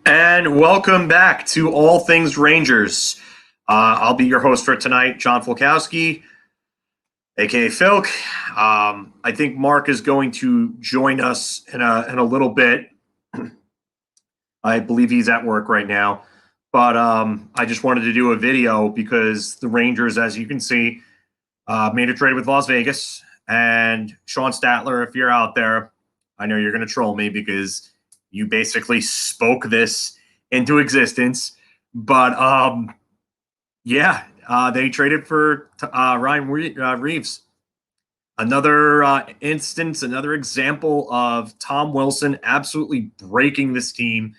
And welcome back to All Things Rangers. I'll be your host for tonight, John Fulkowski, aka Philk. I think Mark is going to join us in a little bit. I believe he's at work right now, but I just wanted to do a video because the Rangers, as you can see, made a trade with Las Vegas. And Sean Statler, if you're out there, I know you're going to troll me because you basically spoke this into existence. But they traded for Ryan Reeves. Another instance, another example of Tom Wilson absolutely breaking this team,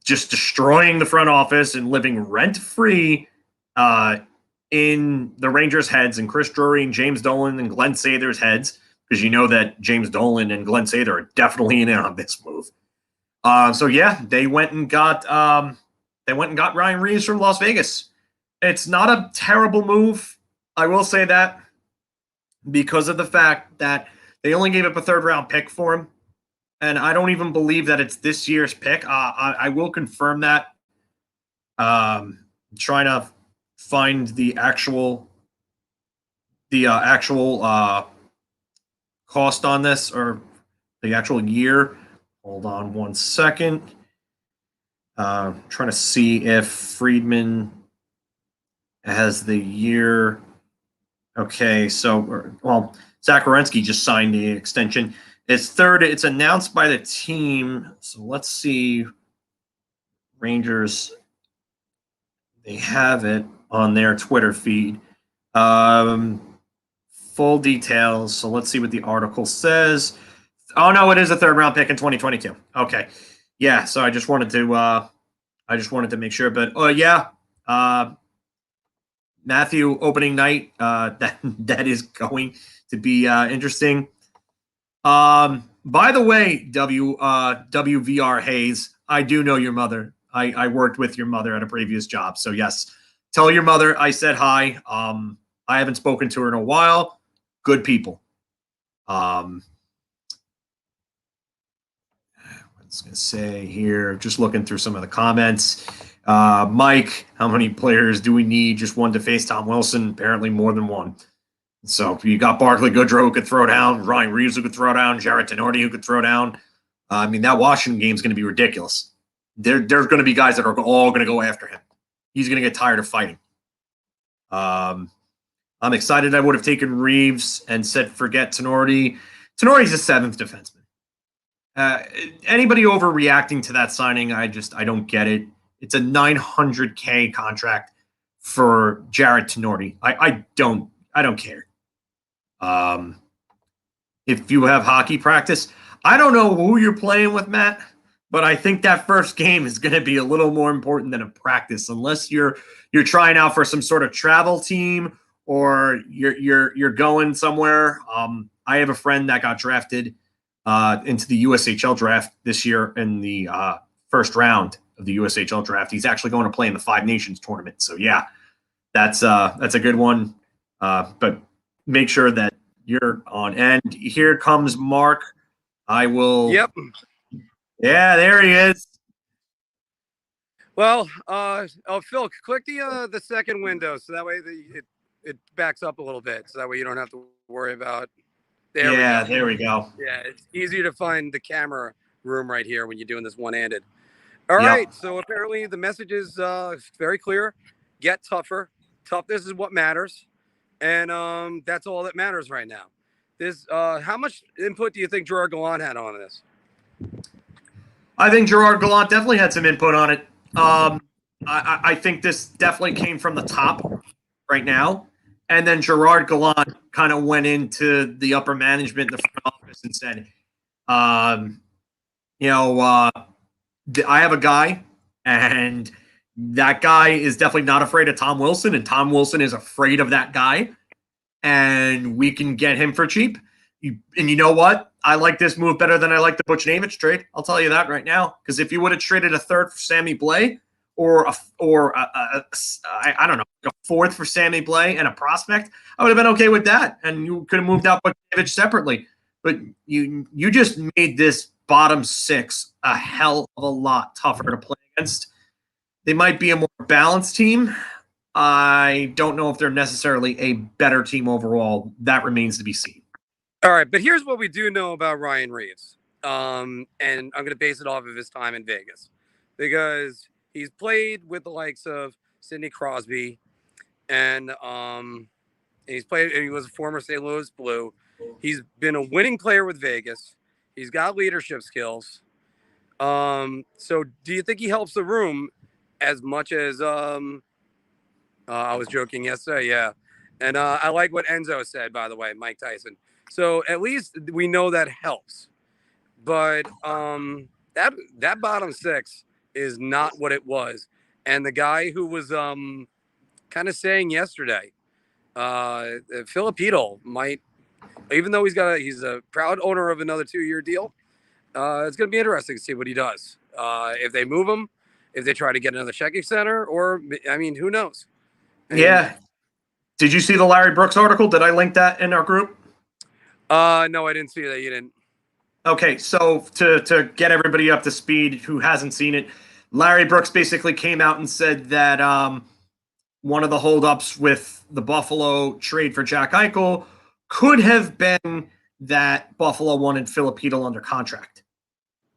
just destroying the front office and living rent-free in the Rangers' heads, and Chris Drury and James Dolan and Glenn Sather's heads, because you know that James Dolan and Glenn Sather are definitely in on this move. They went and got Ryan Reeves from Las Vegas. It's not a terrible move, I will say that, because of the fact that they only gave up a third-round pick for him, and I don't even believe that it's this year's pick. I will confirm that. Trying to find the actual cost on this, or the actual year. Hold on one second. Trying to see if Friedman has the year. Okay, so, Zach Werenski just signed the extension. It's announced by the team. So let's see. Rangers, they have it on their Twitter feed. Full details. So let's see what the article says. Oh no, it is a third-round pick in 2022. Okay, yeah. So I just wanted to make sure. But Matthew, opening night. That is going to be interesting. By the way, WVR Hayes, I do know your mother. I worked with your mother at a previous job. So yes, tell your mother I said hi. I haven't spoken to her in a while. Good people. I was going to say here, just looking through some of the comments. Mike, how many players do we need? Just one to face Tom Wilson? Apparently more than one. So you got Barclay Goodrow who could throw down, Ryan Reeves who could throw down, Jarrett Tenorti who could throw down. That Washington game is going to be ridiculous. There's going to be guys that are all going to go after him. He's going to get tired of fighting. I'm excited. I would have taken Reeves and said forget Tenorti. Tenorti's a seventh defenseman. Anybody overreacting to that signing, I don't get it. It's a $900K contract for Jarrett Tenorti. I don't care. If you have hockey practice, I don't know who you're playing with, Matt, but I think that first game is going to be a little more important than a practice, unless you're trying out for some sort of travel team or you're going somewhere. I have a friend that got drafted into the USHL draft this year in the first round of the USHL draft. He's actually going to play in the Five Nations tournament. So yeah, that's a good one. But make sure that you're on. And here comes Mark. I will. Yep. Yeah, there he is. Well, Phil, click the second window so that way it backs up a little bit, so that way you don't have to worry about. There we go. Yeah, it's easier to find the camera room right here when you're doing this one-handed. All right, so apparently the message is very clear. Get tougher. Toughness is what matters, and that's all that matters right now. How much input do you think Gerard Gallant had on this? I think Gerard Gallant definitely had some input on it. I think this definitely came from the top right now. And then Gerard Gallant kind of went into the upper management in the front office and said, I have a guy, and that guy is definitely not afraid of Tom Wilson, and Tom Wilson is afraid of that guy, and we can get him for cheap. And you know what? I like this move better than I like the Buchnevich trade. I'll tell you that right now. Because if you would have traded a third for Sammy Blais or a fourth for Sammy Blais and a prospect, I would have been okay with that. And you could have moved out Buchnevich separately. But you just made this bottom 6 a hell of a lot tougher to play against. They might be a more balanced team. I don't know if they're necessarily a better team overall. That remains to be seen. All right, but here's what we do know about Ryan Reeves. And I'm going to base it off of his time in Vegas because he's played with the likes of Sidney Crosby and he was a former St. Louis Blue. He's been a winning player with Vegas. He's got leadership skills. So do you think he helps the room as much as I was joking yesterday? Yeah. And I like what Enzo said, by the way, Mike Tyson. So at least we know that helps. But that bottom 6 is not what it was. And the guy who was kind of saying yesterday, FIlip might, even though he's a proud owner of another 2-year deal, it's going to be interesting to see what he does. If they move him, if they try to get another checking center, or, I mean, who knows? Yeah. Did you see the Larry Brooks article? Did I link that in our group? No, I didn't see that. You didn't. Okay, so to get everybody up to speed who hasn't seen it, Larry Brooks basically came out and said that one of the holdups with the Buffalo trade for Jack Eichel could have been that Buffalo wanted FIlip under contract.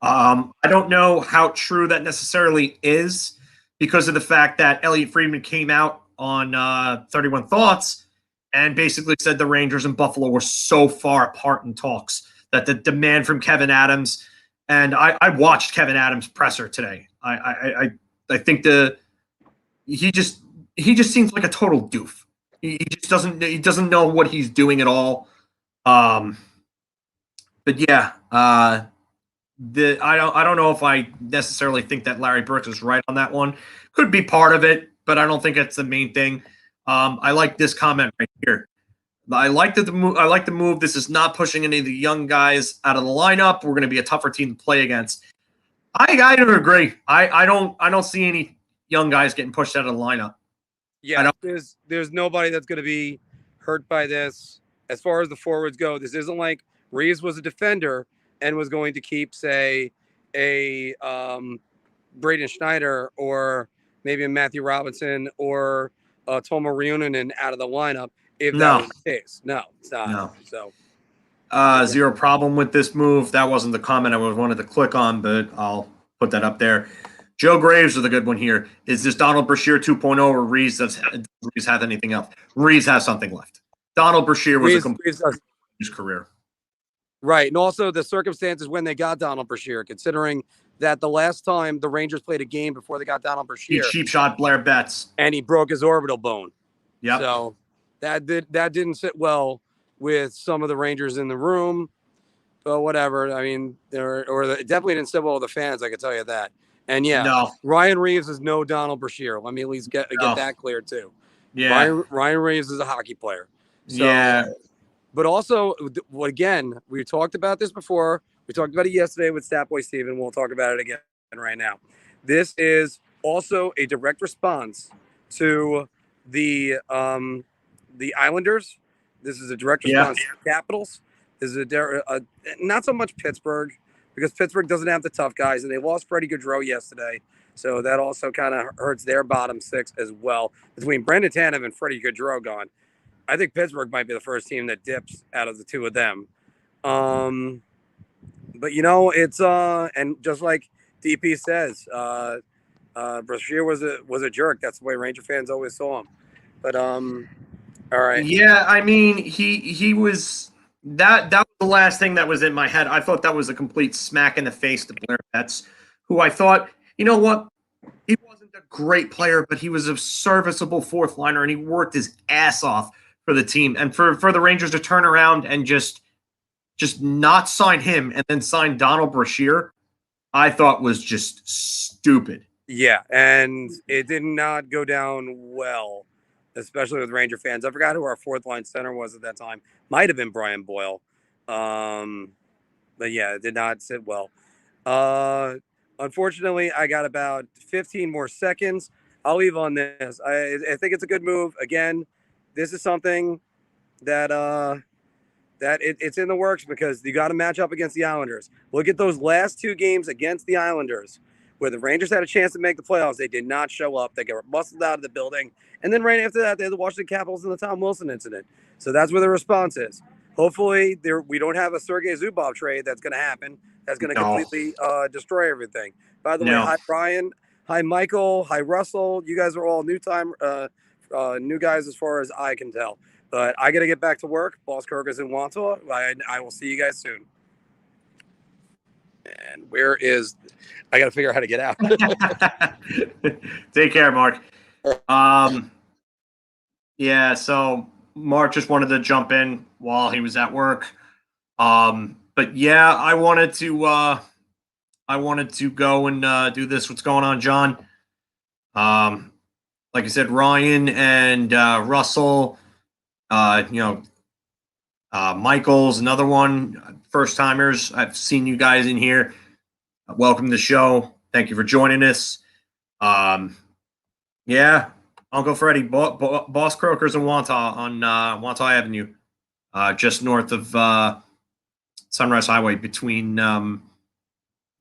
I don't know how true that necessarily is because of the fact that Elliot Friedman came out on 31 Thoughts and basically said the Rangers and Buffalo were so far apart in talks that the demand from Kevin Adams, and I watched Kevin Adams' presser today. I think he just seems like a total doof. He just doesn't know what he's doing at all. But yeah, I don't know if I necessarily think that Larry Brooks is right on that one. Could be part of it, but I don't think it's the main thing. I like this comment right here. I like the move. This is not pushing any of the young guys out of the lineup. We're going to be a tougher team to play against. I don't agree. I don't see any young guys getting pushed out of the lineup. Yeah, there's nobody that's going to be hurt by this. As far as the forwards go, this isn't like Reeves was a defender and was going to keep, say, a Braden Schneider or maybe a Matthew Robinson or Tomo Reunanen out of the lineup if that was the case. No, it's not. No. So zero problem with this move. That wasn't the comment I wanted to click on, but I'll put that up there. Joe Graves is a good one here. Is this Donald Brashear 2.0 or Reeves has anything else? Reeves has something left. Donald Brashear was a complete his career. Right. And also the circumstances when they got Donald Brashear, considering that the last time the Rangers played a game before they got Donald Brashear. He cheap shot Blair Betts. And he broke his orbital bone. Yeah. So that didn't sit well with some of the Rangers in the room. But whatever. I mean, it definitely didn't sit well with the fans, I can tell you that. And yeah, Ryan Reeves is no Donald Brashear. Let me at least get that clear too. Yeah. Ryan Reeves is a hockey player. So, yeah. But also, again, we talked about this before. We talked about it yesterday with Statboy Steven. We'll talk about it again right now. This is also a direct response to the Islanders. This is a direct response to the Capitals. This is not so much Pittsburgh, because Pittsburgh doesn't have the tough guys, and they lost Freddie Gaudreau yesterday. So that also kind of hurts their bottom 6 as well. Between Brendan Tanev and Freddie Gaudreau gone, I think Pittsburgh might be the first team that dips out of the two of them. But it's and just like DP says, Brashear was a jerk. That's the way Ranger fans always saw him. But all right. Yeah, I mean he was that was the last thing that was in my head. I thought that was a complete smack in the face to Blair Betts, who I thought, you know what? He wasn't a great player, but he was a serviceable fourth liner, and he worked his ass off for the team. And for the Rangers to turn around and just not sign him and then sign Donald Brashear, I thought was just stupid. Yeah, and it did not go down well, especially with Ranger fans. I forgot who our fourth line center was at that time. Might have been Brian Boyle. But yeah, it did not sit well. Unfortunately, I got about 15 more seconds. I'll leave on this. I think it's a good move. Again, this is something that that it's in the works because you got to match up against the Islanders. Look at those last 2 games against the Islanders, where the Rangers had a chance to make the playoffs. They did not show up. They got muscled out of the building. And then right after that, they had the Washington Capitals and the Tom Wilson incident. So that's where the response is. Hopefully, we don't have a Sergei Zubov trade that's going to happen. That's going to completely destroy everything. By the way, hi, Brian. Hi, Michael. Hi, Russell. You guys are all new guys as far as I can tell. But I got to get back to work. Boss Kirk is in Wantagh. I will see you guys soon. And where is... I got to figure out how to get out. Take care, Mark. Yeah, so Mark just wanted to jump in while he was at work. But yeah, I wanted to go and do this. What's going on, John? Like I said, Ryan and Russell, Michael's another one, first timers. I've seen you guys in here. Welcome to the show. Thank you for joining us. Yeah, Uncle Freddie, Boss Croakers in Wantagh on Wantagh Avenue, just north of Sunrise Highway between the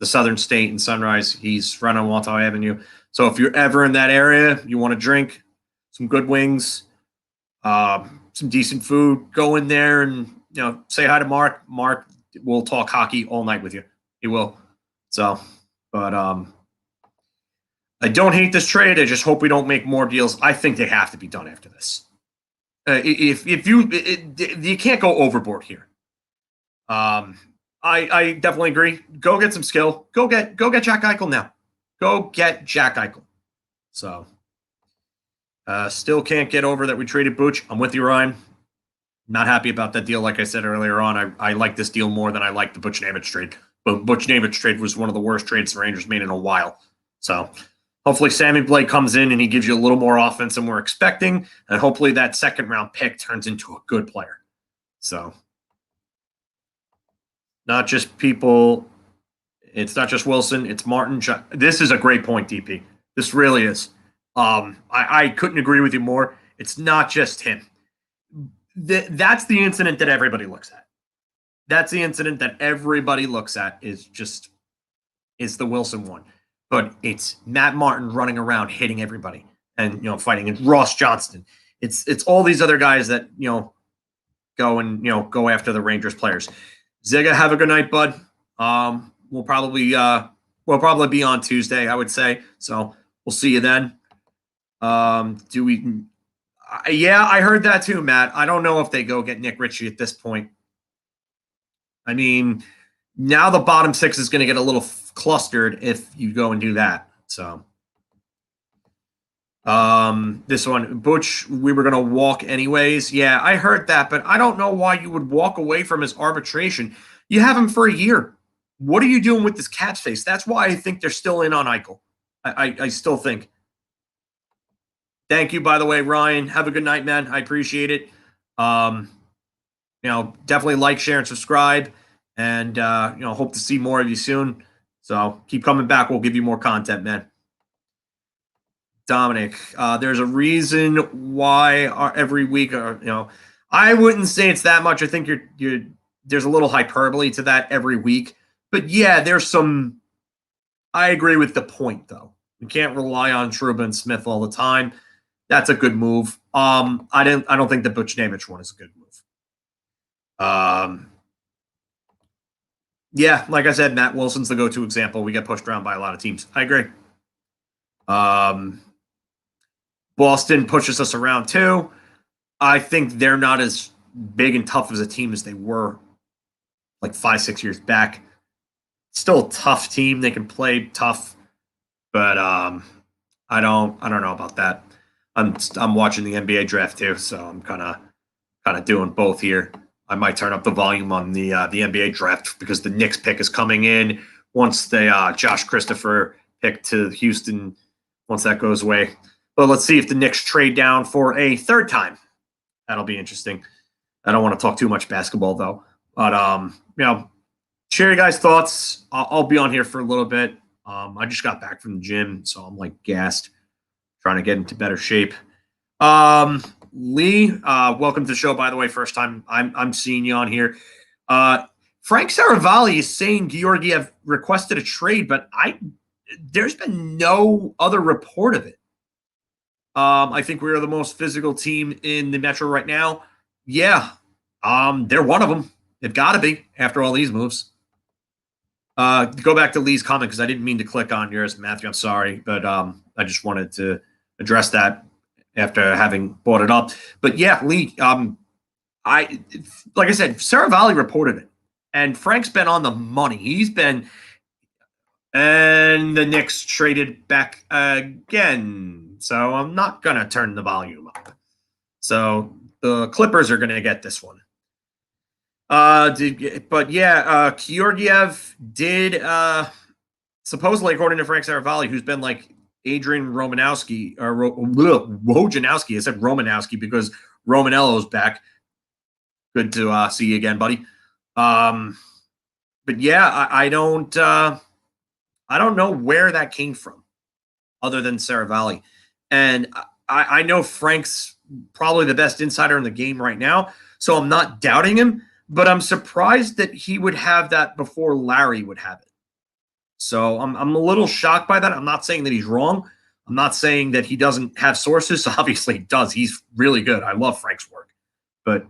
Southern State and Sunrise. He's right on Wantagh Avenue. So if you're ever in that area, you want to drink some good wings, some decent food, go in there and say hi to Mark. Mark will talk hockey all night with you. He will. So, but I don't hate this trade. I just hope we don't make more deals. I think they have to be done after this. If you can't go overboard here. I definitely agree. Go get some skill. Go get Jack Eichel now. Go get Jack Eichel. So, still can't get over that we traded Butch. I'm with you, Ryan. Not happy about that deal. Like I said earlier on, I like this deal more than I like the Butch Nemec trade. But Butch Nemec trade was one of the worst trades the Rangers made in a while. So, hopefully Sammy Blake comes in and he gives you a little more offense than we're expecting. And hopefully that second-round pick turns into a good player. So, not just people. It's not just Wilson. It's Martin. This is a great point, DP. This really is. I couldn't agree with you more. It's not just him. That's the incident that everybody looks at. That's the incident that everybody looks at is the Wilson one. But it's Matt Martin running around hitting everybody and fighting. And Ross Johnston. It's all these other guys that go after the Rangers players. Ziga, have a good night, bud. We'll probably be on Tuesday, I would say. So we'll see you then. Yeah, I heard that too, Matt. I don't know if they go get Nick Ritchie at this point. I mean, now the bottom 6 is going to get a little clustered if you go and do that. So, this one, Butch, we were going to walk anyways. Yeah, I heard that, but I don't know why you would walk away from his arbitration. You have him for a year. What are you doing with this cat's face? That's why I think they're still in on Eichel. I still think. Thank you, by the way, Ryan. Have a good night, man. I appreciate it. Definitely like, share, and subscribe. And, hope to see more of you soon. So keep coming back. We'll give you more content, man. Dominic, there's a reason why every week, I wouldn't say it's that much. I think there's a little hyperbole to that every week. But yeah, I agree with the point, though. We can't rely on Trouba and Smith all the time. That's a good move. I don't think the Butch Nemec one is a good move. Yeah, like I said, Matt Wilson's the go-to example. We get pushed around by a lot of teams. I agree. Boston pushes us around too. I think they're not as big and tough as a team as they were like 5-6 years back. Still a tough team. They can play tough, but I don't know about that. I'm watching the NBA draft too, so I'm kind of doing both here. I might turn up the volume on the NBA draft because the Knicks pick is coming in once the Josh Christopher pick to Houston, once that goes away. But let's see if the Knicks trade down for a third time. That'll be interesting. I don't want to talk too much basketball though, but share your guys' thoughts. I'll be on here for a little bit. I just got back from the gym, so I'm like gassed, trying to get into better shape. Lee, welcome to the show, by the way. First time I'm seeing you on here. Frank Saravalli is saying Georgiev requested a trade, but there's been no other report of it. I think we're the most physical team in the Metro right now. Yeah, they're one of them. They've got to be after all these moves. Go back to Lee's comment because I didn't mean to click on yours, Matthew. I'm sorry, but I just wanted to address that after having brought it up. But yeah, Lee, like I said, Saravalli reported it, and Frank's been on the money. He's been, and the Knicks traded back again. So I'm not gonna turn the volume up. So the Clippers are gonna get this one. But yeah, Georgiev did supposedly, according to Frank Saravalli, who's been like Adrian Romanowski or Wojnarowski. I said Romanowski because Romanello's back. Good to see you again, buddy. But yeah, I don't know where that came from, other than Saravalli, and I know Frank's probably the best insider in the game right now, so I'm not doubting him. But I'm surprised that he would have that before Larry would have it. So I'm a little shocked by that. I'm not saying that he's wrong. I'm not saying that he doesn't have sources. Obviously, he does. He's really good. I love Frank's work. But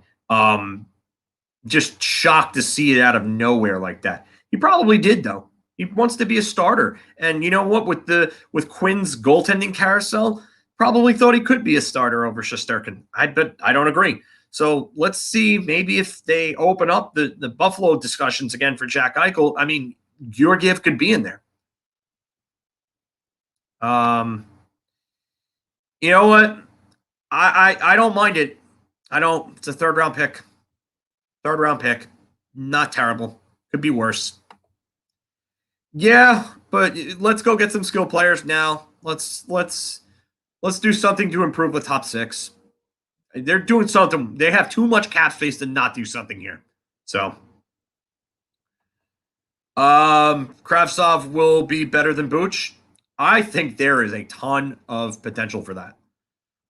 just shocked to see it out of nowhere like that. He probably did, though. He wants to be a starter. And you know what? With Quinn's goaltending carousel, probably thought he could be a starter over Shesterkin. But I don't agree. So let's see maybe if they open up the Buffalo discussions again for Jack Eichel. I mean, Georgiev could be in there. You know what? I don't mind it. I don't. It's a third-round pick. Third-round pick. Not terrible. Could be worse. Yeah, but let's go get some skill players now. Let's do something to improve the top six. They're doing something. They have too much cap space to not do something here. So, Kravtsov will be better than Buch. I think there is a ton of potential for that.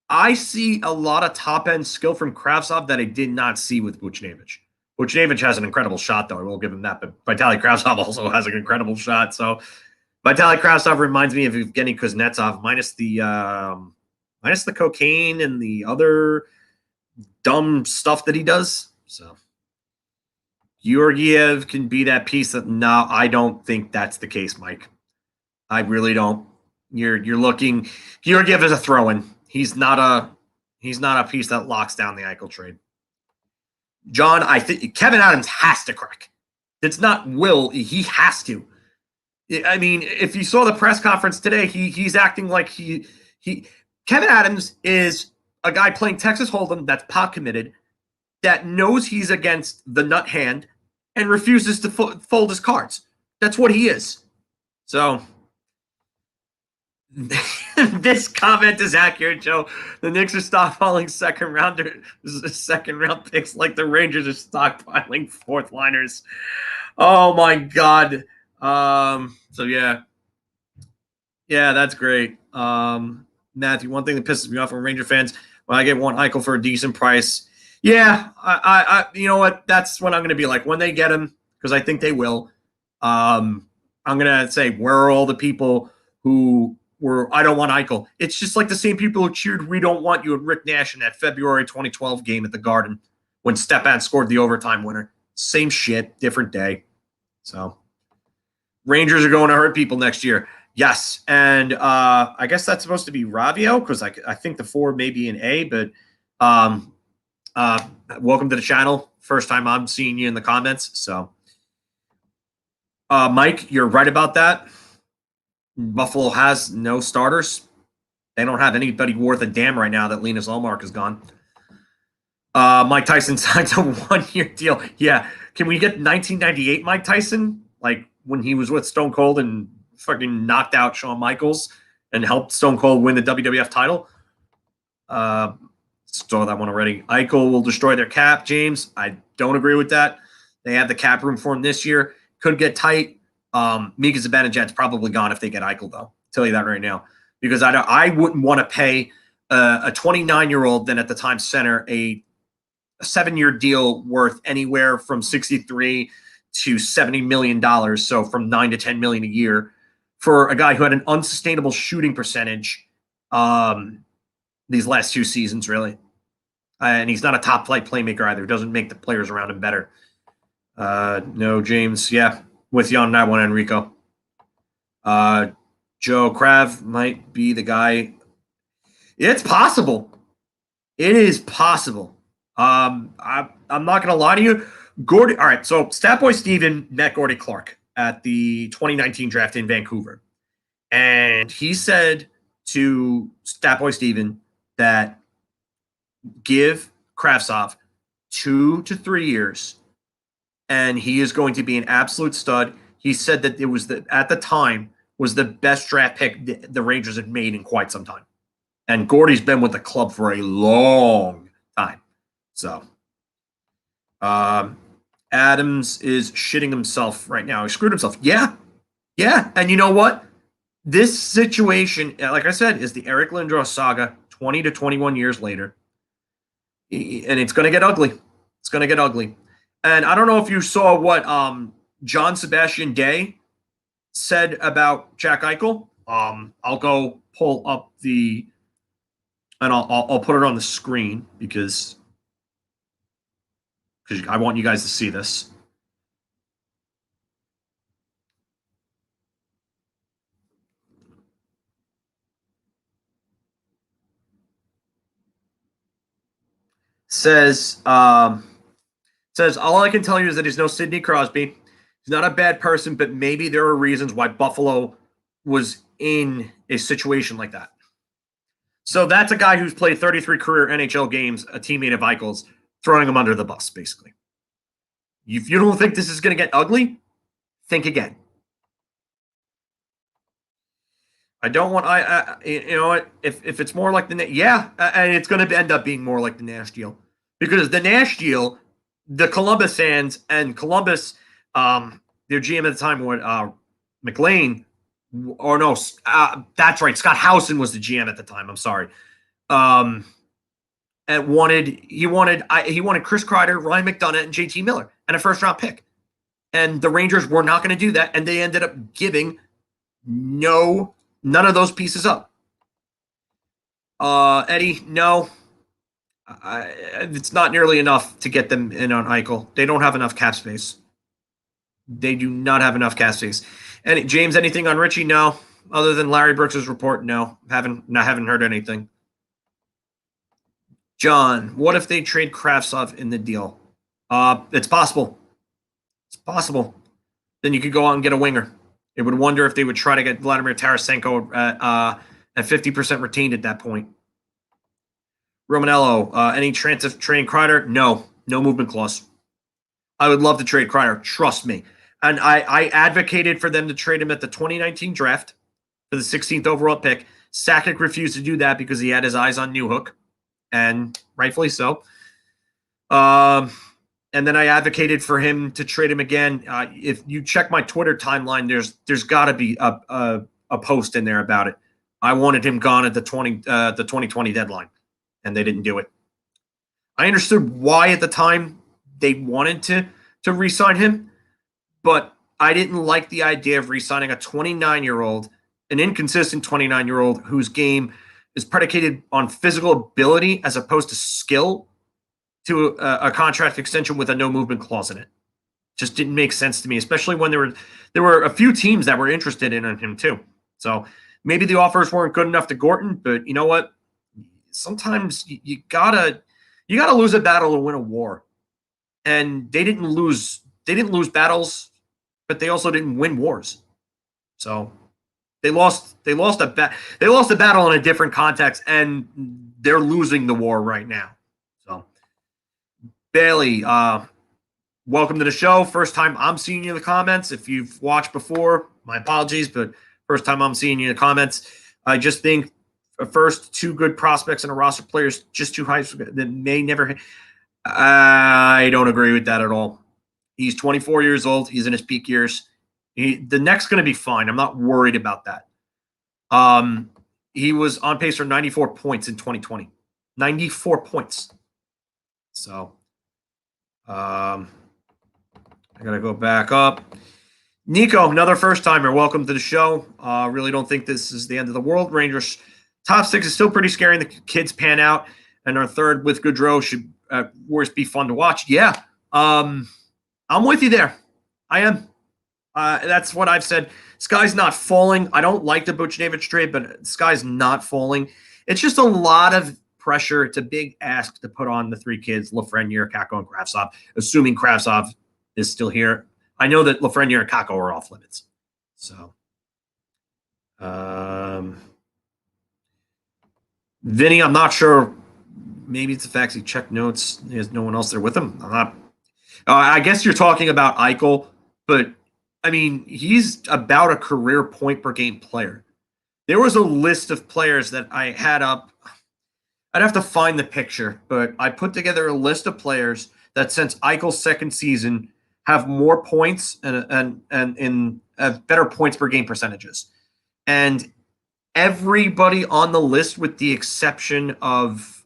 I see a lot of top-end skill from Kravtsov that I did not see with Buchnevich. Buchnevich has an incredible shot, though. I will give him that. But Vitaly Kravtsov also has an incredible shot. So, Vitaly Kravtsov reminds me of Evgeny Kuznetsov minus the cocaine and the other dumb stuff that he does. So Georgiev can be that piece that no, I don't think that's the case, Mike. I really don't. You're looking Georgiev is a throw-in. He's not a piece that locks down the Eichel trade. John, I think Kevin Adams has to crack. It's not will, he has to. I mean, if you saw the press conference today, he's acting like he Kevin Adams is a guy playing Texas Hold'em that's pot committed, that knows he's against the nut hand and refuses to fold his cards. That's what he is. So this comment is accurate, Joe. The Knicks are stockpiling second round picks like the Rangers are stockpiling fourth liners. Oh my God. So yeah, that's great. Matthew, one thing that pisses me off from Ranger fans when I get one Eichel for a decent price. Yeah, I you know what? That's when I'm going to be like when they get him, because I think they will. I'm going to say, where are all the people who were, I don't want Eichel? It's just like the same people who cheered, we don't want you, at Rick Nash in that February 2012 game at the Garden when Stepan scored the overtime winner. Same shit, different day. So Rangers are going to hurt people next year. Yes, and I guess that's supposed to be Ravio, because I think the 4 may be an A, but welcome to the channel. First time I'm seeing you in the comments. So, Mike, you're right about that. Buffalo has no starters. They don't have anybody worth a damn right now that Linus Ullmark is gone. Mike Tyson signs a 1-year deal. Yeah, can we get 1998 Mike Tyson? Like when he was with Stone Cold and fucking knocked out Shawn Michaels and helped Stone Cold win the WWF title. Saw that one already. Eichel will destroy their cap, James. I don't agree with that. They have the cap room for him this year. Could get tight. Mika Zibanejad's probably gone if they get Eichel, though. I'll tell you that right now. Because I wouldn't want to pay a 29-year-old, then at the time center, a 7-year deal worth anywhere from $63 to $70 million. So from $9 to $10 million a year for a guy who had an unsustainable shooting percentage these last 2 seasons, really. And he's not a top flight playmaker either. Doesn't make the players around him better. No, James. Yeah, with you on that one, Enrico. Joe Krav might be the guy. It's possible. It is possible. I'm not gonna lie to you. Gordy. All right. So Statboy Steven met Gordy Clark at the 2019 draft in Vancouver, and he said to Statboy Steven that give Kravtsov 2 to 3 years, and he is going to be an absolute stud. He said that it was at the time was the best draft pick the Rangers had made in quite some time. And Gordy's been with the club for a long time. So Adams is shitting himself right now. He screwed himself. Yeah. And you know what? This situation, like I said, is the Eric Lindros saga 20 to 21 years later. And it's going to get ugly. It's going to get ugly. And I don't know if you saw what John Sebastian Day said about Jack Eichel. I'll go pull up and I'll put it on the screen because I want you guys to see this. Says all I can tell you is that he's no Sidney Crosby. He's not a bad person, but maybe there are reasons why Buffalo was in a situation like that. So that's a guy who's played 33 career NHL games, a teammate of Eichel's, throwing him under the bus, basically. If you don't think this is going to get ugly, think again. I don't want you know what? If it's more like and it's going to end up being more like the Nash deal, because the Nash deal, the Columbus fans and Columbus, their GM at the time, McLean, or no, that's right, Scott Howson was the GM at the time. I'm sorry, and he wanted Chris Kreider, Ryan McDonough, and JT Miller, and a first-round pick, and the Rangers were not going to do that, and they ended up giving none of those pieces up. Eddie, no. It's not nearly enough to get them in on Eichel. They don't have enough cap space. They do not have enough cap space. And James, anything on Richie? No. Other than Larry Brooks' report, no. Haven't heard anything. John, what if they trade Kravtsov in the deal? It's possible. It's possible. Then you could go out and get a winger. It would wonder if they would try to get Vladimir Tarasenko at 50% retained at that point. Romanello, any chance of trading Kreider? No movement clause. I would love to trade Kreider. Trust me. And I advocated for them to trade him at the 2019 draft for the 16th overall pick. Sakic refused to do that because he had his eyes on Newhook, and rightfully so. And then I advocated for him to trade him again. If you check my Twitter timeline, there's got to be a post in there about it. I wanted him gone at the 2020 deadline, and they didn't do it. I understood why at the time they wanted to re-sign him, but I didn't like the idea of re-signing a 29-year-old, an inconsistent 29-year-old whose game is predicated on physical ability as opposed to skill, to a contract extension with a no movement clause in it. Just didn't make sense to me, especially when there were a few teams that were interested in him too. So maybe the offers weren't good enough to Gorton, but you know what? Sometimes you gotta lose a battle to win a war. And they didn't lose battles, but they also didn't win wars. So they lost a battle in a different context, and they're losing the war right now. So Bailey, welcome to the show. First time I'm seeing you in the comments. If you've watched before, my apologies, but first time I'm seeing you in the comments. I just think first 2 good prospects and a roster players just too high that may never hit. I don't agree with that at all. He's 24 years old. He's in his peak years. The neck's going to be fine. I'm not worried about that. he was on pace for 94 points in 2020. 94 points. So, I got to go back up. Nico, another first-timer. Welcome to the show. Really don't think this is the end of the world. Rangers top 6 is still pretty scary. The kids pan out. And our third with Gaudreau should at worst be fun to watch. Yeah. I'm with you there. I am. That's what I've said. Sky's not falling. I don't like the Buchnevich trade, but sky's not falling. It's just a lot of pressure. It's a big ask to put on the 3 kids, Lafreniere, Kakko, and Kravtsov, assuming Kravtsov is still here. I know that Lafreniere and Kakko are off limits. So, Vinny, I'm not sure. Maybe it's the fact he checked notes. There's no one else there with him. I'm not. I guess you're talking about Eichel, but I mean, he's about a career point per game player. There was a list of players that I had up. I'd have to find the picture, but I put together a list of players that since Eichel's second season have more points and better points per game percentages. And everybody on the list, with the exception of,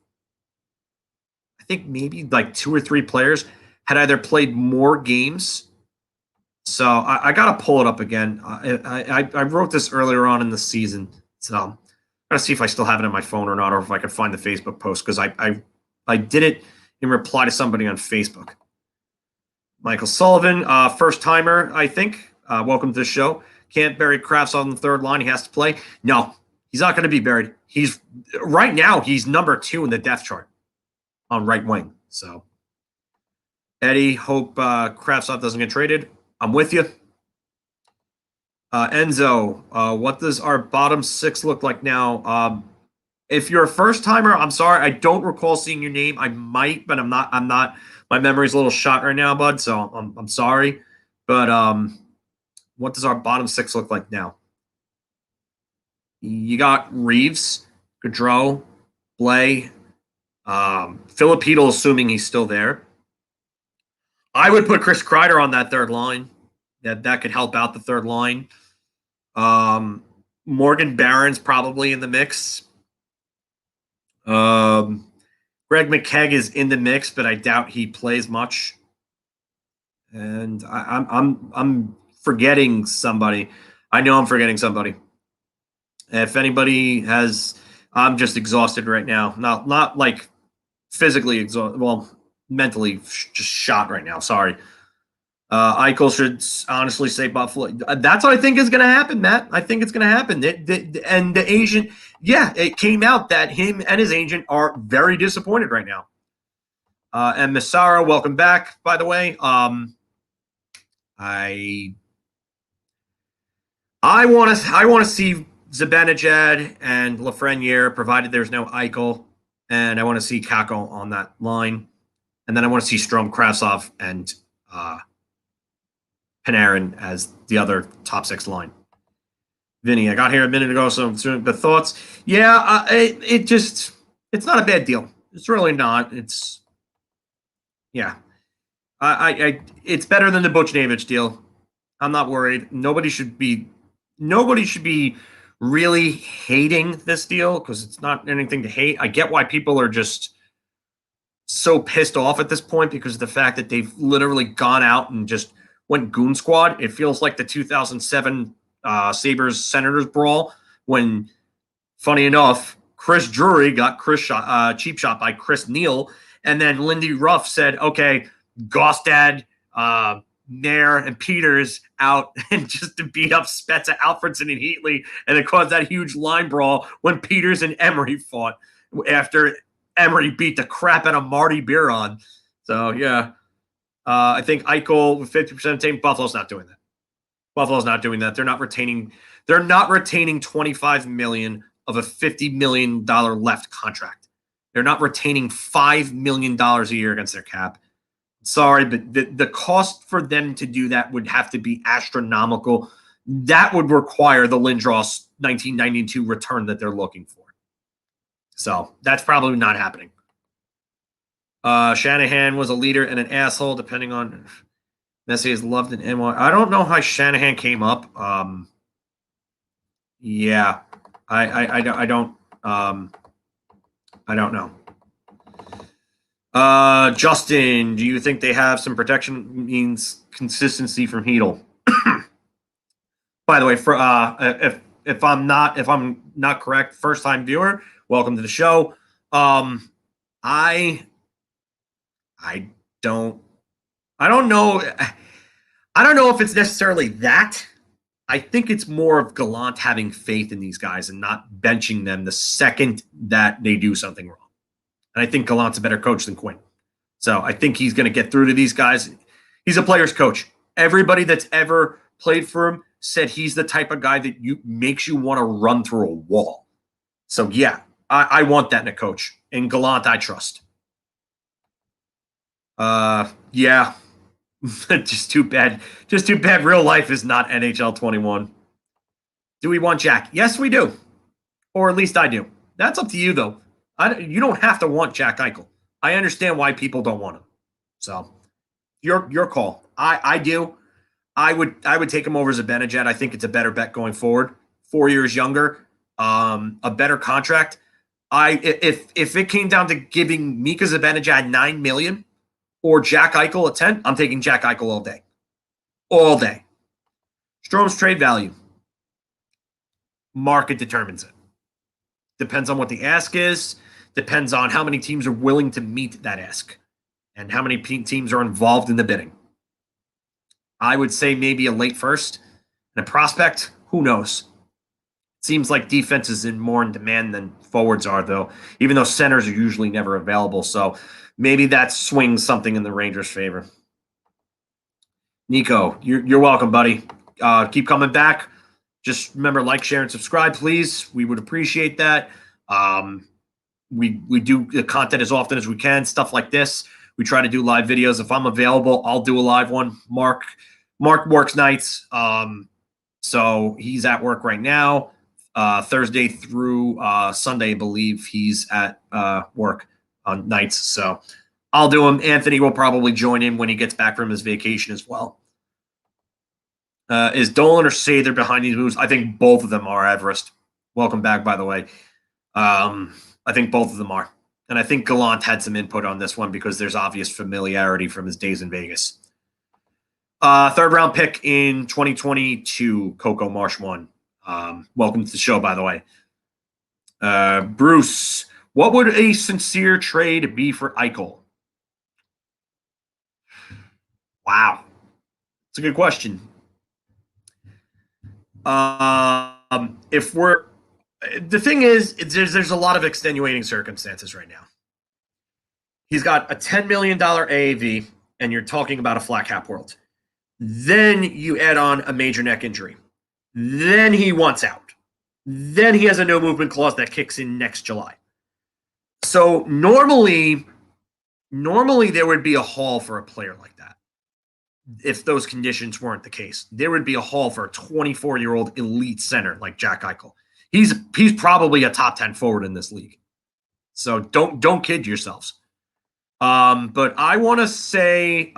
I think maybe like 2 or 3 players, had either played more games. So I got to pull it up again. I wrote this earlier on in the season. So I'm going to see if I still have it on my phone or not, or if I could find the Facebook post, because I did it in reply to somebody on Facebook. Michael Sullivan, first-timer, I think. Welcome to the show. Can't bury Kravtsov on the third line. He has to play. No, he's not going to be buried. Right now, he's number 2 in the depth chart on right wing. So, Eddie, hope Kravtsov doesn't get traded. I'm with you. Enzo, what does our bottom 6 look like now? If you're a first-timer, I'm sorry. I don't recall seeing your name. I might, but I'm not. My memory's a little shot right now, bud, so I'm sorry. But what does our bottom 6 look like now? You got Reeves, Gaudreau, Blay, FIlip, assuming he's still there. I would put Chris Kreider on that third line. That could help out the third line. Morgan Barron's probably in the mix. Greg McKegg is in the mix, but I doubt he plays much. And I'm forgetting somebody. I know I'm forgetting somebody. If anybody has, I'm just exhausted right now. Not like physically exhausted. Well, mentally just shot right now. Sorry. Eichel should honestly say Buffalo. That's what I think is going to happen, Matt. I think it's going to happen. And the agent, it came out that him and his agent are very disappointed right now. And Massaro, welcome back, by the way. I want to see Zibanejad and Lafreniere, provided there's no Eichel, and I want to see Kakko on that line, and then I want to see Strome, Kravtsov, and Panarin as the other top 6 line. Vinny, I got here a minute ago, so the thoughts. Yeah, it's not a bad deal. It's really not. It's it's better than the Buchnevich deal. I'm not worried. Nobody should be really hating this deal, because it's not anything to hate. I get why people are just so pissed off at this point, because of the fact that they've literally gone out and just went goon squad. It feels like the 2007 Sabres Senators brawl, when, funny enough, Chris Drury got cheap shot by Chris Neal, and then Lindy Ruff said, okay, Gostad, Nair, and Peters out, and just to beat up Spezza, Alfredson, and Heatley, and it caused that huge line brawl when Peters and Emery fought after Emery beat the crap out of Marty Biron. So, yeah. I think Eichel with 50% of the team. Buffalo's not doing that. They're not retaining $25 million of a $50 million left contract. They're not retaining $5 million a year against their cap. Sorry, but the cost for them to do that would have to be astronomical. That would require the Lindros 1992 return that they're looking for. So that's probably not happening. Shanahan was a leader and an asshole, depending on Messi is loved in NY. I don't know how Shanahan came up. Yeah. I don't know. Justin, do you think they have some protection means consistency from Chytil? By the way, for if I'm not correct, first time viewer, welcome to the show. I don't know. I don't know if it's necessarily that. I think it's more of Gallant having faith in these guys and not benching them the second that they do something wrong. And I think Gallant's a better coach than Quinn. So I think he's going to get through to these guys. He's a player's coach. Everybody that's ever played for him said he's the type of guy that makes you want to run through a wall. So yeah, I want that in a coach. And Gallant, I trust. Yeah. Just too bad. Just too bad real life is not NHL 21. Do we want Jack? Yes, we do. Or at least I do. That's up to you, though. You don't have to want Jack Eichel. I understand why people don't want him. So, your call. I do. I would take him over Zibanejad. I think it's a better bet going forward. 4 years younger, a better contract. If it came down to giving Mika Zibanejad $9 million or Jack Eichel at 10, I'm taking Jack Eichel all day. All day. Strom's trade value. Market determines it. Depends on what the ask is. Depends on how many teams are willing to meet that ask and how many teams are involved in the bidding. I would say maybe a late first and a prospect. Who knows? Seems like defense is more in demand than forwards are, though, even though centers are usually never available. So maybe that swings something in the Rangers' favor. Nico, you're welcome, buddy. Keep coming back. Just remember, like, share, and subscribe, please. We would appreciate that. We do the content as often as we can, stuff like this. We try to do live videos. If I'm available, I'll do a live one. Mark works nights, so he's at work right now. Thursday through Sunday, I believe he's at work on nights. So I'll do him. Anthony will probably join in when he gets back from his vacation as well. Is Dolan or Sather behind these moves? I think both of them are, Everest. Welcome back, by the way. I think both of them are. And I think Gallant had some input on this one because there's obvious familiarity from his days in Vegas. Third round pick in 2022, Coco Marsh won. Welcome to the show, by the way. Bruce, what would a sincere trade be for Eichel? Wow. It's a good question. The thing is, there's a lot of extenuating circumstances right now. He's got a $10 million AAV, and you're talking about a flat cap world. Then you add on a major neck injury. Then he wants out. Then he has a no movement clause that kicks in next July. So normally there would be a haul for a player like that. If those conditions weren't the case, there would be a haul for a 24-year-old elite center like Jack Eichel. He's probably a top 10 forward in this league. So don't kid yourselves. But I want to say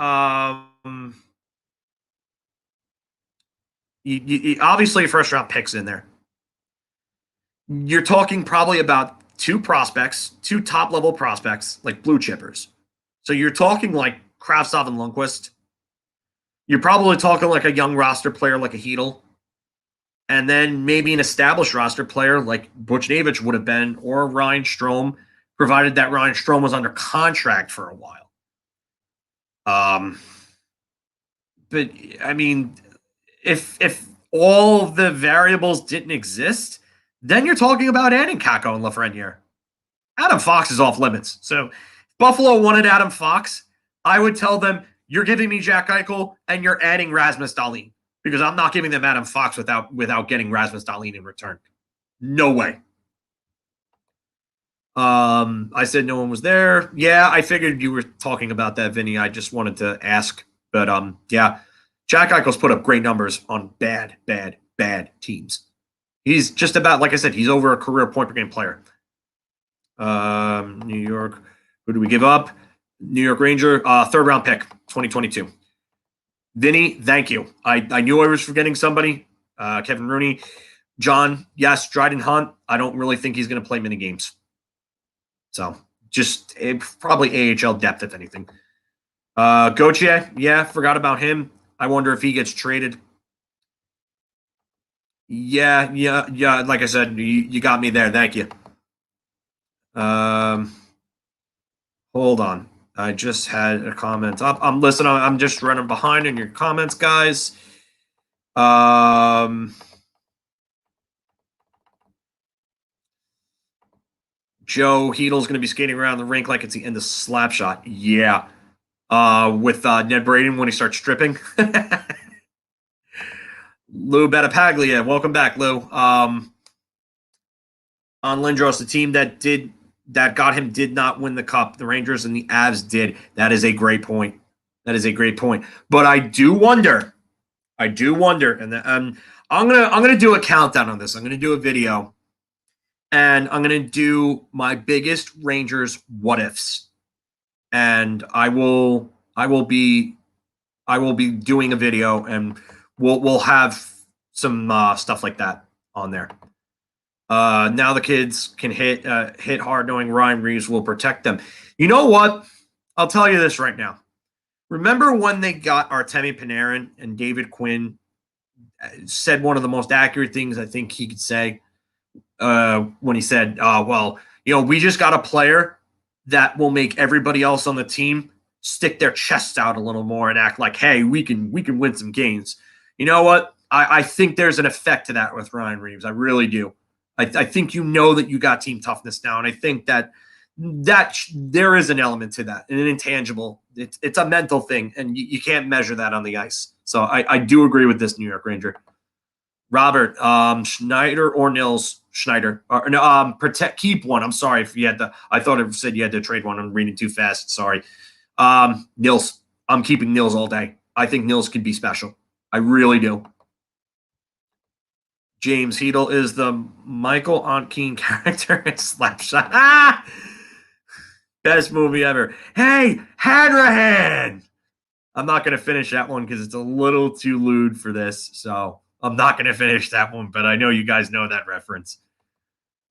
obviously first round picks in there. You're talking probably about two top level prospects, like blue chippers. So you're talking like Kravtsov and Lundqvist. You're probably talking like a young roster player like a Chytil. And then maybe an established roster player like Buchnevich would have been, or Ryan Strome, provided that Ryan Strome was under contract for a while. But I mean, if all the variables didn't exist, then you're talking about adding Kakko and Lafreniere. Adam Fox is off limits. So if Buffalo wanted Adam Fox, I would tell them, you're giving me Jack Eichel and you're adding Rasmus Dahlin, because I'm not giving them Adam Fox without getting Rasmus Dahlin in return. No way. I said no one was there. Yeah, I figured you were talking about that, Vinny. I just wanted to ask. But yeah, Jack Eichel's put up great numbers on bad teams. He's just about, like I said, he's over a career point per game player. New York, who do we give up? New York Ranger, third round pick, 2022. Vinny, thank you. I knew I was forgetting somebody. Kevin Rooney. John, yes, Dryden Hunt. I don't really think he's going to play many games. So just probably AHL depth, if anything. Gauthier, yeah, forgot about him. I wonder if he gets traded. Yeah. Like I said, you got me there. Thank you. Hold on. I just had a comment up. I'm listening. I'm just running behind in your comments, guys. Joe Heedle's going to be skating around the rink like it's the end of Slapshot. Yeah. With Ned Braden when he starts stripping. Lou Bettapaglia, welcome back, Lou. On Lindros, the team that got him did not win the cup. The Rangers and the Avs did. That is a great point. But I do wonder, and I'm gonna do a countdown on this. I'm gonna do a video, and I'm gonna do my biggest Rangers what ifs, and I will be doing a video, and we'll have some stuff like that on there. Now the kids can hit hard, knowing Ryan Reeves will protect them. You know what? I'll tell you this right now. Remember when they got Artemi Panarin and David Quinn said one of the most accurate things I think he could say when he said, well, we just got a player that will make everybody else on the team stick their chests out a little more and act like, hey, we can win some games. You know what? I think there's an effect to that with Ryan Reeves. I really do. I think that you got team toughness now, and I think that there is an element to that, an intangible. It's a mental thing, and you can't measure that on the ice. So I do agree with this New York Ranger. Robert, Schneider or Nils? Schneider. No, keep one. I'm sorry if you had to. I thought it said you had to trade one. I'm reading too fast. Sorry. Nils. I'm keeping Nils all day. I think Nils could be special. I really do. James Heedle is the Michael Onkeene character in Slapshot. Best movie ever. Hey, Hanrahan! I'm not going to finish that one because it's a little too lewd for this. So I'm not going to finish that one, but I know you guys know that reference.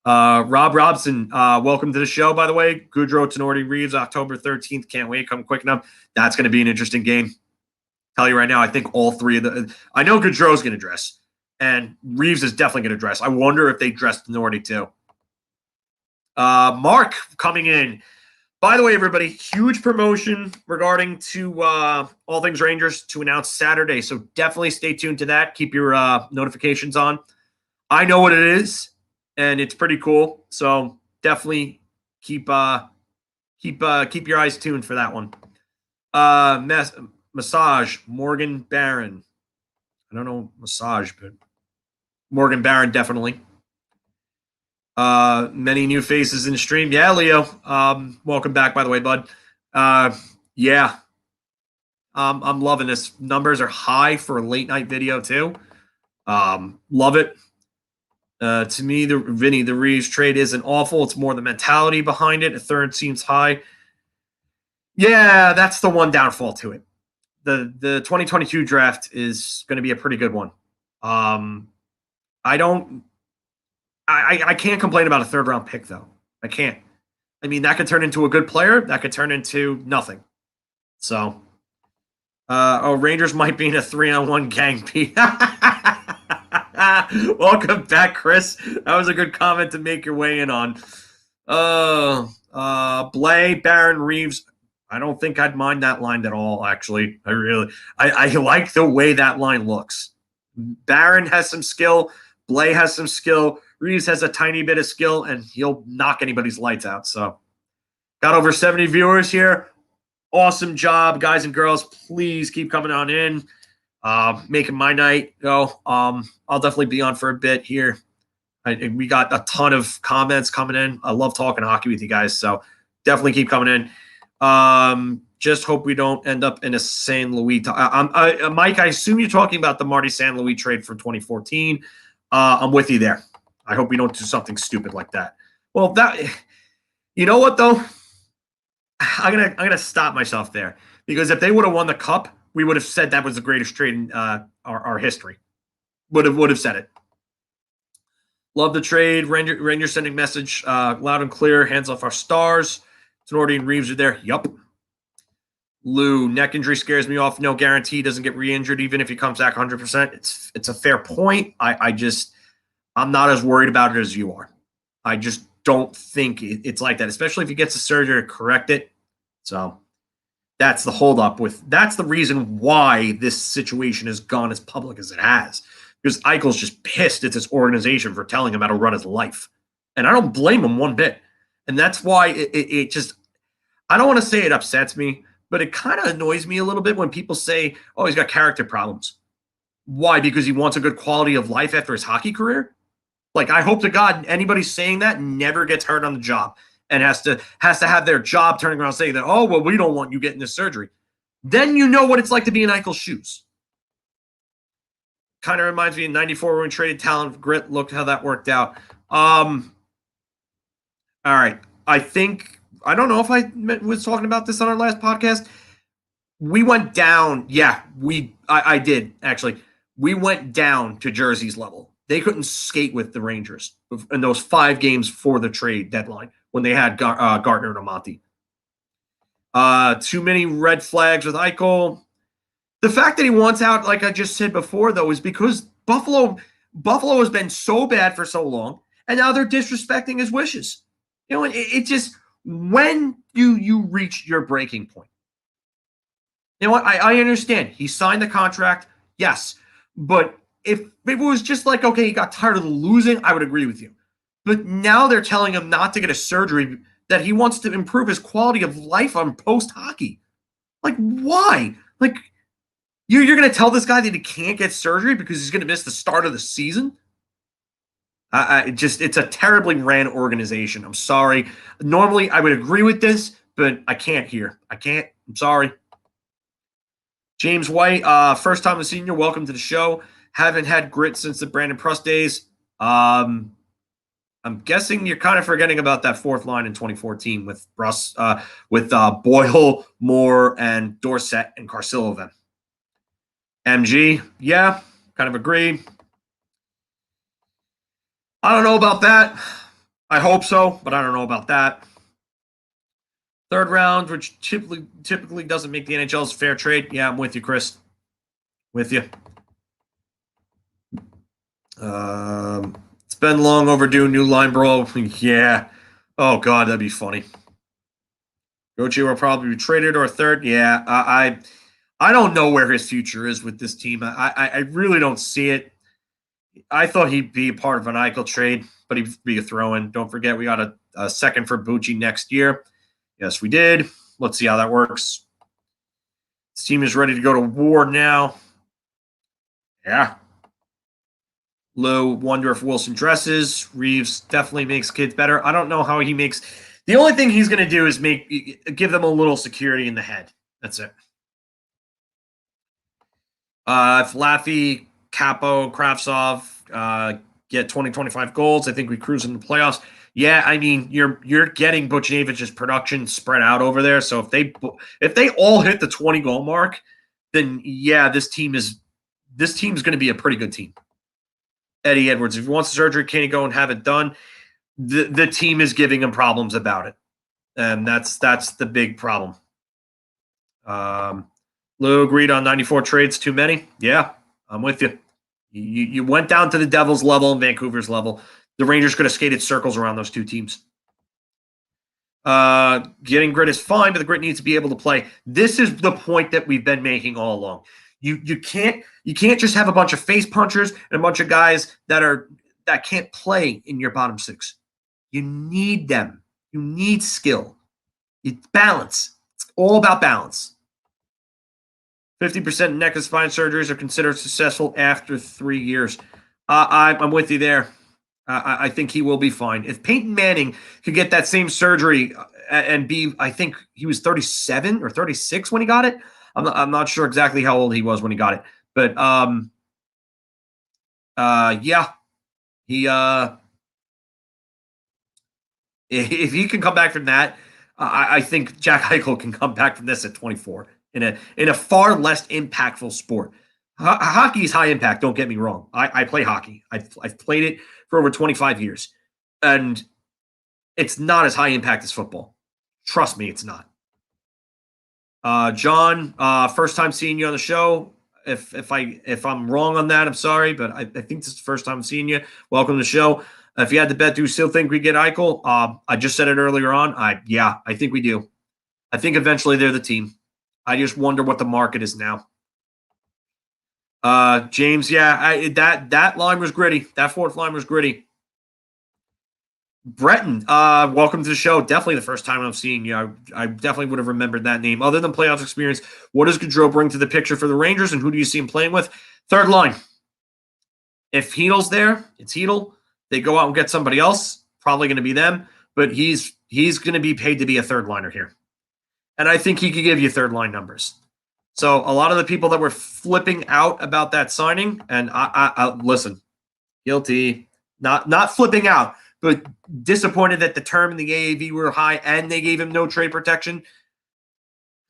Rob Robson, welcome to the show, by the way. Goudreau, Tenorti, Reeves, October 13th. Can't wait. Come quick enough. That's going to be an interesting game. Tell you right now, I think all three of the – I know Goudreau's going to dress. And Reeves is definitely going to dress. I wonder if they dress Tenorti too. Mark coming in. By the way, everybody, huge promotion regarding to All Things Rangers to announce Saturday. So definitely stay tuned to that. Keep your notifications on. I know what it is, and it's pretty cool. So definitely keep your eyes tuned for that one. Massage, Morgan Barron. I don't know massage, but Morgan Barron, definitely. Many new faces in the stream. Yeah, Leo. Welcome back, by the way, bud. Yeah. I'm loving this. Numbers are high for a late night video, too. Love it. To me, the Reeves trade isn't awful. It's more the mentality behind it. A third seems high. Yeah, that's the one downfall to it. The 2022 draft is going to be a pretty good one. I can't complain about a third round pick, though. I can't. I mean, that could turn into a good player. That could turn into nothing. So, Rangers might be in a 3-on-1 gang. Welcome back, Chris. That was a good comment to make your way in on. Blay, Barron, Reeves. I don't think I'd mind that line at all, actually. I like the way that line looks. Barron has some skill. Blay has some skill. Reeves has a tiny bit of skill, and he'll knock anybody's lights out. So, got over 70 viewers here. Awesome job, guys and girls. Please keep coming on in. Making my night go. I'll definitely be on for a bit here. We got a ton of comments coming in. I love talking hockey with you guys, so definitely keep coming in. Just hope we don't end up in a San Luis. Mike, I assume you're talking about the Marty San Luis trade from 2014. I'm with you there. I hope we don't do something stupid like that. Well, you know what though? I'm gonna stop myself there because if they would have won the cup, we would have said that was the greatest trade in our history. Would have said it. Love the trade. Ranger sending message loud and clear. Hands off our stars. Tenardi and Reeves are there. Yup. Lou, neck injury scares me off. No guarantee doesn't get re-injured even if he comes back 100%. It's a fair point. I'm not as worried about it as you are. I just don't think it's like that, especially if he gets the surgery to correct it. So that's the holdup that's the reason why this situation has gone as public as it has. Because Eichel's just pissed at this organization for telling him how to run his life. And I don't blame him one bit. And that's why it just, I don't want to say it upsets me, but it kind of annoys me a little bit when people say, oh, he's got character problems. Why? Because he wants a good quality of life after his hockey career? Like, I hope to God anybody saying that never gets hurt on the job and has to have their job turning around saying that, oh, well, we don't want you getting this surgery. Then you know what it's like to be in Eichel's shoes. Kind of reminds me of 94 when we traded talent grit. Look how that worked out. All right. I don't know if I was talking about this on our last podcast. We went down. Yeah, I did, actually. We went down to Jersey's level. They couldn't skate with the Rangers in those 5 games for the trade deadline when they had Gartner and Amonte. Too many red flags with Eichel. The fact that he wants out, like I just said before, though, is because Buffalo has been so bad for so long, and now they're disrespecting his wishes. You know, it just, when do you reach your breaking point? You know what? I understand. He signed the contract, yes. But if it was just like, okay, he got tired of losing, I would agree with you. But now they're telling him not to get a surgery, that he wants to improve his quality of life on post-hockey. Like, why? Like, you're going to tell this guy that he can't get surgery because he's going to miss the start of the season? It's a terribly ran organization. I'm sorry. Normally, I would agree with this, but I can't here. I can't. I'm sorry. James White, first time a senior, welcome to the show. Haven't had grit since the Brandon Pruss days. I'm guessing you're kind of forgetting about that fourth line in 2014 with Pruss, with Boyle, Moore, and Dorsett and Carcillo. MG, yeah, kind of agree. I don't know about that. I hope so, but I don't know about that. Third round, which typically doesn't make the NHL's fair trade. Yeah, I'm with you, Chris. With you. It's been long overdue. New line brawl. Yeah. Oh, God, that'd be funny. Gochi will probably be traded or third. Yeah, I don't know where his future is with this team. I really don't see it. I thought he'd be a part of an Eichel trade, but he'd be a throw-in. Don't forget, we got a second for Bucci next year. Yes, we did. Let's see how that works. This team is ready to go to war now. Yeah. Lou, wonder if Wilson dresses. Reeves definitely makes kids better. I don't know how he makes. The only thing he's going to do is give them a little security in the head. That's it. If Laffy, Kaapo, Kravtsov get 20-25 goals, I think we cruise into the playoffs. Yeah, I mean, you're getting Buchnevic's production spread out over there. So if they all hit the 20 goal mark, then yeah, this team's going to be a pretty good team. Eddie Edwards, if he wants the surgery, can he go and have it done? The team is giving him problems about it, and that's the big problem. Lou agreed on 94 trades, too many. Yeah, I'm with you. You went down to the Devils level and Vancouver's level. The Rangers could have skated circles around those two teams. Getting grit is fine, but the grit needs to be able to play. This is the point that we've been making all along. You can't just have a bunch of face punchers and a bunch of guys that can't play in your bottom six. You need them. You need skill. It's balance. It's all about balance. 50% neck and spine surgeries are considered successful after 3 years. I'm with you there. I think he will be fine. If Peyton Manning could get that same surgery and be, I think he was 37 or 36 when he got it. I'm not sure exactly how old he was when he got it, but yeah, he if he can come back from that, I think Jack Eichel can come back from this at 24 in a far less impactful sport. Hockey is high impact. Don't get me wrong. I play hockey. I've played it for over 25 years. And it's not as high impact as football. Trust me, it's not. John, first time seeing you on the show. If I'm wrong on that, I'm sorry, but I think this is the first time seeing you. Welcome to the show. If you had to bet, do you still think we get Eichel? I just said it earlier on. I think we do. I think eventually they're the team. I just wonder what the market is now. James, that line was gritty. That fourth line was gritty. Breton, welcome to the show. Definitely the first time I'm seeing you. I definitely would have remembered that name. Other than playoff experience, what does Gaudreau bring to the picture for the Rangers, and who do you see him playing with? Third line. If Chytil's there, it's Chytil. They go out and get somebody else, probably going to be them, but he's going to be paid to be a third liner here. And I think he could give you third line numbers. So a lot of the people that were flipping out about that signing, and I listen, guilty, not flipping out, but disappointed that the term in the AAV were high and they gave him no trade protection.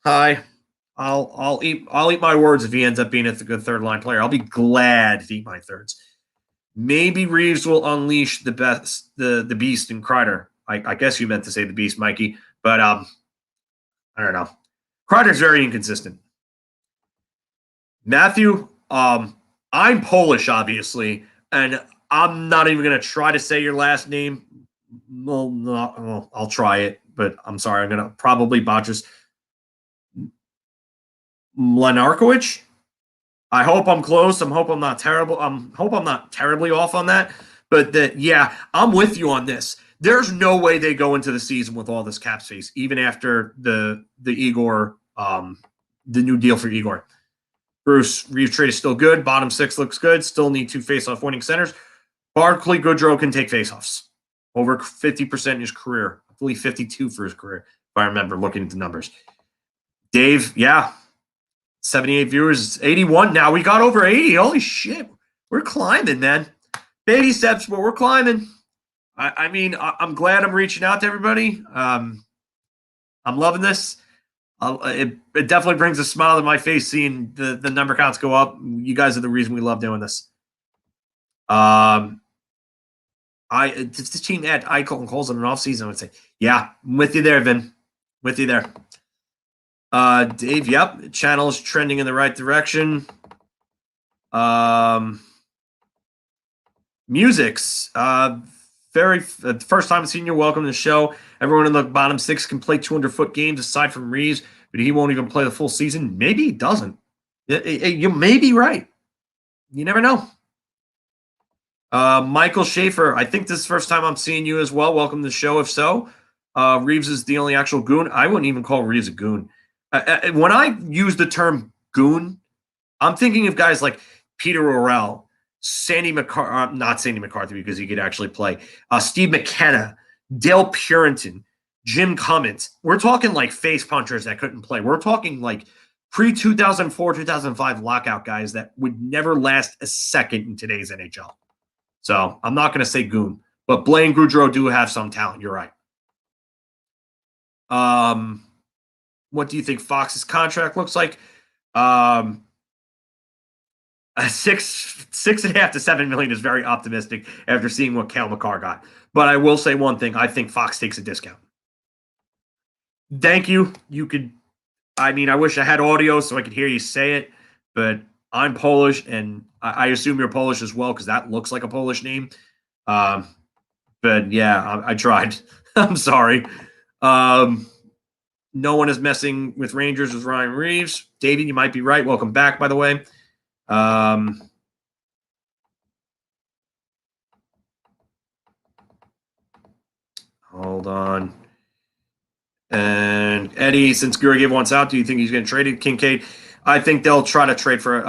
I'll eat my words if he ends up being a good third line player. I'll be glad to eat my thirds. Maybe Reeves will unleash the beast in Kreider. I guess you meant to say the beast, Mikey, but I don't know. Kreider's very inconsistent. Matthew, I'm Polish, obviously, and I'm not even going to try to say your last name. Well, I'll try it, but I'm sorry. I'm going to probably botch this. Lenarkowicz? I hope I'm close. I hope I'm not terrible. Hope I'm not terribly off on that. But I'm with you on this. There's no way they go into the season with all this cap space, even after the Igor, the new deal for Igor. Bruce, Reeves trade is still good. Bottom six looks good. Still need 2 face-off winning centers. Barkley Gaudreau can take face-offs. Over 50% in his career. I believe 52 for his career, if I remember looking at the numbers. Dave, 78 viewers, 81. Now we got over 80. Holy shit. We're climbing, man. Baby steps, but we're climbing. I'm glad I'm reaching out to everybody. I'm loving this. It definitely brings a smile to my face seeing the number counts go up. You guys are the reason we love doing this. If the team had Eichel and Coles in an offseason, I would say, I'm with you there, Vin. With you there. Dave, channel is trending in the right direction. Music's first time seeing you. Welcome to the show. Everyone in the bottom six can play 200-foot games aside from Reeves, but he won't even play the full season. Maybe he doesn't. You may be right. You never know. Michael Schaefer, I think this is the first time I'm seeing you as well. Welcome to the show. If so, Reeves is the only actual goon. I wouldn't even call Reeves a goon. When I use the term goon, I'm thinking of guys like Peter O'Rell, Sandy McCarthy, not Sandy McCarthy because he could actually play, Steve McKenna, Dale Purinton, Jim Cummins. We're talking like face punchers that couldn't play. We're talking like pre-2004, 2005 lockout guys that would never last a second in today's NHL. So I'm not going to say goon, but Blaine Gaudreau do have some talent. You're right. What do you think Fox's contract looks like? A 6.5 to 7 million is very optimistic after seeing what Cale Makar got. But I will say one thing: I think Fox takes a discount. Thank you. You could. I wish I had audio so I could hear you say it, but I'm Polish, and I assume you're Polish as well because that looks like a Polish name. But I tried. I'm sorry. No one is messing with Rangers with Ryan Reeves. David, you might be right. Welcome back, by the way. Hold on. And Eddie, since Georgiev wants out, do you think he's going to trade it? Kincaid, I think they'll try to trade for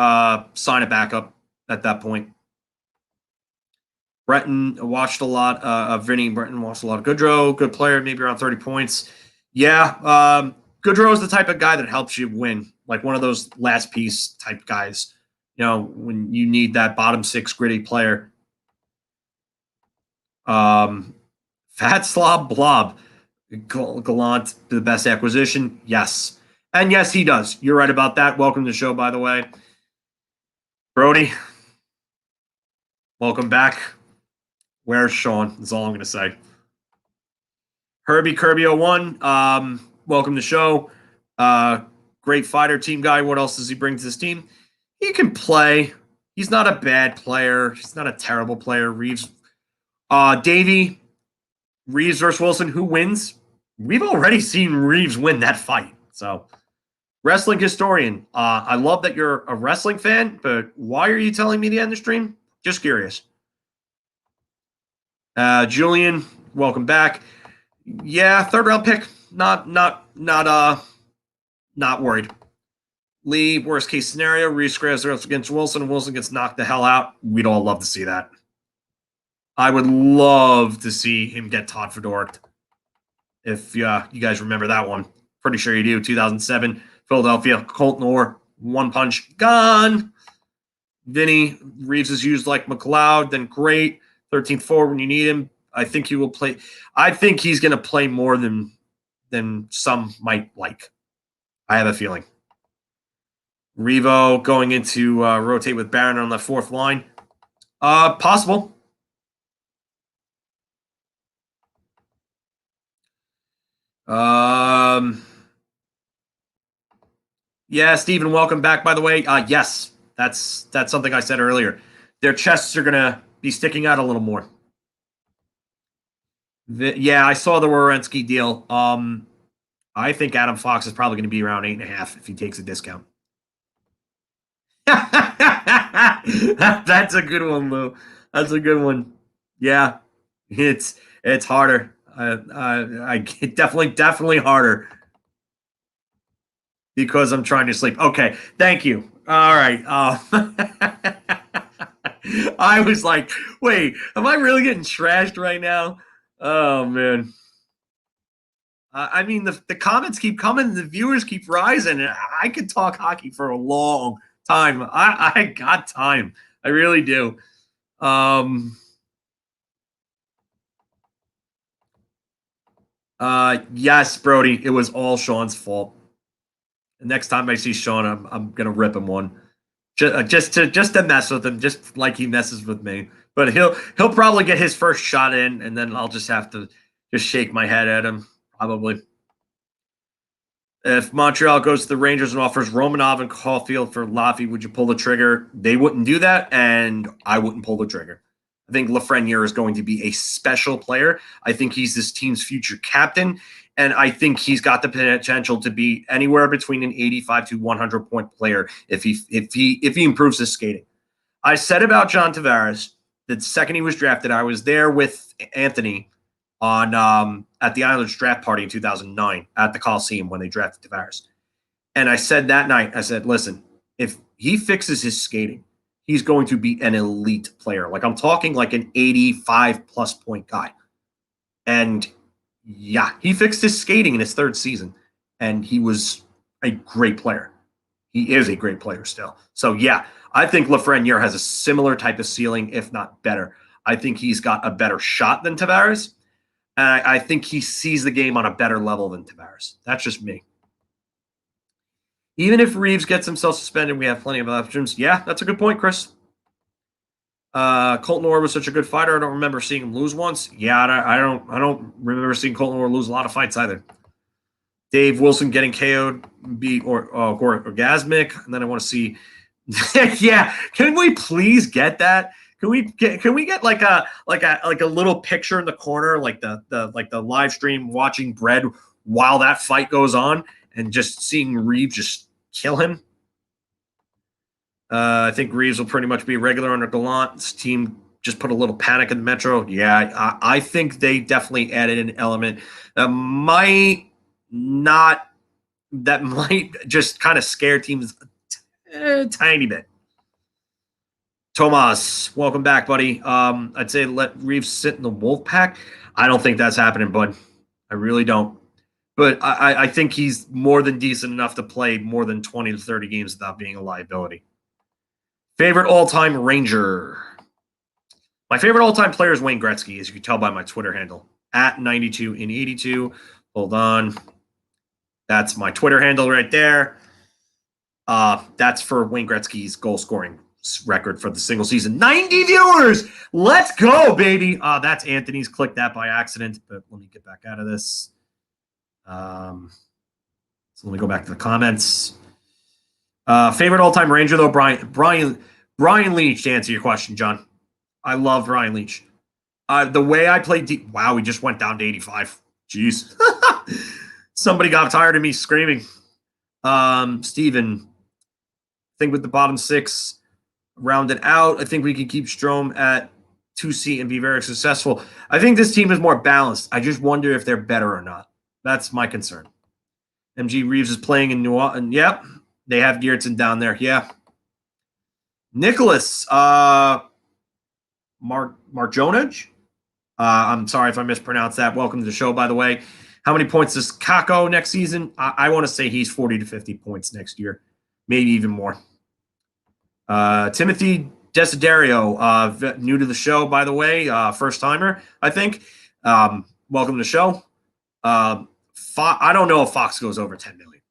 sign a backup at that point. Breton watched a lot of Vinny. Breton watched a lot of Gaudreau. Good player, maybe around 30 points. Gaudreau is the type of guy that helps you win, like one of those last piece type guys. When you need that bottom six gritty player. Fat Slob Blob. Gallant, the best acquisition. Yes. And yes, he does. You're right about that. Welcome to the show, by the way. Brody, welcome back. Where's Sean? That's all I'm going to say. Herbie Kirby01, welcome to the show. Great fighter, team guy. What else does he bring to this team? He can play. He's not a bad player. He's not a terrible player. Reeves. Davey, Reeves versus Wilson. Who wins? We've already seen Reeves win that fight. So, wrestling historian. I love that you're a wrestling fan, but why are you telling me to end the stream? Just curious. Julian, welcome back. Yeah, third round pick. Not worried. Lee, worst case scenario, Reeves squares against Wilson, and Wilson gets knocked the hell out. We'd all love to see that. I would love to see him get Todd Fedoruk. If you guys remember that one. Pretty sure you do. 2007, Philadelphia, Colton Orr, one punch, gone. Vinny, Reeves is used like McLeod, then great. 13th forward when you need him. I think he will play. I think he's going to play more than some might like. I have a feeling. Revo going into rotate with Barron on the fourth line. Possible. Yeah, Steven, welcome back, by the way. Yes, that's something I said earlier. Their chests are going to be sticking out a little more. Yeah, I saw the Werenski deal. I think Adam Fox is probably going to be around 8.5 if he takes a discount. That's a good one, Lou. That's a good one. Yeah, it's harder. I definitely harder because I'm trying to sleep. Okay, thank you. All right. I was like, wait, am I really getting trashed right now? Oh, man. I mean, the comments keep coming. The viewers keep rising. I could talk hockey for a long time. I got time. I really do. Yes, Brody, it was all Sean's fault. The next time I see Sean, I'm going to rip him one. Just to mess with him, just like he messes with me. But he'll probably get his first shot in, and then I'll just have to just shake my head at him, probably. If Montreal goes to the Rangers and offers Romanov and Caulfield for Laffy, would you pull the trigger? They wouldn't do that, and I wouldn't pull the trigger. I think Lafreniere is going to be a special player. I think he's this team's future captain, and I think he's got the potential to be anywhere between an 85 to 100 point player if he improves his skating. I said about John Tavares that second he was drafted, I was there with Anthony on at the Islanders draft party in 2009 at the Coliseum when they drafted Tavares. And I said that night, I said, listen, if he fixes his skating, he's going to be an elite player. Like I'm talking like an 85 plus point guy. And yeah, he fixed his skating in his third season and he was a great player. He is a great player still. So yeah, I think Lafreniere has a similar type of ceiling, if not better. I think he's got a better shot than Tavares. And I think he sees the game on a better level than Tavares. That's just me. Even if Reeves gets himself suspended, we have plenty of options. Yeah, that's a good point, Chris. Colton Orr was such a good fighter. I don't remember seeing him lose once. Yeah, I don't remember seeing Colton Orr lose a lot of fights either. Dave Wilson getting KO'd, be orgasmic, and then I want to see. Yeah, can we please get that? Can we get like a little picture in the corner, like the live stream watching Bread while that fight goes on, and just seeing Reeves just kill him? I think Reeves will pretty much be regular under Gallant's team. Just put a little panic in the Metro. Yeah, I think they definitely added an element that might just kind of scare teams a tiny bit. Tomas, welcome back, buddy. I'd say let Reeves sit in the Wolf Pack. I don't think that's happening, bud. I really don't. But I think he's more than decent enough to play more than 20 to 30 games without being a liability. Favorite all-time Ranger. My favorite all-time player is Wayne Gretzky, as you can tell by my Twitter handle, @92in82. Hold on. That's my Twitter handle right there. That's for Wayne Gretzky's goal scoring. record for the single season. 90 viewers! Let's go, baby! That's Anthony's. Clicked that by accident, but let me get back out of this. So let me go back to the comments. Favorite all-time Ranger, though, Brian Leach, to answer your question, John. I love Brian Leach. The way I played wow, we just went down to 85. Jeez. Somebody got tired of me screaming. Steven, I think with the bottom 6 rounded out, I think we can keep Strome at 2C and be very successful. I think this team is more balanced. I just wonder if they're better or not. That's my concern. MG Reeves is playing in New Orleans. Yep. They have Geertsen down there. Yeah. Nicholas, Marjonage. I'm sorry if I mispronounced that. Welcome to the show, by the way. How many points does Kakko next season? I want to say he's 40 to 50 points next year, maybe even more. Timothy Desiderio, new to the show, by the way, first timer, I think. Welcome to the show. I don't know if Fox goes over 10 million.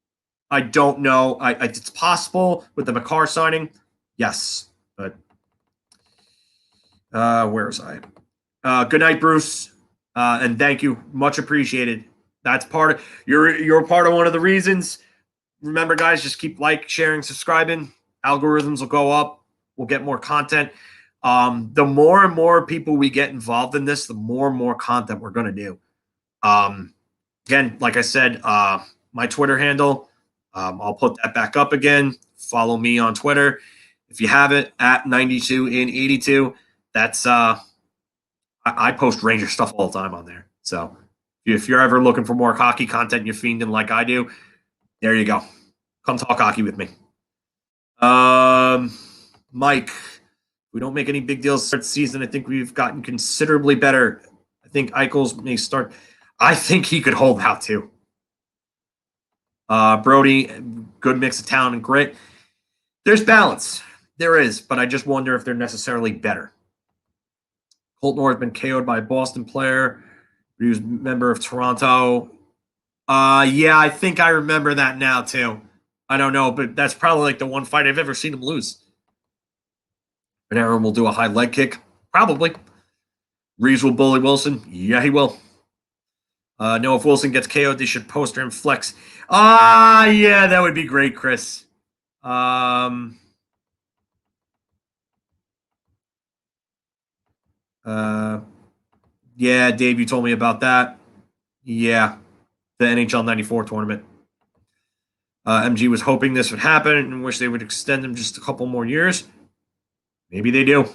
I don't know. It's possible with the McCarr signing. Yes, but where is I? Good night, Bruce, and thank you, much appreciated. That's part of you're part of one of the reasons. Remember, guys, just keep sharing, subscribing. Algorithms will go up. We'll get more content. The more and more people we get involved in this, the more and more content we're going to do. Again, like I said, my Twitter handle, I'll put that back up again. Follow me on Twitter if you have it at 92in82. That's I post Ranger stuff all the time on there. So if you're ever looking for more hockey content, you're fiending like I do, there you go. Come talk hockey with me. Mike, we don't make any big deals start the season. I think we've gotten considerably better. I think Eichels may start. I think he could hold out too. Brody, good mix of talent and grit. There's balance. There is, but I just wonder if they're necessarily better. Colton Orr has been KO'd by a Boston player. He was a member of Toronto. Yeah, I think I remember that now too. I don't know, but that's probably like the one fight I've ever seen him lose. Panarin will do a high leg kick. Probably. Reeves will bully Wilson. Yeah, he will. No, if Wilson gets KO'd, they should poster him flex. Yeah, that would be great, Chris. Yeah, Dave, you told me about that. Yeah, the NHL 94 tournament. MG was hoping this would happen and wish they would extend him just a couple more years. Maybe they do.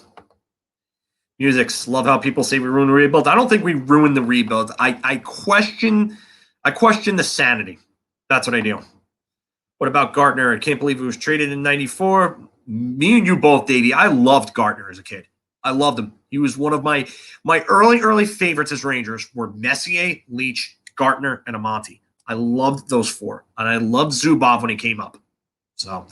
Musics, love how people say we ruined the rebuild. I don't think we ruined the rebuild. I question the sanity. That's what I do. What about Gartner? I can't believe he was traded in 94. Me and you both, Davey. I loved Gartner as a kid. I loved him. He was one of my early favorites as Rangers were Messier, Leach, Gartner, and Amonte. I loved those 4. And I loved Zubov when he came up. So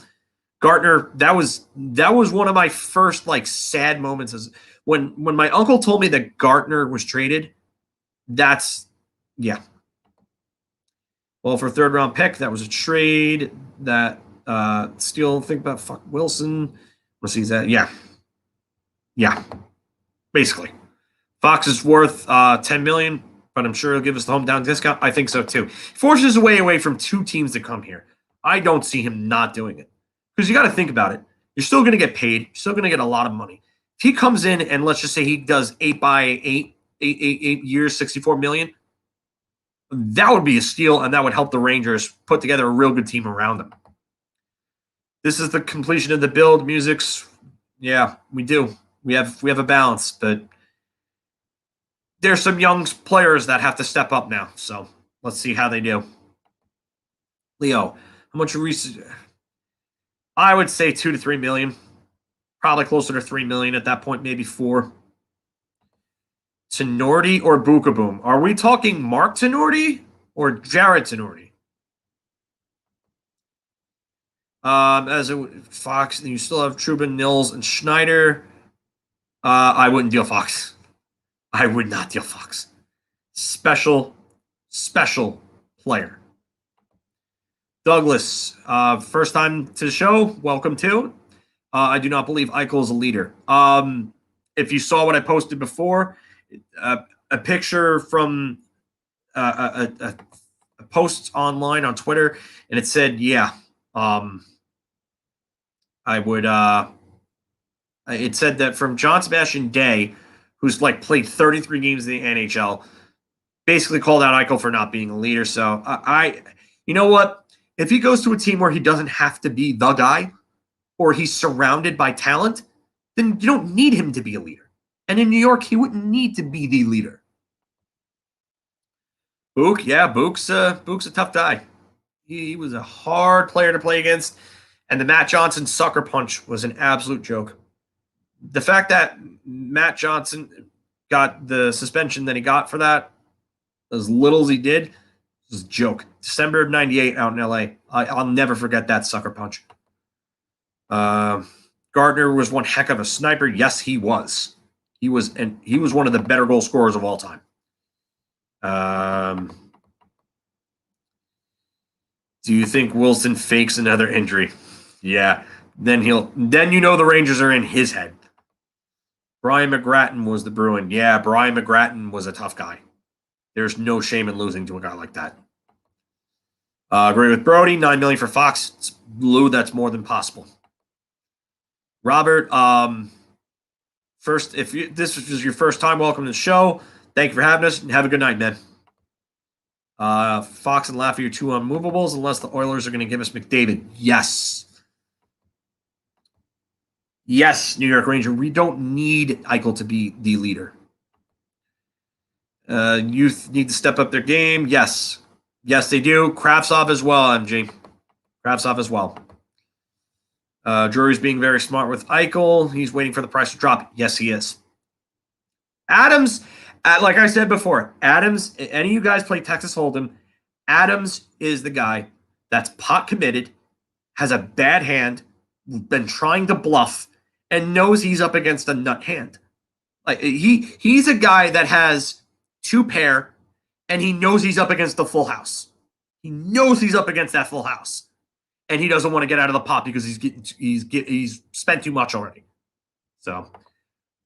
Gartner, that was one of my first sad moments as when my uncle told me that Gartner was traded. That's well, for a 3rd round pick, that was a trade that still think about fuck Wilson. Let's see that. Yeah. Basically. Fox is worth $10 million, but I'm sure he'll give us the hometown discount. I think so too. He forces his way away from 2 teams to come here. I don't see him not doing it. Because you got to think about it. You're still going to get paid. You're still going to get a lot of money. If he comes in and let's just say he does 8 years, $64 million, that would be a steal, and that would help the Rangers put together a real good team around him. This is the completion of the build. Musics, yeah, we do. We have a balance, but there's some young players that have to step up now. So let's see how they do. Leo, how much research? I would say 2 to 3 million. Probably closer to 3 million at that point, maybe 4. Tenorti or Bukaboom? Are we talking Mark Tenorti or Jared Tenorti? As a Fox, you still have Trouba, Nils, and Schneider. I wouldn't deal Fox. I would not deal Fox. Special player. Douglas, first time to the show. Welcome to. I do not believe Eichel is a leader. If you saw what I posted before, a picture from a post online on Twitter, and it said, yeah, I would it said that from John Sebastian Day, who's like played 33 games in the NHL, basically called out Eichel for not being a leader. So you know what? If he goes to a team where he doesn't have to be the guy, or he's surrounded by talent, then you don't need him to be a leader. And in New York, he wouldn't need to be the leader. Book, yeah, Book's a tough guy. He was a hard player to play against, and the Matt Johnson sucker punch was an absolute joke. The fact that Matt Johnson got the suspension that he got for that, as little as he did, was a joke. December of '98 out in LA. I'll never forget that sucker punch. Gardner was one heck of a sniper. Yes, he was. He was one of the better goal scorers of all time. Do you think Wilson fakes another injury? Yeah. Then you know the Rangers are in his head. Brian McGrattan was the Bruin. Yeah, Brian McGrattan was a tough guy. There's no shame in losing to a guy like that. Agree with Brody. $9 million for Fox. It's blue. That's more than possible. Robert, first, if this was your first time, welcome to the show. Thank you for having us, and have a good night, man. Fox and Laffy are two unmovables unless the Oilers are going to give us McDavid. Yes. Yes, New York Ranger. We don't need Eichel to be the leader. Youth need to step up their game. Yes. Yes, they do. Kravtsov as well, MG. Kravtsov as well. Drury's being very smart with Eichel. He's waiting for the price to drop. Yes, he is. Adams, like I said before, Adams, any of you guys play Texas Hold'em, Adams is the guy that's pot committed, has a bad hand, been trying to bluff, and knows he's up against a nut hand. Like he's a guy that has two pair, and he knows he's up against the full house. He knows he's up against that full house, and he doesn't want to get out of the pot because he's spent too much already. So,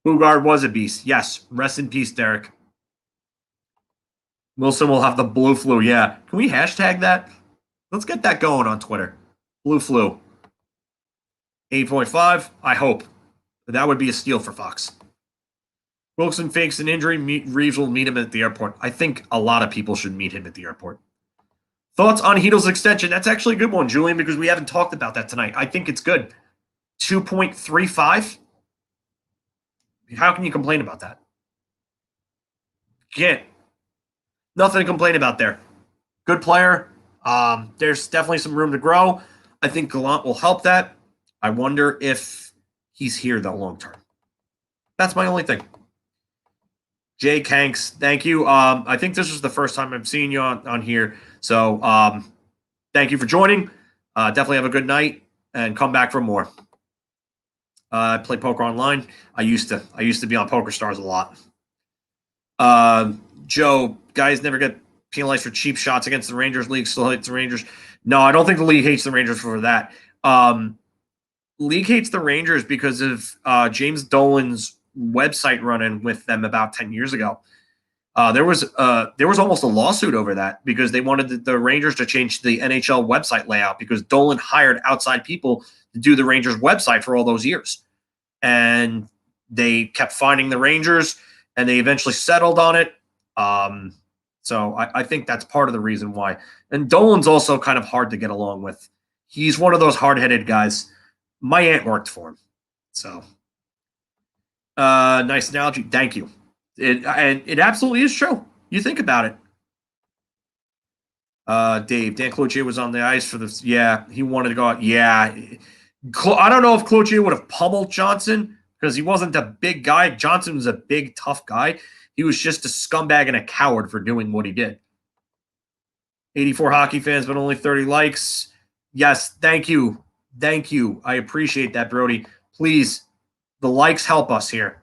Bugard was a beast. Yes, rest in peace, Derek. Wilson will have the blue flu. Yeah, can we hashtag that? Let's get that going on Twitter. Blue flu. 8.5. I hope. That would be a steal for Fox. Wilson fakes an injury. Reeves will meet him at the airport. I think a lot of people should meet him at the airport. Thoughts on Chytil's extension? That's actually a good one, Julian, because we haven't talked about that tonight. I think it's good. 2.35. How can you complain about that? Can't. Nothing to complain about there. Good player. There's definitely some room to grow. I think Gallant will help that. I wonder if he's here the long term. That's my only thing. Jay Kanks, thank you. I think this was the first time I'm seeing you on here. So thank you for joining. Definitely have a good night and come back for more. I play poker online. I used to be on Poker Stars a lot. Joe, guys never get penalized for cheap shots against the Rangers. League still hates the Rangers. No, I don't think the league hates the Rangers for that. League hates the Rangers because of James Dolan's website run-in with them about 10 years ago. There was almost a lawsuit over that because they wanted the Rangers to change the NHL website layout because Dolan hired outside people to do the Rangers website for all those years. And they kept finding the Rangers, and they eventually settled on it. So I think that's part of the reason why. And Dolan's also kind of hard to get along with. He's one of those hard-headed guys. My aunt worked for him. So, nice analogy. Thank you. It absolutely is true. You think about it. Dave, Dan Cloutier was on the ice for this. Yeah, he wanted to go out. Yeah. I don't know if Cloutier would have pummeled Johnson because he wasn't a big guy. Johnson was a big, tough guy. He was just a scumbag and a coward for doing what he did. 84 hockey fans, but only 30 likes. Yes, thank you. Thank you. I appreciate that, Brody. Please, the likes help us here.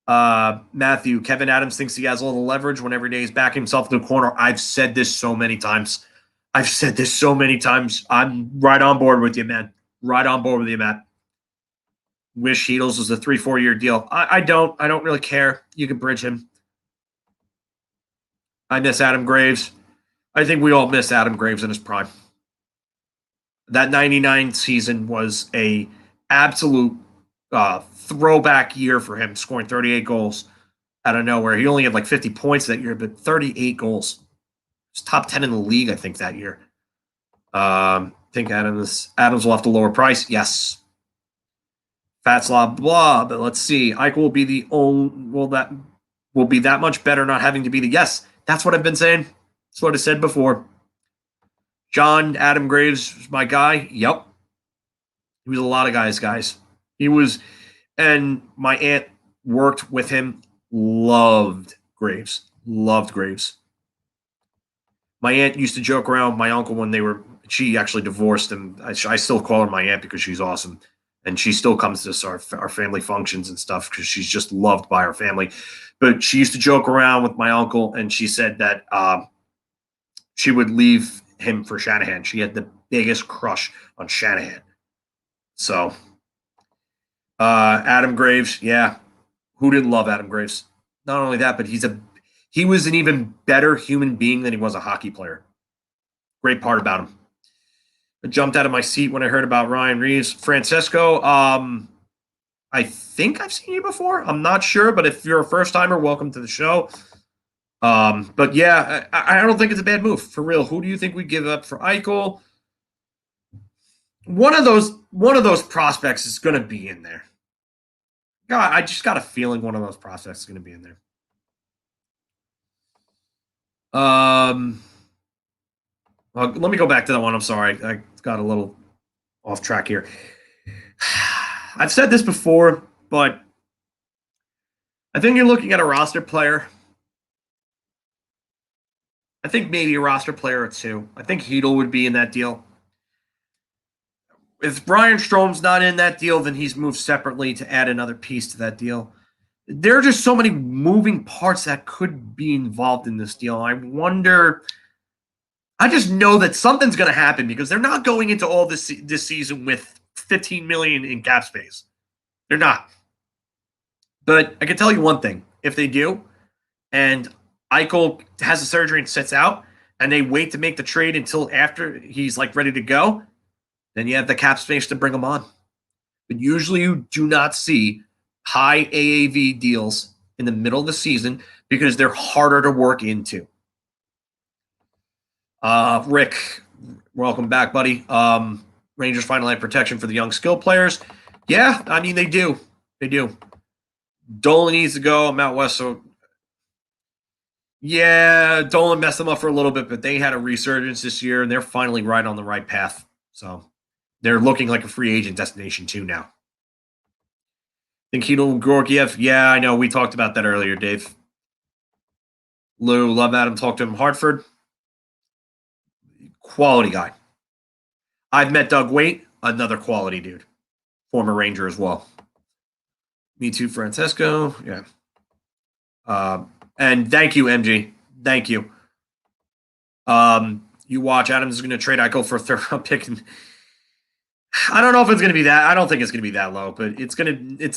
Matthew, Kevin Adams thinks he has all the leverage when every day he's backing himself in the corner. I've said this so many times. I'm right on board with you, man. Right on board with you, Matt. wish Chytil's was a 3-4 year deal. I don't really care. You can bridge him. I miss Adam Graves. I think we all miss Adam Graves in his prime. That 99 season was a absolute throwback year for him, scoring 38 goals out of nowhere. He only had like 50 points that year, but 38 goals. He's top 10 in the league, I think, that year. I think Adams will have to lower price. Yes. Fatslav, blah, but let's see. Eichel will be the only, will be that much better not having to be the, yes, that's what I've been saying. That's what I said before. John, Adam Graves was my guy. Yep. He was a lot of guys. He was, and my aunt worked with him, loved Graves. My aunt used to joke around with my uncle when she actually divorced him. I still call her my aunt because she's awesome. And she still comes to our family functions and stuff because she's just loved by our family. But she used to joke around with my uncle, and she said that she would leave him for Shanahan. She had the biggest crush on Shanahan. So, Adam Graves, yeah. Who didn't love Adam Graves? Not only that, but he was an even better human being than he was a hockey player. Great part about him. I jumped out of my seat when I heard about Ryan Reeves. Francesco, I think I've seen you before. I'm not sure, but if you're a first-timer, welcome to the show. But yeah, I don't think it's a bad move. For real, who do you think we give up for Eichel? One of those prospects is going to be in there. God, I just got a feeling one of those prospects is going to be in there. Well, let me go back to that one. I'm sorry. I got a little off track here. I've said this before, but I think you're looking at a roster player. I think maybe a roster player or two. I think Chytil would be in that deal. If Brian Strom's not in that deal, then he's moved separately to add another piece to that deal. There are just so many moving parts that could be involved in this deal. I just know that something's going to happen because they're not going into all this season with $15 million in cap space. They're not. But I can tell you one thing. If they do, and Eichel has the surgery and sits out, and they wait to make the trade until after he's like ready to go, then you have the cap space to bring him on. But usually you do not see high AAV deals in the middle of the season because they're harder to work into. Rick, welcome back, buddy. Rangers final line protection for the young skill players. Yeah, I mean, they do. Dolan needs to go. I'm out west, so yeah, Dolan messed them up for a little bit, but they had a resurgence this year, and they're finally right on the right path. So they're looking like a free agent destination too now. Think Chytil and Georgiev? Yeah, I know. We talked about that earlier, Dave. Lou, love Adam. Talked to him. Hartford. Quality guy. I've met Doug Waite, another quality dude. Former Ranger as well. Me too, Francesco. Yeah. And thank you, MG. Thank you. You watch Adams is going to trade Eichel for a third-round pick. I don't know if it's going to be that. I don't think it's going to be that low, but it's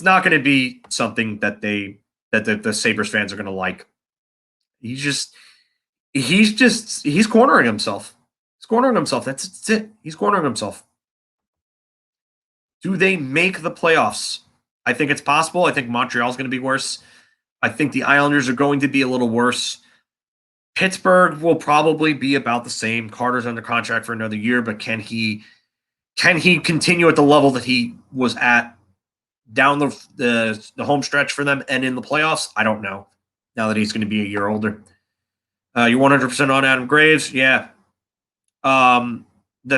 not going to be something that the Sabres fans are going to like. He's cornering himself. He's cornering himself. That's it. He's cornering himself. Do they make the playoffs? I think it's possible. I think Montreal's going to be worse. I think the Islanders are going to be a little worse. Pittsburgh will probably be about the same. Carter's under contract for another year, but can he continue at the level that he was at down the home stretch for them and in the playoffs? I don't know. Now that he's going to be a year older. You're 100% on Adam Graves? Yeah. The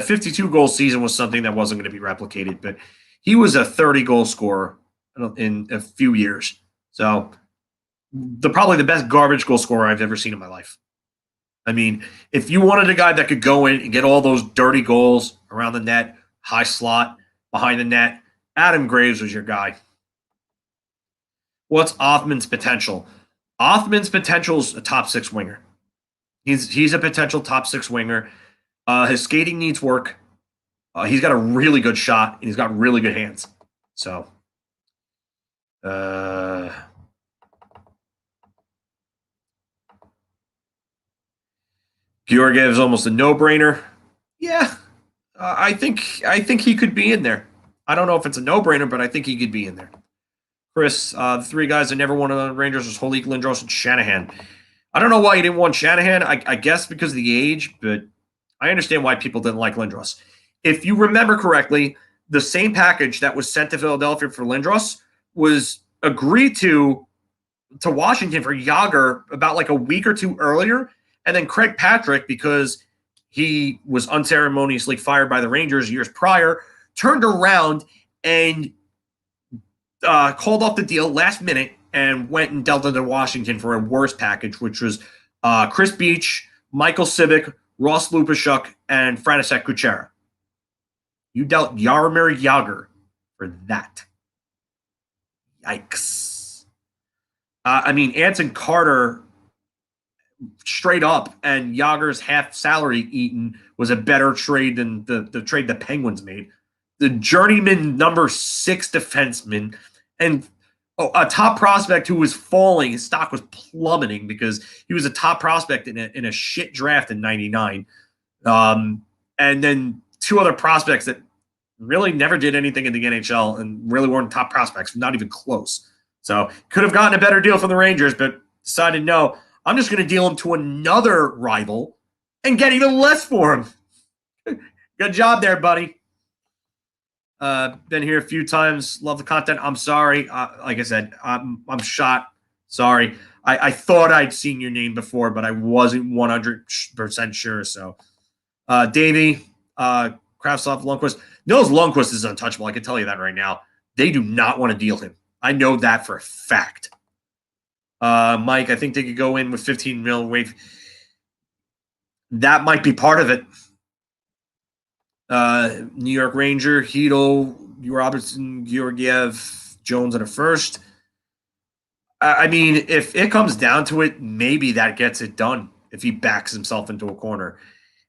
52-goal season was something that wasn't going to be replicated, but he was a 30-goal scorer in a few years. So probably the best garbage goal scorer I've ever seen in my life. I mean, if you wanted a guy that could go in and get all those dirty goals around the net, high slot, behind the net, Adam Graves was your guy. What's Othman's potential? Othman's potential is a top six winger. He's a potential top six winger. His skating needs work. He's got a really good shot, and he's got really good hands. So Georgiev's almost a no-brainer. Yeah, I think he could be in there. I don't know if it's a no-brainer, but I think he could be in there. Chris, the three guys that never won on the Rangers was Holik, Lindros, and Shanahan. I don't know why you didn't want Shanahan. I guess because of the age, but I understand why people didn't like Lindros. If you remember correctly, the same package that was sent to Philadelphia for Lindros was agreed to Washington for Jágr about like a week or two earlier. And then Craig Patrick, because he was unceremoniously fired by the Rangers years prior, turned around and called off the deal last minute and went and dealt it to Washington for a worse package, which was Chris Beach, Michael Civic, Ross Lupashuk, and František Kuchera. You dealt Jaromir Jágr for that. Yikes. I mean, Anson Carter straight up, and Jágr's half salary eaten was a better trade than the trade the Penguins made. The journeyman number 6 defenseman and a top prospect who was falling. His stock was plummeting because he was a top prospect in a shit draft in '99. And then 2 other prospects that really never did anything in the NHL and really weren't top prospects, not even close. So could have gotten a better deal from the Rangers, but decided no. I'm just going to deal him to another rival and get even less for him. Good job there, buddy. Been here a few times. Love the content. I'm sorry. Like I said, I'm shot. Sorry. I thought I'd seen your name before, but I wasn't 100% sure. So, Davey, Kravtsov, Lundqvist. Nils Lundqvist is untouchable. I can tell you that right now. They do not want to deal him. I know that for a fact. Mike, I think they could go in with 15 mil weight. That might be part of it. New York Ranger, Chytil, Robertson, Georgiev, Jones in a first. I mean, if it comes down to it, maybe that gets it done if he backs himself into a corner.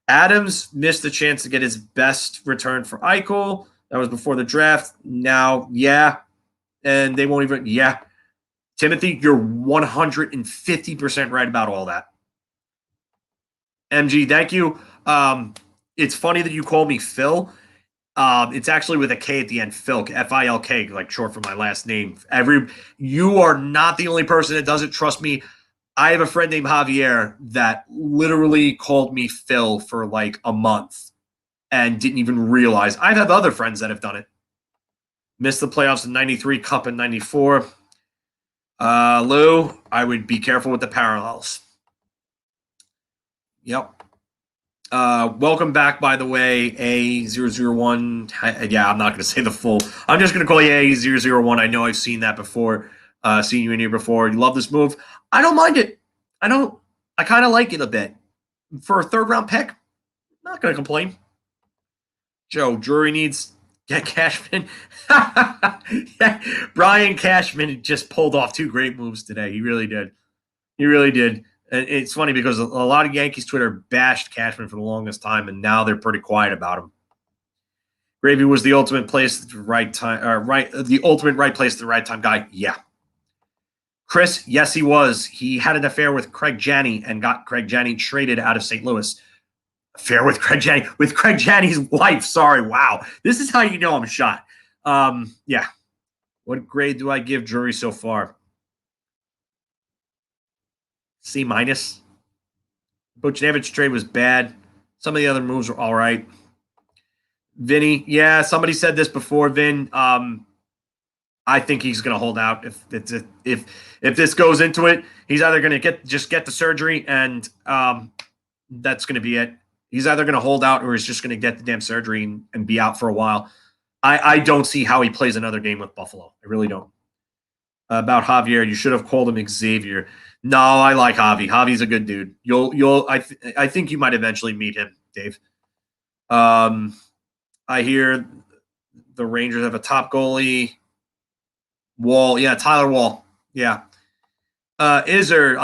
Adams missed the chance to get his best return for Eichel. That was before the draft. Now, yeah. And they won't even, yeah. Timothy, you're 150% right about all that. MG, thank you. It's funny that you call me Phil. It's actually with a K at the end, Filk, F-I-L-K, like short for my last name. You are not the only person that does it. Trust me. I have a friend named Javier that literally called me Phil for like a month and didn't even realize. I have other friends that have done it. Missed the playoffs in 93, Cup in 94. Lou, I would be careful with the parallels. Yep. Welcome back, by the way, A001. Yeah, I'm not going to say the full. I'm just going to call you A001. I know I've seen that before, seen you in here before. You love this move. I don't mind it. I kind of like it a bit. For a third-round pick, not going to complain. Joe, Drury needs get Cashman. Brian Cashman just pulled off 2 great moves today. He really did. He really did. It's funny because a lot of Yankees Twitter bashed Cashman for the longest time, and now they're pretty quiet about him. Gravy was the ultimate place at the right time, the ultimate right place at the right time guy. Yeah. Chris, yes, he was. He had an affair with Craig Janney and got Craig Janney traded out of St. Louis. Affair with Craig Janney's wife. Sorry, wow. This is how you know I'm shot. Yeah. What grade do I give Drury so far? C-. Buchnevich trade was bad. Some of the other moves were all right. Vinny, yeah, somebody said this before, Vin. I think he's going to hold out. If this goes into it, he's either going to get the surgery, and that's going to be it. He's either going to hold out or he's just going to get the damn surgery and be out for a while. I don't see how he plays another game with Buffalo. I really don't. About Javier, you should have called him Xavier. No, I like Javi. Javi's a good dude. I think you might eventually meet him, Dave. I hear the Rangers have a top goalie. Wall, yeah, Tyler Wall, yeah. Izzer,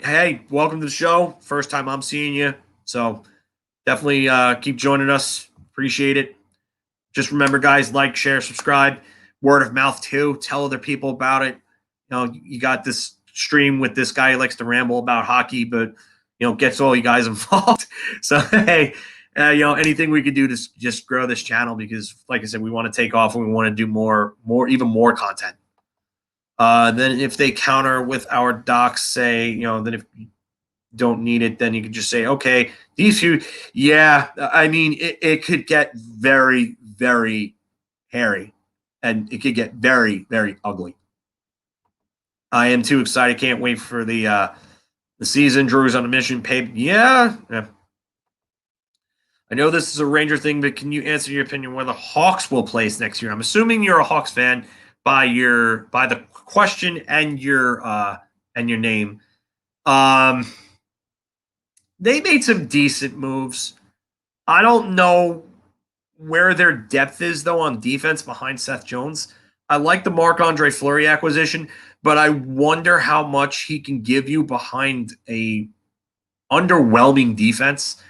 hey, welcome to the show. First time I'm seeing you, so definitely keep joining us. Appreciate it. Just remember, guys, like, share, subscribe. word of mouth too. Tell other people about it. You got this stream with this guy who likes to ramble about hockey, but gets all you guys involved. So hey, anything we could do to just grow this channel, because like I said, we want to take off and we want to do even more content. Then if they counter with our docs, say, then if you don't need it, then you can just say, okay, these few, yeah, I mean, it could get very, very hairy, and it could get very, very ugly. I am too excited. Can't wait for the season. Drew's on a mission. Yeah. I know this is a Ranger thing, but can you answer your opinion where the Hawks will place next year? I'm assuming you're a Hawks fan by the question and your name. They made some decent moves. I don't know where their depth is, though, on defense behind Seth Jones. I like the Marc-Andre Fleury acquisition, but I wonder how much he can give you behind a underwhelming defense.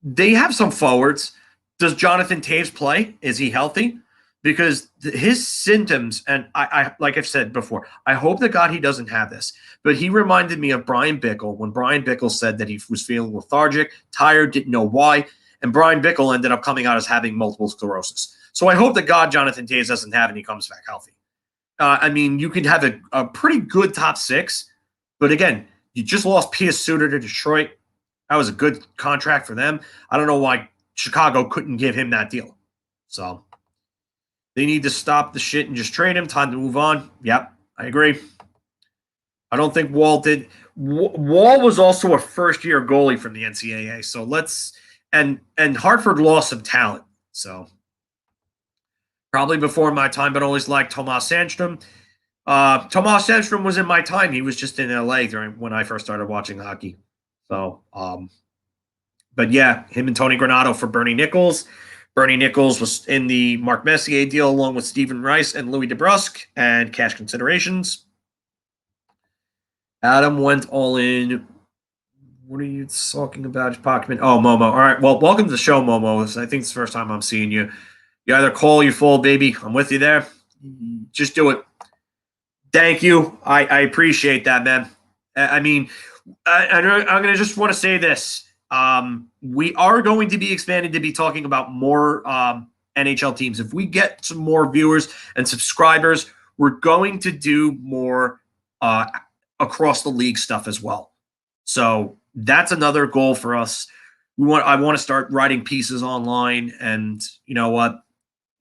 They have some forwards. Does Jonathan Toews play? Is he healthy? Because his symptoms, and I like I've said before, I hope to God he doesn't have this, but he reminded me of Brian Bickle when Brian Bickle said that he was feeling lethargic, tired, didn't know why, and Brian Bickle ended up coming out as having multiple sclerosis. So I hope that God Jonathan Toews doesn't have it and he comes back healthy. I mean, you could have a pretty good top six, but again, you just lost Pius Suter to Detroit. That was a good contract for them. I don't know why Chicago couldn't give him that deal. So they need to stop the shit and just trade him. Time to move on. Yep, I agree. I don't think Wall did. Wall was also a first-year goalie from the NCAA. So and Hartford lost some talent. So probably before my time, but always liked Tomas Sandstrom. Tomas Sandstrom was in my time. He was just in LA when I first started watching hockey. So, but yeah, him and Tony Granato for Bernie Nichols. Bernie Nichols was in the Mark Messier deal along with Stephen Rice and Louis DeBrusque and cash considerations. Adam went all in. What are you talking about, Pockman? Oh, Momo. All right. Well, welcome to the show, Momo. I think it's the first time I'm seeing you. You either call, you fold, baby. I'm with you there. Just do it. Thank you. I appreciate that, man. I mean, I'm going to just want to say this. We are going to be expanding to be talking about more NHL teams. If we get some more viewers and subscribers, we're going to do more across the league stuff as well. So that's another goal for us. I want to start writing pieces online, and you know what?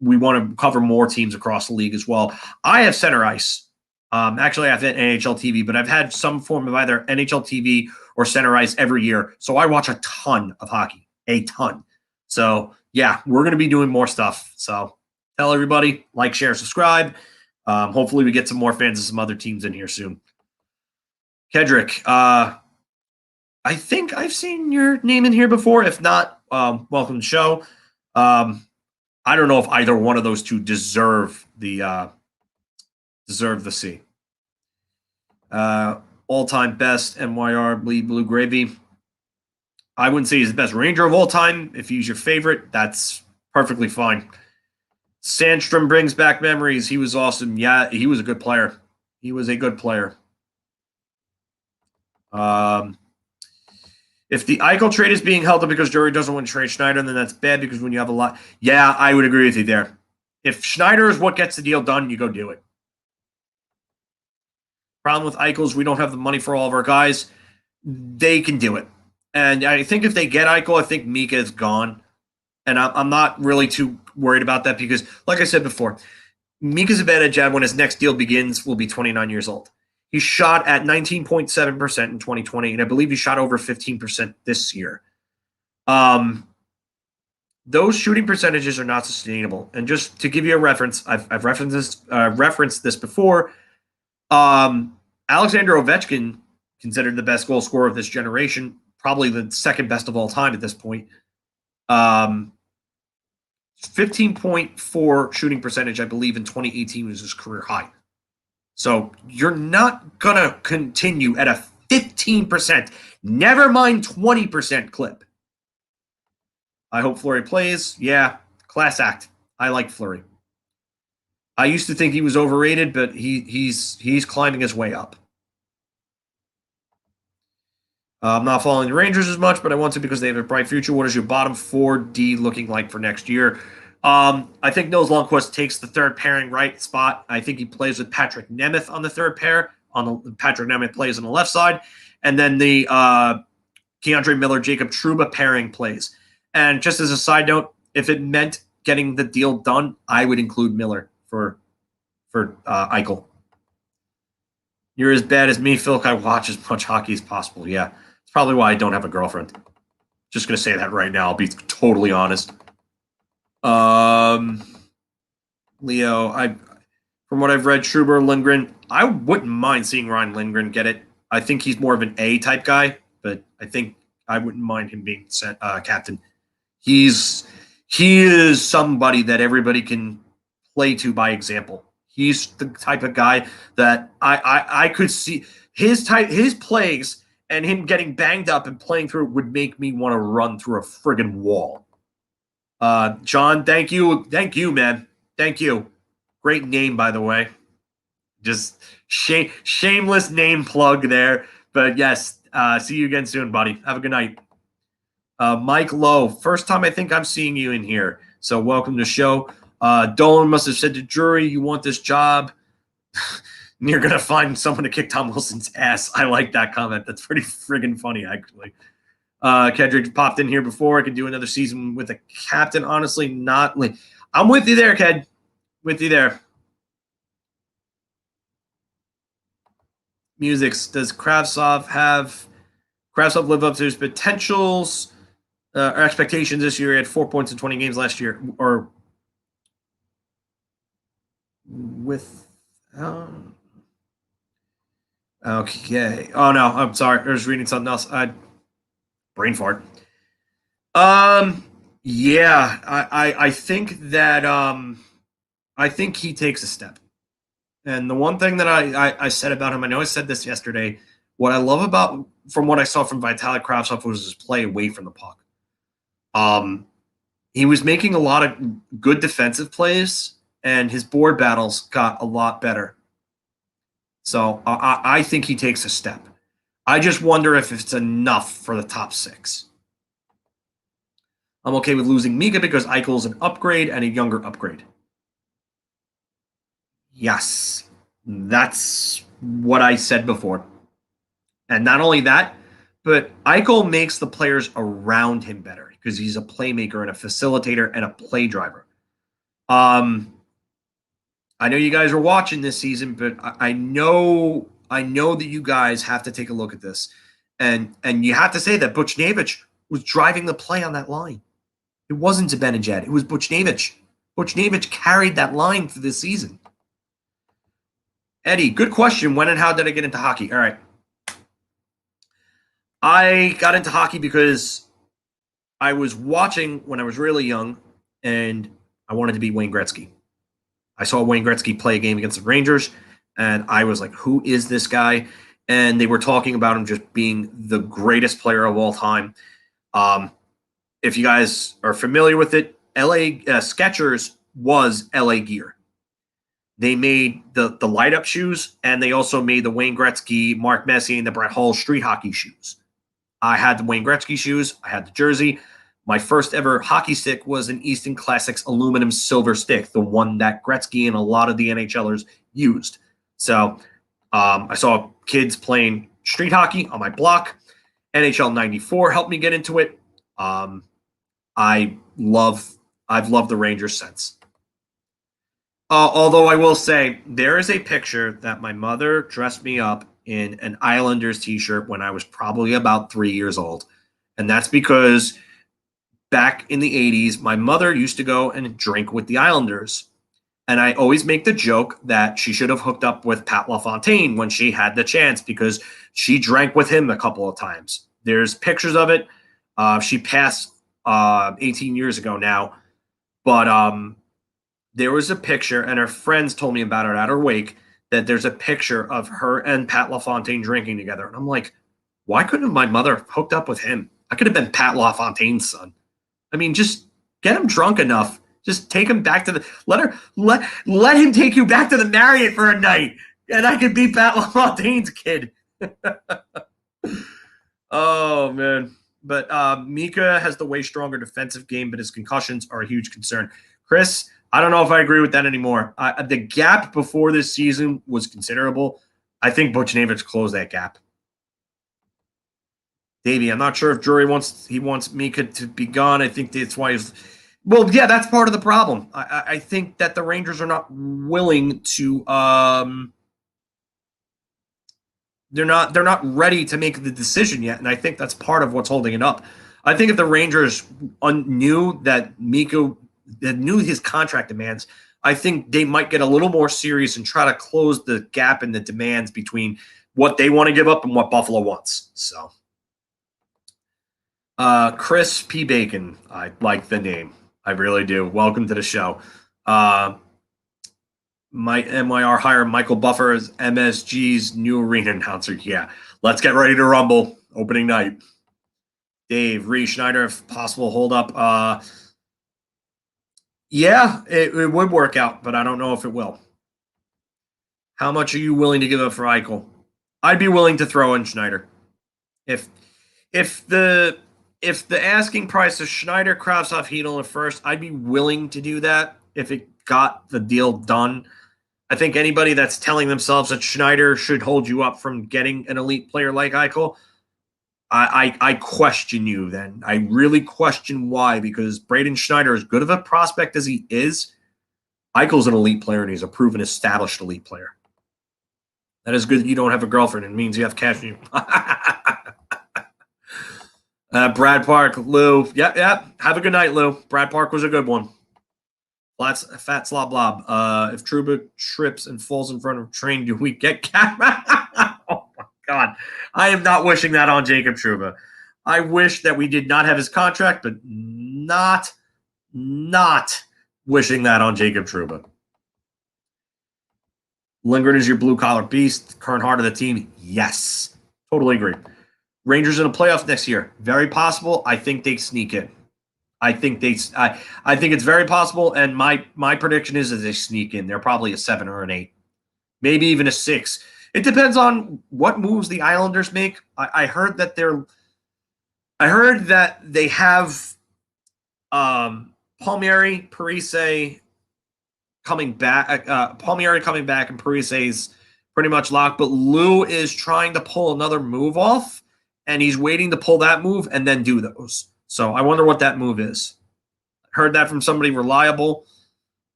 We want to cover more teams across the league as well. I have center ice. Actually, I've had NHL TV, but I've had some form of either NHL TV or center ice every year. So I watch a ton of hockey, a ton. So yeah, we're going to be doing more stuff. So tell everybody, like, share, subscribe. Hopefully we get some more fans of some other teams in here soon. Kedrick, I think I've seen your name in here before. If not, welcome to the show. I don't know if either one of those two deserve the C. All-time best MYR bleed blue gravy. I wouldn't say he's the best Ranger of all time. If he's your favorite, that's perfectly fine. Sandstrom brings back memories. He was awesome. Yeah, he was a good player. He was a good player. If the Eichel trade is being held up because Drury doesn't want to trade Schneider, then that's bad because when you have a lot. Yeah, I would agree with you there. If Schneider is what gets the deal done, you go do it. Problem with Eichel is we don't have the money for all of our guys. They can do it. And I think if they get Eichel, I think Mika is gone. And I'm not really too worried about that because, like I said before, Mika Zibanejad, when his next deal begins, will be 29 years old. He shot at 19.7% in 2020, and I believe he shot over 15% this year. Those shooting percentages are not sustainable. And just to give you a reference, I've referenced this before. Alexander Ovechkin, considered the best goal scorer of this generation, probably the second best of all time at this point. 15.4 shooting percentage, I believe, in 2018 was his career high. So you're not going to continue at a 15%, never mind 20% clip. I hope Fleury plays. Yeah, class act. I like Fleury. I used to think he was overrated, but he's climbing his way up. I'm not following the Rangers as much, but I want to because they have a bright future. What is your bottom 4D looking like for next year? I think Nils Lundqvist takes the third pairing right spot. I think he plays with Patrick Nemeth on the third pair. Patrick Nemeth plays on the left side, and then the Keandre Miller, Jacob Trouba pairing plays. And just as a side note, if it meant getting the deal done, I would include Miller for Eichel. You're as bad as me, Phil. I watch as much hockey as possible. Yeah. It's probably why I don't have a girlfriend. Just going to say that right now. I'll be totally honest. Leo, from what I've read, Trouba, Lindgren, I wouldn't mind seeing Ryan Lindgren get it. I think he's more of an A type guy, but I think I wouldn't mind him being captain. He is somebody that everybody can play to by example. He's the type of guy that I could see his plays and him getting banged up and playing through it would make me want to run through a friggin' wall. John, thank you. Thank you, man. Thank you. Great name, by the way. Just shameless name plug there. But yes, see you again soon, buddy. Have a good night. Mike Lowe, first time I think I'm seeing you in here. So welcome to the show. Dolan must have said to Drury, you want this job? And you're going to find someone to kick Tom Wilson's ass. I like that comment. That's pretty friggin' funny, actually. Kedrick popped in here before. I could do another season with a captain. Honestly, not. I'm with you there, Ked. With you there. Musics. Does Kravtsov live up to his potentials or expectations this year? He had 4 points in 20 games last year. Or with... okay. Oh, no. I'm sorry. I was reading something else. Brain fart. Yeah. I think that I think he takes a step. And the one thing that I said about him, I know I said this yesterday, what I love about from what I saw from Vitaly Kravtsov was his play away from the puck. He was making a lot of good defensive plays, and his board battles got a lot better. So I think he takes a step. I just wonder if it's enough for the top 6. I'm okay with losing Mika because Eichel's an upgrade and a younger upgrade. Yes, that's what I said before. And not only that, but Eichel makes the players around him better because he's a playmaker and a facilitator and a play driver. I know you guys are watching this season, but I know that you guys have to take a look at this. And you have to say that Buchnevich was driving the play on that line. It wasn't Zibanejad. It was Buchnevich. Buchnevich carried that line for this season. Eddie, good question. When and how did I get into hockey? All right. I got into hockey because I was watching when I was really young, and I wanted to be Wayne Gretzky. I saw Wayne Gretzky play a game against the Rangers, and I was like, who is this guy? And they were talking about him just being the greatest player of all time. If you guys are familiar with it, Skechers was LA Gear. They made the light-up shoes, and they also made the Wayne Gretzky, Mark Messier, and the Brett Hull street hockey shoes. I had the Wayne Gretzky shoes. I had the jersey. My first ever hockey stick was an Easton Classics aluminum silver stick, the one that Gretzky and a lot of the NHLers used. So I saw kids playing street hockey on my block. NHL 94 helped me get into it. I've loved the Rangers since. Although I will say there is a picture that my mother dressed me up in an Islanders t-shirt when I was probably about 3 years old. And that's because back in the 80s, my mother used to go and drink with the Islanders. And I always make the joke that she should have hooked up with Pat LaFontaine when she had the chance because she drank with him a couple of times. There's pictures of it. She passed 18 years ago now. But there was a picture, and her friends told me about it at her wake, that there's a picture of her and Pat LaFontaine drinking together. And I'm like, why couldn't my mother hooked up with him? I could have been Pat LaFontaine's son. I mean, just get him drunk enough Just take him back to the let him take you back to the Marriott for a night, and I could be Pat LaFontaine's kid. Oh man. But Mika has the way stronger defensive game, but his concussions are a huge concern. Chris, I don't know if I agree with that anymore. The gap before this season was considerable. I think Buchnevich closed that gap. Davey, I'm not sure if Drury wants Mika to be gone. I think that's why he's – well, yeah, that's part of the problem. I think that the Rangers are not willing to they're not ready to make the decision yet, and I think that's part of what's holding it up. I think if the Rangers knew that Mika knew his contract demands, I think they might get a little more serious and try to close the gap in the demands between what they want to give up and what Buffalo wants. So, Chris P. Bacon, I like the name. I really do. Welcome to the show. Might MYR hire Michael Buffer as MSG's new arena announcer? Yeah. Let's get ready to rumble. Opening night. Dave, Reese Schneider, if possible, hold up. Yeah, it would work out, but I don't know if it will. How much are you willing to give up for Eichel? I'd be willing to throw in Schneider. If the asking price of Schneider, Kravtsov, Chytil at first, I'd be willing to do that if it got the deal done. I think anybody that's telling themselves that Schneider should hold you up from getting an elite player like Eichel, I question you then. I really question why, because Braden Schneider, as good of a prospect as he is, Eichel's an elite player, and he's a proven, established elite player. That is good that you don't have a girlfriend. It means you have cash in you. Brad Park, Lou. Yep. Have a good night, Lou. Brad Park was a good one. Fat slob blob. If Trouba trips and falls in front of a train, do we get camera? Oh my God. I am not wishing that on Jacob Trouba. I wish that we did not have his contract, but not wishing that on Jacob Trouba. Lindgren is your blue-collar beast. Current heart of the team. Yes. Totally agree. Rangers in the playoffs next year. Very possible. I think they sneak in. I think it's very possible, and my prediction is that they sneak in. They're probably a 7 or an 8, maybe even a 6. It depends on what moves the Islanders make. I heard that they have Palmieri, Parise coming back. Palmieri coming back, and Parise's pretty much locked. But Lou is trying to pull another move off, and he's waiting to pull that move and then do those. So I wonder what that move is. Heard that from somebody reliable.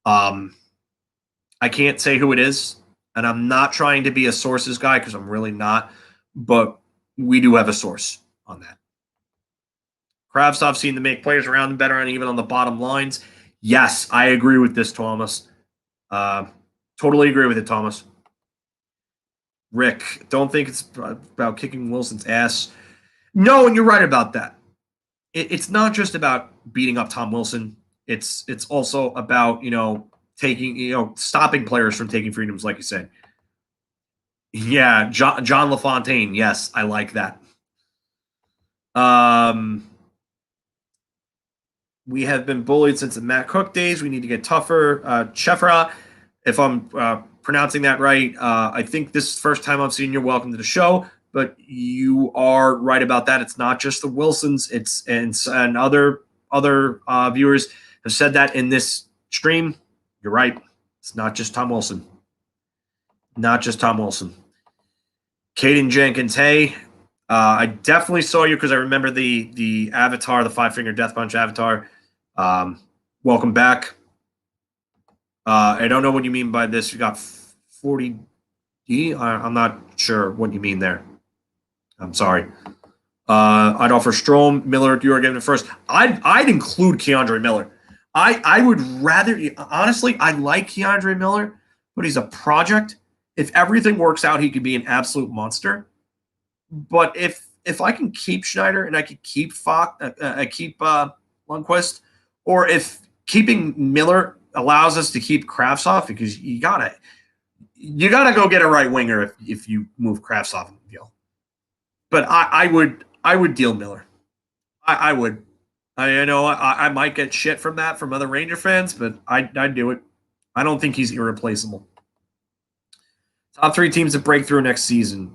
I can't say who it is, and I'm not trying to be a sources guy because I'm really not, but we do have a source on that. Kravtsov seemed to make players around him better and even on the bottom lines. Yes, I agree with this, Thomas. Totally agree with it, Thomas. Rick, don't think it's about kicking Wilson's ass. No, and you're right about that. It's not just about beating up Tom Wilson. It's also about, stopping players from taking freedoms, like you said. Yeah, John LaFontaine. Yes, I like that. We have been bullied since the Matt Cook days. We need to get tougher. Chefra, if I'm pronouncing that right, I think this is the first time I've seen you. Welcome to the show. But you are right about that. It's not just the Wilsons. And other viewers have said that in this stream. You're right. It's not just Tom Wilson. Not just Tom Wilson. Caden Jenkins, hey. I definitely saw you because I remember the avatar, the 5-finger death punch avatar. Welcome back. I don't know what you mean by this. You got 40D. I'm not sure what you mean there. I'm sorry. I'd offer Strome, Miller. You are getting it first. I'd include Keandre Miller. I would rather, honestly, I like Keandre Miller, but he's a project. If everything works out, he could be an absolute monster. But if I can keep Schneider and I can keep Lundqvist, or if keeping Miller allows us to keep Kravtsov, because you gotta go get a right winger if you move Kravtsov in the deal. But I would deal Miller. I would. I know I might get shit from that from other Ranger fans, but I'd do it. I don't think he's irreplaceable. Top 3 teams that break through next season.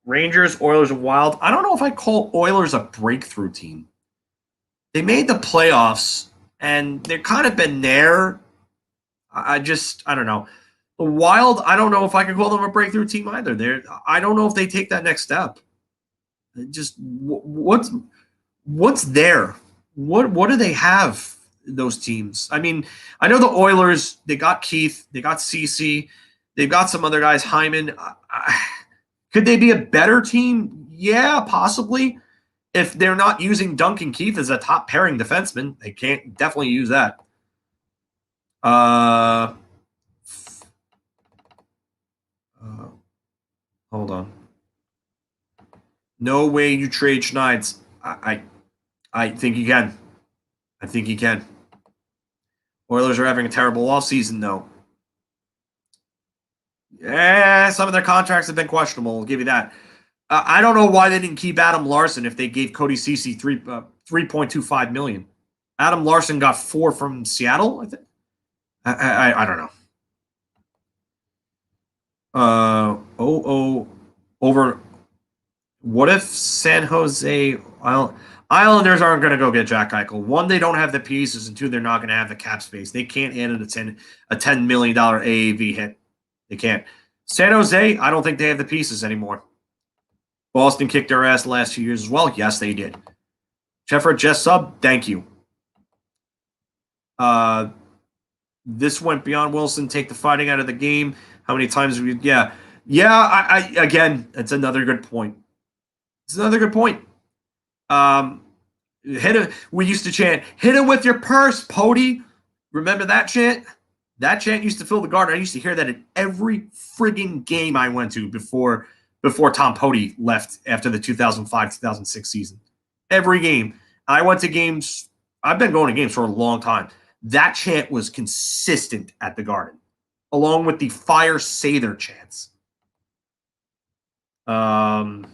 Rangers, Oilers, and Wild. I don't know if I call Oilers a breakthrough team. They made the playoffs, and they've kind of been there. I don't know. The Wild, I don't know if I can call them a breakthrough team either. I don't know if they take that next step. Just what's there? What do they have, those teams? I mean, I know the Oilers, they got Keith, they got CC, they've got some other guys, Hyman. Could they be a better team? Yeah, possibly. If they're not using Duncan Keith as a top pairing defenseman, they can't definitely use that. Hold on. No way you trade Schneid's. I think you can. I think you can. Oilers are having a terrible offseason, though. Yeah, some of their contracts have been questionable. I'll give you that. I don't know why they didn't keep Adam Larson if they gave Cody Ceci $3.25 million. Adam Larson got $4 from Seattle, I think. I don't know. Over. What if San Jose Islanders aren't going to go get Jack Eichel? 1, they don't have the pieces, and 2, they're not going to have the cap space. They can't handle a $10 million AAV hit. They can't. San Jose, I don't think they have the pieces anymore. Boston kicked their ass the last 2 years as well. Yes, they did. Shefford, just sub, thank you. This went beyond Wilson. Take the fighting out of the game. How many times we? Yeah. Again, it's another good point. It's another good point. We used to chant, "Hit him with your purse, Pody." Remember that chant? That chant used to fill the garden. I used to hear that at every frigging game I went to before Tom Pody left after the 2005-2006 season. Every game. I went to games. I've been going to games for a long time. That chant was consistent at the Garden, along with the Fire Sather chants. Caden,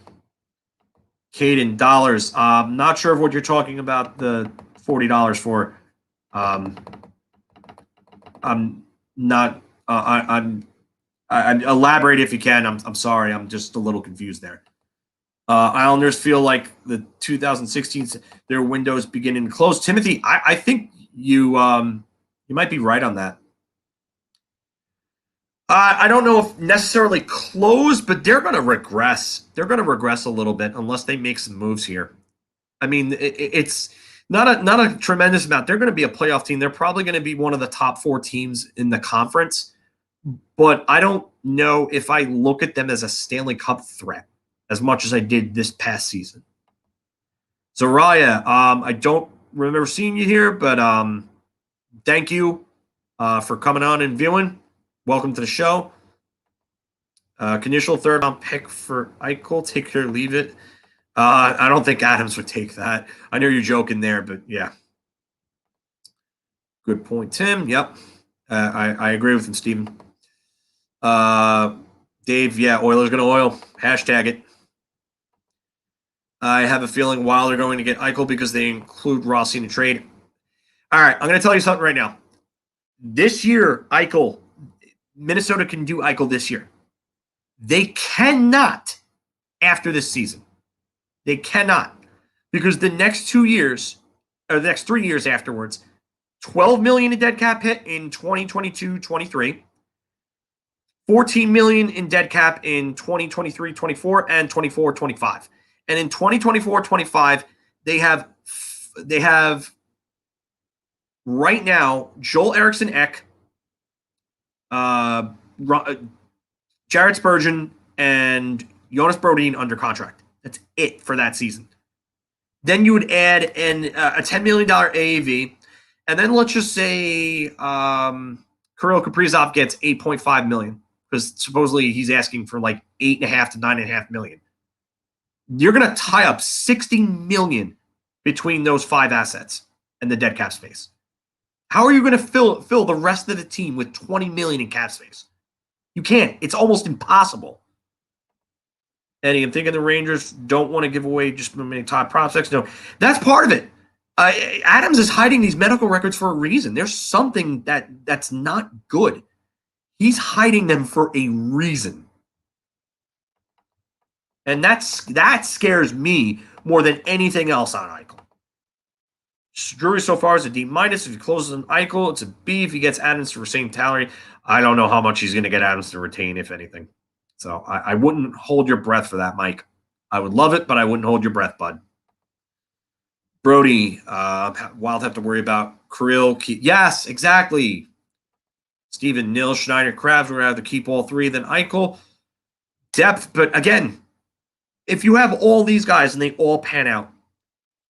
dollars. I'm not sure of what you're talking about the $40 for. I'm not. I'm elaborate if you can. I'm sorry. I'm just a little confused there. Islanders feel like the 2016 their windows beginning to close. Timothy, I think you might be right on that. I don't know if necessarily close, but they're going to regress. They're going to regress a little bit unless they make some moves here. I mean, it's not a tremendous amount. They're going to be a playoff team. They're probably going to be one of the top 4 teams in the conference. But I don't know if I look at them as a Stanley Cup threat as much as I did this past season. Zariah, I don't remember seeing you here, but thank you for coming on and viewing. Welcome to the show. Conditional 3rd-round pick for Eichel. Take care, leave it. I don't think Adams would take that. I know you're joking there, but yeah. Good point, Tim. Yep. I agree with him, Steven. Dave, yeah, Oilers going to oil. Hashtag it. I have a feeling Wild are going to get Eichel because they include Rossi in the trade. All right, I'm going to tell you something right now. This year, Minnesota can do Eichel this year. They cannot after this season. They cannot. Because the next 2 years, or the next 3 years afterwards, $12 million in dead cap hit in 2022-23, $14 million in dead cap in 2023-24, and 24-25. And in 2024-25, they have right now Joel Eriksson Ek, Jared Spurgeon, and Jonas Brodin under contract. That's it for that season. Then you would add a $10 million AAV, and then let's just say Kirill Kaprizov gets $8.5 million because supposedly he's asking for like $8.5 to $9.5 million. You're going to tie up $60 million between those 5 assets and the dead cap space. How are you going to fill the rest of the team with $20 million in cap space? You can't. It's almost impossible. Eddie, I'm thinking the Rangers don't want to give away just many top prospects. No, that's part of it. Adams is hiding these medical records for a reason. There's something that's not good. He's hiding them for a reason. And that scares me more than anything else on Eichel. Drury so far is a D-. If he closes on Eichel, it's a B. If he gets Adams for the same salary, I don't know how much he's going to get Adams to retain, if anything. So I wouldn't hold your breath for that, Mike. I would love it, but I wouldn't hold your breath, bud. Brody, Wild have to worry about Krill. Yes, exactly. Steven, Nil, Schneider, Krabs, we're going to have to keep all three. Then Eichel. Depth, but again, if you have all these guys and they all pan out,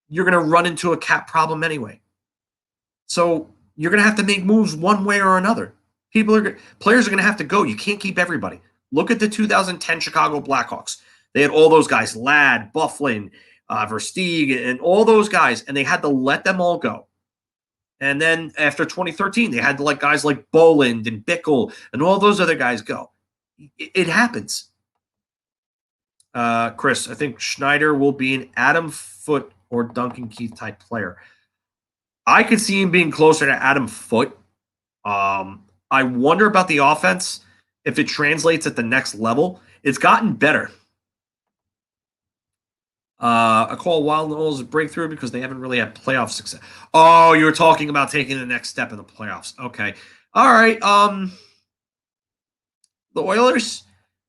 you're going to run into a cap problem anyway. So you're going to have to make moves one way or another. Players are going to have to go. You can't keep everybody. Look at the 2010 Chicago Blackhawks. They had all those guys, Ladd, Bufflin, Versteeg, and all those guys, and they had to let them all go. And then after 2013, they had to let guys like Boland and Bickle and all those other guys go. It happens. Chris, I think Schneider will be an Adam Foote or Duncan Keith type player. I could see him being closer to Adam Foote. I wonder about the offense, if it translates at the next level. It's gotten better. I call Wild Knowles a breakthrough because they haven't really had playoff success. Oh, you were talking about taking the next step in the playoffs. Okay. All right. The Oilers,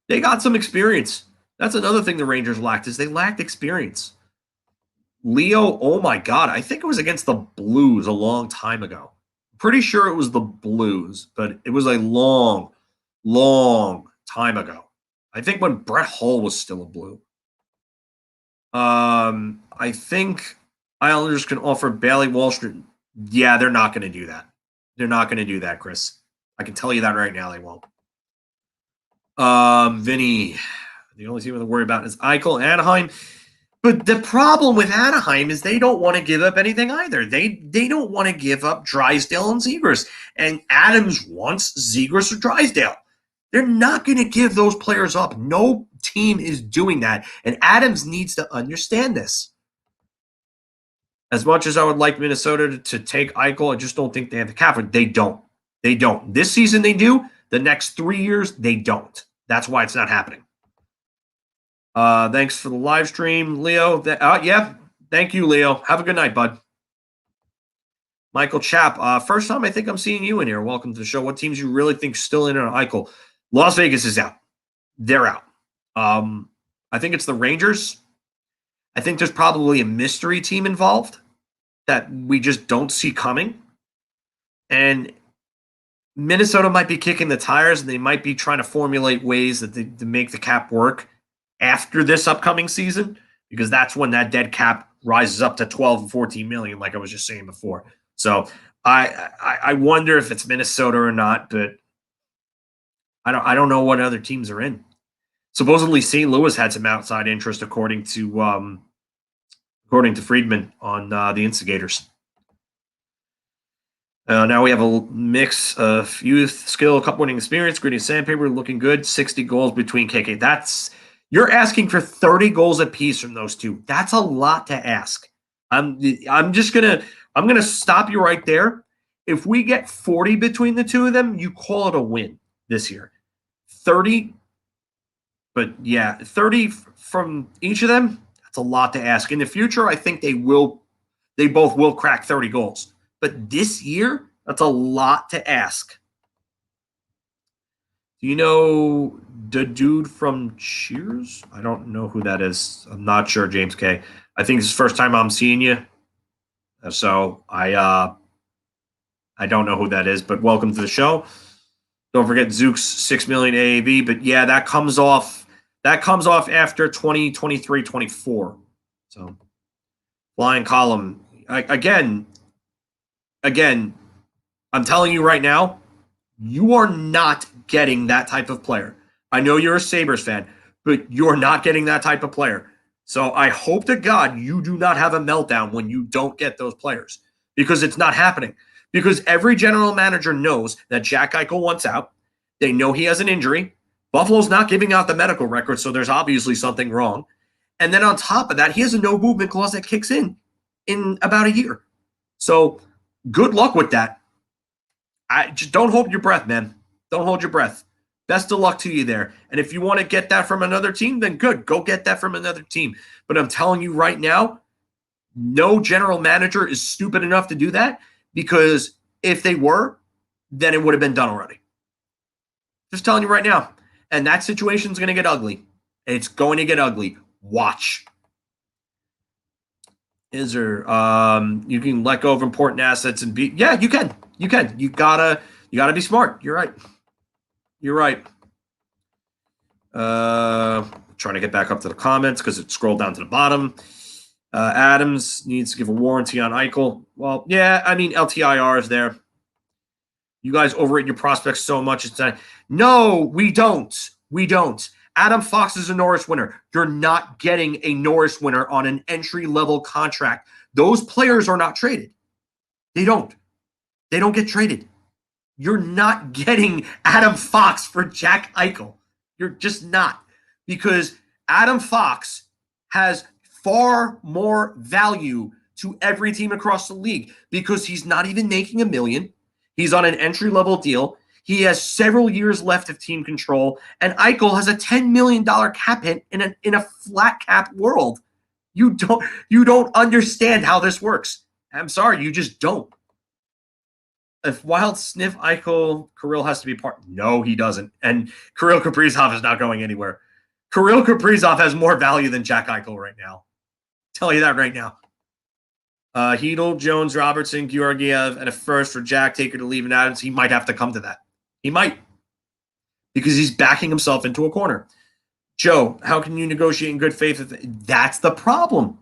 they got some experience. That's another thing the Rangers lacked, is they lacked experience. Leo, oh my God, I think it was against the Blues a long time ago. Pretty sure it was the Blues, but it was a long, long time ago. I think when Brett Hull was still a Blue. I think Islanders can offer Bailey Walsh. Yeah, they're not going to do that. They're not going to do that, Chris. I can tell you that right now, they won't. Vinny, the only team I'm worried about is Eichel, Anaheim. But the problem with Anaheim is they don't want to give up anything either. They don't want to give up Drysdale and Zegras. And Adams wants Zegras or Drysdale. They're not going to give those players up. No team is doing that. And Adams needs to understand this. As much as I would like Minnesota to take Eichel, I just don't think they have the cap. They don't. They don't. This season they do. The next 3 years, they don't. That's why it's not happening. Thanks for the live stream, Leo. Yeah, thank you, Leo. Have a good night, bud. Michael Chapp, first time I think I'm seeing you in here. Welcome to the show. What teams you really think still in on Eichel? Las Vegas is out. They're out. I think it's the Rangers. I think there's probably a mystery team involved that we just don't see coming. And Minnesota might be kicking the tires, and they might be trying to formulate ways that to make the cap work after this upcoming season, because that's when that dead cap rises up to 12 and 14 million, like I was just saying before. So I wonder if it's Minnesota or not, but I don't know what other teams are in. Supposedly St. Louis had some outside interest, according to Friedman on the Instigators. Now we have a mix of youth, skill, cup winning experience, gritty sandpaper, looking good. 60 goals between KK. You're asking for 30 goals apiece from those two. That's a lot to ask. I'm gonna stop you right there. If we get 40 between the two of them, you call it a win this year. 30, but yeah, 30 from each of them. That's a lot to ask. In the future, I think they both will crack 30 goals. But this year, that's a lot to ask. Do you know the dude from Cheers? I don't know who that is. I'm not sure, James K. I think it's the first time I'm seeing you. So I don't know who that is, but welcome to the show. Don't forget Zook's 6 million AAV. But yeah, that comes off after 2023-24. So flying column. Again, I'm telling you right now, you are not getting that type of player. I know you're a Sabres fan, but you're not getting that type of player. So I hope to God you do not have a meltdown when you don't get those players, because it's not happening. Because every general manager knows that Jack Eichel wants out. They know he has an injury. Buffalo's not giving out the medical record, so there's obviously something wrong. And then on top of that, he has a no movement clause that kicks in about a year. So good luck with that. I just don't hold your breath, man. Don't hold your breath. Best of luck to you there. And if you want to get that from another team, then good. Go get that from another team. But I'm telling you right now, no general manager is stupid enough to do that, because if they were, then it would have been done already. Just telling you right now. And that situation is going to get ugly. It's going to get ugly. Watch. Is there you can let go of important assets and be you can. You gotta be smart. You're right. Trying to get back up to the comments because it scrolled down to the bottom. Adams needs to give a warranty on Eichel. Well, yeah, I mean, LTIR is there. You guys overrate your prospects so much. It's not. No, we don't. Adam Fox is a Norris winner. You're not getting a Norris winner on an entry-level contract. Those players are not traded. They don't get traded. You're not getting Adam Fox for Jack Eichel. You're just not. Because Adam Fox has far more value to every team across the league, because he's not even making $1 million. He's on an entry-level deal. He has several years left of team control, and Eichel has a $10 million cap hit in a flat cap world. You don't understand how this works. I'm sorry, you just don't. If Wild sniff Eichel, Kirill has to be part. No, he doesn't. And Kirill Kaprizov is not going anywhere. Kirill Kaprizov has more value than Jack Eichel right now. Tell you that right now. Chytil, Jones, Robertson, Georgiev, and a first for Jack Taker to leave in Adams. He might have to come to that. He might. Because he's backing himself into a corner. Joe, how can you negotiate in good faith? That's the problem.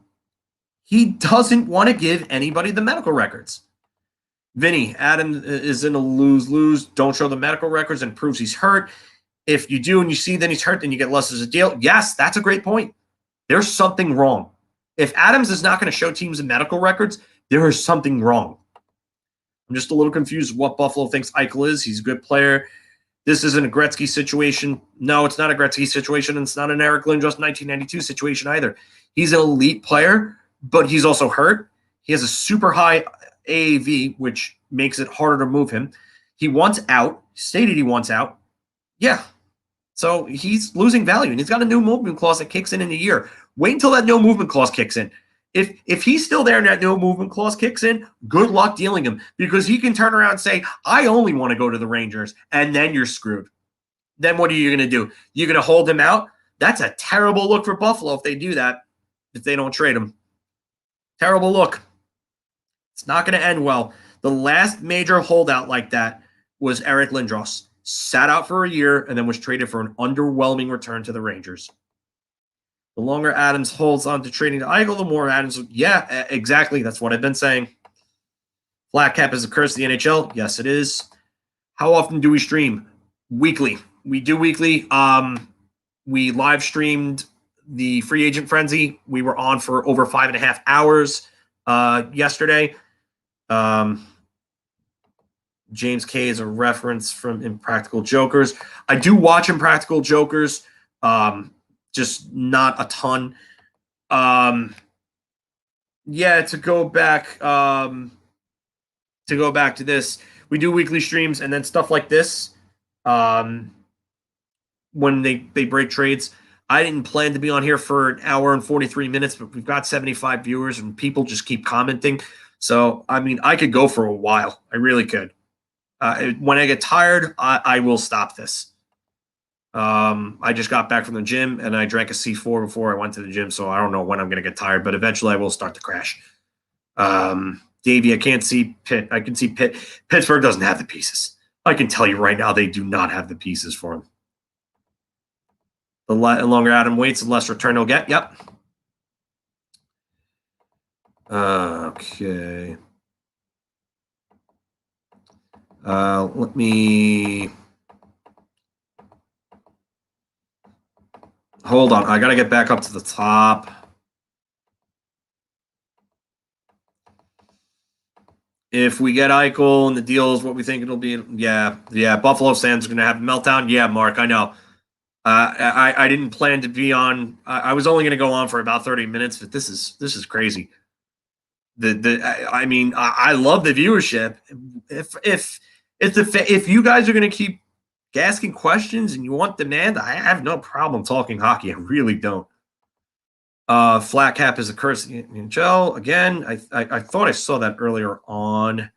He doesn't want to give anybody the medical records. Vinny, Adam is in a lose-lose. Don't show the medical records and proves he's hurt. If you do and you see that he's hurt, then you get less as a deal. Yes, that's a great point. There's something wrong. If Adams is not going to show teams the medical records, there is something wrong. I'm just a little confused what Buffalo thinks Eichel is. He's a good player. This isn't a Gretzky situation. No, it's not a Gretzky situation, and it's not an Eric Lindros 1992 situation either. He's an elite player, but he's also hurt. He has a super high AAV, which makes it harder to move him. He wants out. He stated he wants out. Yeah. So he's losing value, and he's got a no movement clause that kicks in a year. Wait until that no movement clause kicks in. If he's still there and that no movement clause kicks in, good luck dealing him, because he can turn around and say, I only want to go to the Rangers, and then you're screwed. Then what are you going to do? You're going to hold him out? That's a terrible look for Buffalo if they do that, if they don't trade him. Terrible look. It's not going to end well. The last major holdout like that was Eric Lindros. Sat out for a year and then was traded for an underwhelming return to the Rangers. The longer Adams holds on to trading to Eichel, the more Adams. Yeah, exactly. That's what I've been saying. Flat cap is a curse of the NHL. Yes, it is. How often do we stream? Weekly. We do weekly. We live streamed the free agent frenzy. We were on for over 5.5 hours yesterday. James K is a reference from Impractical Jokers. I do watch Impractical Jokers, just not a ton. Yeah, to go back to this, we do weekly streams and then stuff like this. When they break trades, I didn't plan to be on here for an hour and 43 minutes, but we've got 75 viewers and people just keep commenting. So, I mean, I could go for a while. I really could. When I get tired, I will stop this. I just got back from the gym and I drank a C4 before I went to the gym, so I don't know when I'm going to get tired, but eventually I will start to crash. Davey, I can't see Pitt. I can see Pitt. Pittsburgh doesn't have the pieces. I can tell you right now, they do not have the pieces for him. The longer Adam waits, the less return he'll get. Yep. Okay. Let me hold on. I got to get back up to the top. If we get Eichel and the deal is what we think it'll be, yeah. Buffalo fans are going to have a meltdown. Yeah, Mark, I know. I didn't plan to be on. I was only going to go on for about 30 minutes, but this is crazy. I mean, I love the viewership. If you guys are going to keep asking questions and you want demand, I have no problem talking hockey. I really don't. Flat cap is a curse. Joe, again, I thought I saw that earlier on.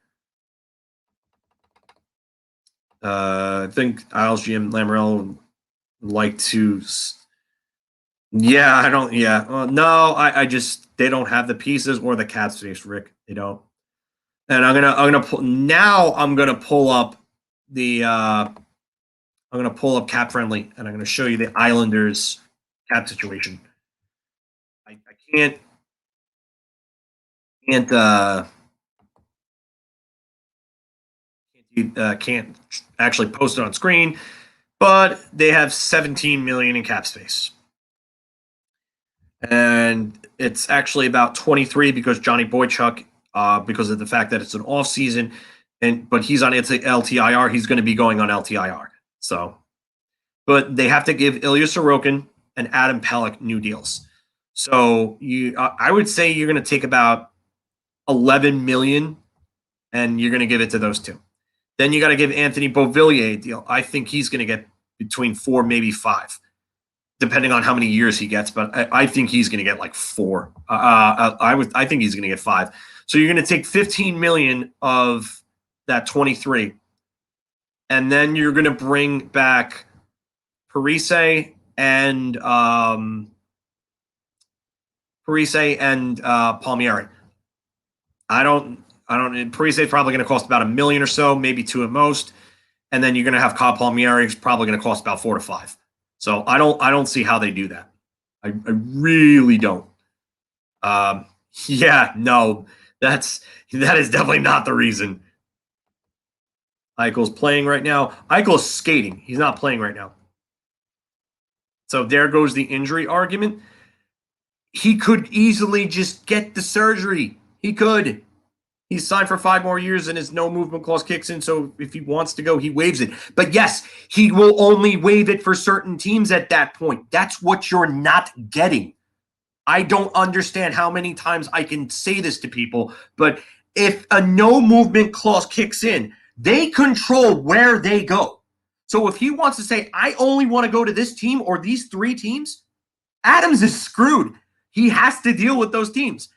I think ILG and Lamoriello like to. Yeah, I don't. Yeah, no, I just they don't have the pieces or the cap space, Rick. They don't. And I'm gonna pull up the. I'm gonna pull up Cap Friendly, and I'm gonna show you the Islanders cap situation. I can't actually post it on screen, but they have 17 million in cap space, and it's actually about 23 because Johnny Boychuk, because of the fact that it's an off season, but he's on LTIR. He's going to be going on LTIR. So, but they have to give Ilya Sorokin and Adam Pelech new deals. So I would say you're going to take about 11 million, and you're going to give it to those two. Then you got to give Anthony Beuvillier a deal. I think he's going to get between 4, maybe 5, depending on how many years he gets. But I think he's going to get like 4. I think he's going to get 5. So you're going to take 15 million of that 23, and then you're going to bring back Parise and Palmieri. Parise is probably going to cost about $1 million or so, maybe 2 at most, and then you're going to have Kaapo Palmieri, who's probably going to cost about 4 to 5. So I don't see how they do that. I really don't. Yeah, no, that is definitely not the reason. Eichel's playing right now. Eichel's skating. He's not playing right now. So there goes the injury argument. He could easily just get the surgery. He could. He's signed for 5 more years and his no movement clause kicks in. So if he wants to go, he waives it. But yes, he will only waive it for certain teams at that point. That's what you're not getting. I don't understand how many times I can say this to people, but if a no movement clause kicks in, they control where they go. So if he wants to say, I only want to go to this team or these 3 teams, Adams is screwed. He has to deal with those teams.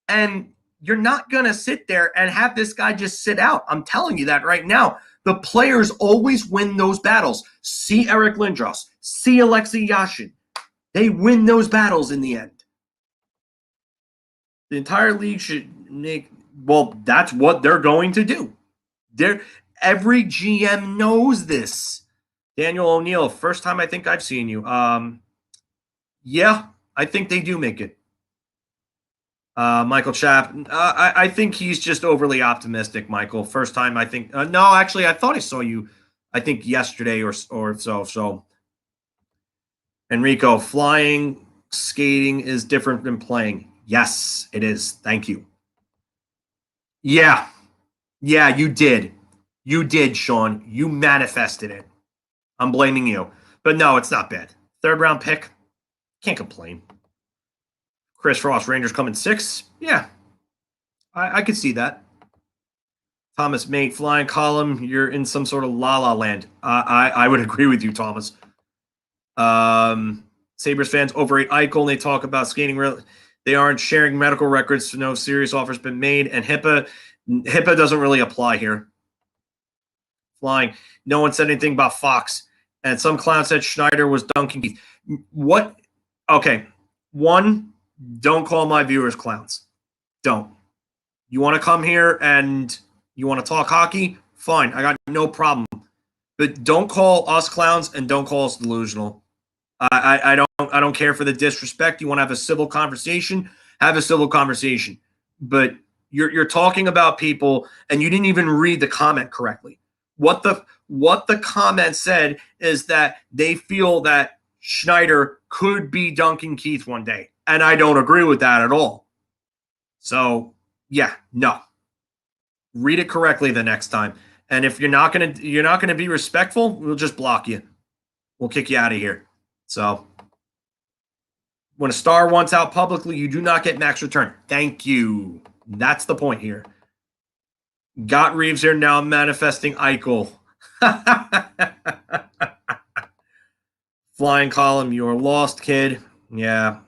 And you're not going to sit there and have this guy just sit out. I'm telling you that right now. The players always win those battles. See Eric Lindros. See Alexei Yashin. They win those battles in the end. The entire league should make, well, that's what they're going to do. Every GM knows this. Daniel O'Neill, first time I think I've seen you. Yeah, I think they do make it. Michael Chapp, I think he's just overly optimistic, Michael. First time I think, no, actually, I thought I saw you, I think yesterday or so. So, Enrico, flying, skating is different than playing. Yes, it is. Thank you. Yeah, you did. You did, Sean. You manifested it. I'm blaming you. But no, it's not bad. 3rd round pick. Can't complain. Chris Ross, Rangers coming 6. Yeah, I could see that. Thomas Mate, flying column. You're in some sort of la-la land. I would agree with you, Thomas. Sabres fans overrate Eichel, and they talk about skating. They aren't sharing medical records, so no serious offers been made. And HIPAA doesn't really apply here. Flying. No one said anything about Fox. And some clown said Schneider was dunking Keith. What? Okay. 1, don't call my viewers clowns. Don't. You want to come here and you want to talk hockey? Fine. I got no problem. But don't call us clowns and don't call us delusional. I don't care for the disrespect. You want to have a civil conversation? Have a civil conversation. But you're talking about people and you didn't even read the comment correctly. What the comment said is that they feel that Schneider could be dunking Keith one day. And I don't agree with that at all. So, yeah, no. Read it correctly the next time. And if you're not gonna be respectful, we'll just block you. We'll kick you out of here. So, when a star wants out publicly, you do not get max return. Thank you. That's the point here. Got Reeves here now manifesting Eichel. Flying column, you're lost, kid. Yeah.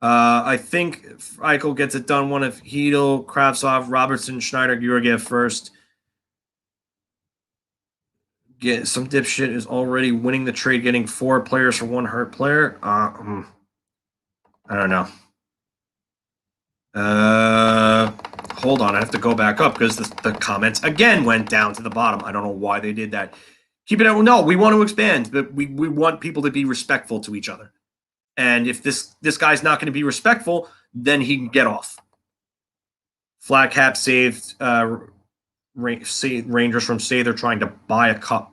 I think Eichel gets it done. One of Chytil, Kravtsov, Robertson, Schneider, Georgiev first. Get some dipshit is already winning the trade, getting 4 players for 1 hurt player. I don't know. Hold on, I have to go back up because the comments again went down to the bottom. I don't know why they did that. Keep it out. No, we want to expand, but we want people to be respectful to each other. And if this guy's not going to be respectful, then he can get off. Flat cap saved Rangers from Sather trying to buy a cup.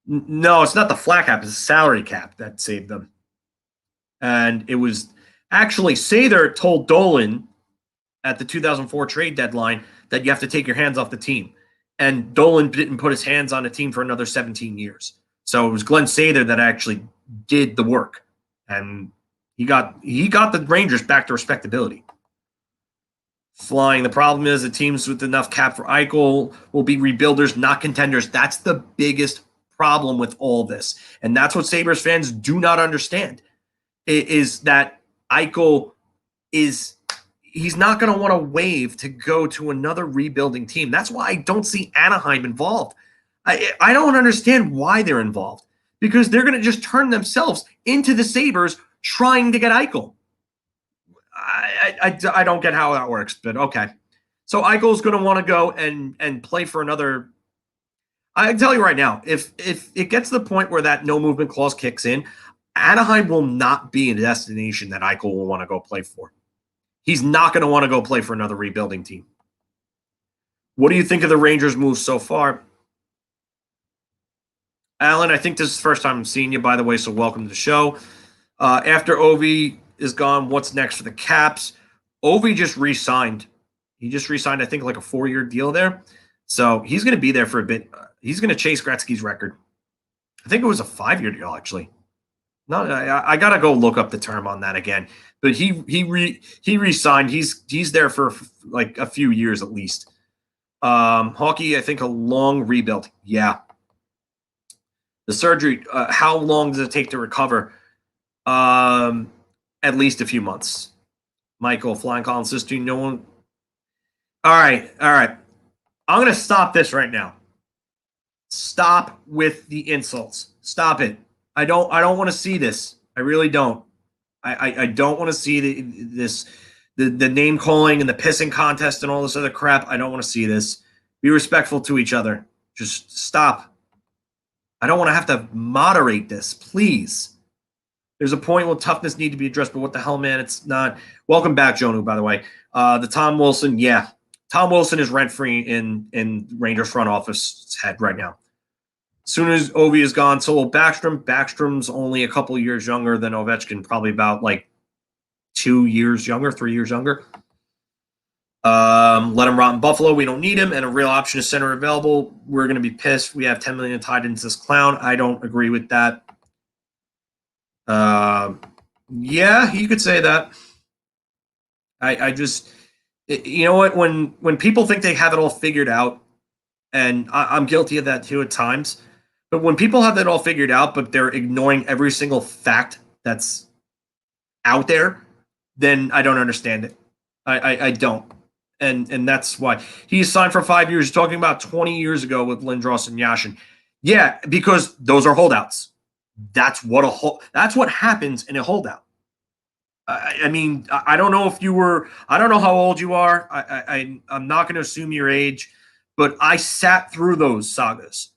No, it's not the flat cap. It's the salary cap that saved them. And it was actually Sather told Dolan at the 2004 trade deadline that you have to take your hands off the team. And Dolan didn't put his hands on a team for another 17 years. So it was Glenn Sather that actually did the work. And he got the Rangers back to respectability. Flying. The problem is the teams with enough cap for Eichel will be rebuilders, not contenders. That's the biggest problem with all this. And that's what Sabres fans do not understand, is that Eichel he's not going to want to waive to go to another rebuilding team. That's why I don't see Anaheim involved. I don't understand why they're involved, because they're going to just turn themselves into the Sabres trying to get Eichel. I don't get how that works, but okay. So Eichel's going to want to go and play for another. I can tell you right now, if it gets to the point where that no movement clause kicks in, Anaheim will not be a destination that Eichel will want to go play for. He's not going to want to go play for another rebuilding team. What do you think of the Rangers' moves so far? Alan, I think this is the first time I'm seeing you, by the way, so welcome to the show. After Ovi is gone, what's next for the Caps? Ovi just re-signed. He just re-signed, I think, like a 4-year deal there. So he's going to be there for a bit. He's going to chase Gretzky's record. I think it was a 5-year deal, actually. No, I got to go look up the term on that again. But he re-signed. He's there for like a few years at least. Hockey, I think a long rebuild. Yeah. The surgery, how long does it take to recover? At least a few months. Michael, Flying Colin Sister, no one. All right. I'm going to stop this right now. Stop with the insults. Stop it. I don't want to see this. I really don't. I don't want to see the name calling and the pissing contest and all this other crap. I don't want to see this. Be respectful to each other. Just stop. I don't want to have to moderate this, please. There's a point where toughness need to be addressed, but what the hell, man? It's not. Welcome back, Jonu, by the way. The Tom Wilson, yeah. Tom Wilson is rent-free in Rangers front office head right now. As soon as Ovi is gone, so will Backstrom. Backstrom's only a couple years younger than Ovechkin, probably about like 2 years younger, 3 years younger. Let him rot in Buffalo. We don't need him, and a real option is center available. We're going to be pissed. We have $10 million tied into this clown. I don't agree with that. Yeah, you could say that. I just, you know what? When people think they have it all figured out, and I'm guilty of that too at times, but when people have that all figured out, but they're ignoring every single fact that's out there, then I don't understand it. I don't. And that's why he's signed for 5 years. Talking about 20 years ago with Lindros and Yashin. Yeah, because those are holdouts. That's what happens in a holdout. I mean, I don't know if you were. I don't know how old you are. I'm not going to assume your age, but I sat through those sagas,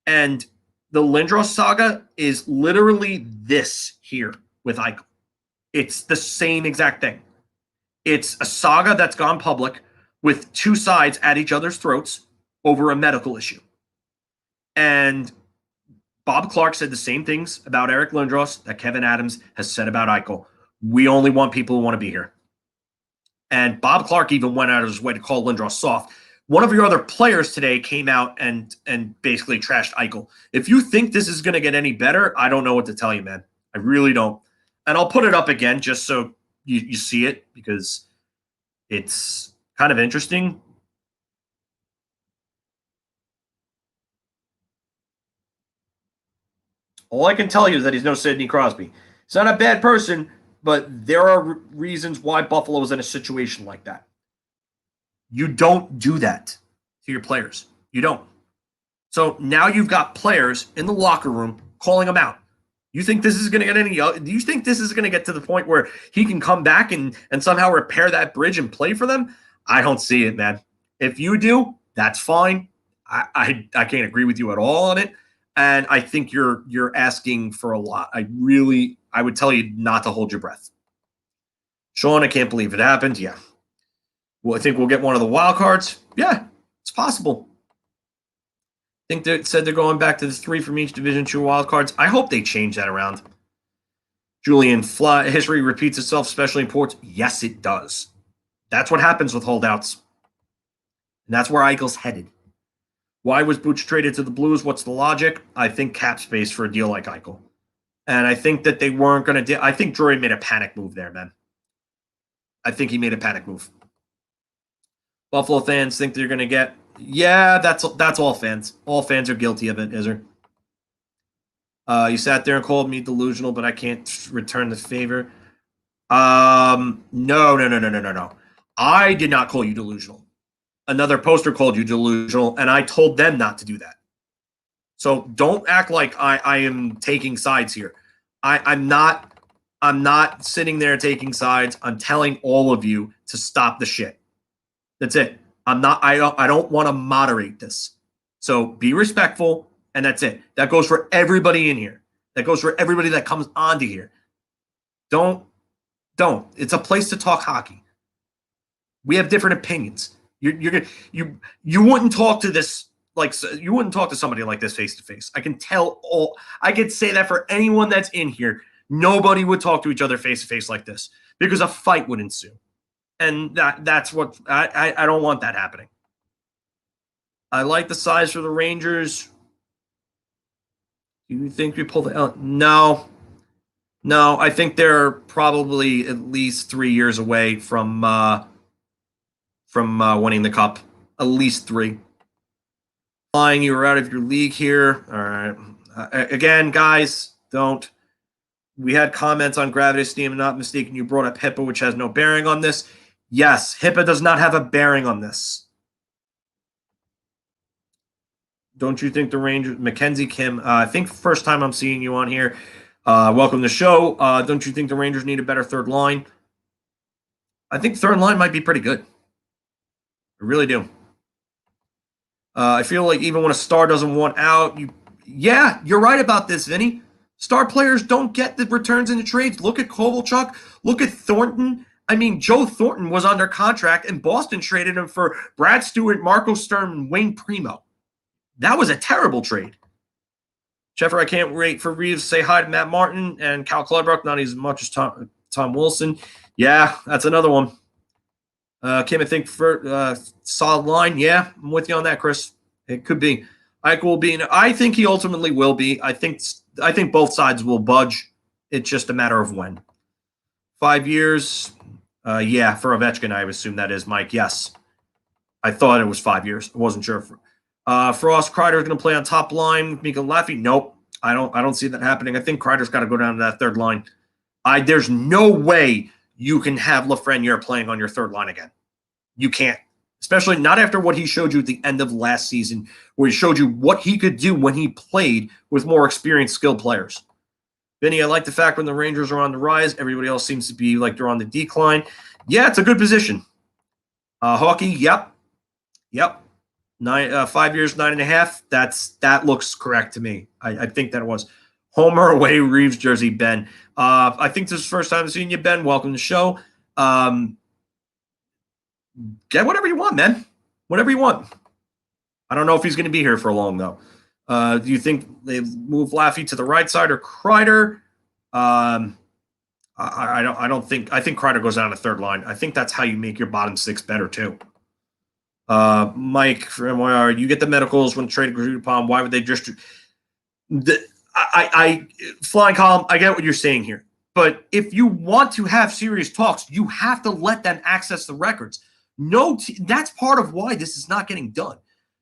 and the Lindros saga is literally this here with Eichel. It's the same exact thing. It's a saga that's gone public with two sides at each other's throats over a medical issue. And Bob Clark said the same things about Eric Lindros that Kevin Adams has said about Eichel. We only want people who want to be here. And Bob Clark even went out of his way to call Lindros soft. One of your other players today came out and basically trashed Eichel. If you think this is going to get any better, I don't know what to tell you, man. I really don't. And I'll put it up again just so you see it, because It's kind of interesting. All I can tell you is that he's no Sidney Crosby. He's not a bad person, but there are reasons why Buffalo is in a situation like that. You don't do that to your players. You don't. So now you've got players in the locker room calling him out. You think this is going to get any? Do you think this is going to get to the point where he can come back and somehow repair that bridge and play for them? I don't see it, man. If you do, that's fine. I can't agree with you at all on it, and I think you're asking for a lot. I would tell you not to hold your breath. Sean, I can't believe it happened. Yeah. Well, I think we'll get one of the wild cards. Yeah, it's possible. I think they said they're going back to the 3 from each division, 2 wild cards. I hope they change that around. Julian, history repeats itself, especially in ports. Yes, it does. That's what happens with holdouts. And that's where Eichel's headed. Why was Booch traded to the Blues? What's the logic? I think cap space for a deal like Eichel. And I think that they weren't going to I think Drury made a panic move there, man. I think he made a panic move. Buffalo fans think they're going to get... Yeah, that's all fans. All fans are guilty of it, Izzer. You sat there and called me delusional, but I can't return the favor. No. I did not call you delusional. Another poster called you delusional, and I told them not to do that. So don't act like I am taking sides here. I'm not sitting there taking sides. I'm telling all of you to stop the shit. That's it. I don't want to moderate this. So be respectful, and that's it. That goes for everybody in here. That goes for everybody that comes onto here. Don't. It's a place to talk hockey. We have different opinions. You wouldn't talk to this you wouldn't talk to somebody like this face to face. I can tell I could say that for anyone that's in here. Nobody would talk to each other face to face like this because a fight would ensue. And that's what I don't want that happening. I like the size for the Rangers. Do you think we pull the L? No. I think they're probably at least 3 years away from winning the cup. At least 3. Flying, you were out of your league here. All right. Again, guys, don't. We had comments on Gravity Steam. I'm not mistaken. You brought up HIPAA, which has no bearing on this. Yes, HIPAA does not have a bearing on this. Don't you think the Rangers, Mackenzie Kim, I think first time I'm seeing you on here. Welcome to the show. Don't you think the Rangers need a better third line? I think third line might be pretty good. I really do. I feel like even when a star doesn't want out, yeah, you're right about this, Vinny. Star players don't get the returns in the trades. Look at Kovalchuk. Look at Thornton. I mean, Joe Thornton was under contract, and Boston traded him for Brad Stewart, Marco Sturm, and Wayne Primo. That was a terrible trade. Sheffer, I can't wait for Reeves to say hi to Matt Martin and Cal Clubrook, not as much as Tom Wilson. Yeah, that's another one. Kim, I think for solid line. Yeah, I'm with you on that, Chris. It could be. Ike will be. I think he ultimately will be. I think both sides will budge. It's just a matter of when. 5 years. Yeah, for Ovechkin, I assume that is, Mike. Yes. I thought it was 5 years. I wasn't sure. Frost, Kreider is going to play on top line. Mika Laffy. Nope. I don't see that happening. I think Kreider's got to go down to that third line. There's no way you can have Lafreniere playing on your third line again. You can't. Especially not after what he showed you at the end of last season, where he showed you what he could do when he played with more experienced, skilled players. Vinny, I like the fact when the Rangers are on the rise, everybody else seems to be like they're on the decline. Yeah, it's a good position. Hockey, yep. 5 years, 9.5. That looks correct to me. I think that it was. Homer away, Reeves jersey, Ben. I think this is the first time seeing you, Ben. Welcome to the show. Get whatever you want, man. Whatever you want. I don't know if he's going to be here for long, though. Do you think they move Laffy to the right side or Kreider? I don't think. I think Kreider goes down to third line. I think that's how you make your bottom 6 better too. Mike from MYR, you get the medicals when trade agreed upon. Why would they just? Flying column. I get what you're saying here. But if you want to have serious talks, you have to let them access the records. That's part of why this is not getting done.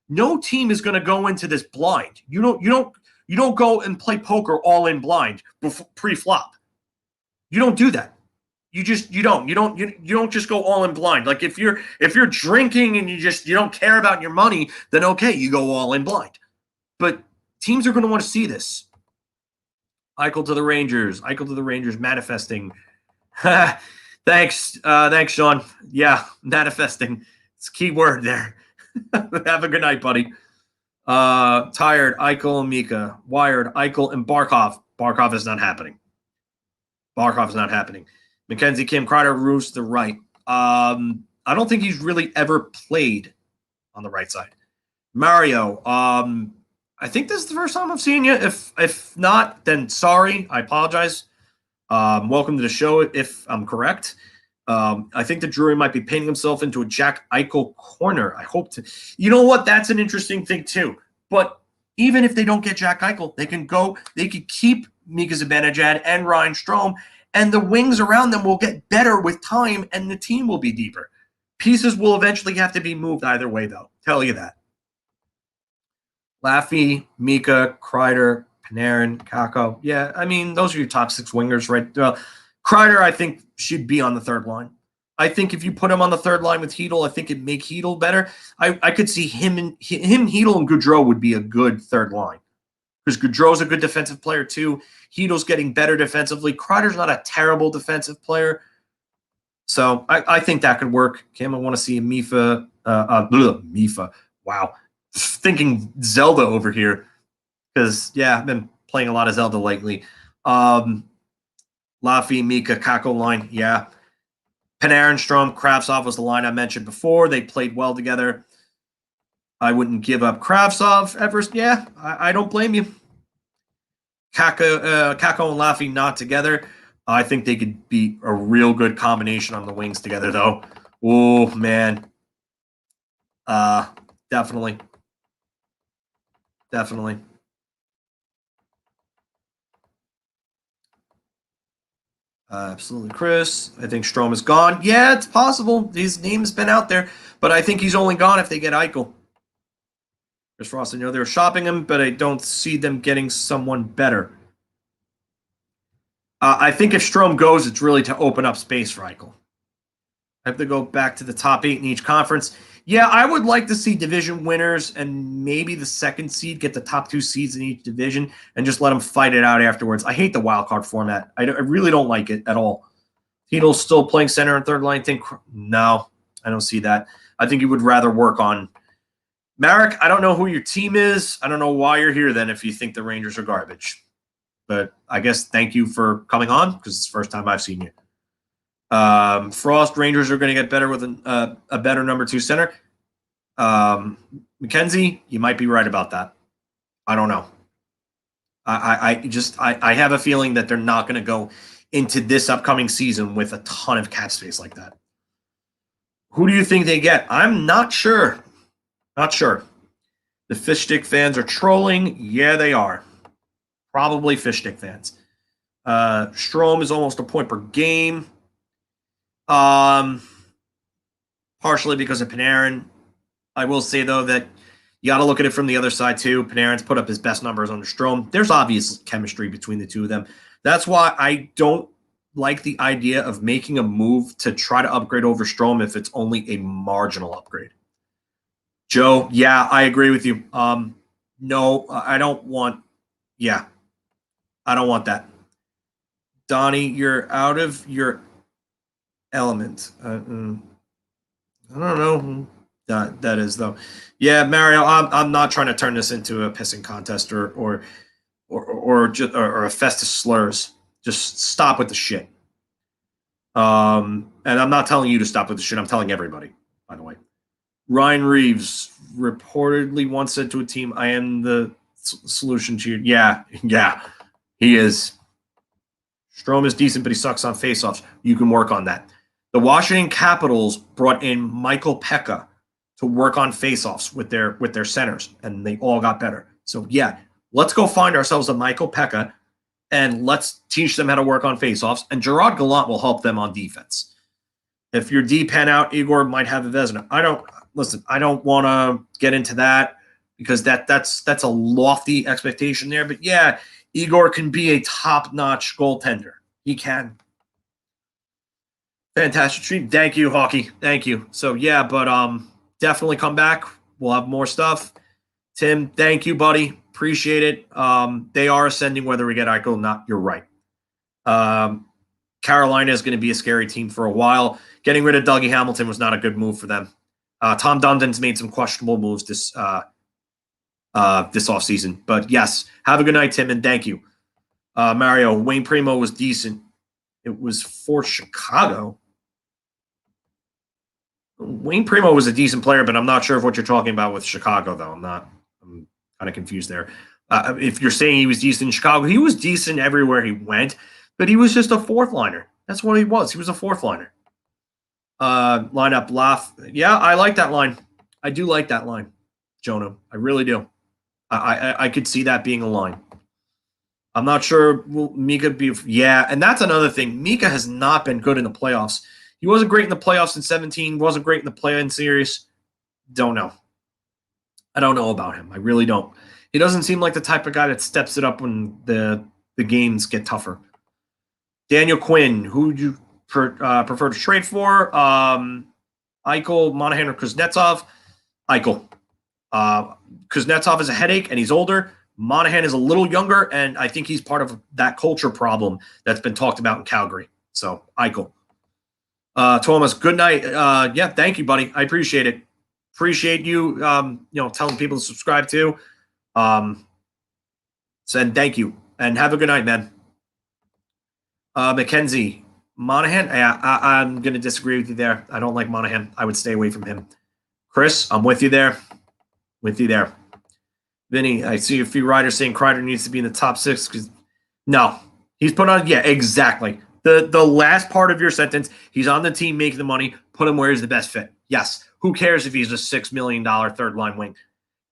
No team is going to go into this blind. You don't go and play poker all in blind pre-flop. You don't do that. You don't just go all in blind. Like if you're drinking and you don't care about your money, then okay, you go all in blind. But teams are going to want to see this. Eichel to the Rangers. Eichel to the Rangers manifesting. Thanks, Sean. Yeah, manifesting. It's a key word there. Have a good night, buddy. Tired, Eichel and Mika. Wired, Eichel and Barkov. Barkov is not happening. Mackenzie, Kim, Kreider, Reeves to the right. I don't think he's really ever played on the right side. Mario, I think this is the first time I've seen you. If not, then sorry. I apologize. Welcome to the show if I'm correct. I think the Drury might be painting himself into a Jack Eichel corner. I hope to. You know what? That's an interesting thing too. But even if they don't get Jack Eichel, they could keep Mika Zibanejad and Ryan Strome, and the wings around them will get better with time, and the team will be deeper. Pieces will eventually have to be moved either way, though. Tell you that. Laffy, Mika, Kreider, Panarin, Kakko. Yeah, I mean, those are your top 6 wingers, right? Kreider, I think, should be on the third line. I think if you put him on the third line with Chytil, I think it'd make Chytil better. I could see him, Chytil, and Gaudreau would be a good third line. Because Gaudreau's a good defensive player, too. Chytil's getting better defensively. Kreider's not a terrible defensive player. So I think that could work. Kim, I want to see Mifa. Wow. Thinking Zelda over here. Because, yeah, I've been playing a lot of Zelda lately. Laffy, Mika, Kakko line, yeah. Panarin, Strome, Kravtsov was the line I mentioned before. They played well together. I wouldn't give up Kravtsov ever. Yeah, I don't blame you. Kakko and Laffy not together. I think they could be a real good combination on the wings together, though. Oh, man. Definitely. Absolutely, Chris. I think Strome is gone. Yeah, it's possible. His name's been out there, but I think he's only gone if they get Eichel. Chris Frost, I know they're shopping him, but I don't see them getting someone better. I think if Strome goes, it's really to open up space for Eichel. I have to go back to the top 8 in each conference. Yeah, I would like to see division winners and maybe the second seed get the top 2 seeds in each division and just let them fight it out afterwards. I hate the wild card format. I really don't like it at all. Chytil's still playing center and third line. No, I don't see that. I think you would rather work on Marek. I don't know who your team is. I don't know why you're here then if you think the Rangers are garbage. But I guess thank you for coming on because it's the first time I've seen you. Frost, Rangers are going to get better with a better number 2 center. Mackenzie, you might be right about that. I don't know. I have a feeling that they're not going to go into this upcoming season with a ton of cap space like that. Who do you think they get? I'm not sure. The fish stick fans are trolling. Yeah, they are. Probably fish stick fans. Strome is almost a point per game. Partially because of Panarin. I will say, though, that you got to look at it from the other side, too. Panarin's put up his best numbers under Strome. There's obvious chemistry between the two of them. That's why I don't like the idea of making a move to try to upgrade over Strome if it's only a marginal upgrade. Joe, yeah, I agree with you. No, I don't want – yeah, I don't want that. Donnie, you're out of your element. I don't know. That is though. Yeah, Mario, I'm not trying to turn this into a pissing contest or a fest of slurs. Just stop with the shit. And I'm not telling you to stop with the shit. I'm telling everybody, by the way. Ryan Reeves reportedly once said to a team, I am the solution to your... Yeah, he is. Strome is decent, but he sucks on faceoffs. You can work on that. The Washington Capitals brought in Michael Pekka to work on faceoffs with their centers, and they all got better. So, yeah, let's go find ourselves a Michael Pekka and let's teach them how to work on faceoffs. And Gerard Gallant will help them on defense. If your D pen out, Igor might have a Vezina. I don't want to get into that because that's a lofty expectation there. But yeah, Igor can be a top-notch goaltender. He can. Fantastic treat. Thank you, Hockey. Thank you. So yeah, but definitely come back. We'll have more stuff. Tim, thank you, buddy. Appreciate it. They are ascending whether we get Eichel or not. You're right. Carolina is going to be a scary team for a while. Getting rid of Dougie Hamilton was not a good move for them. Tom Dundon's made some questionable moves this offseason. But yes, have a good night, Tim, and thank you. Mario, Wayne Primo was decent. It was for Chicago. Wayne Primo was a decent player, but I'm not sure of what you're talking about with Chicago, though. I'm kind of confused there. If you're saying he was decent in Chicago, he was decent everywhere he went, but he was just a fourth liner. That's what he was. He was a fourth liner. Lineup, Laugh. Yeah, I like that line. I do like that line, Jonah. I really do. I could see that being a line. I'm not sure will Mika be. Yeah, and that's another thing. Mika has not been good in the playoffs. He wasn't great in the playoffs in 2017. Wasn't great in the play-in series. Don't know. I don't know about him. I really don't. He doesn't seem like the type of guy that steps it up when the games get tougher. Daniel Quinn, who would you prefer to trade for? Eichel, Monahan, or Kuznetsov? Eichel. Kuznetsov is a headache, and he's older. Monahan is a little younger, and I think he's part of that culture problem that's been talked about in Calgary. So, Eichel. Thomas, good night. Yeah, thank you, buddy. I appreciate it. Appreciate you, telling people to subscribe to. And thank you. And have a good night, man. Mackenzie, Monahan. I'm going to disagree with you there. I don't like Monahan. I would stay away from him. Chris, I'm with you there. Vinny, I see a few writers saying Kreider needs to be in the top 6 because no, he's put on. Yeah, exactly. The last part of your sentence, he's on the team making the money, put him where he's the best fit. Yes. Who cares if he's a $6 million third line wing?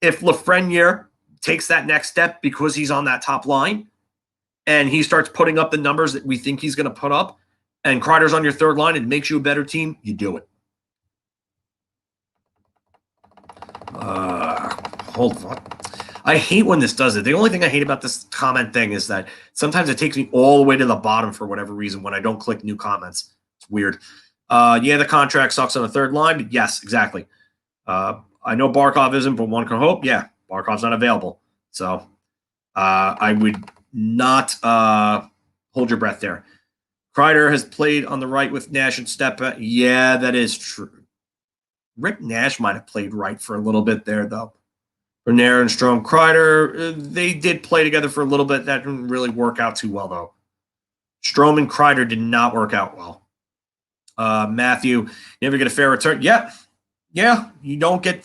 If Lafreniere takes that next step because he's on that top line and he starts putting up the numbers that we think he's going to put up and Kreider's on your third line and makes you a better team, you do it. Hold on. I hate when this does it. The only thing I hate about this comment thing is that sometimes it takes me all the way to the bottom for whatever reason when I don't click new comments. It's weird. Yeah, the contract sucks on the third line, but yes, exactly. I know Barkov isn't, but one can hope. Yeah, Barkov's not available. So I would not hold your breath there. Kreider has played on the right with Nash and Stepa. Yeah, that is true. Rick Nash might have played right for a little bit there, though. Renier and Strome, Kreider, they did play together for a little bit. That didn't really work out too well, though. Strome and Kreider did not work out well. Matthew, you never get a fair return. Yeah, you don't get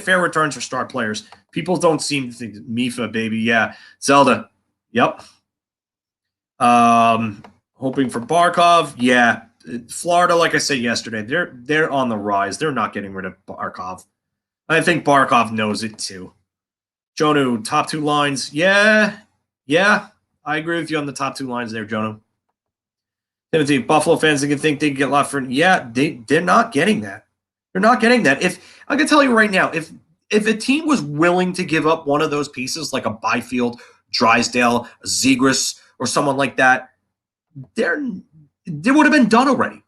fair returns for star players. People don't seem to think Mifa, baby. Yeah, Zelda. Yep. Hoping for Barkov. Yeah, Florida, like I said yesterday, they're on the rise. They're not getting rid of Barkov. I think Barkov knows it too. Jonu, top 2 lines. Yeah, I agree with you on the top 2 lines there, Jonu. Timothy, Buffalo fans that can think they can get Lafreniere. Yeah, they're not getting that. They're not getting that. If I can tell you right now, if a team was willing to give up one of those pieces, like a Byfield, Drysdale, a Zegras, or someone like that, they would have been done already.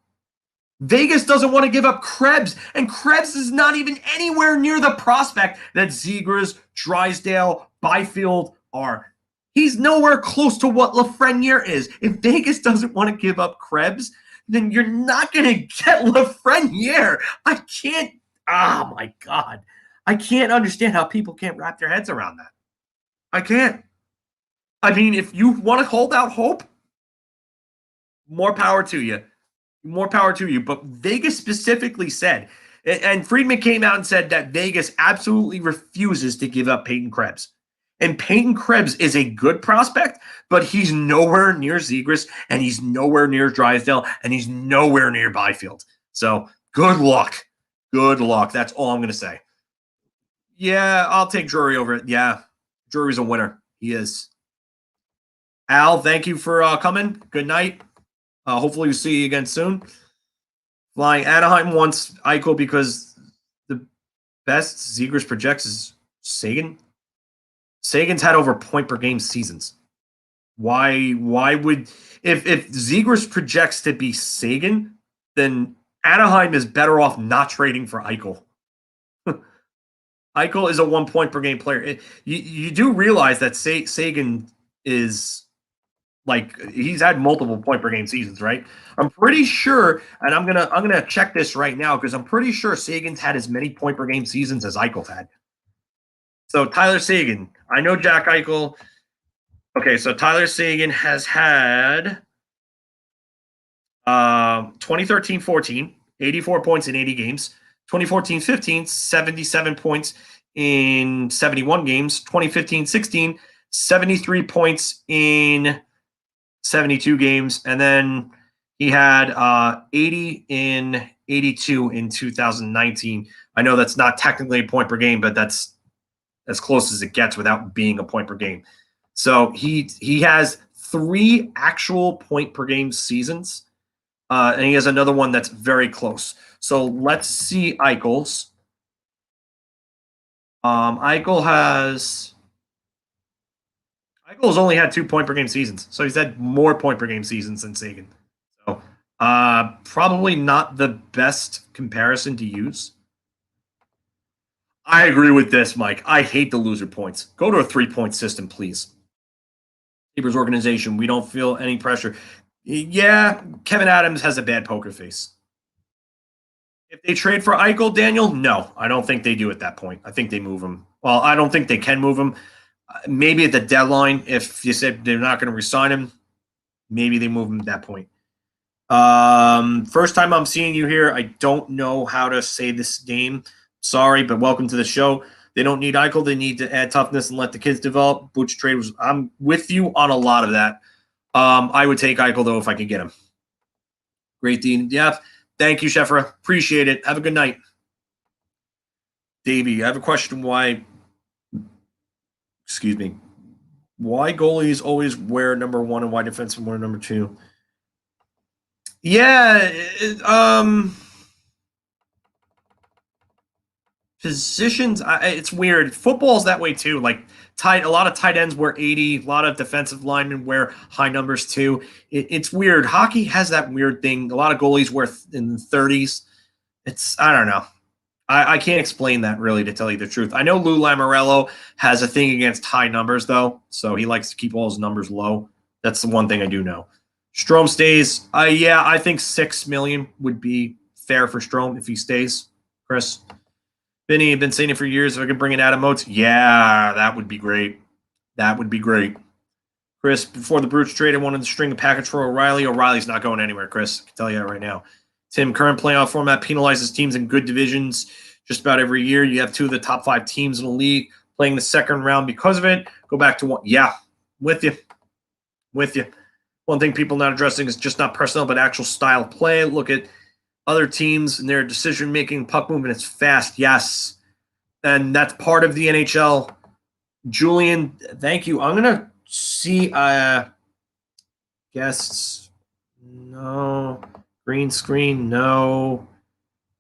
Vegas doesn't want to give up Krebs, and Krebs is not even anywhere near the prospect that Zegras, Drysdale, Byfield are. He's nowhere close to what Lafreniere is. If Vegas doesn't want to give up Krebs, then you're not going to get Lafreniere. I can't. Oh, my God. I can't understand how people can't wrap their heads around that. I can't. I mean, if you want to hold out hope, more power to you. More power to you. But Vegas specifically said, and Friedman came out and said that Vegas absolutely refuses to give up Peyton Krebs. And Peyton Krebs is a good prospect, but he's nowhere near Zegras, and he's nowhere near Drysdale, and he's nowhere near Byfield. So good luck. Good luck. That's all I'm going to say. Yeah, I'll take Drury over it. Yeah, Drury's a winner. He is. Al, thank you for coming. Good night. Hopefully we'll see you again soon. Flying Anaheim wants Eichel because the best Zegers projects is Seguin. Sagan's had over point per game seasons. Why would if Zegers projects to be Seguin, then Anaheim is better off not trading for Eichel. Eichel is a 1 point per game player. You do realize that Seguin is like he's had multiple point per game seasons, right? I'm pretty sure, and I'm gonna check this right now because I'm pretty sure Sagan's had as many point per game seasons as Eichel's had. So Tyler Seguin, I know Jack Eichel. Okay, so Tyler Seguin has had 2013-14, 84 points in 80 games. 2014-15, 77 points in 71 games. 2015-16, 73 points in 72 games. And then he had 80 in 82 in 2019. I know that's not technically a point per game, but that's as close as it gets without being a point per game. So he has 3 actual point per game seasons, and he has another one that's very close. So let's see Eichel's. Eichel's only had 2 point per game seasons, so he's had more point per game seasons than Seguin. So probably not the best comparison to use. I agree with this, Mike. I hate the loser points. Go to a 3-point system, please. Sabres organization, we don't feel any pressure. Yeah, Kevin Adams has a bad poker face. If they trade for Eichel, Daniel, no, I don't think they do at that point. I think they move him. Well, I don't think they can move him. Maybe at the deadline, if you said they're not going to resign him, maybe they move him at that point. First time I'm seeing you here. I don't know how to say this name. Sorry, but welcome to the show. They don't need Eichel. They need to add toughness and let the kids develop. Butch trade was. I'm with you on a lot of that. I would take Eichel, though, if I could get him. Great, Dean. Yeah. Thank you, Sheffra. Appreciate it. Have a good night. Davey, I have a question. Why goalies always wear number 1 and why defensemen wear number 2? Yeah. Positions, it's weird. Football's that way too. Like a lot of tight ends wear 80. A lot of defensive linemen wear high numbers too. It's weird. Hockey has that weird thing. A lot of goalies wear in the 30s. I don't know. I can't explain that really, to tell you the truth. I know Lou Lamoriello has a thing against high numbers though, so he likes to keep all his numbers low. That's the one thing I do know. Strome stays. Yeah, I think $6 million would be fair for Strome if he stays. Chris. Vinny, I've been saying it for years. If I could bring in Adam Oates, yeah, that would be great. That would be great. Chris, before the Brutes trade, I wanted to string a package for O'Reilly. O'Reilly's not going anywhere, Chris. I can tell you that right now. Tim, current playoff format penalizes teams in good divisions just about every year. You have 2 of the top 5 teams in the league playing the second round because of it. Go back to 1. Yeah, with you. With you. One thing people not addressing is just not personnel, but actual style of play. Look at other teams and their decision-making, puck movement is fast, yes. And that's part of the NHL. Julian, thank you. I'm going to see guests. No. Green screen, no.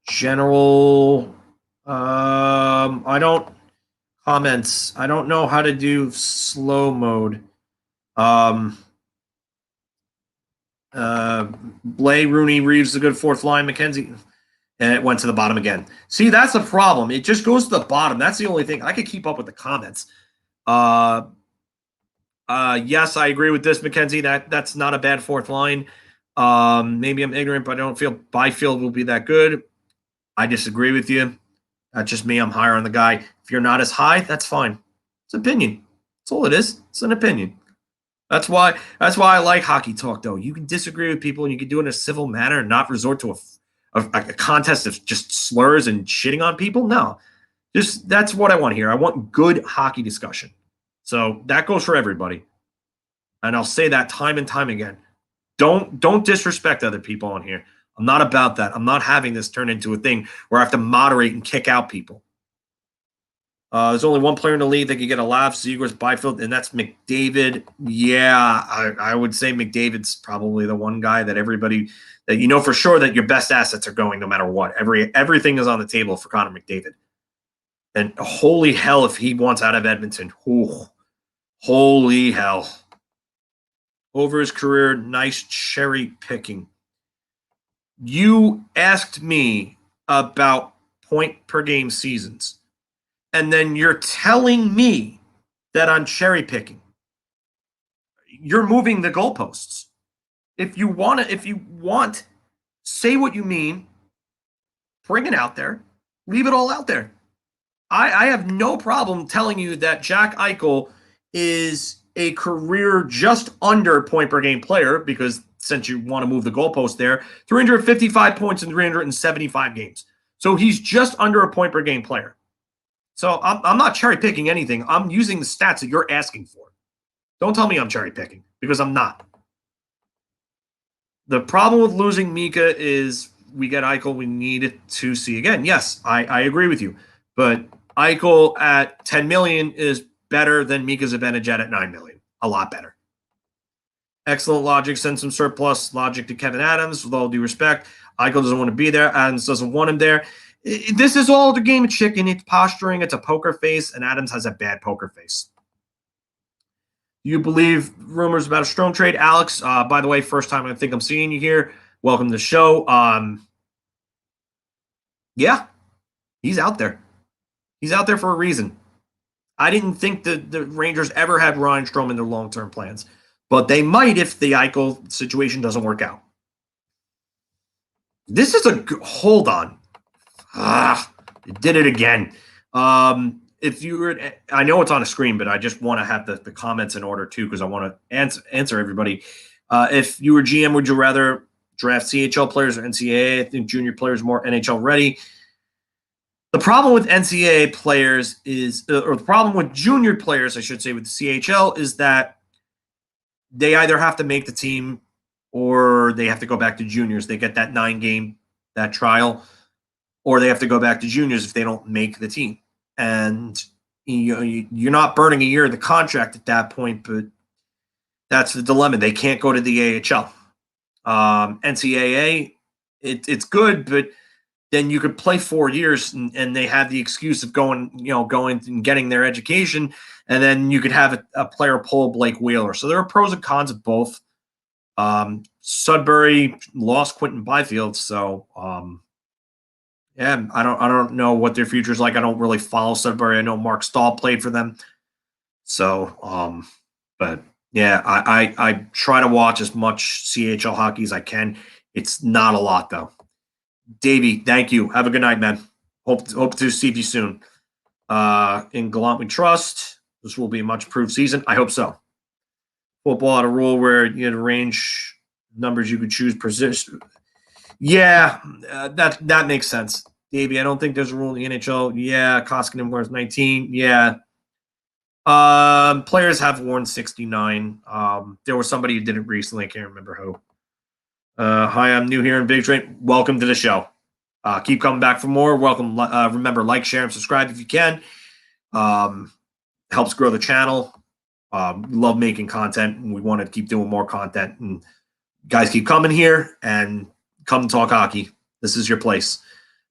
General. I don't. Comments. I don't know how to do slow mode. Blay, Rooney, Reeves, a good 4th line. McKenzie, and it went to the bottom again. See, that's the problem. It just goes to the bottom. That's the only thing. I could keep up with the comments. Yes, I agree with this, McKenzie. That's not a bad 4th line. Maybe I'm ignorant, but I don't feel Byfield will be that good. I disagree with you. That's just me. I'm higher on the guy. If you're not as high, that's fine. It's opinion. That's all it is. It's an opinion. That's why I like hockey talk, though. You can disagree with people and you can do it in a civil manner and not resort to a contest of just slurs and shitting on people. No, just that's what I want to hear. I want good hockey discussion. So that goes for everybody. And I'll say that time and time again. Don't disrespect other people on here. I'm not about that. I'm not having this turn into a thing where I have to moderate and kick out people. There's only one player in the league that can get a laugh, Zegras, Byfield, and that's McDavid. Yeah, I would say McDavid's probably the one guy that everybody that you know for sure that your best assets are going no matter what. Everything is on the table for Connor McDavid. And holy hell if he wants out of Edmonton. Ooh, holy hell. Over his career, nice cherry picking. You asked me about point per game seasons. And then you're telling me that I'm cherry picking. You're moving the goalposts. If you want, say what you mean, bring it out there, leave it all out there. I have no problem telling you that Jack Eichel is a career just under point per game player, because since you want to move the goalpost there, 355 points in 375 games. So he's just under a point per game player. So I'm not cherry picking anything. I'm using the stats that you're asking for. Don't tell me I'm cherry picking, because I'm not. The problem with losing Mika is we get Eichel. We need to see again. Yes, I agree with you. But Eichel at 10 million is better than Mika Zibanejad at 9 million. A lot better. Excellent logic. Send some surplus logic to Kevin Adams. With all due respect, Eichel doesn't want to be there. Adams doesn't want him there. This is all the game of chicken. It's posturing. It's a poker face, and Adams has a bad poker face. Do you believe rumors about a Strome trade? Alex, by the way, first time I think I'm seeing you here. Welcome to the show. Yeah, he's out there. He's out there for a reason. I didn't think that the Rangers ever had Ryan Strome in their long-term plans, but they might if the Eichel situation doesn't work out. This is a hold on. It did it again. If you were, I know it's on a screen, but I just want to have the comments in order too, because I want to answer everybody. If you were GM, would you rather draft CHL players or NCAA? I think junior players are more NHL ready. The problem with NCAA players is, or the problem with junior players, I should say, with the CHL is that they either have to make the team or they have to go back to juniors. They get that 9-game, that trial, or they have to go back to juniors if they don't make the team. And you're not burning a year of the contract at that point, but that's the dilemma. They can't go to the AHL. NCAA, it's good, but then you could play 4 years and they have the excuse of going and getting their education, and then you could have a player pull Blake Wheeler. So there are pros and cons of both. Sudbury lost Quinton Byfield, so yeah, I don't know what their future is like. I don't really follow Sudbury. I know Mark Stahl played for them. So, but yeah, I try to watch as much CHL hockey as I can. It's not a lot though. Davey, thank you. Have a good night, man. Hope to see you soon. In Gallant we trust. This will be a much improved season. I hope so. Football had a rule where you had a range numbers you could choose position. Yeah, that makes sense. Davey, I don't think there's a rule in the NHL. Yeah, Koskinen wears 19. Yeah. Players have worn 69. There was somebody who did it recently. I can't remember who. Hi, I'm new here in Big Train. Welcome to the show. Keep coming back for more. Welcome. Remember, like, share, and subscribe if you can. Helps grow the channel. We love making content, and we want to keep doing more content. And guys, keep coming here and come talk hockey. This is your place.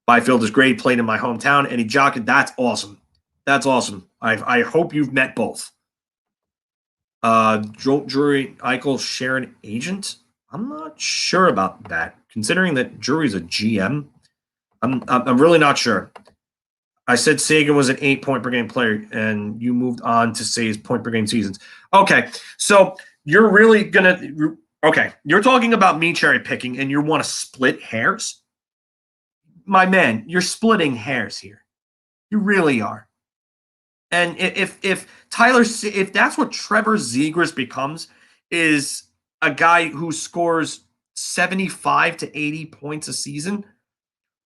Byfield is great. Played in my hometown. Eddie Jockett, that's awesome. That's awesome. I hope you've met both. Jolt Drury, Eichel share an agent? I'm not sure about that. Considering that Drury's a GM, I'm really not sure. I said Sagan was an 8-point per game player, and you moved on to say his point per game seasons. Okay, so you're really gonna you're talking about me cherry picking, and you want to split hairs? My man, you're splitting hairs here. You really are. And if that's what Trevor Zegras becomes, is a guy who scores 75 to 80 points a season,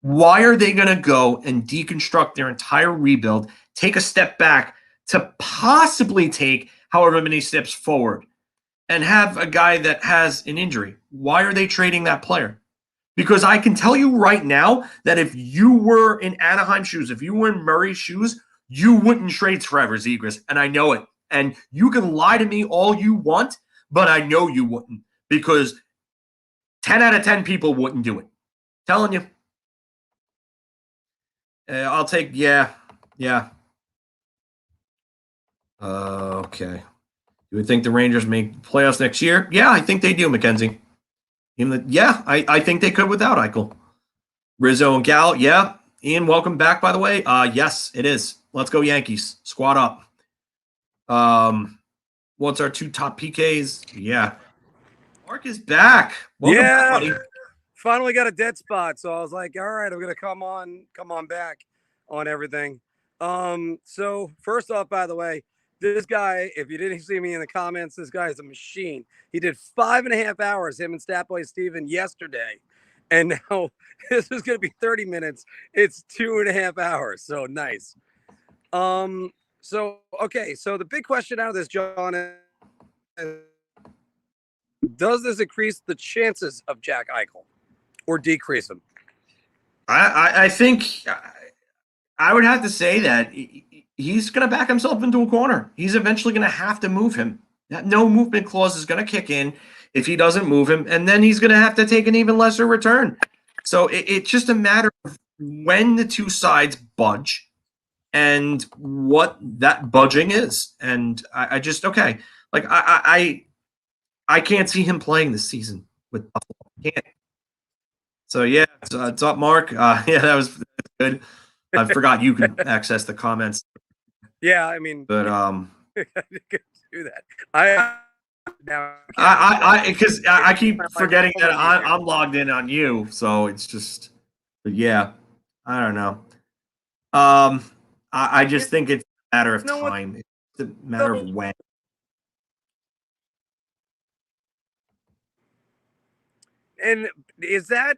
why are they going to go and deconstruct their entire rebuild, take a step back to possibly take however many steps forward and have a guy that has an injury? Why are they trading that player? Because I can tell you right now that if you were in Anaheim shoes, if you were in Murray's shoes, You wouldn't trade Trevor Zegras, and I know it. And you can lie to me all you want, but I know you wouldn't because 10 out of 10 people wouldn't do it. Telling you. I'll take, yeah. Okay. You would think the Rangers make playoffs next year? Yeah, I think they do, Mackenzie. Yeah, I think they could without Eichel. Rizzo and Gal, yeah. Ian, welcome back, by the way. Yes, it is. Let's go Yankees. Squad up. What's our 2 top PKs? Yeah. Mark is back. Welcome back, buddy. Finally got a dead spot. So I was like, all right, I'm going to come on back on everything. So first off, by the way, this guy, if you didn't see me in the comments, this guy is a machine. He did 5.5 hours, him and Statboy Steven yesterday. And now this is going to be 30 minutes. It's 2.5 hours. So nice. So, okay. So the big question out of this, John, is, does this increase the chances of Jack Eichel or decrease them? I think I would have to say that he's going to back himself into a corner. He's eventually going to have to move him. That no movement clause is going to kick in if he doesn't move him, and then he's going to have to take an even lesser return. So it's just a matter of when the two sides budge and what that budging is. And I just, okay, like I can't see him playing this season with Buffalo. I can't. So, yeah, it's up, Mark. Yeah, that was good. I forgot you could access the comments. Yeah, I mean, but do that. Because I keep forgetting that I'm logged in on you, so it's just, but yeah, I don't know. I just think it's a matter of time. It's a matter of when. And is Eichel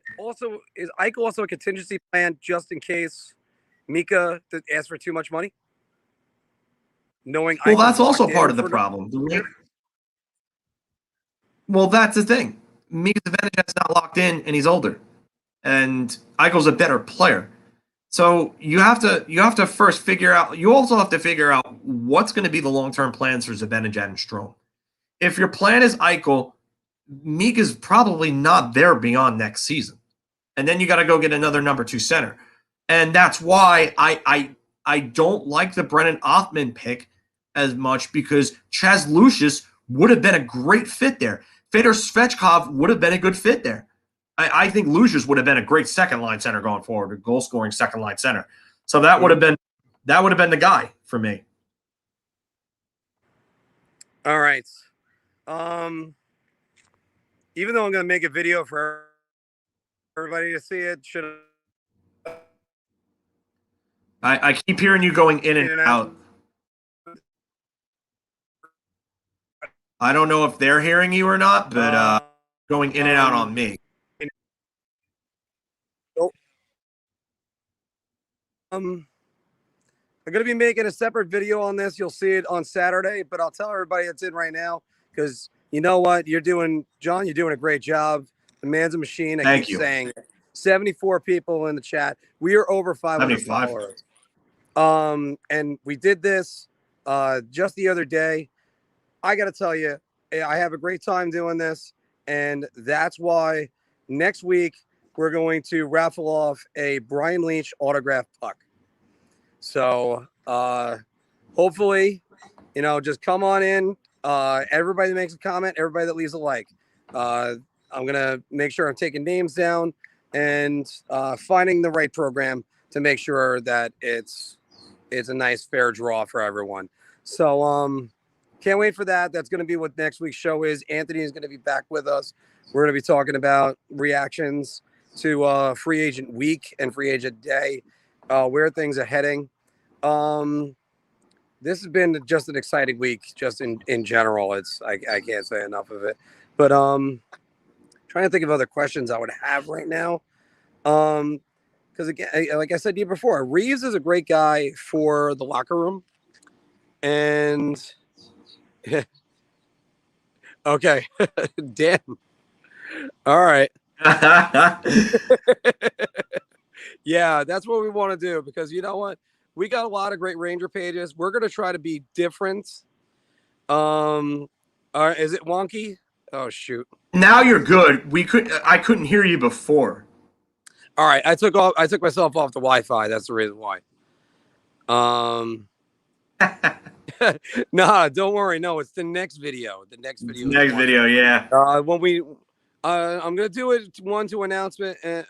also a contingency plan just in case Mika asks for too much money? Knowing well, that's also part of the problem. Well, that's the thing. Mika Zibanejad's not locked in, and he's older, and Eichel's a better player. So you have to first figure out. You also have to figure out what's going to be the long-term plans for Zibanejad and Strome. If your plan is Eichel, Mika's probably not there beyond next season, and then you got to go get another number 2 center, and that's why I don't like the Brennan Othmann pick as much because Chaz Lucius would have been a great fit there. Fedor Svechkov would have been a good fit there. I think Lucius would have been a great second-line center going forward, a goal-scoring second-line center. So that would have been the guy for me. All right. Even though I'm going to make a video for everybody to see it, should I keep hearing you going in and out. I don't know if they're hearing you or not, but going in and out on me. I'm going to be making a separate video on this. You'll see it on Saturday, but I'll tell everybody it's in right now because you know what? John, you're doing a great job. The man's a machine. Thank you. Saying 74 people in the chat. We are over 500 followers. And we did this just the other day. I got to tell you, I have a great time doing this, and that's why next week we're going to raffle off a Brian Leetch autographed puck. So hopefully, just come on in. Everybody that makes a comment, everybody that leaves a like. I'm going to make sure I'm taking names down and finding the right program to make sure that it's a nice, fair draw for everyone. So can't wait for that. That's going to be what next week's show is. Anthony is going to be back with us. We're going to be talking about reactions to free agent week and free agent day, where things are heading. This has been just an exciting week, just in general. I can't say enough of it. But trying to think of other questions I would have right now. Because again, like I said to you before, Reeves is a great guy for the locker room. And okay, damn. All right. Yeah, that's what we want to do because you know what? we got a lot of great Ranger pages. We're gonna try to be different. Is it wonky? Oh shoot! Now you're good. I couldn't hear you before. All right, I took myself off the Wi-Fi. That's the reason why. No, don't worry. No, it's the next video. The next video. Next video, yeah. When we, I'm gonna do it one to announce it and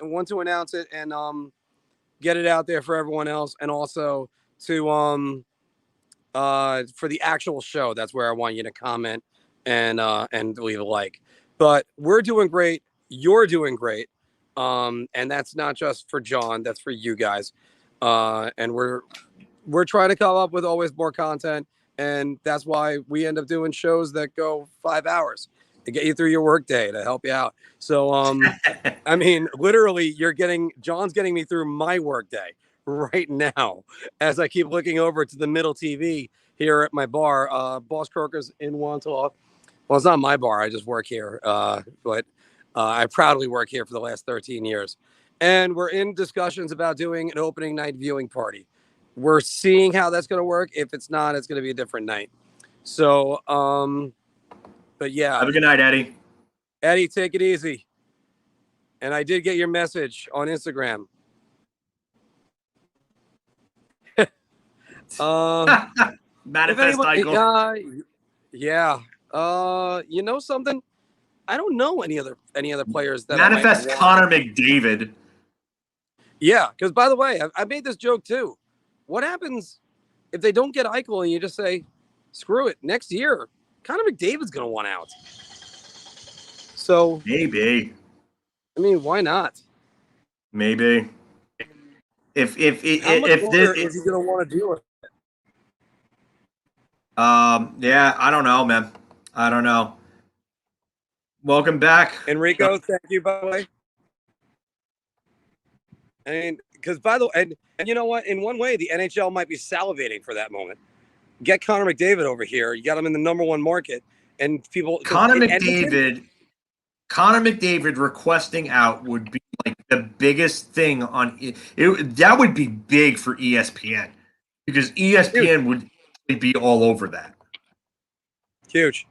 get it out there for everyone else, and also to for the actual show. That's where I want you to comment and leave a like. But we're doing great. You're doing great. And that's not just for John. That's for you guys. And we're trying to come up with always more content. And that's why we end up doing shows that go 5 hours to get you through your workday, to help you out. So, I mean, literally, John's getting me through my workday right now as I keep looking over to the middle TV here at my bar, Boss Croker's in Wantagh. Well, it's not my bar. I just work here, but I proudly work here for the last 13 years. And we're in discussions about doing an opening night viewing party. We're seeing how that's going to work. If it's not, it's going to be a different night. So, but yeah. Have a good night, Eddie. Eddie, take it easy. And I did get your message on Instagram. Manifest Eichel. Yeah. You know something? I don't know any other players that Manifest Connor McDavid. Yeah, because by the way, I made this joke too. What happens if they don't get Eichel and you just say, screw it, next year, Connor McDavid's going to want out? So maybe. I mean, why not? Maybe. If is he going to want to deal with it? Yeah, I don't know, man. I don't know. Welcome back, Enrico. Thank you, by the way. I mean, because by the way, and you know what? In one way, the NHL might be salivating for that moment. Get Connor McDavid over here. You got him in the #1 market, and people. Connor McDavid requesting out would be like the biggest thing on it. That would be big for ESPN because ESPN would be all over that. Huge.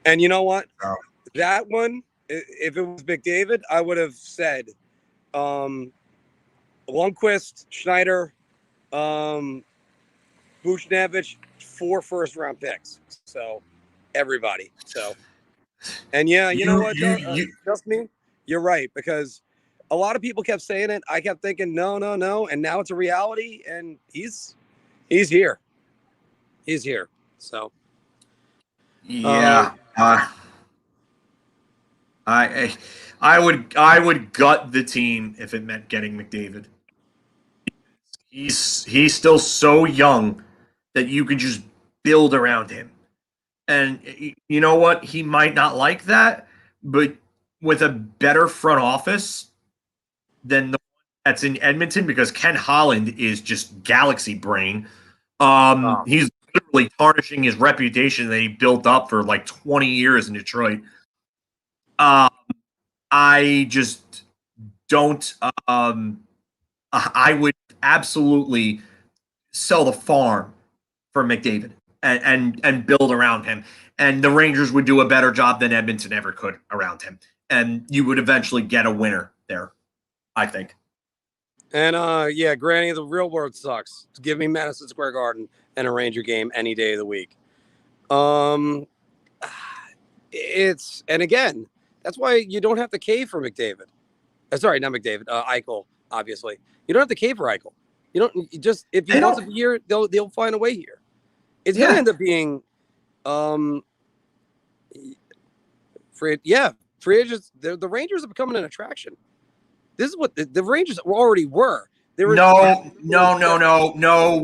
And you know what? Oh. That one, if it was McDavid, I would have said Lundqvist, Schneider, Buchnevich, 4 first-round picks. So, everybody. So, and yeah, you know what? Just me. You're right, because a lot of people kept saying it. I kept thinking, no, and now it's a reality, and he's here. He's here. So, yeah. I would gut the team if it meant getting McDavid. He's still so young that you could just build around him. And you know what? He might not like that, but with a better front office than the one that's in Edmonton, because Ken Holland is just galaxy brain. He's literally tarnishing his reputation that he built up for like 20 years in Detroit. I just don't. I would absolutely sell the farm for McDavid and build around him. And the Rangers would do a better job than Edmonton ever could around him. And you would eventually get a winner there, I think. And yeah, Granny, the real world sucks. Give me Madison Square Garden and a Ranger game any day of the week. And again, that's why you don't have to cave for McDavid. Sorry, not McDavid. Eichel, obviously. You don't have to cave for Eichel. You just if he wants to be here, they'll find a way here. It's gonna end up being free agents. The Rangers are becoming an attraction. This is what the Rangers already were. No.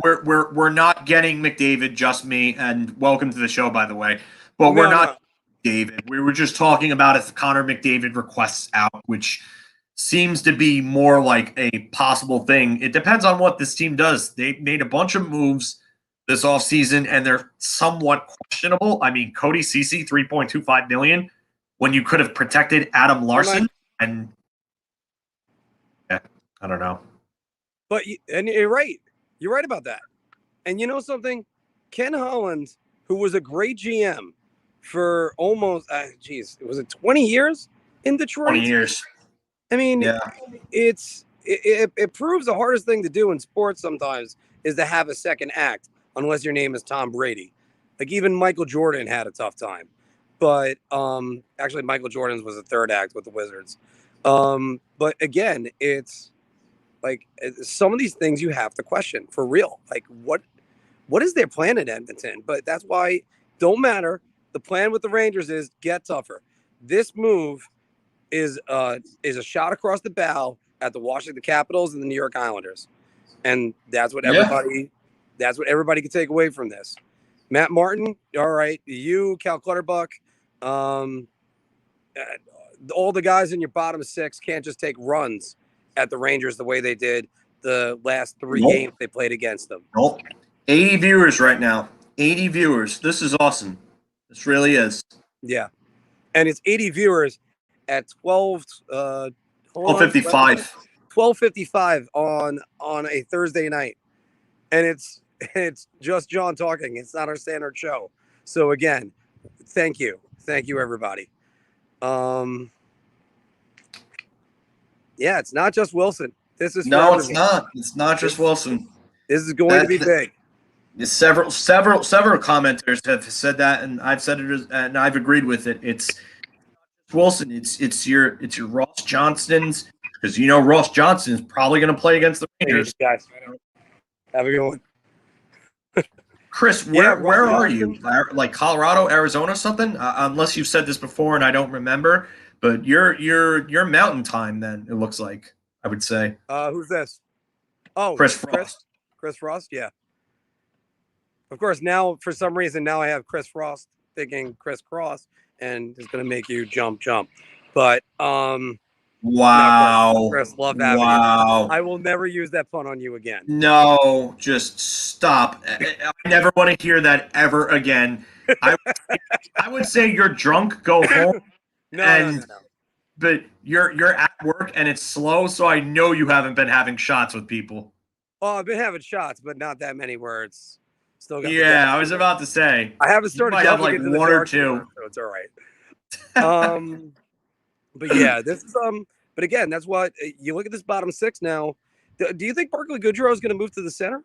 We're not getting McDavid, just me, and welcome to the show, by the way. But we're not David. We were just talking about if Connor McDavid requests out, which seems to be more like a possible thing. It depends on what this team does. They made a bunch of moves this offseason, and they're somewhat questionable. I mean, Cody Ceci, $3.25 million, when you could have protected Adam Larson. And yeah, I don't know. But and you're right. You're right about that. And you know something? Ken Holland, who was a great GM for almost, was it 20 years in Detroit? 20 years. I mean, yeah. It proves the hardest thing to do in sports sometimes is to have a second act, unless your name is Tom Brady. Like even Michael Jordan had a tough time. But actually, Michael Jordan's was a third act with the Wizards. But again, it's like some of these things you have to question for real. Like what is their plan in Edmonton? But that's why don't matter. The plan with the Rangers is get tougher. This move is a shot across the bow at the Washington Capitals and the New York Islanders, and that's what everybody can take away from this. Matt Martin, all right, you, Cal Clutterbuck, all the guys in your bottom six can't just take runs at the Rangers the way they did the last three games they played against them. 80 viewers right now. 80 viewers. This is awesome. This really is. Yeah. And it's 80 viewers at 12:55 on a Thursday night. And it's just John talking. It's not our standard show. So again, thank you. Thank you, everybody. Yeah, it's not just Wilson. This is it's not. It's not just Wilson. This is going to be big. Several commenters have said that, and I've said it, and I've agreed with it. It's Wilson. It's your Ross Johnston's, because Ross Johnston is probably going to play against the Rangers. Guys, have a good one. Chris, where are you? Like Colorado, Arizona, something? Unless you've said this before and I don't remember, but you're Mountain Time. Then it looks like, I would say. Who's this? Oh, Chris Frost. Chris Frost, yeah. Of course, now for some reason I have Chris Frost thinking Chris Cross, and it's going to make you jump. But wow, Chris, love having you. I will never use that pun on you again. No, just stop. I never want to hear that ever again. I would say you're drunk, go home. No. But you're at work and it's slow, so I know you haven't been having shots with people. Oh, I've been having shots, but not that many words. Still got I was about to say. I haven't started. You might have like one or two, so it's all right. But yeah, this is But again, that's what you look at this bottom six now. Do you think Barclay Goodrow is going to move to the center?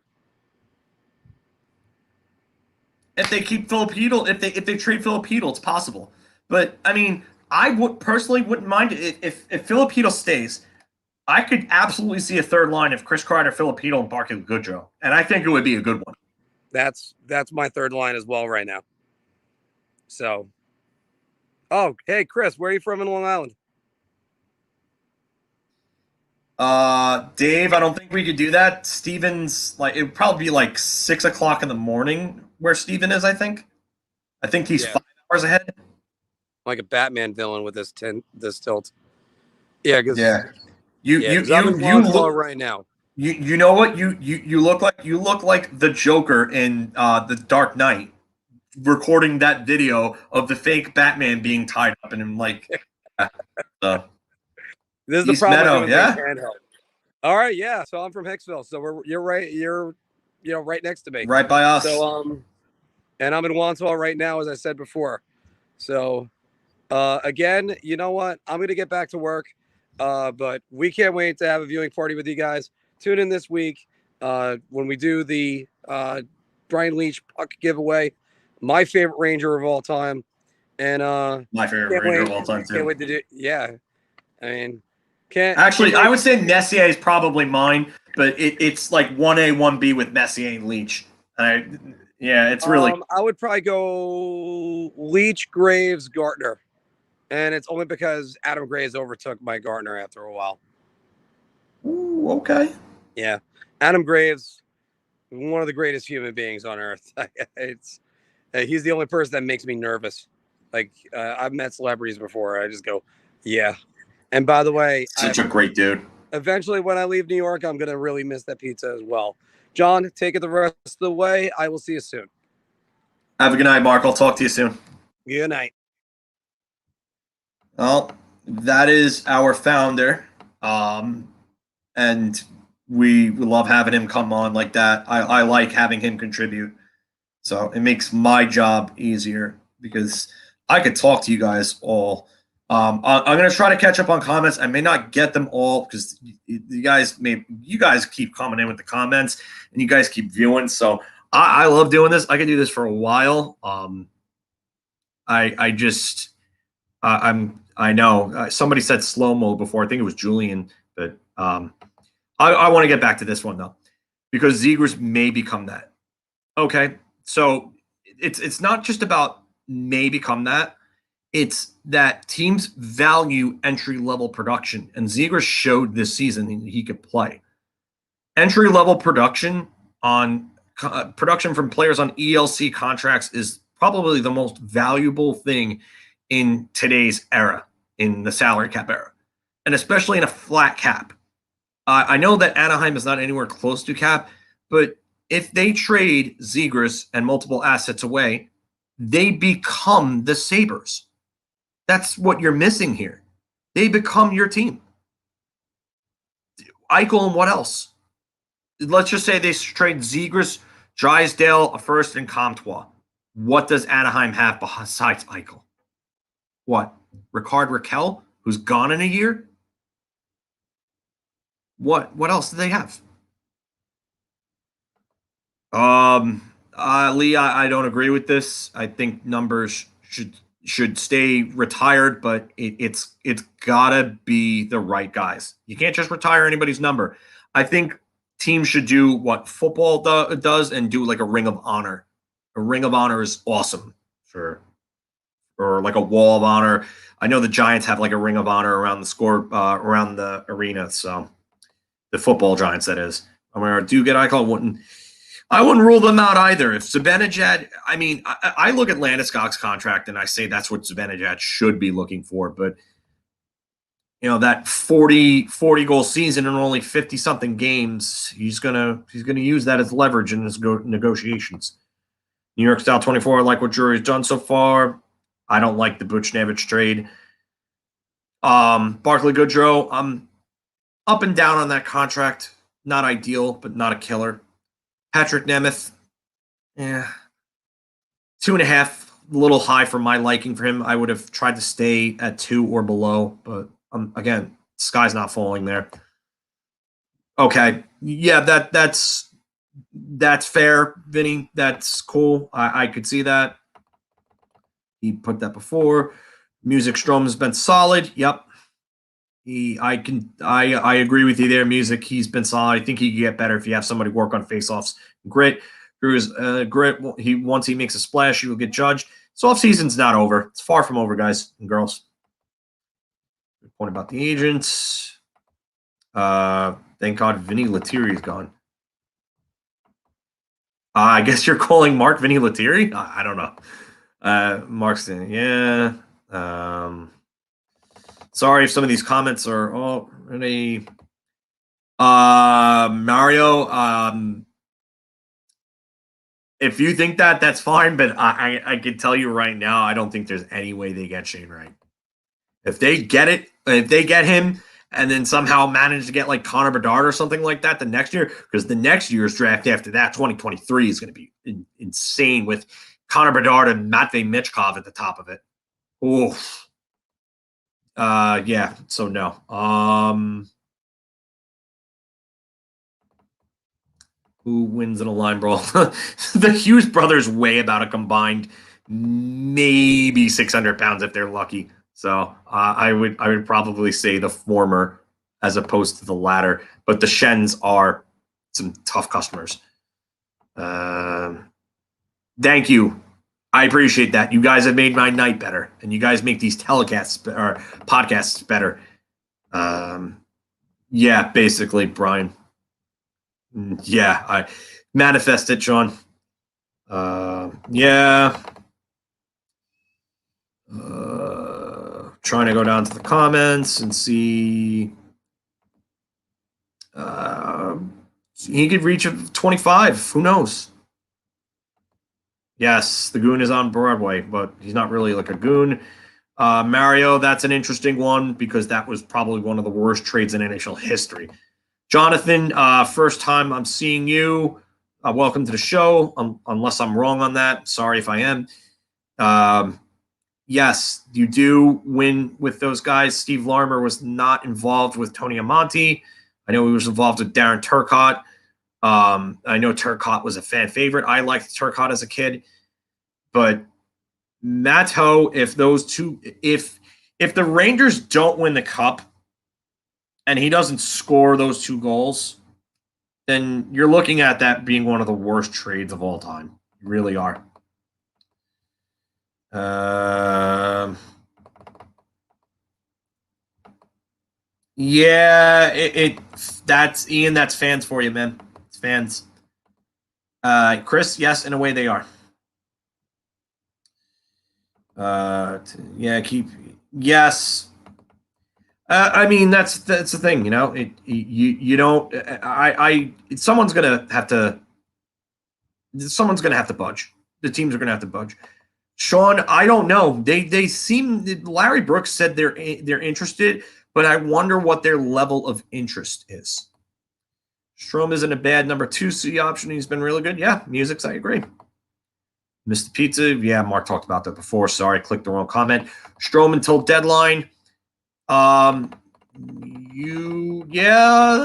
If they keep Filipino, if they trade Filipino, it's possible. But I mean, I personally wouldn't mind it if Filipino stays. I could absolutely see a third line of Chris Kreider, Filipino, and Barclay Goodrow, and I think it would be a good one. That's my third line as well right now. So, oh, hey Chris, where are you from in Long Island? Dave, I don't think we could do that. Steven's it would probably be like 6 o'clock in the morning where Steven is. I think he's 5 hours ahead. Like a Batman villain with this tilt. Yeah, you look right now. You know what you look like the Joker in the Dark Knight, recording that video of the fake Batman being tied up, and him like. This is the problem. All right, yeah. So I'm from Hicksville, so you're right. You're right next to me, right by us. So and I'm in Wanswell right now, as I said before. So again, you know what? I'm gonna get back to work, but we can't wait to have a viewing party with you guys. Tune in this week when we do the Brian Leach puck giveaway. My favorite Ranger of all time, and my favorite Ranger of all time too. Can't wait to do. Yeah, I mean. I would say Messier is probably mine, but it's like 1A, 1B with Messier and Leach. It's really. I would probably go Leach, Graves, Gartner, and it's only because Adam Graves overtook my Gartner after a while. Ooh, okay. Yeah, Adam Graves, one of the greatest human beings on earth. He's the only person that makes me nervous. Like I've met celebrities before, I just go, yeah. And by the way, such a great dude. Eventually, when I leave New York, I'm going to really miss that pizza as well. John, take it the rest of the way. I will see you soon. Have a good night, Mark. I'll talk to you soon. Good night. Well, that is our founder. And we love having him come on like that. I like having him contribute. So it makes my job easier because I could talk to you guys all. I'm going to try to catch up on comments. I may not get them all because you guys keep coming in with the comments and you guys keep viewing. So I love doing this. I could do this for a while. I know somebody said slow mo before. I think it was Julian, but I want to get back to this one though, because Zegras may become that. Okay, so it's not just about may become that. It's that teams value entry-level production, and Zegras showed this season he could play. Entry-level production on production from players on ELC contracts is probably the most valuable thing in today's era, in the salary cap era, and especially in a flat cap. I know that Anaheim is not anywhere close to cap, but if they trade Zegras and multiple assets away, they become the Sabres. That's what you're missing here. They become your team. Eichel and what else? Let's just say they trade Zegras, Drysdale, a first, and Comtois. What does Anaheim have besides Eichel? What? Ricard Raquel, who's gone in a year? What else do they have? Lee, I don't agree with this. I think numbers should stay retired, but it's gotta be the right guys. You can't just retire anybody's number. I think teams should do what football does and do like a ring of honor. A ring of honor is awesome or like a wall of honor. I know the Giants have like a ring of honor around around the arena. So the football Giants, that is. I mean, do get Eichel? I wouldn't rule them out either. If Zibanejad, I mean, I look at Landeskog's contract and I say that's what Zibanejad should be looking for. But, you know, that 40 goal season and only 50 something games, he's gonna use that as leverage in his negotiations. New York style 24, I like what Drury's done so far. I don't like the Buchnevich trade. Barclay Goodrow, I'm up and down on that contract. Not ideal, but not a killer. Patrick Nemeth, 2.5, a little high for my liking for him. I would have tried to stay at 2 or below, but again, sky's not falling there. Okay, yeah, that's fair, Vinny. That's cool. I could see that. He put that before. Music Strom has been solid. Yep. I agree with you there, Music. He's been solid. I think he can get better if you have somebody work on faceoffs. Grit. Drew's grit. Once he makes a splash, he will get judged. So off season's not over. It's far from over, guys and girls. Good point about the agents. Thank God Vinny Lettieri is gone. I guess you're calling Mark Vinny Lettieri? I don't know. Mark's in, yeah. Sorry if some of these comments are already. Mario, if you think that, that's fine, but I can tell you right now, I don't think there's any way they get Shane Wright. If they get it, if they get him and then somehow manage to get like Connor Bedard or something like that the next year, because the next year's draft after that, 2023, is going to be insane with Connor Bedard and Matvei Michkov at the top of it. Oof. Yeah, so no. Who wins in a line brawl? The Hughes brothers weigh about a combined maybe 600 pounds if they're lucky. So I would probably say the former as opposed to the latter. But the Shens are some tough customers. Thank you. I appreciate that. You guys have made my night better, and you guys make these telecasts or podcasts better. Yeah, basically, Brian. Yeah, I manifest it, Sean. Yeah. Trying to go down to the comments and see. He could reach 25. Who knows? Yes, the Goon is on Broadway, but he's not really like a goon. Mario, that's an interesting one because that was probably one of the worst trades in NHL history. Jonathan, first time I'm seeing you. Welcome to the show, unless I'm wrong on that. Sorry if I am. Yes, you do win with those guys. Steve Larmer was not involved with Tony Amonte. I know he was involved with Darren Turcotte. I know Turcotte was a fan favorite. I liked Turcotte as a kid. But Matto, if the Rangers don't win the cup and he doesn't score those 2 goals, then you're looking at that being one of the worst trades of all time. You really are. Yeah, that's Ian. That's fans for you, man. It's fans. Chris, yes, in a way they are. Yeah, yes. I mean, that's the thing, you know. You don't. Someone's gonna have to budge. The teams are gonna have to budge. Sean, I don't know. They seem. Larry Brooks said they're interested, but I wonder what their level of interest is. Strome isn't a bad number 2 C option. He's been really good. Yeah, Musics, I agree. Mr. Pizza, yeah, Mark talked about that before. Sorry, clicked the wrong comment. Strome until deadline. Yeah,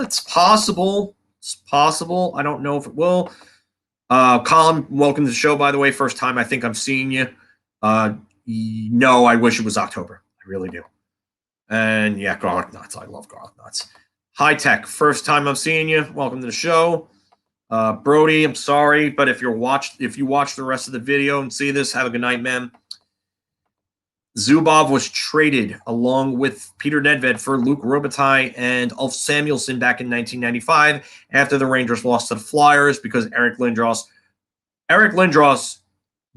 it's possible. It's possible. I don't know if it will. Colin, welcome to the show, by the way. First time I think I'm seeing you. No, I wish it was October. I really do. And yeah, garlic nuts. I love garlic nuts. High Tech, first time I'm seeing you. Welcome to the show. Brody, I'm sorry, but if you watch the rest of the video and see this, have a good night, man. Zubov was traded along with Peter Nedved for Luke Robitaille and Ulf Samuelsson back in 1995 after the Rangers lost to the Flyers because Eric Lindros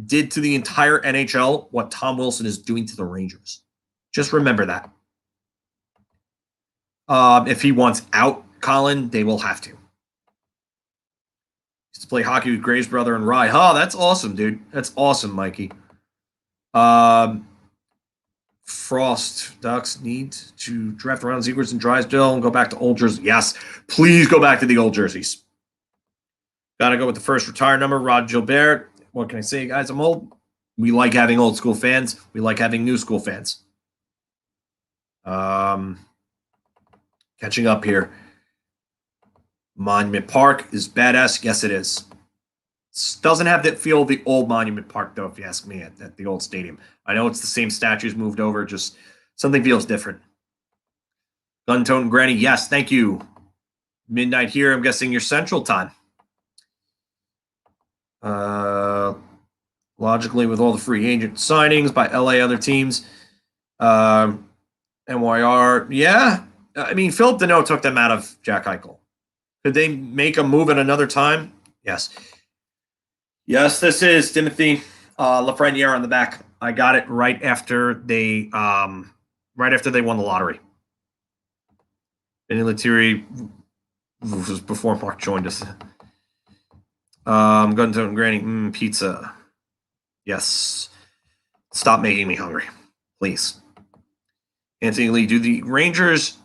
did to the entire NHL what Tom Wilson is doing to the Rangers. Just remember that. If he wants out, Colin, they will have to. Used to play hockey with Graves' brother and Rye. Oh, that's awesome, dude. That's awesome, Mikey. Frost Ducks need to draft around Zegers and Drysdale and go back to old jerseys. Yes, please go back to the old jerseys. Got to go with the first retired number, Rod Gilbert. What can I say, guys? I'm old. We like having old school fans. We like having new school fans. Catching up here. Monument Park is badass. Yes, it is. Doesn't have that feel of the old Monument Park, though, if you ask me, at the old stadium. I know it's the same statues moved over, just something feels different. Gun Tone Granny, yes, thank you. Midnight here, I'm guessing your central time. Logically, with all the free agent signings by LA other teams, NYR, yeah. I mean, Philip Deneau took them out of Jack Eichel. Could they make a move at another time? Yes. Yes, this is Timothy Lafreniere on the back. I got it right after they won the lottery. Benny Lettieri was before Mark joined us. Gunton and Granny, pizza. Yes. Stop making me hungry, please. Anthony Lee, do the Rangers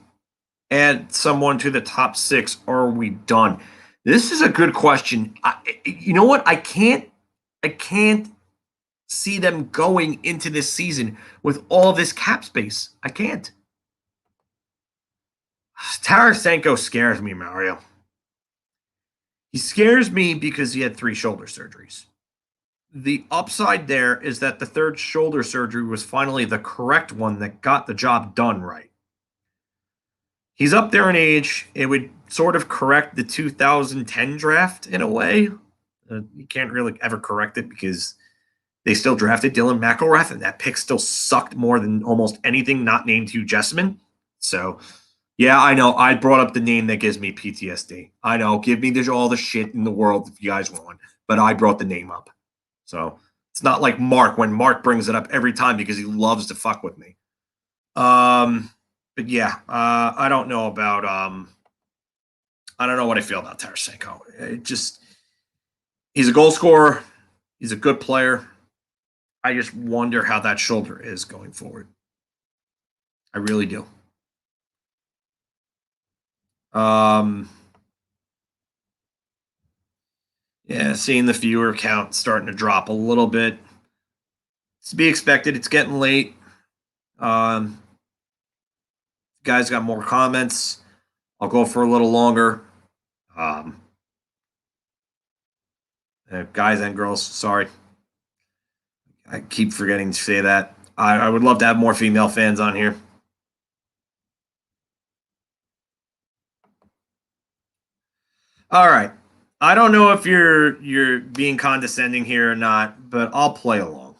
add someone to the top 6, or are we done? This is a good question. You know what? I can't see them going into this season with all this cap space. I can't. Tarasenko scares me, Mario. He scares me because he had 3 shoulder surgeries. The upside there is that the 3rd shoulder surgery was finally the correct one that got the job done right. He's up there in age. It would sort of correct the 2010 draft in a way. You can't really ever correct it because they still drafted Dylan McIlrath, and that pick still sucked more than almost anything not named Hugh Jessamine. So, yeah, I know. I brought up the name that gives me PTSD. I know. Give me all the shit in the world if you guys want, but I brought the name up. So, it's not like Mark when Mark brings it up every time because he loves to fuck with me. But yeah, I don't know about I don't know what I feel about Tarasenko. He's a goal scorer. He's a good player. I just wonder how that shoulder is going forward. I really do. Yeah, seeing the viewer count starting to drop a little bit. It's to be expected. It's getting late. Guys got more comments. I'll go for a little longer. Guys and girls, sorry. I keep forgetting to say that. I would love to have more female fans on here. All right. I don't know if you're being condescending here or not, but I'll play along.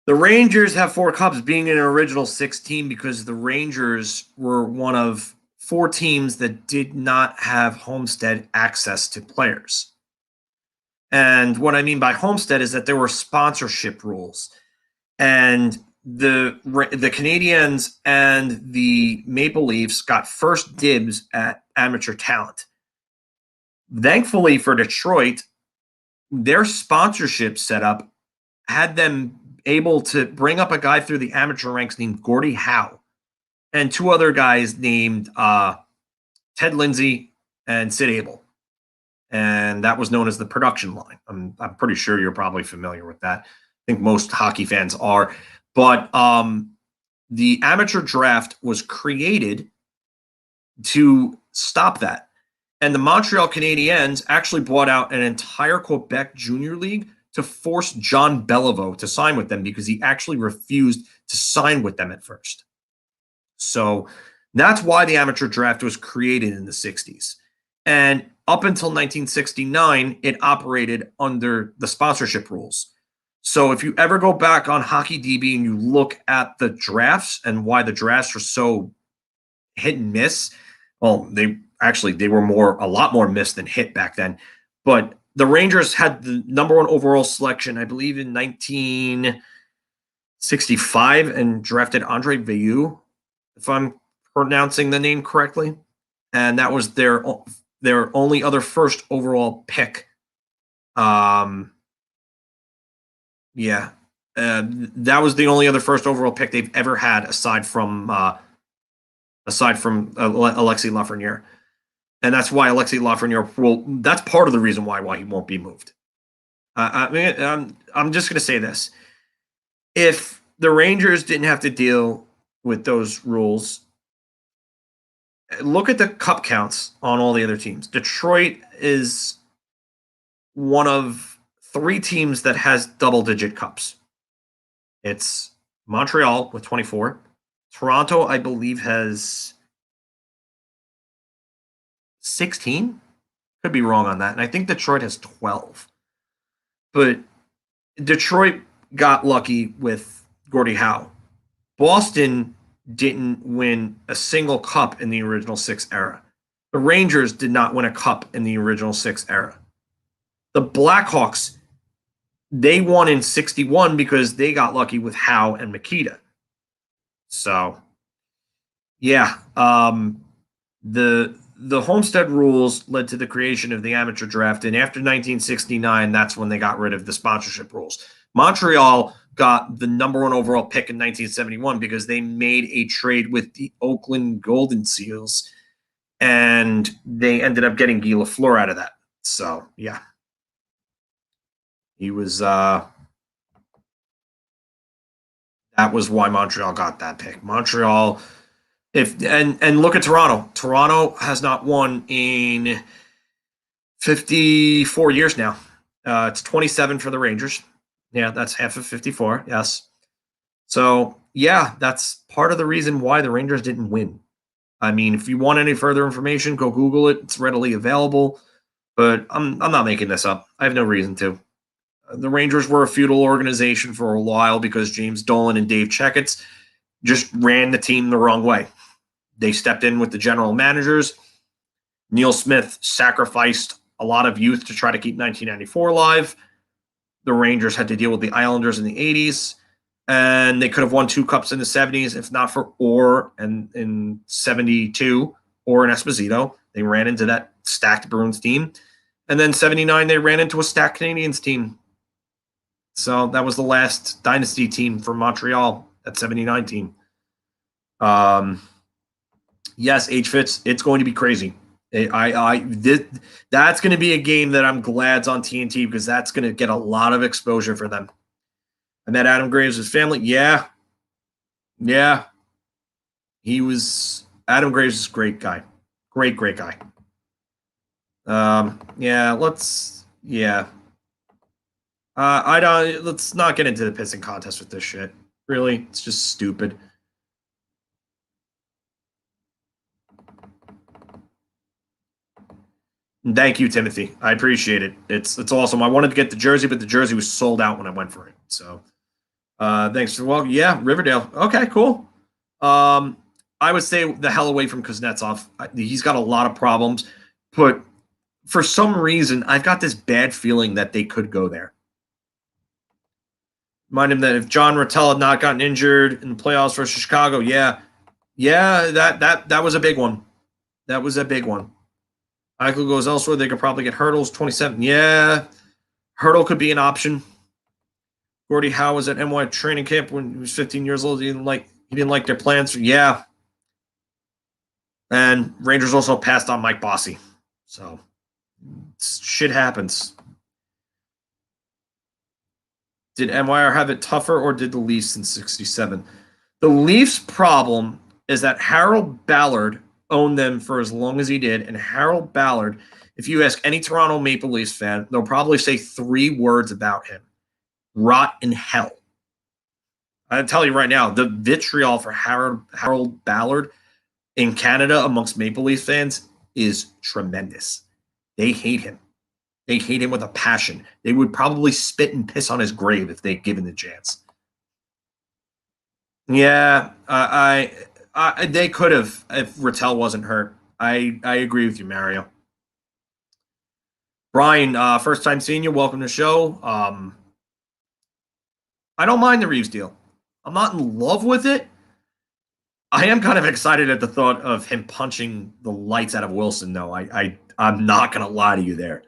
The Rangers have 4 cups, being an original 6 team because the Rangers were one of 4 teams that did not have Homestead access to players. And what I mean by Homestead is that there were sponsorship rules. And the Canadiens and the Maple Leafs got first dibs at amateur talent. Thankfully for Detroit, their sponsorship setup had them able to bring up a guy through the amateur ranks named Gordie Howe and 2 other guys named Ted Lindsay and Sid Abel. And that was known as the production line. I'm pretty sure you're probably familiar with that. I think most hockey fans are. But the amateur draft was created to stop that. And the Montreal Canadiens actually bought out an entire Quebec Junior League to force John Beliveau to sign with them because he actually refused to sign with them at first. So that's why the amateur draft was created in the 60s. And up until 1969, it operated under the sponsorship rules. So if you ever go back on HockeyDB and you look at the drafts and why the drafts were so hit and miss, well, they were a lot more miss than hit back then. But the Rangers had the number 1 overall selection, I believe, in 1965 and drafted Andre Veilleux, if I'm pronouncing the name correctly. And that was their only other first overall pick. That was the only other first overall pick they've ever had aside from Alexis Lafreniere. And that's why Alexis Lafreniere that's part of the reason why he won't be moved. I'm just going to say this. If the Rangers didn't have to deal with those rules, look at the cup counts on all the other teams. Detroit is one of 3 teams that has double-digit cups. It's Montreal with 24. Toronto, I believe, has 16. Could be wrong on that. And I think Detroit has 12. But Detroit got lucky with Gordie Howe. Boston didn't win a single cup in the original 6 era. The Rangers did not win a cup in the original 6 era. The Blackhawks, they won in 61 because they got lucky with Howe and Mikita. So, yeah, the Homestead rules led to the creation of the amateur draft, and after 1969, that's when they got rid of the sponsorship rules. Montreal got the number 1 overall pick in 1971 because they made a trade with the Oakland Golden Seals, and they ended up getting Guy Lafleur out of that. So, yeah. He was that was why Montreal got that pick. Montreal, and look at Toronto. Toronto has not won in 54 years now. It's 27 for the Rangers. Yeah, that's half of 54. Yes. So, yeah, that's part of the reason why the Rangers didn't win. I mean, if you want any further information, go Google it. It's readily available. But I'm not making this up. I have no reason to. The Rangers were a feudal organization for a while because James Dolan and Dave Checketts just ran the team the wrong way. They stepped in with the general managers. Neil Smith sacrificed a lot of youth to try to keep 1994 alive. The Rangers had to deal with the Islanders in the 80s, and they could have won 2 cups in the 70s if not for Orr and in 72, Orr and Esposito. They ran into that stacked Bruins team. And then 79, they ran into a stacked Canadiens team. So that was the last dynasty team for Montreal, that 79 team. Yes, H-Fits, it's going to be crazy. That's going to be a game that I'm glad's on TNT because that's going to get a lot of exposure for them. I met Adam Graves' family. Yeah. Adam Graves is a great guy. Great guy. Let's not get into the pissing contest with this shit. Really, it's just stupid. Thank you, Timothy. I appreciate it. It's awesome. I wanted to get the jersey, but the jersey was sold out when I went for it. So, thanks. Well, yeah, Riverdale. Okay, cool. I would stay the hell away from Kuznetsov. He's got a lot of problems, but for some reason, I've got this bad feeling that they could go there. Remind him that if John Rattel had not gotten injured in the playoffs versus Chicago, that was a big one. That was a big one. Eichel goes elsewhere. They could probably get Hurdles 27. Yeah, Hurdle could be an option. Gordie Howe was at NY training camp when he was 15 years old. He didn't like their plans. Yeah. And Rangers also passed on Mike Bossy. So shit happens. Did MYR have it tougher or did the Leafs in 67? The Leafs' problem is that Harold Ballard owned them for as long as he did. And Harold Ballard, if you ask any Toronto Maple Leafs fan, they'll probably say 3 words about him. Rot in hell. I tell you right now, the vitriol for Harold Ballard in Canada amongst Maple Leafs fans is tremendous. They hate him. They hate him with a passion. They would probably spit and piss on his grave if they'd given the chance. Yeah, they could have if Rattel wasn't hurt. I agree with you, Mario. Brian, first time seeing you. Welcome to the show. I don't mind the Reeves deal. I'm not in love with it. I am kind of excited at the thought of him punching the lights out of Wilson, though. I'm not going to lie to you there.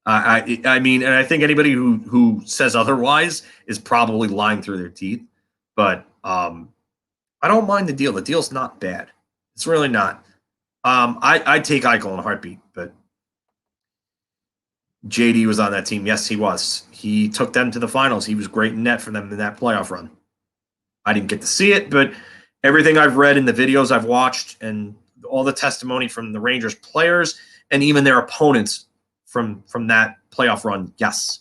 I mean, and I think anybody who says otherwise is probably lying through their teeth. But I don't mind the deal. The deal's not bad. It's really not. I'd take Eichel in a heartbeat, but JD was on that team. Yes, he was. He took them to the finals. He was great in net for them in that playoff run. I didn't get to see it, but everything I've read in the videos I've watched and all the testimony from the Rangers players and even their opponents from that playoff run, yes.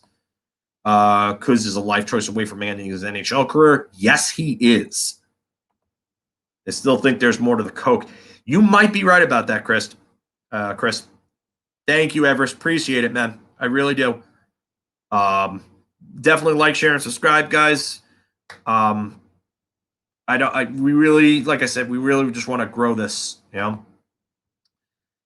Kuz is a life choice away from ending his NHL career. Yes, he is. I still think there's more to the Coke. You might be right about that, Chris. Chris, thank you, Everest. Appreciate it, man. I really do. Definitely like, share, and subscribe, guys. We really, like I said, we really just want to grow this, you know.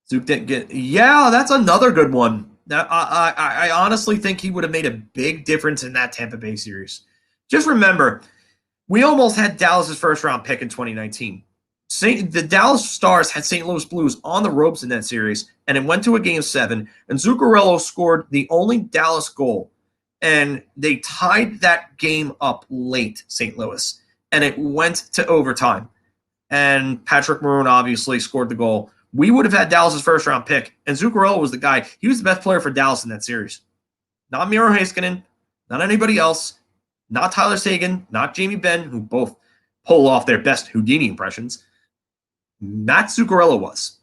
Zook didn't get. Yeah, that's another good one. I honestly think he would have made a big difference in that Tampa Bay series. Just remember, we almost had Dallas's first round pick in 2019. The Dallas Stars had St. Louis Blues on the ropes in that series, and it went to a game 7, and Zuccarello scored the only Dallas goal, and they tied that game up late, St. Louis, and it went to overtime. And Patrick Maroon obviously scored the goal. We would have had Dallas's first round pick, and Zuccarello was the guy. He was the best player for Dallas in that series. Not Miro Heiskanen, not anybody else, not Tyler Seguin, not Jamie Benn, who both pull off their best Houdini impressions. Matt Zuccarello was.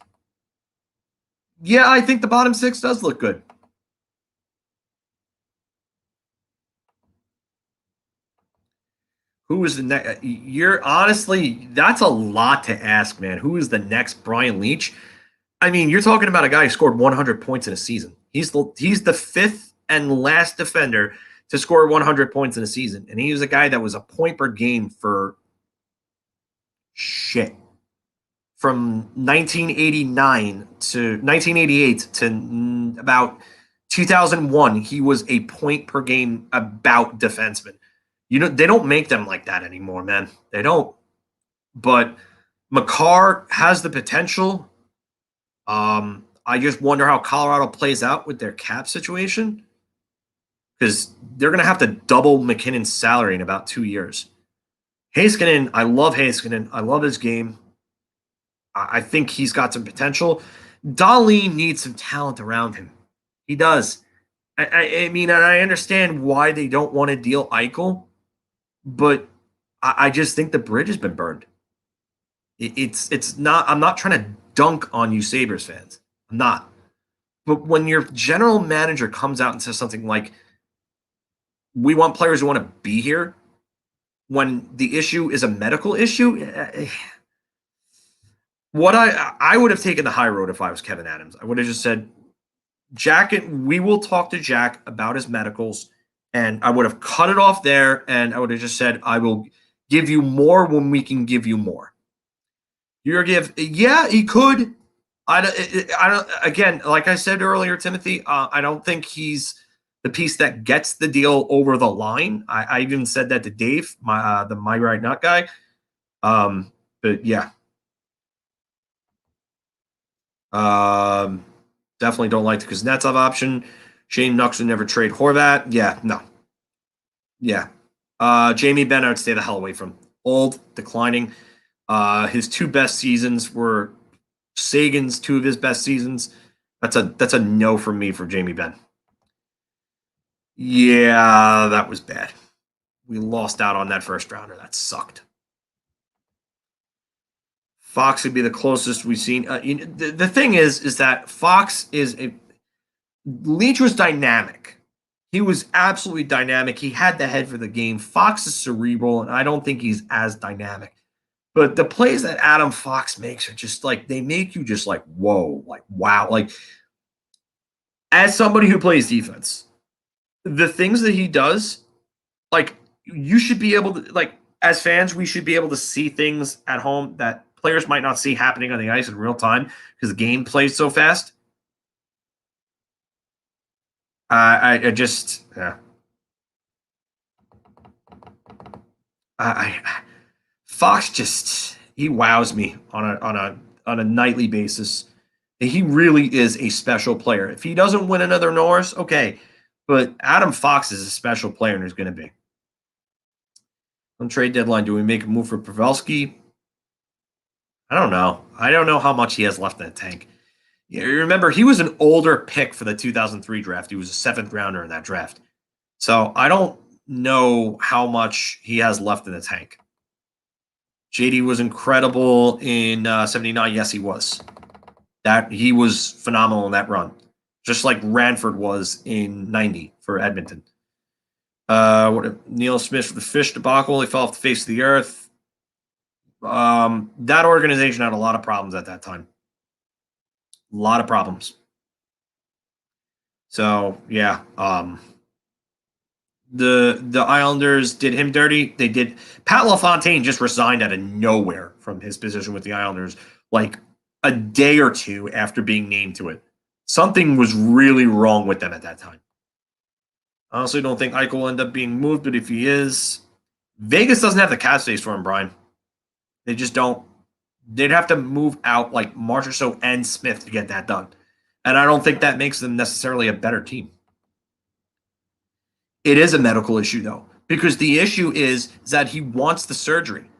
Yeah, I think the bottom 6 does look good. Who is the next? You're honestly, that's a lot to ask, man. Who is the next Brian Leetch? I mean, you're talking about a guy who scored 100 points in a season. He's the 5th and last defender to score 100 points in a season. And he was a guy that was a point per game for shit. From 1989 to 1988 to about 2001, he was a point per game about defenseman. You know, they don't make them like that anymore, man. They don't. But Makar has the potential. I just wonder how Colorado plays out with their cap situation, because they're going to have to double McKinnon's salary in about 2 years. Heiskanen, I love Heiskanen. I love his game. I think he's got some potential. Dahlin needs some talent around him. He does. I mean, and I understand why they don't want to deal Eichel, but I just think the bridge has been burned. It's not. I'm not trying to dunk on you, Sabres fans. I'm not. But when your general manager comes out and says something like, "We want players who want to be here," when the issue is a medical issue, what I would have taken the high road if I was Kevin Adams. I would have just said, Jack, we will talk to Jack about his medicals, and I would have cut it off there, and I would have just said, I will give you more when we can give you more. You're yeah, he could. I don't. Again, like I said earlier, Timothy, I don't think he's the piece that gets the deal over the line. I even said that to Dave, the My Right Nut guy. But yeah. Definitely don't like the Kuznetsov option. Shane Knox would never trade Horvat. Yeah, no. Yeah. Jamie Benn, I would stay the hell away from. Old, declining. His two best seasons were Sagan's two of his best seasons. That's a no from me for Jamie Benn. Yeah, that was bad. We lost out on that first rounder. That sucked. Fox would be the closest we've seen. The thing is that Fox is Leach was dynamic. He was absolutely dynamic. He had the head for the game. Fox is cerebral, and I don't think he's as dynamic. But the plays that Adam Fox makes are just like, they make you just like, whoa, like, wow. Like, as somebody who plays defense, the things that he does, like, you should be able to, like, as fans, we should be able to see things at home that players might not see happening on the ice in real time because the game plays so fast. I just, yeah. Fox just, he wows me on a nightly basis. He really is a special player. If he doesn't win another Norris, okay, but Adam Fox is a special player and is going to be. On trade deadline, do we make a move for Pavelski? I don't know. I don't know how much he has left in the tank. You remember, he was an older pick for the 2003 draft. He was a 7th rounder in that draft. So I don't know how much he has left in the tank. JD was incredible in 79. Yes, he was. That he was phenomenal in that run, just like Ranford was in 90 for Edmonton. Neil Smith for the Fish debacle. He fell off the face of the earth. That organization had a lot of problems at that time. A lot of problems. So yeah, the Islanders did him dirty. They did. Pat LaFontaine just resigned out of nowhere from his position with the Islanders, like a day or two after being named to it. Something was really wrong with them at that time. I honestly don't think Eichel will end up being moved, but if he is, Vegas doesn't have the cap space for him, Brian. They just don't. They'd have to move out like Marchessault and Smith to get that done. And I don't think that makes them necessarily a better team. It is a medical issue, though, because the issue is that he wants the surgery.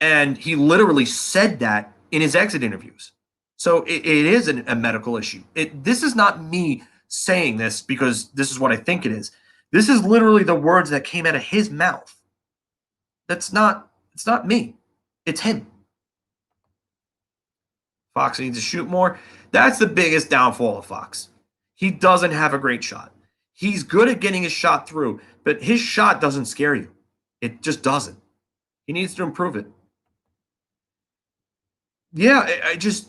And he literally said that in his exit interviews. So it is a medical issue. This is not me saying this because this is what I think it is. This is literally the words that came out of his mouth. It's not me. It's him. Fox needs to shoot more. That's the biggest downfall of Fox. He doesn't have a great shot. He's good at getting his shot through, but his shot doesn't scare you. It just doesn't. He needs to improve it. Yeah,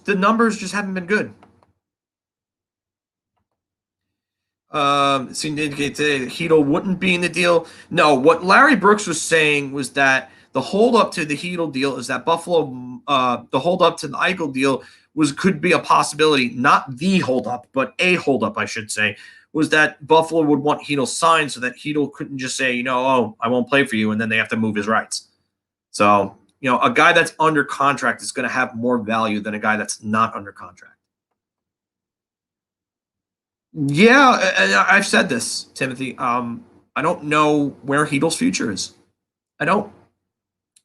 the numbers just haven't been good. It seemed to indicate today that Chytil wouldn't be in the deal. No, what Larry Brooks was saying was that the hold up to the Chytil deal is that Buffalo, the hold up to the Eichel deal could be a possibility, not the hold up, but a hold up, I should say, was that Buffalo would want Chytil signed so that Chytil couldn't just say, oh, I won't play for you, and then they have to move his rights. So, a guy that's under contract is going to have more value than a guy that's not under contract. Yeah, I've said this, Timothy. I don't know where Chytil's future is. I don't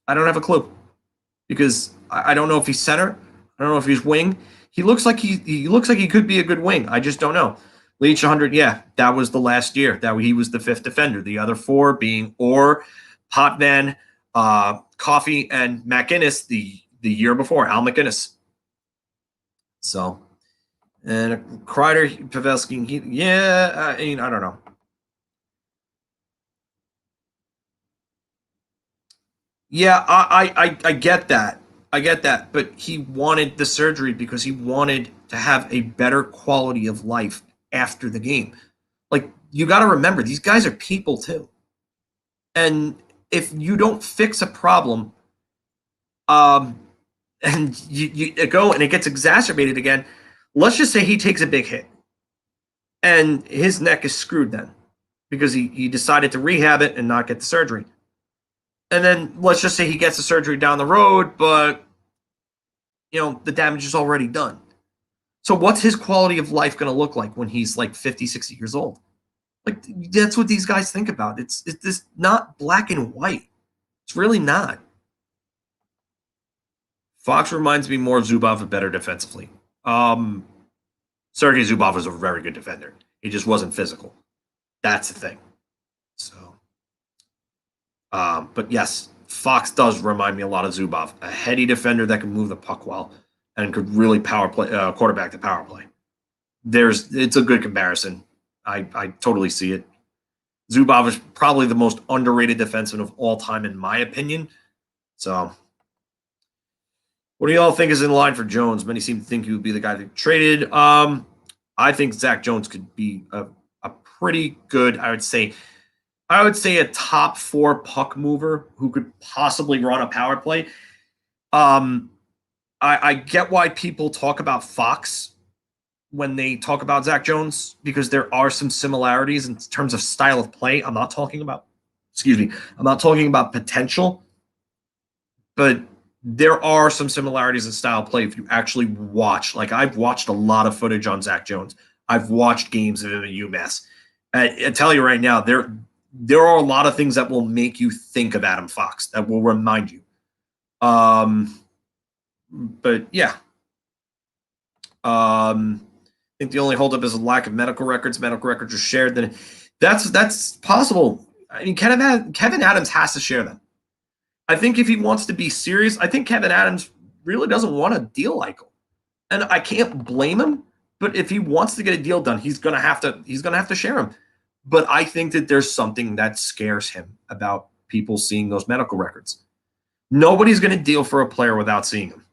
have a clue because I don't know if he's center. I don't know if he's wing. He looks like he looks like he could be a good wing. I just don't know. Leach 100, yeah, that was the last year that he was the 5th defender. The other 4 being Orr, Potvin, Coffey, and McInnes the year before, Al McInnes. So, and Kreider, Pavelski, yeah, I mean, I don't know. Yeah, I get that. I get that. But he wanted the surgery because he wanted to have a better quality of life after the game. Like, you got to remember, these guys are people too. And if you don't fix a problem, and you go and it gets exacerbated again, let's just say he takes a big hit and his neck is screwed then because he decided to rehab it and not get the surgery. And then let's just say he gets the surgery down the road, but the damage is already done. So what's his quality of life going to look like when he's like 50, 60 years old? Like, that's what these guys think about. It's this not black and white. It's really not. Fox reminds me more of Zubov, but better defensively. Sergei Zubov was a very good defender. He just wasn't physical. That's the thing. So, but yes, Fox does remind me a lot of Zubov, a heady defender that can move the puck well and could really quarterback the power play. It's a good comparison. I totally see it. Zubov is probably the most underrated defenseman of all time, in my opinion. So, what do y'all think is in line for Jones? Many seem to think he would be the guy that traded. I think Zach Jones could be a pretty good, I would say a top 4 puck mover who could possibly run a power play. I get why people talk about Fox when they talk about Zach Jones, because there are some similarities in terms of style of play. I'm not talking about potential, but there are some similarities in style of play if you actually watch. Like, I've watched a lot of footage on Zach Jones. I've watched games of him at UMass. I tell you right now, there are a lot of things that will make you think of Adam Fox, that will remind you. But yeah. I think the only holdup is a lack of medical records. Medical records are shared. Then that's possible. I mean, Kevin Adams has to share them. I think if he wants to be serious, I think Kevin Adams really doesn't want a deal like him, and I can't blame him. But if he wants to get a deal done, he's gonna have to share them. But I think that there's something that scares him about people seeing those medical records. Nobody's going to deal for a player without seeing him.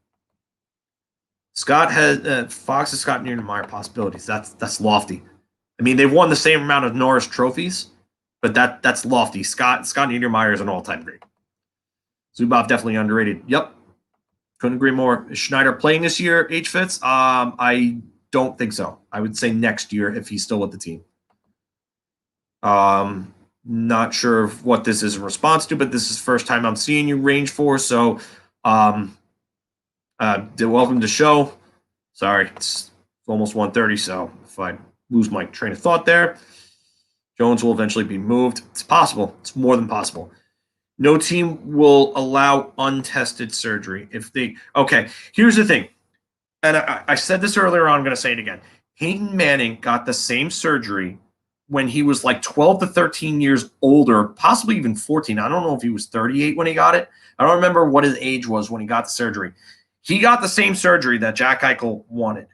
Scott has Fox and Scott Niedermayer possibilities. That's lofty. I mean, they've won the same amount of Norris trophies, but that's lofty. Scott Niedermayer is an all-time great. Zubov definitely underrated. Yep, couldn't agree more. Is Schneider playing this year? Fitz? I don't think so. I would say next year if he's still with the team. Not sure of what this is in response to, but this is the first time I'm seeing you, Range 4. So, welcome to the show. Sorry, it's almost 1:30, so if I lose my train of thought there, Jones will eventually be moved. It's possible. It's more than possible. No team will allow untested surgery if they. Okay, here's the thing, and I said this earlier on. I'm going to say it again. Peyton Manning got the same surgery when he was like 12 to 13 years older, possibly even 14. I don't know if he was 38 when he got it. I don't remember what his age was when he got the surgery. He got the same surgery that Jack Eichel wanted,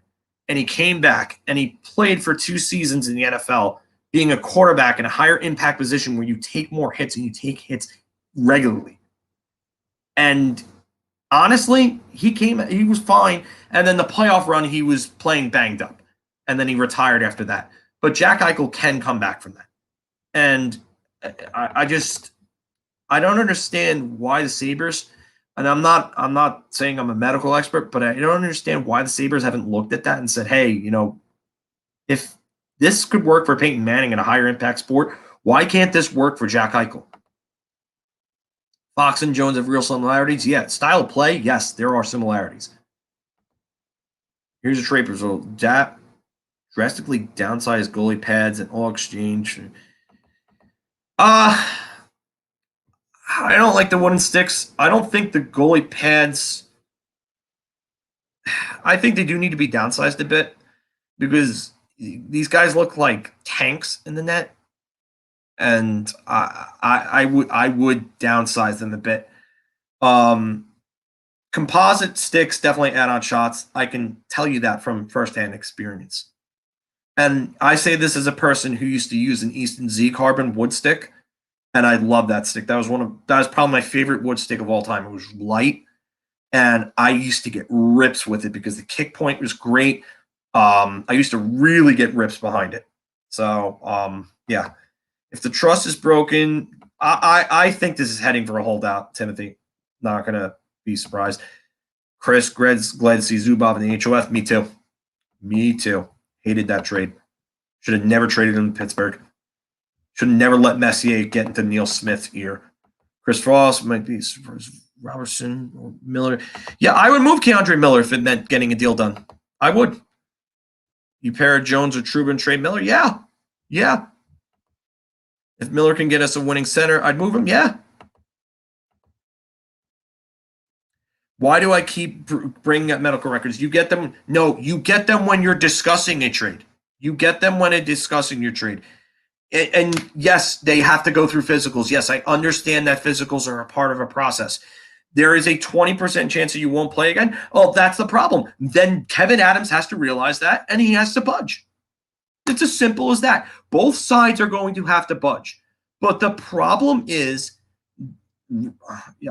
and he came back, and he played for 2 seasons in the NFL, being a quarterback in a higher impact position where you take more hits and you take hits regularly. And honestly, he was fine, and then the playoff run, he was playing banged up, and then he retired after that. But Jack Eichel can come back from that. And I don't understand why the Sabres, and I'm not saying I'm a medical expert, but I don't understand why the Sabres haven't looked at that and said, hey, if this could work for Peyton Manning in a higher impact sport, why can't this work for Jack Eichel? Fox and Jones have real similarities. Yeah. Style of play, yes, there are similarities. Here's a trade proposal. Drastically downsize goalie pads and all exchange. I don't like the wooden sticks. I don't think the goalie pads. I think they do need to be downsized a bit because these guys look like tanks in the net, and I would downsize them a bit. Composite sticks definitely add on shots. I can tell you that from firsthand experience. And I say this as a person who used to use an Easton Z Carbon wood stick, and I love that stick. That was probably my favorite wood stick of all time. It was light, and I used to get rips with it because the kick point was great. I used to really get rips behind it. So yeah, if the truss is broken, I think this is heading for a holdout. Timothy, not gonna be surprised. Chris, glad to see Zubov in the HOF. Me too. Me too. Hated that trade. Should have never traded him to Pittsburgh. Should have never let Messier get into Neil Smith's ear. Chris Frost might be Robertson or Miller. Yeah, I would move Keandre Miller if it meant getting a deal done. I would. You pair Jones or Trouba and trade Miller? Yeah. Yeah. If Miller can get us a winning center, I'd move him. Yeah. Why do I keep bringing up medical records? You get them. No, you get them when you're discussing a trade. You get them when you're discussing your trade. And yes, they have to go through physicals. Yes, I understand that physicals are a part of a process. There is a 20% chance that you won't play again. Oh, that's the problem. Then Kevin Adams has to realize that, and he has to budge. It's as simple as that. Both sides are going to have to budge. But the problem is,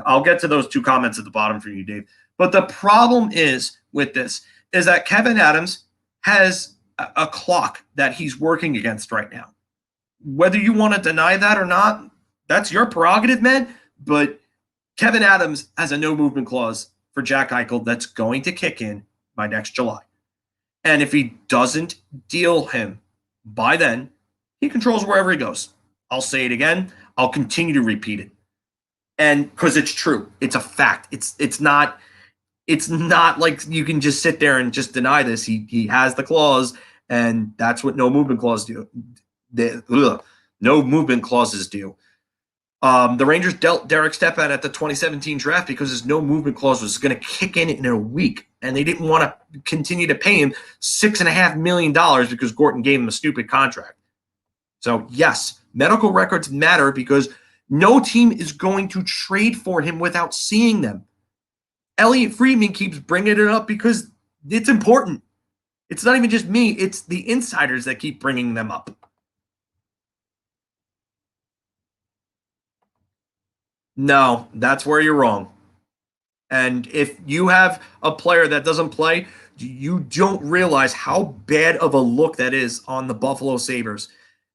I'll get to those two comments at the bottom for you, Dave. But the problem is with this is that Kevin Adams has a clock that he's working against right now. Whether you want to deny that or not, that's your prerogative, man. But Kevin Adams has a no movement clause for Jack Eichel that's going to kick in by next July. And if he doesn't deal him by then, he controls wherever he goes. I'll say it again. I'll continue to repeat it. And because it's true, it's a fact. It's not like you can just sit there and just deny this. He has the clause, and that's what no movement clause do. No movement clauses do. The Rangers dealt Derek Stepan at the 2017 draft because his no movement clause was going to kick in a week, and they didn't want to continue to pay him $6.5 million because Gorton gave him a stupid contract. So yes, medical records matter because no team is going to trade for him without seeing them. Elliot Friedman keeps bringing it up because it's important. It's not even just me. It's the insiders that keep bringing them up. No, that's where you're wrong. And if you have a player that doesn't play, you don't realize how bad of a look that is on the Buffalo Sabres.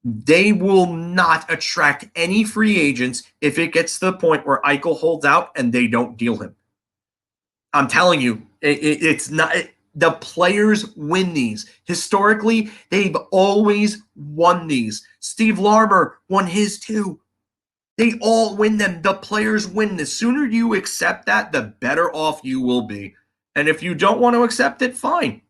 They will not attract any free agents if it gets to the point where Eichel holds out and they don't deal him. I'm telling you, it's not. The players win these. Historically, they've always won these. Steve Larmer won his too. They all win them. The players win. The sooner you accept that, the better off you will be. And if you don't want to accept it, fine.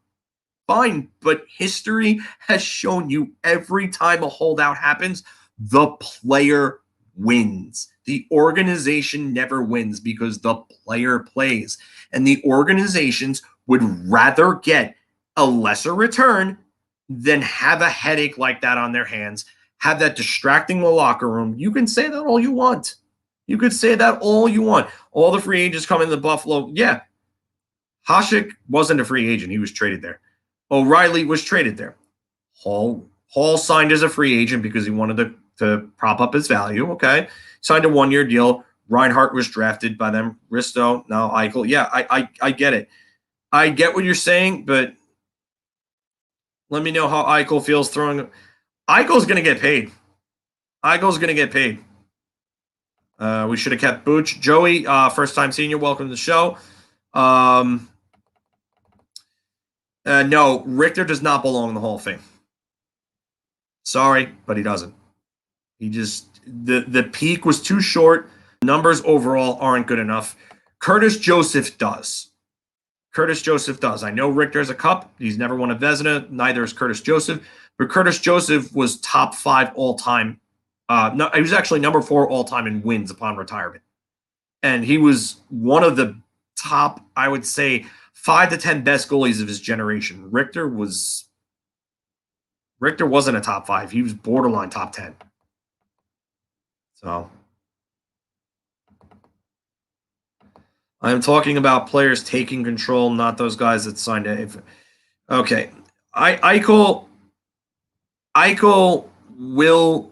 Fine. But history has shown you every time a holdout happens, the player wins. The organization never wins because the player plays. And the organizations would rather get a lesser return than have a headache like that on their hands, have that distracting the locker room. You can say that all you want. You could say that all you want. All the free agents coming to Buffalo. Yeah. Hasek wasn't a free agent. He was traded there. O'Reilly was traded there. Hall signed as a free agent because he wanted to prop up his value. Okay. Signed a 1-year deal. Reinhart was drafted by them. Risto, now Eichel. Yeah, I get it. I get what you're saying, but let me know how Eichel feels throwing. Eichel's going to get paid. Eichel's going to get paid. We should have kept Booch. Joey, first-time senior, welcome to the show. No, Richter does not belong in the Hall of Fame. Sorry, but he doesn't. He just the peak was too short. Numbers overall aren't good enough. Curtis Joseph does. Curtis Joseph does. I know Richter has a cup. He's never won a Vezina. Neither is Curtis Joseph. But Curtis Joseph was top 5 all-time. No, he was actually number 4 all-time in wins upon retirement. And he was one of the top, I would say, 5 to 10 best goalies of his generation. Richter wasn't a top 5. He was borderline top 10. So I'm talking about players taking control, not those guys that signed it. Okay. Eichel will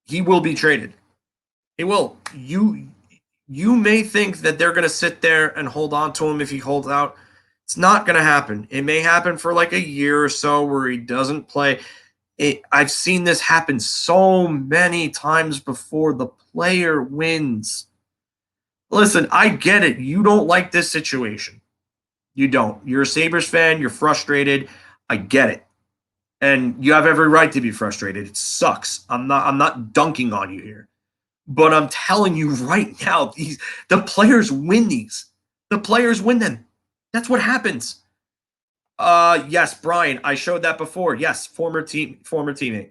be traded. He will. You may think that they're going to sit there and hold on to him if he holds out. It's not going to happen. It may happen for like a year or so where he doesn't play. I've seen this happen so many times before. The player wins. Listen, I get it. You don't like this situation. You don't. You're a Sabres fan. You're frustrated. I get it. And you have every right to be frustrated. It sucks. I'm not dunking on you here. But I'm telling you right now, the players win these. The players win them. That's what happens. Yes, Brian, I showed that before. Yes, former teammate.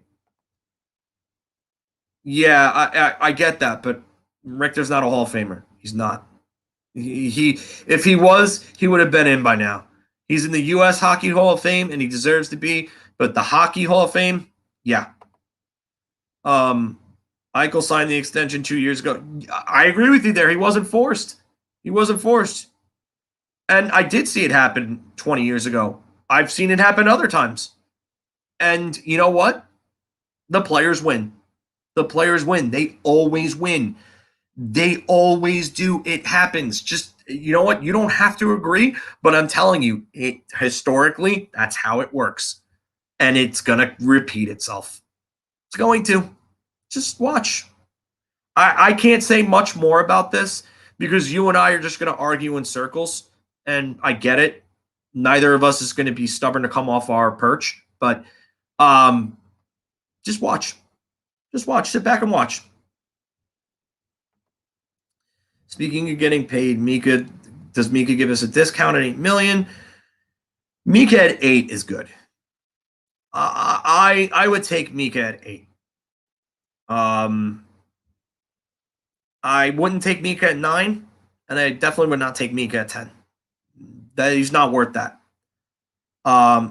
Yeah, I get that, but Richter's not a Hall of Famer. He's not. He if he was, he would have been in by now. He's in the U.S. Hockey Hall of Fame, and he deserves to be. But the Hockey Hall of Fame, yeah. Eichel signed the extension 2 years ago. I agree with you there. He wasn't forced. And I did see it happen 20 years ago. I've seen it happen other times. And you know what? The players win. They always win. They always do. It happens. Just, you know what? You don't have to agree, but I'm telling you, historically, that's how it works. And it's going to repeat itself. It's going to. Just watch. I can't say much more about this because you and I are just going to argue in circles. And I get it. Neither of us is going to be stubborn to come off our perch. But just watch. Just watch. Sit back and watch. Speaking of getting paid, Mika, does Mika give us a discount at $8 million? Mika at 8 is good. I would take Mika at 8. I wouldn't take Mika at 9, and I definitely would not take Mika at 10. That he's not worth that.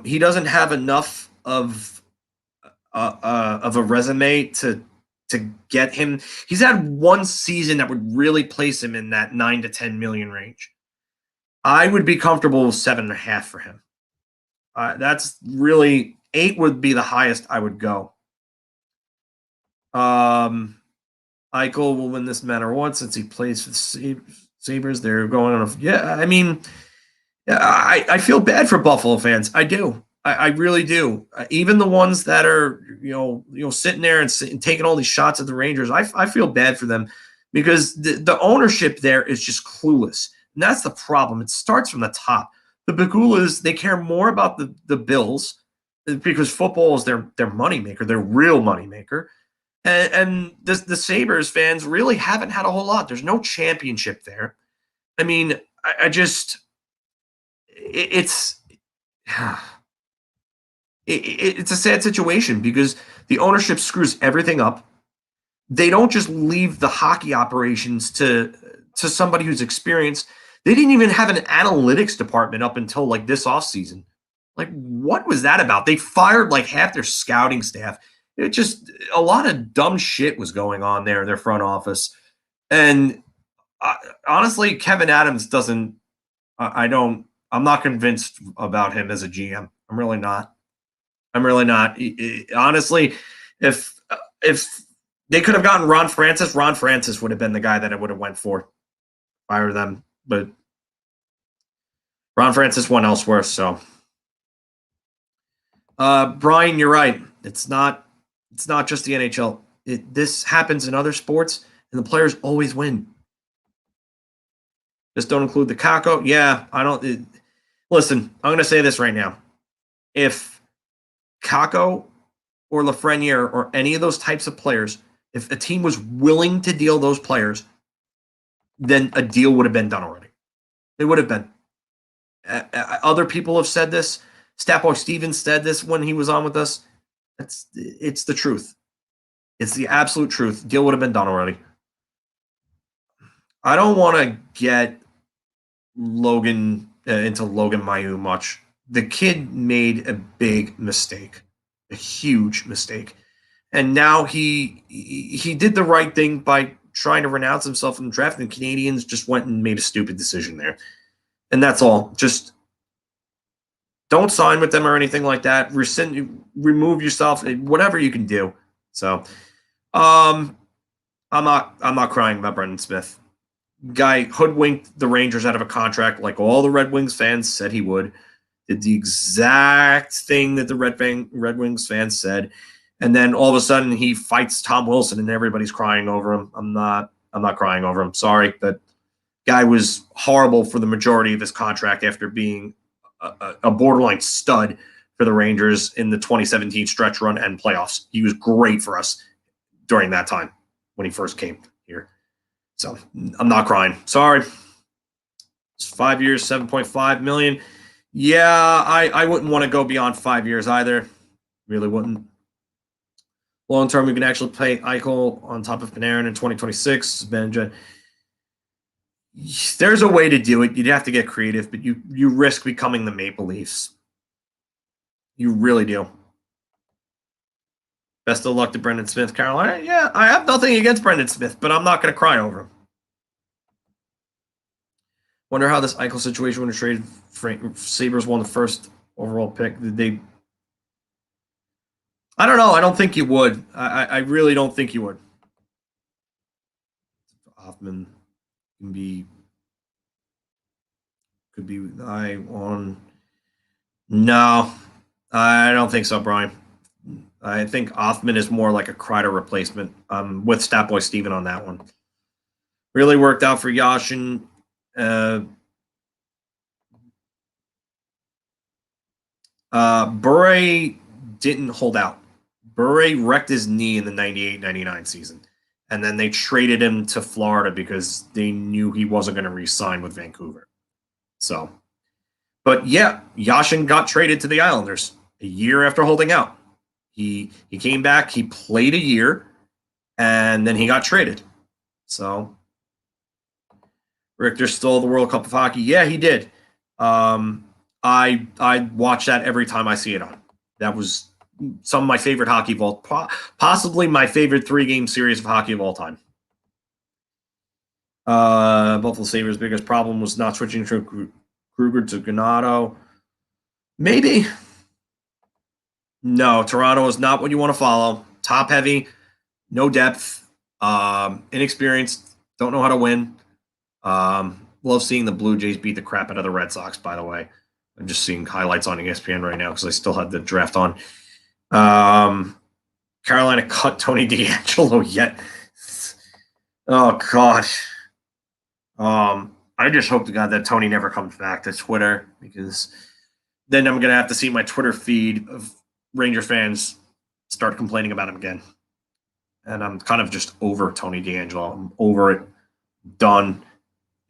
He doesn't have enough of a resume to get him. He's had one season that would really place him in that 9 to 10 million range. I would be comfortable with 7.5 for him. That's really 8 would be the highest I would go. Eichel will win this no matter what since he plays for the Sabres. They're going on I feel bad for Buffalo fans. I do. I really do. Even the ones that are, sitting there and taking all these shots at the Rangers, I feel bad for them because the ownership there is just clueless. And that's the problem. It starts from the top. The Bagulas, they care more about the Bills because football is their moneymaker, their real moneymaker. And the Sabres fans really haven't had a whole lot. There's no championship there. I mean, it's a sad situation because the ownership screws everything up. They don't just leave the hockey operations to somebody who's experienced. They didn't even have an analytics department up until like this offseason. Like, what was that about? They fired like half their scouting staff. It just a lot of dumb shit was going on there in their front office. And honestly, Kevin Adams doesn't. I'm not convinced about him as a GM. I'm really not. Honestly, if they could have gotten Ron Francis would have been the guy that I would have went for. Fire them, but Ron Francis went elsewhere. So, Brian, you're right. It's not just the NHL. This happens in other sports, and the players always win. Just don't include the Kakko. Yeah, I don't. Listen, I'm going to say this right now. If Kakko or Lafreniere or any of those types of players, if a team was willing to deal those players, then a deal would have been done already. It would have been. Other people have said this. Statboy Stevens said this when he was on with us. It's the truth. It's the absolute truth. Deal would have been done already. I don't want to get Logan into Logan Mailloux much. The kid made a big mistake, a huge mistake. And now he did the right thing by trying to renounce himself from the draft, and the Canadians just went and made a stupid decision there. And that's all. Just don't sign with them or anything like that. Remove yourself, whatever you can do. So, I'm not crying about Brendan Smith. Guy hoodwinked the Rangers out of a contract like all the Red Wings fans said he would. Did the exact thing that the Red Wings fans said. And then all of a sudden he fights Tom Wilson and everybody's crying over him. I'm not crying over him. Sorry. That guy was horrible for the majority of his contract after being a borderline stud for the Rangers in the 2017 stretch run and playoffs. He was great for us during that time when he first came here. So I'm not crying. Sorry. It's 5 years, $7.5 million. Yeah, I wouldn't want to go beyond 5 years either. Really wouldn't. Long term, we can actually pay Eichel on top of Panarin in 2026. Zibanejad. There's a way to do it. You'd have to get creative, but you risk becoming the Maple Leafs. You really do. Best of luck to Brendan Smith, Carolina. Yeah, I have nothing against Brendan Smith, but I'm not going to cry over him. Wonder how this Eichel situation would have traded. Sabres won the first overall pick. Did they? I don't know. I don't think you would. I really don't think you would. Hoffman could be I on. No, I don't think so, Brian. I think Hoffman is more like a Kreider replacement. With Statboy Steven on that one. Really worked out for Yashin. Bure didn't hold out. Bure wrecked his knee in the 98-99 season. And then they traded him to Florida because they knew he wasn't going to re-sign with Vancouver. So, but yeah, Yashin got traded to the Islanders a year after holding out. He came back, he played a year, and then he got traded. So, Richter stole the World Cup of Hockey. Yeah, he did. I watch that every time I see it on. That was some of my favorite hockey of all, possibly my favorite 3-game series of hockey of all time. Buffalo Sabres' biggest problem was not switching from Kruger to Ganato. Maybe. No, Toronto is not what you want to follow. Top heavy, no depth, inexperienced, don't know how to win. Love seeing the Blue Jays beat the crap out of the Red Sox, by the way. I'm just seeing highlights on ESPN right now because I still had the draft on. Carolina cut Tony DeAngelo yet. Oh, God. I just hope to God that Tony never comes back to Twitter because then I'm going to have to see my Twitter feed of Ranger fans start complaining about him again. And I'm kind of just over Tony DeAngelo. I'm over it. Done.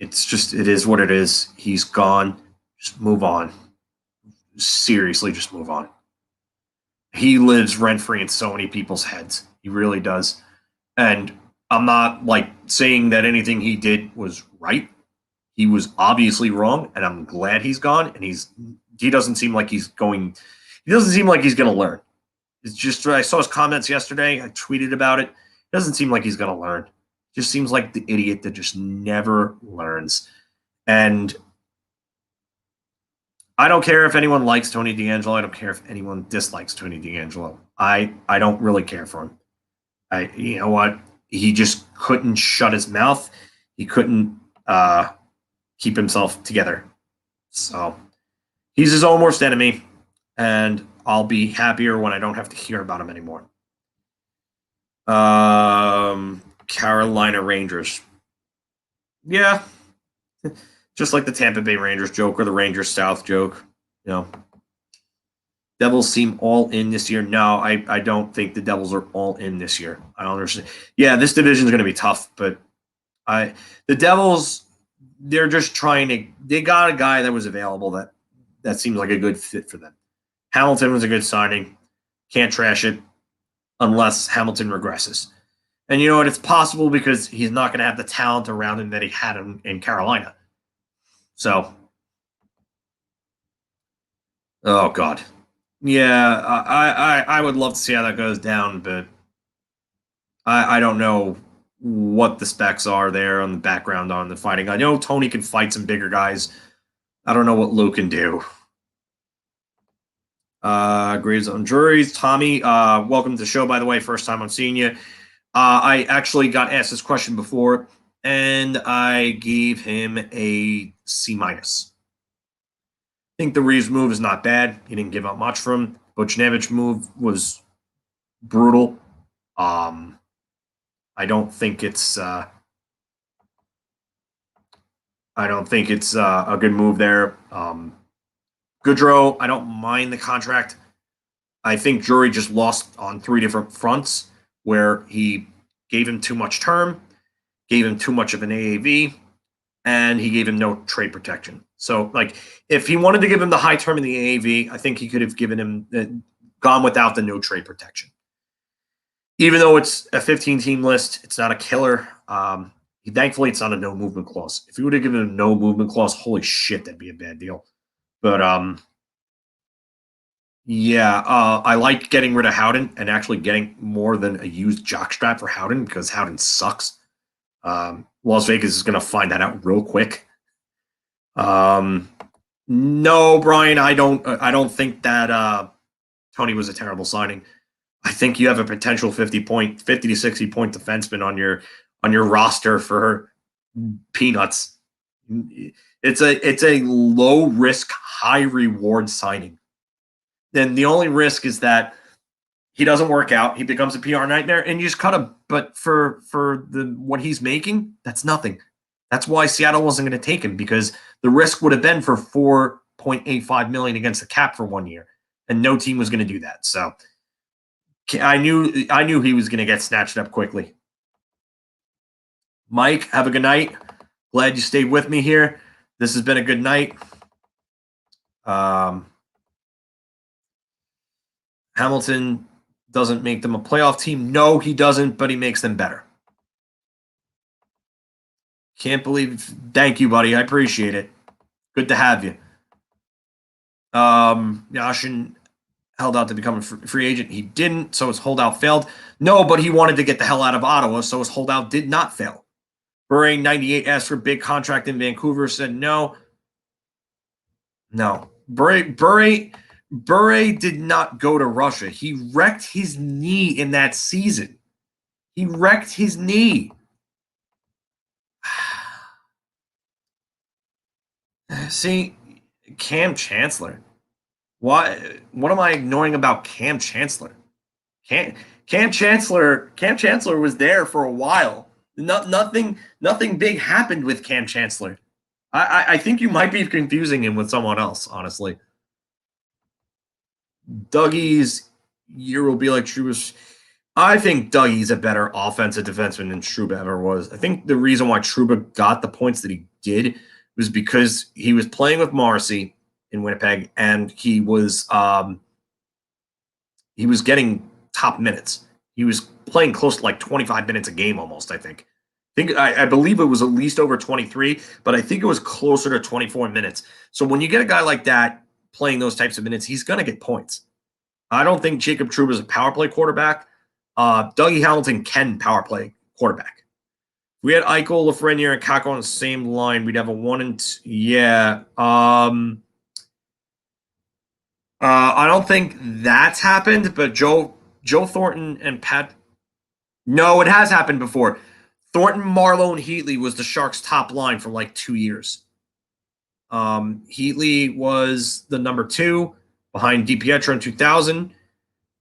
It's just, it is what it is. He's gone. Just move on. Seriously, just move on. He lives rent-free in so many people's heads. He really does. And I'm not like saying that anything he did was right. He was obviously wrong, and I'm glad he's gone. And he doesn't seem like he's going to learn. It's just, I saw his comments yesterday. I tweeted about it. It doesn't seem like he's going to learn. Just seems like the idiot that just never learns. And I don't care if anyone likes Tony DeAngelo. I don't care if anyone dislikes Tony DeAngelo. I don't really care for him. You know what? He just couldn't shut his mouth. He couldn't keep himself together. So he's his own worst enemy, and I'll be happier when I don't have to hear about him anymore. Carolina Rangers. Yeah. Just like the Tampa Bay Rangers joke or the Rangers South joke. You know. Devils seem all in this year. No, I don't think the Devils are all in this year. I don't understand. Yeah, this division is going to be tough, but the Devils, they're just trying to. They got a guy that was available that seems like a good fit for them. Hamilton was a good signing. Can't trash it unless Hamilton regresses. And you know what? It's possible because he's not going to have the talent around him that he had in Carolina. So Oh God. Yeah, I would love to see how that goes down, but I don't know what the specs are there on the background on the fighting. I know Tony can fight some bigger guys. I don't know what Lou can do. Graves on juries. Tommy, welcome to the show, by the way. First time I'm seeing you. I actually got asked this question before, and I gave him a C minus. I think the Reeves move is not bad. He didn't give up much from. Buchnevich move was brutal. I don't think it's a good move there. Goodrow, I don't mind the contract. I think Drury just lost on 3 different fronts where he gave him too much term, gave him too much of an AAV, and he gave him no trade protection. So, like, if he wanted to give him the high term in the AAV, I think he could have given him gone without the no trade protection. Even though it's a 15-team list, it's not a killer. Thankfully, it's not a no movement clause. If you would have given him a no movement clause, holy shit, that'd be a bad deal. But yeah, I like getting rid of Howden and actually getting more than a used jockstrap for Howden because Howden sucks. Las Vegas is going to find that out real quick. No, Brian, I don't think that Tony was a terrible signing. I think you have a potential 50 to 60 point defenseman on your roster for peanuts. It's a low risk, high reward signing. Then the only risk is that he doesn't work out. He becomes a PR nightmare, and you just cut him. But for what he's making, that's nothing. That's why Seattle wasn't going to take him, because the risk would have been for $4.85 million against the cap for 1 year, and no team was going to do that. So I knew he was going to get snatched up quickly. Mike, have a good night. Glad you stayed with me here. This has been a good night. Hamilton doesn't make them a playoff team. No, he doesn't, but he makes them better. Can't believe. Thank you, buddy. I appreciate it. Good to have you. Yashin held out to become a free agent. He didn't, so his holdout failed. No, but he wanted to get the hell out of Ottawa, so his holdout did not fail. Bure 98 asked for a big contract in Vancouver, said no. No. Bure did not go to Russia. He wrecked his knee in that season. He wrecked his knee. See, Cam Chancellor. What am I ignoring about Cam Chancellor? Cam Chancellor was there for a while. Nothing big happened with Cam Chancellor. I think you might be confusing him with someone else, honestly. Dougie's year will be like Trouba's. I think Dougie's a better offensive defenseman than Trouba ever was. I think the reason why Trouba got the points that he did was because he was playing with Morrissey in Winnipeg, and he was getting top minutes. He was playing close to like 25 minutes a game almost, I think. I believe it was at least over 23, but I think it was closer to 24 minutes. So when you get a guy like that playing those types of minutes, he's going to get points. I don't think Jacob Trouba is a power play quarterback. Dougie Hamilton can power play quarterback. If we had Eichel, Lafreniere, and Kakko on the same line, we'd have a 1 and 2. Yeah. I don't think that's happened, but Joe Thornton and Pat. No, it has happened before. Thornton, Marlowe, and Heatley was the Sharks' top line for like 2 years. Heatley was the number 2 behind DiPietro in 2000,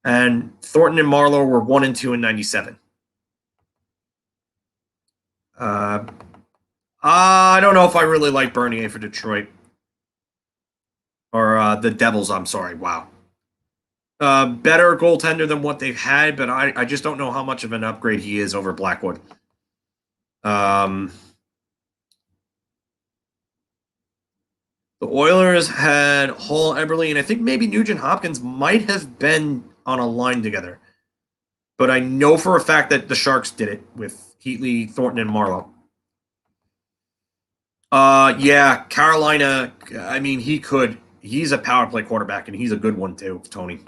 and Thornton and Marlowe were 1 and 2 in 97. I don't know if I really like Bernier for Detroit. Or the Devils, I'm sorry. Wow. Better goaltender than what they've had, but I just don't know how much of an upgrade he is over Blackwood. The Oilers had Hall, Eberle, and I think maybe Nugent Hopkins might have been on a line together. But I know for a fact that the Sharks did it with Heatley, Thornton, and Marlowe. Yeah, Carolina, I mean, he could he's a power play quarterback, and he's a good one too, Tony.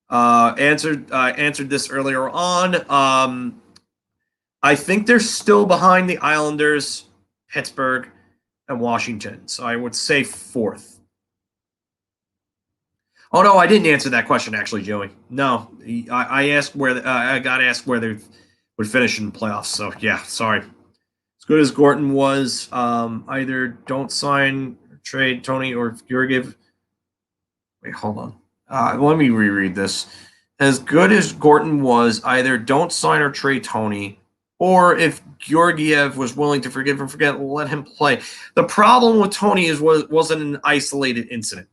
Answered this earlier on. I think they're still behind the Islanders, Pittsburgh, and Washington. So I would say 4th. Oh no, I didn't answer that question actually, Joey. No, I asked where I got asked where they would finish in the playoffs. So yeah, sorry. As good as Gorton was, either don't sign, trade Tony, or Georgiev. Wait, hold on. Let me reread this. As good as Gorton was, either don't sign or trade Tony, or if Georgiev was willing to forgive and forget, let him play. The problem with Tony wasn't an isolated incident.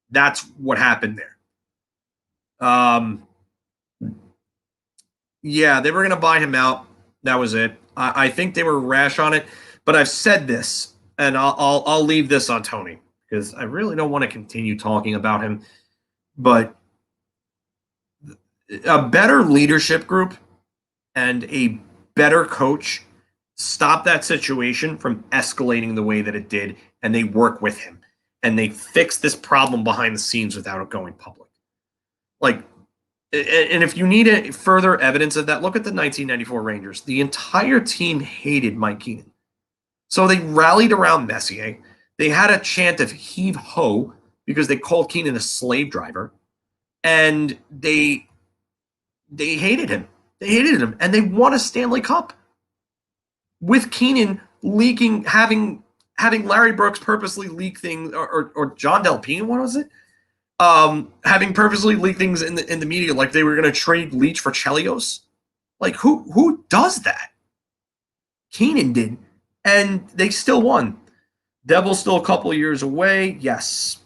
That's what happened there. Yeah, they were going to buy him out. That was it. I think they were rash on it, but I've said this, and I'll leave this on Tony because I really don't want to continue talking about him. But a better leadership group and a better coach stop that situation from escalating the way that it did, and they work with him. And they fix this problem behind the scenes without it going public. Like, and if you need further evidence of that, look at the 1994 Rangers. The entire team hated Mike Keenan. So they rallied around Messier. They had a chant of heave ho because they called Keenan a slave driver. And they hated him. They hated him. And they won a Stanley Cup. With Keenan leaking, having Larry Brooks purposely leak things, or John Delpino, what was it? Having purposely leaked things in the media, like they were going to trade Leach for Chelios. Like who does that? Keenan did, and they still won. Devil's still a couple years away, yes.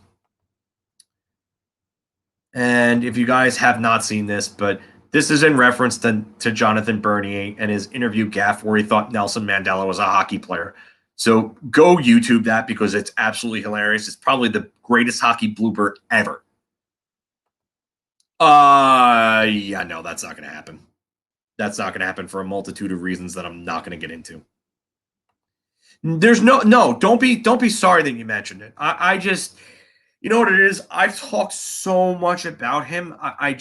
And if you guys have not seen this, but this is in reference to Jonathan Bernier and his interview gaffe where he thought Nelson Mandela was a hockey player. So go YouTube that because it's absolutely hilarious. It's probably the greatest hockey blooper ever. Yeah, no, that's not going to happen. That's not going to happen for a multitude of reasons that I'm not going to get into. There's no, don't be sorry that you mentioned it. I just, you know what it is? I've talked so much about him. I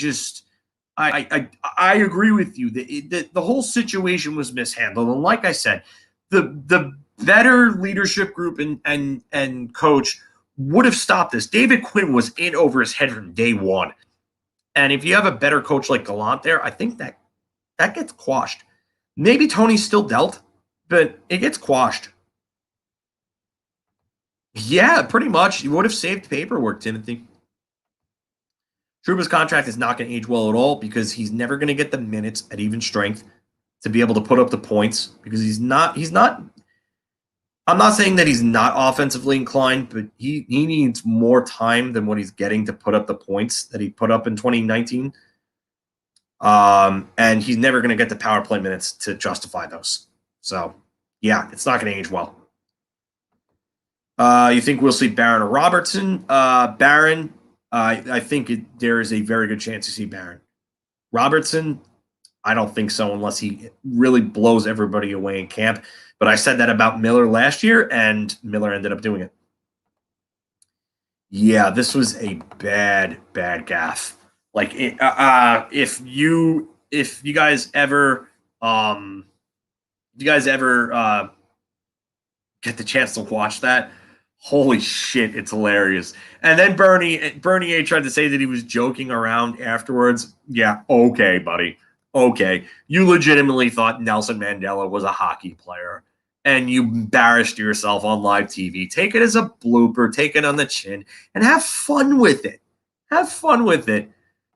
agree with you that the whole situation was mishandled. And like I said, the better leadership group and coach would have stopped this. David Quinn was in over his head from day one. And if you have a better coach like Gallant there, I think that gets quashed. Maybe Tony's still dealt, but it gets quashed. Yeah, pretty much. You would have saved paperwork, Timothy. Trouba's contract is not going to age well at all because he's never going to get the minutes at even strength to be able to put up the points because he's not I'm not saying that he's not offensively inclined, but he needs more time than what he's getting to put up the points that he put up in 2019. And he's never going to get the power play minutes to justify those. So, yeah, it's not going to age well. You think we'll see Barron or Robertson? Barron, I think there is a very good chance to see Barron. Robertson, I don't think so unless he really blows everybody away in camp. But I said that about Miller last year, and Miller ended up doing it. Yeah, this was a bad gaffe. Like, if you guys ever get the chance to watch that, holy shit, it's hilarious. And then Bernier tried to say that he was joking around afterwards. Yeah, okay, buddy. Okay. You legitimately thought Nelson Mandela was a hockey player and you embarrassed yourself on live TV. Take it as a blooper, take it on the chin, and have fun with it. Have fun with it.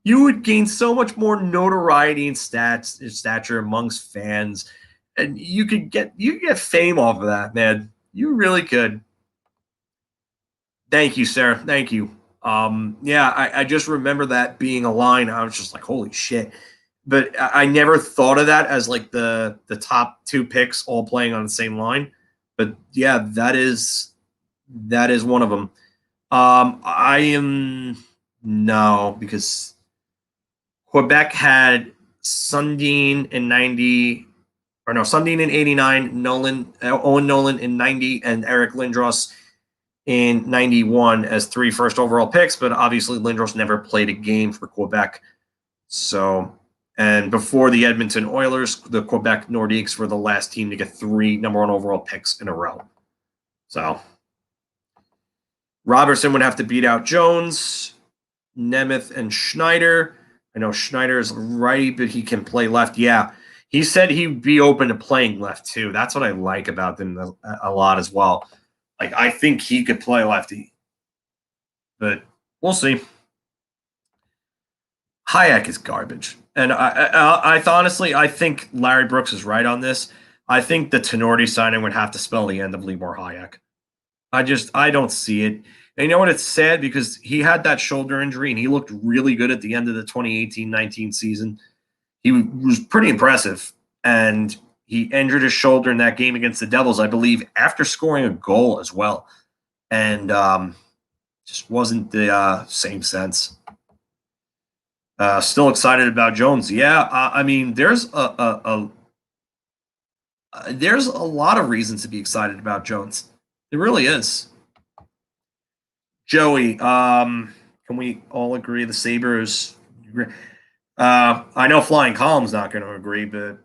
You would gain so much more notoriety and stature amongst fans, and you could get fame off of that, man. You really could. Thank you, Sarah. Thank you. Yeah, I just remember that being a line. I was just like, holy shit. But I never thought of that as like the top two picks all playing on the same line. But yeah, that is one of them. Because Quebec had Sundin in 90, Sundin in 89, Owen Nolan in 90, and Eric Lindros in 91 as 3 first overall picks, but obviously Lindros never played a game for Quebec. So, and before the Edmonton Oilers, the Quebec Nordiques were the last team to get 3 number 1 overall picks in a row. So, Robertson would have to beat out Jones, Nemeth, and Schneider. I know Schneider is righty, but he can play left. Yeah, he said he'd be open to playing left too. That's what I like about them a lot as well. Like, I think he could play lefty, but we'll see. Hayek is garbage, and I honestly, I think Larry Brooks is right on this. I think the Tenorti signing would have to spell the end of Libor Hayek. I don't see it. And you know what? It's sad because he had that shoulder injury and he looked really good at the end of the 2018-19 season. He was pretty impressive, and he injured his shoulder in that game against the Devils, I believe, after scoring a goal as well. And just wasn't the same sense. Still excited about Jones. Yeah, I mean, there's a lot of reasons to be excited about Jones. It really is. Joey, can we all agree the Sabres? I know Flying Column's not going to agree, but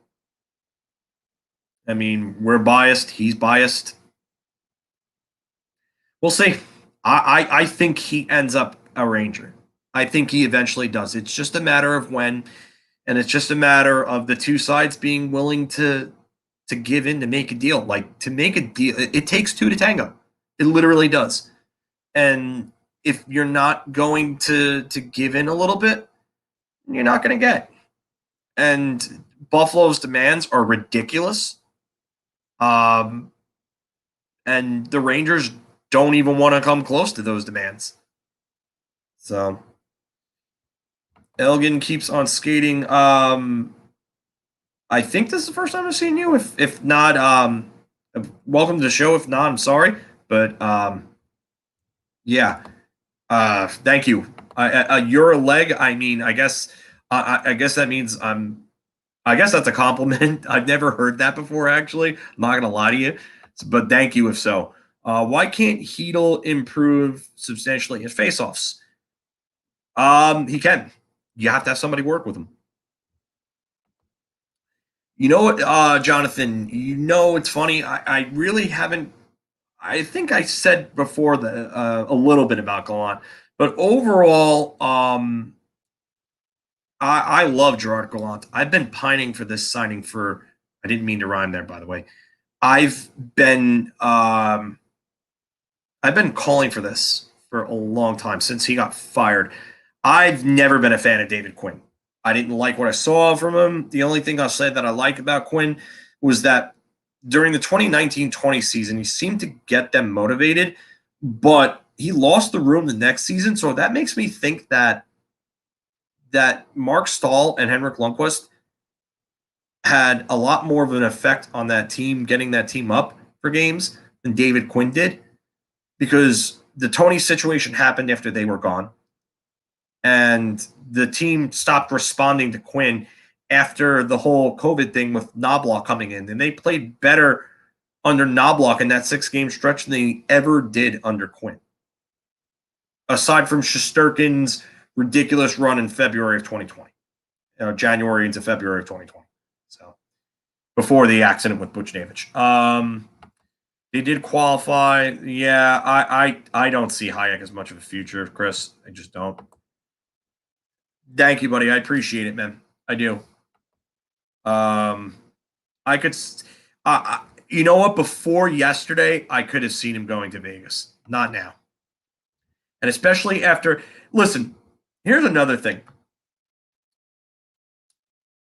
I mean, we're biased. He's biased. We'll see. I think he ends up a Ranger. I think he eventually does. It's just a matter of when, and it's just a matter of the two sides being willing to give in to make a deal. Like, to make a deal, it takes 2 to tango. It literally does. And if you're not going to give in a little bit, you're not going to get. And Buffalo's demands are ridiculous. And the Rangers don't even want to come close to those demands. So Elgin keeps on skating. I think this is the first time I've seen you. If not, welcome to the show. If not, I'm sorry. But yeah. Thank you. You're a leg. I mean, I guess that means I guess that's a compliment. I've never heard that before, actually. I'm not going to lie to you, but thank you if so. Why can't Chytil improve substantially in faceoffs? He can. You have to have somebody work with him. You know what, Jonathan, it's funny. I really haven't. I think I said before a little bit about Gallant, but overall, I love Gerard Gallant. I've been pining for this signing for. I didn't mean to rhyme there, by the way. I've been calling for this for a long time since he got fired. I've never been a fan of David Quinn. I didn't like what I saw from him. The only thing I'll say that I like about Quinn was that during the 2019-20 season, he seemed to get them motivated, but he lost the room the next season. So that makes me think that Mark Stahl and Henrik Lundqvist had a lot more of an effect on that team, getting that team up for games than David Quinn did, because the Tony situation happened after they were gone. And the team stopped responding to Quinn after the whole COVID thing with Knobloch coming in. And they played better under Knobloch in that 6-game stretch than they ever did under Quinn. Aside from Shesterkin's ridiculous run in February of 2020. January into February of 2020. So, before the accident with Buchnevich. They did qualify. Yeah, I don't see Hayek as much of a future, Chris. I just don't. Thank you, buddy. I appreciate it, man. I do. I could, you know what? Before yesterday, I could have seen him going to Vegas. Not now. And especially after, listen, here's another thing.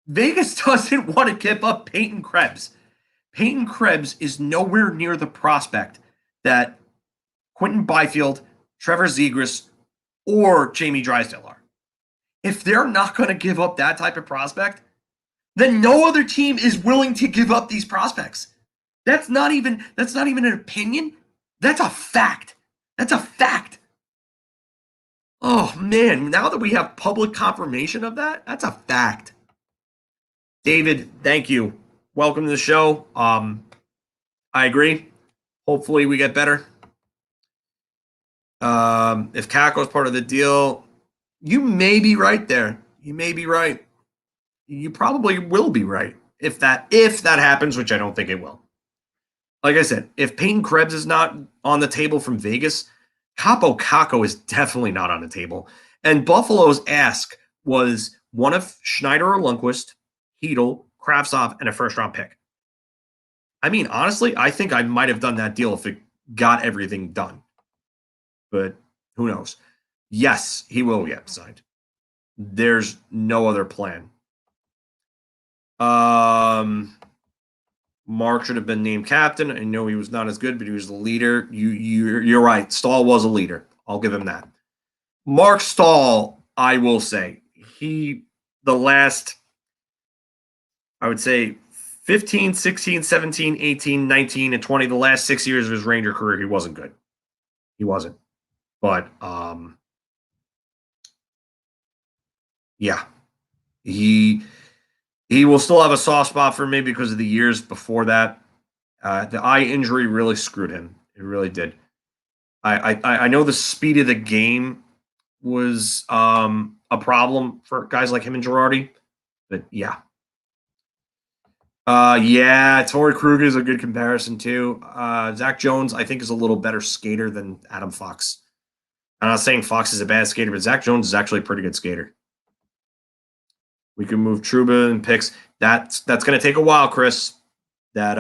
Vegas doesn't want to give up Peyton Krebs. Peyton Krebs is nowhere near the prospect that Quentin Byfield, Trevor Zegras, or Jamie Drysdale are. If they're not going to give up that type of prospect, then no other team is willing to give up these prospects. That's not even an opinion. That's a fact. That's a fact. Oh man, now that we have public confirmation of that, that's a fact. David, thank you. Welcome to the show. I agree. Hopefully we get better. If Kakko is part of the deal, you may be right there. You may be right. You probably will be right if that happens, which I don't think it will. Like I said, if Peyton Krebs is not on the table from Vegas, Kaapo Kakko is definitely not on the table. And Buffalo's ask was one of Schneider or Lundqvist, Chytil, Kravtsov, and a first-round pick. I mean, honestly, I think I might have done that deal if it got everything done. But who knows? Yes, he will get signed. There's no other plan. Mark should have been named captain. I know he was not as good, but he was the leader. You're right. Stahl was a leader. I'll give him that. Mark Stahl, I will say, the last, I would say, 15, 16, 17, 18, 19, and 20, the last 6 years of his Ranger career, he wasn't good. He wasn't. But, yeah. He will still have a soft spot for me because of the years before that. The eye injury really screwed him. It really did. I know the speed of the game was a problem for guys like him and Girardi, but yeah. Yeah, Torrey Krug is a good comparison too. Zach Jones, I think, is a little better skater than Adam Fox. I'm not saying Fox is a bad skater, but Zach Jones is actually a pretty good skater. We can move Trouba and picks. That's going to take a while, Chris. That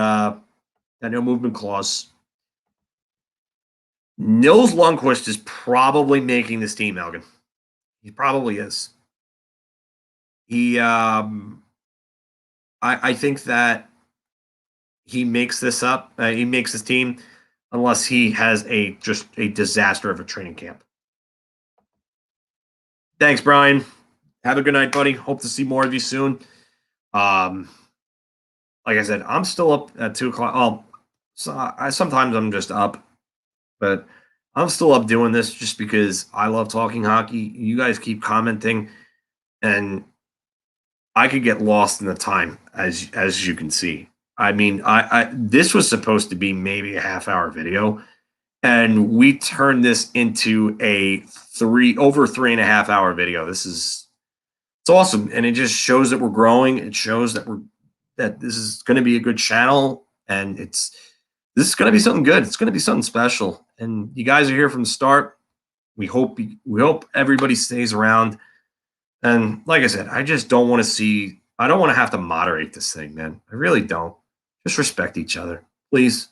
no movement clause. Nils Lundqvist is probably making this team, Elgin. He probably is. I think that he makes this up. He makes this team unless he has just a disaster of a training camp. Thanks, Brian. Have a good night, buddy. Hope to see more of you soon. Like I said, I'm still up at 2 o'clock. Oh, so sometimes I'm just up, but I'm still up doing this just because I love talking hockey. You guys keep commenting, and I could get lost in the time, as you can see. I mean, this was supposed to be maybe a half-hour video, and we turned this into a over 3.5 hour video. It's awesome, and it just shows that we're growing. It shows that this is going to be a good channel, and this is going to be something good. It's going to be something special, and you guys are here from the start. We hope everybody stays around. And like I said, I just don't want to I don't want to have to moderate this thing, man. I really don't. Just respect each other, please.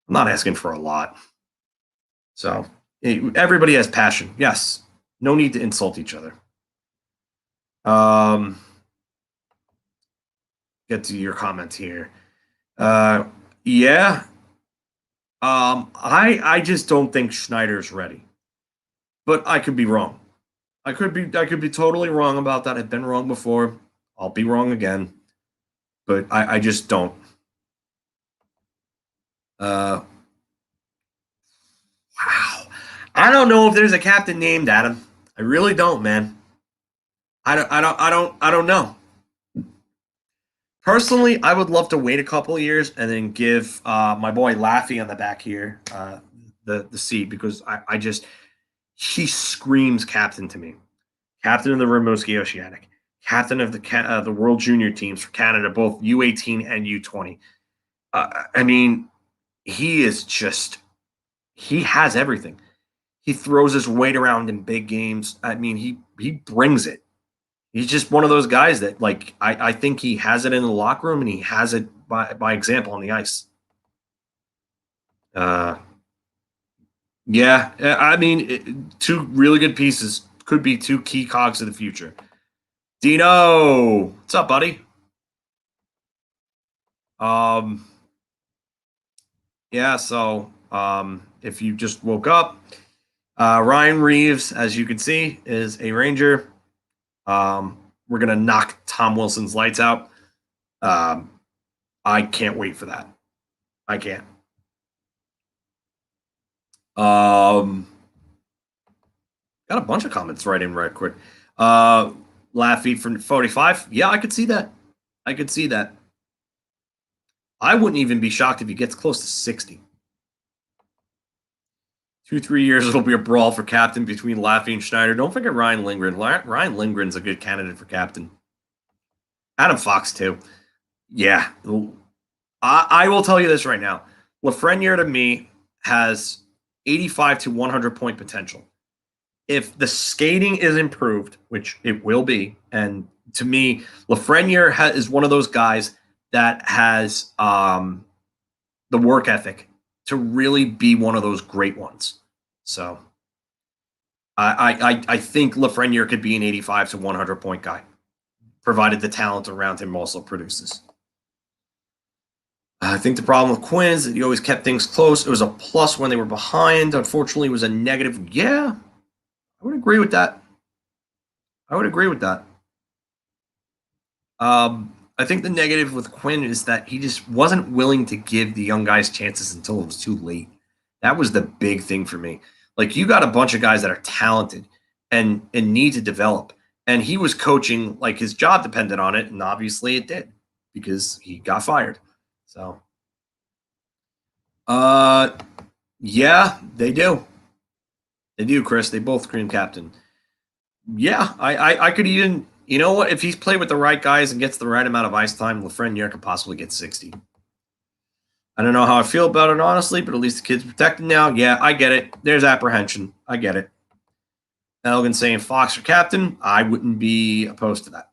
I'm not asking for a lot. So everybody has passion. Yes. No need to insult each other. Get to your comment here. Yeah. I just don't think Schneider's ready. But I could be wrong. I could be totally wrong about that. I've been wrong before. I'll be wrong again. But I just don't. Wow. I don't know if there's a captain named Adam. I really don't, man. I don't know. Personally, I would love to wait a couple of years and then give my boy Laffy on the back here the seat, because he screams captain to me. Captain of the Rimouski Oceanic, captain of the World Junior teams for Canada, both U18 and U20. I mean, he has everything. He throws his weight around in big games. I mean, he brings it. He's just one of those guys that, like, I think he has it in the locker room, and he has it by example on the ice. Yeah, I mean, 2 really good pieces. Could be 2 key cogs of the future. Dino, what's up, buddy? Yeah, so if you just woke up, Ryan Reeves, as you can see, is a Ranger. We're going to knock Tom Wilson's lights out. I can't wait for that. I can't. Got a bunch of comments right quick. Laffy from 45. Yeah, I could see that. I wouldn't even be shocked if he gets close to 60. 2-3 years, it'll be a brawl for captain between Laffy and Schneider. Don't forget Ryan Lindgren. Ryan Lindgren's a good candidate for captain. Adam Fox, too. Yeah. I will tell you this right now. Lafreniere, to me, has 85 to 100 point potential. If the skating is improved, which it will be, and to me, Lafreniere is one of those guys that has the work ethic to really be one of those great ones. So I think Lafreniere could be an 85 to 100 point guy, provided the talent around him also produces. I think the problem with Quinn is that he always kept things close. It was a plus when they were behind. Unfortunately, it was a negative. Yeah, I would agree with that. I think the negative with Quinn is that he just wasn't willing to give the young guys chances until it was too late. That was the big thing for me. Like, you got a bunch of guys that are talented and need to develop. And he was coaching like his job depended on it, and obviously it did because he got fired. So, yeah, they do. They do, Chris. They both scream captain. Yeah, I could even, you know what? If he's played with the right guys and gets the right amount of ice time, Lafreniere could possibly get 60. I don't know how I feel about it, honestly, but at least the kid's protected now. Yeah, I get it. There's apprehension. I get it. Elgin saying Fox for captain. I wouldn't be opposed to that.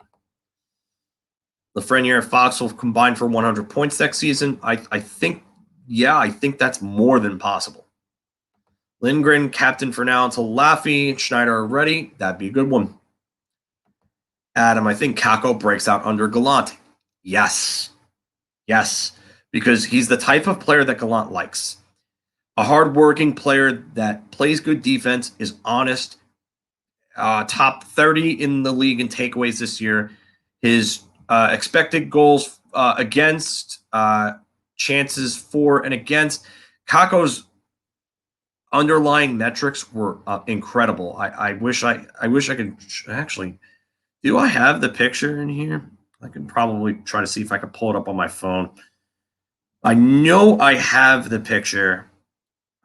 Lafreniere and Fox will combine for 100 points next season. I think that's more than possible. Lindgren, captain for now until Laffy and Schneider are ready. That'd be a good one. Adam, I think Kakko breaks out under Gallant. Yes. Because he's the type of player that Gallant likes. A hardworking player that plays good defense, is honest, top 30 in the league in takeaways this year. His expected goals against, chances for and against. Kakko's underlying metrics were incredible. I wish I could actually. Do I have the picture in here? I can probably try to see if I can pull it up on my phone. I know I have the picture.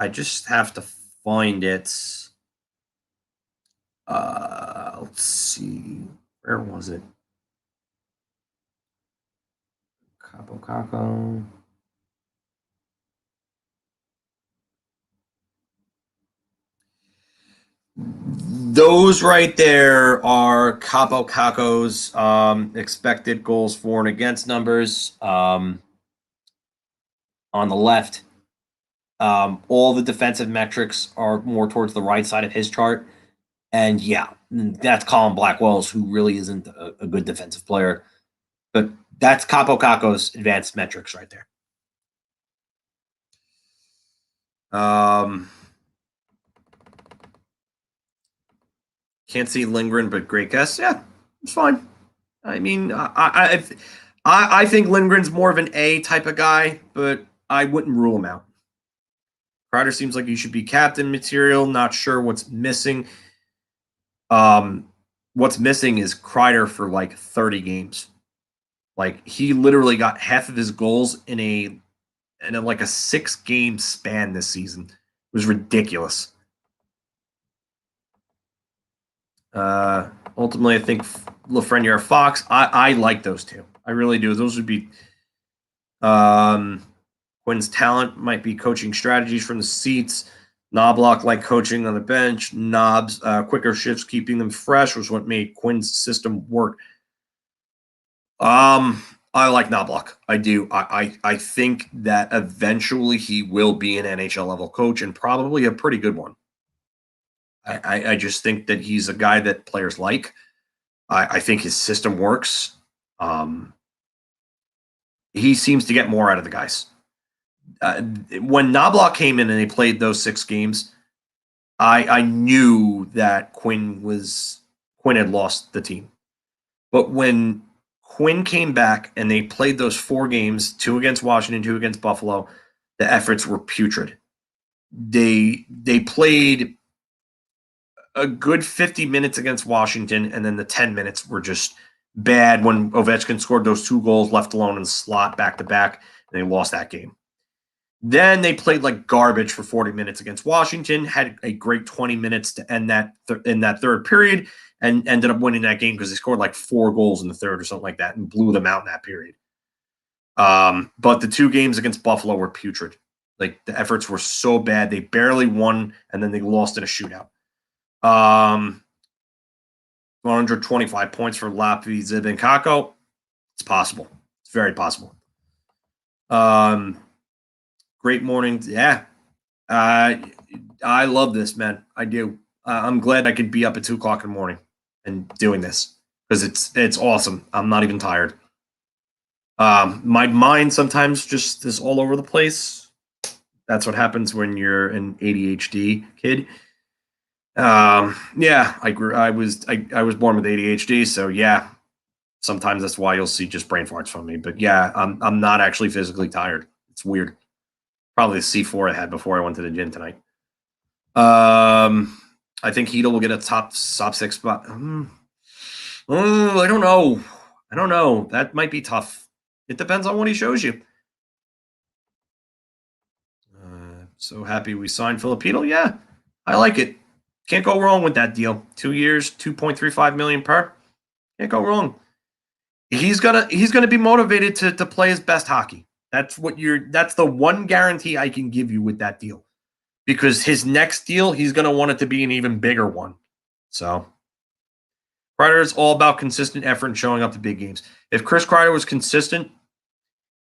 I just have to find it. Let's see. Where was it? Kakko. Those right there are Kakko's expected goals for and against numbers. On the left, all the defensive metrics are more towards the right side of his chart. And yeah, that's Colin Blackwell's, who really isn't a good defensive player. But that's Kakko's advanced metrics right there. Can't see Lindgren, but great guess. Yeah, it's fine. I mean, I think Lindgren's more of an A type of guy, but I wouldn't rule him out. Kreider seems like he should be captain material. Not sure what's missing. What's missing is Kreider for like 30 games. Like, he literally got half of his goals in a 6-game span this season. It was ridiculous. Ultimately, I think Lafreniere or Fox. I like those two. I really do. Those would be Quinn's talent might be coaching strategies from the seats. Knobloch like coaching on the bench. Knobs quicker shifts, keeping them fresh was what made Quinn's system work. I like Knobloch. I do. I think that eventually he will be an NHL level coach, and probably a pretty good one. I just think that he's a guy that players like. I think his system works. He seems to get more out of the guys. When Knobloch came in and they played those 6 games, I knew that Quinn had lost the team. But when Quinn came back and they played those 4 games, 2 against Washington, 2 against Buffalo, the efforts were putrid. They played a good 50 minutes against Washington, and then the 10 minutes were just bad when Ovechkin scored those 2 goals left alone in the slot back-to-back, and they lost that game. Then they played like garbage for 40 minutes against Washington, had a great 20 minutes to end that in that third period, and ended up winning that game because they scored like 4 goals in the third or something like that and blew them out in that period. But the 2 games against Buffalo were putrid. Like, the efforts were so bad. They barely won, and then they lost in a shootout. 125 points for Lapi, Zib, and Kakko. It's possible. It's very possible. Great morning. Yeah. I love this, man. I do. I'm glad I could be up at 2 o'clock in the morning and doing this because it's awesome. I'm not even tired. My mind sometimes just is all over the place. That's what happens when you're an ADHD kid. Yeah, I was born with ADHD, so yeah. Sometimes that's why you'll see just brain farts from me. But yeah, I'm not actually physically tired. It's weird. Probably the C4 I had before I went to the gym tonight. I think Chytil will get a top 6 spot. Oh, I don't know. That might be tough. It depends on what he shows you. So happy we signed Filipino. Yeah, I like it. Can't go wrong with that deal. 2 years, $2.35 million per. Can't go wrong. He's gonna be motivated to play his best hockey. That's the one guarantee I can give you with that deal. Because his next deal, he's gonna want it to be an even bigger one. So Kreider is all about consistent effort and showing up to big games. If Chris Kreider was consistent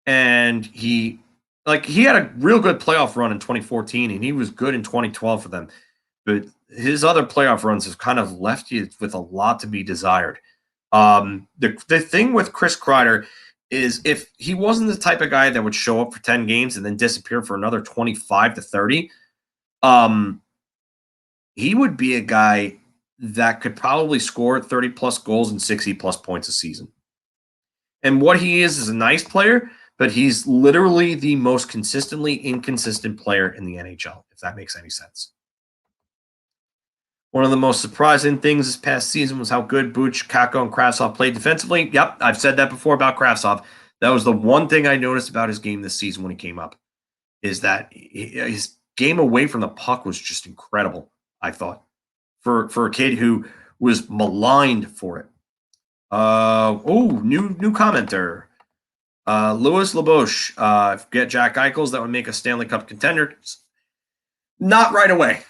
and he had a real good playoff run in 2014 and he was good in 2012 for them, but his other playoff runs have kind of left you with a lot to be desired. The thing with Chris Kreider is if he wasn't the type of guy that would show up for 10 games and then disappear for another 25 to 30, he would be a guy that could probably score 30 plus goals and 60 plus points a season. And what he is a nice player, but he's literally the most consistently inconsistent player in the NHL, if that makes any sense. One of the most surprising things this past season was how good Buch, Kakko, and Kravtsov played defensively. Yep, I've said that before about Kravtsov. That was the one thing I noticed about his game this season when he came up, is that his game away from the puck was just incredible, I thought, for a kid who was maligned for it. New commenter. Louis LaBouche. Get Jack Eichels, that would make a Stanley Cup contender. Not right away.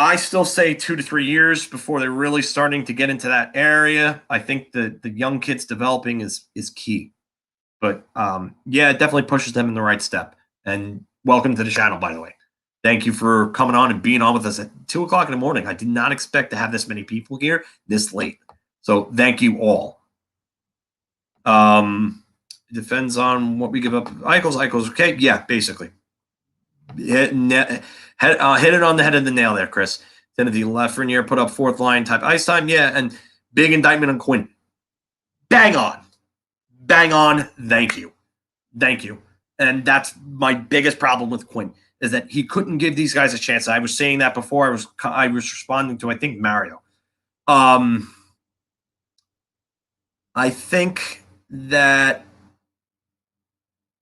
I still say 2 to 3 years before they're really starting to get into that area. I think the young kids developing is key. But yeah, it definitely pushes them in the right step. And welcome to the channel, by the way. Thank you for coming on and being on with us at 2 o'clock in the morning. I did not expect to have this many people here this late. So thank you all. Depends on what we give up. Eichels, okay? Yeah, basically. Hit it on the head of the nail there, Chris. Timothy Lafreniere put up 4th line type ice time. Yeah, and big indictment on Quinn. Bang on. Thank you. And that's my biggest problem with Quinn, is that he couldn't give these guys a chance. I was saying that before. I was responding to, I think, Mario. I think that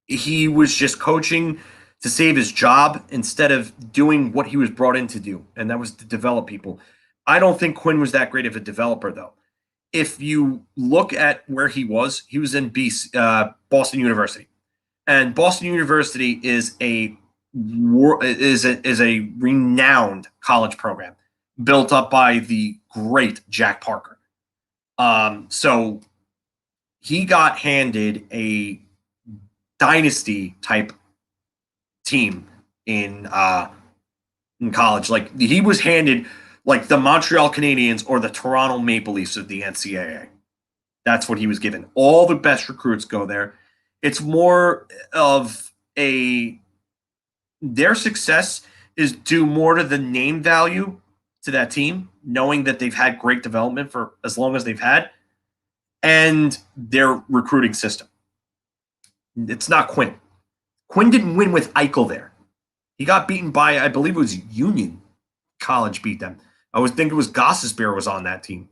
he was just coaching to save his job instead of doing what he was brought in to do, and that was to develop people. I don't think Quinn was that great of a developer, though. If you look at where he was in Boston University, and Boston University is a renowned college program built up by the great Jack Parker. So he got handed a dynasty type team in college. Like, he was handed like the Montreal Canadiens or the Toronto Maple Leafs of the NCAA. That's what he was given. All the best recruits go there. It's more of their success is due more to the name value to that team, knowing that they've had great development for as long as they've had, and their recruiting system. It's not Quinn. Quinn didn't win with Eichel there. He got beaten by, I believe it was Union College beat them. I was thinking it was Gossesbeer was on that team.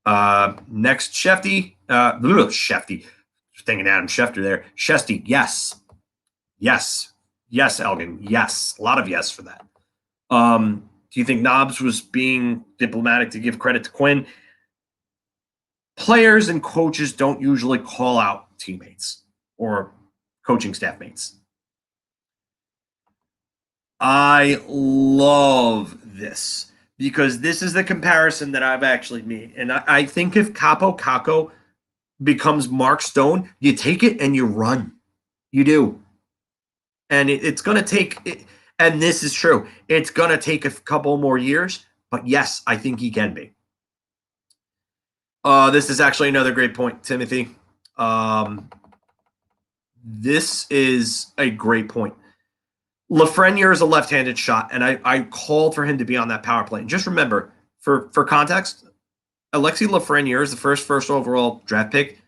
Next, Shefty. Shefty. Thinking Adam Schefter there. Shesty, yes. Yes, Elgin. Yes. A lot of yes for that. Do you think Knobs was being diplomatic to give credit to Quinn? Players and coaches don't usually call out teammates or coaching staff mates. I love this because this is the comparison that I've actually made. And I think if Kakko becomes Mark Stone, you take it and you run. You do. And it's going to take, and this is true, it's going to take a couple more years. But yes, I think he can be. This is actually another great point, Timothy. This is a great point. Lafreniere is a left-handed shot, and I called for him to be on that power play. And just remember, for context, Alexis Lafreniere is the first overall draft pick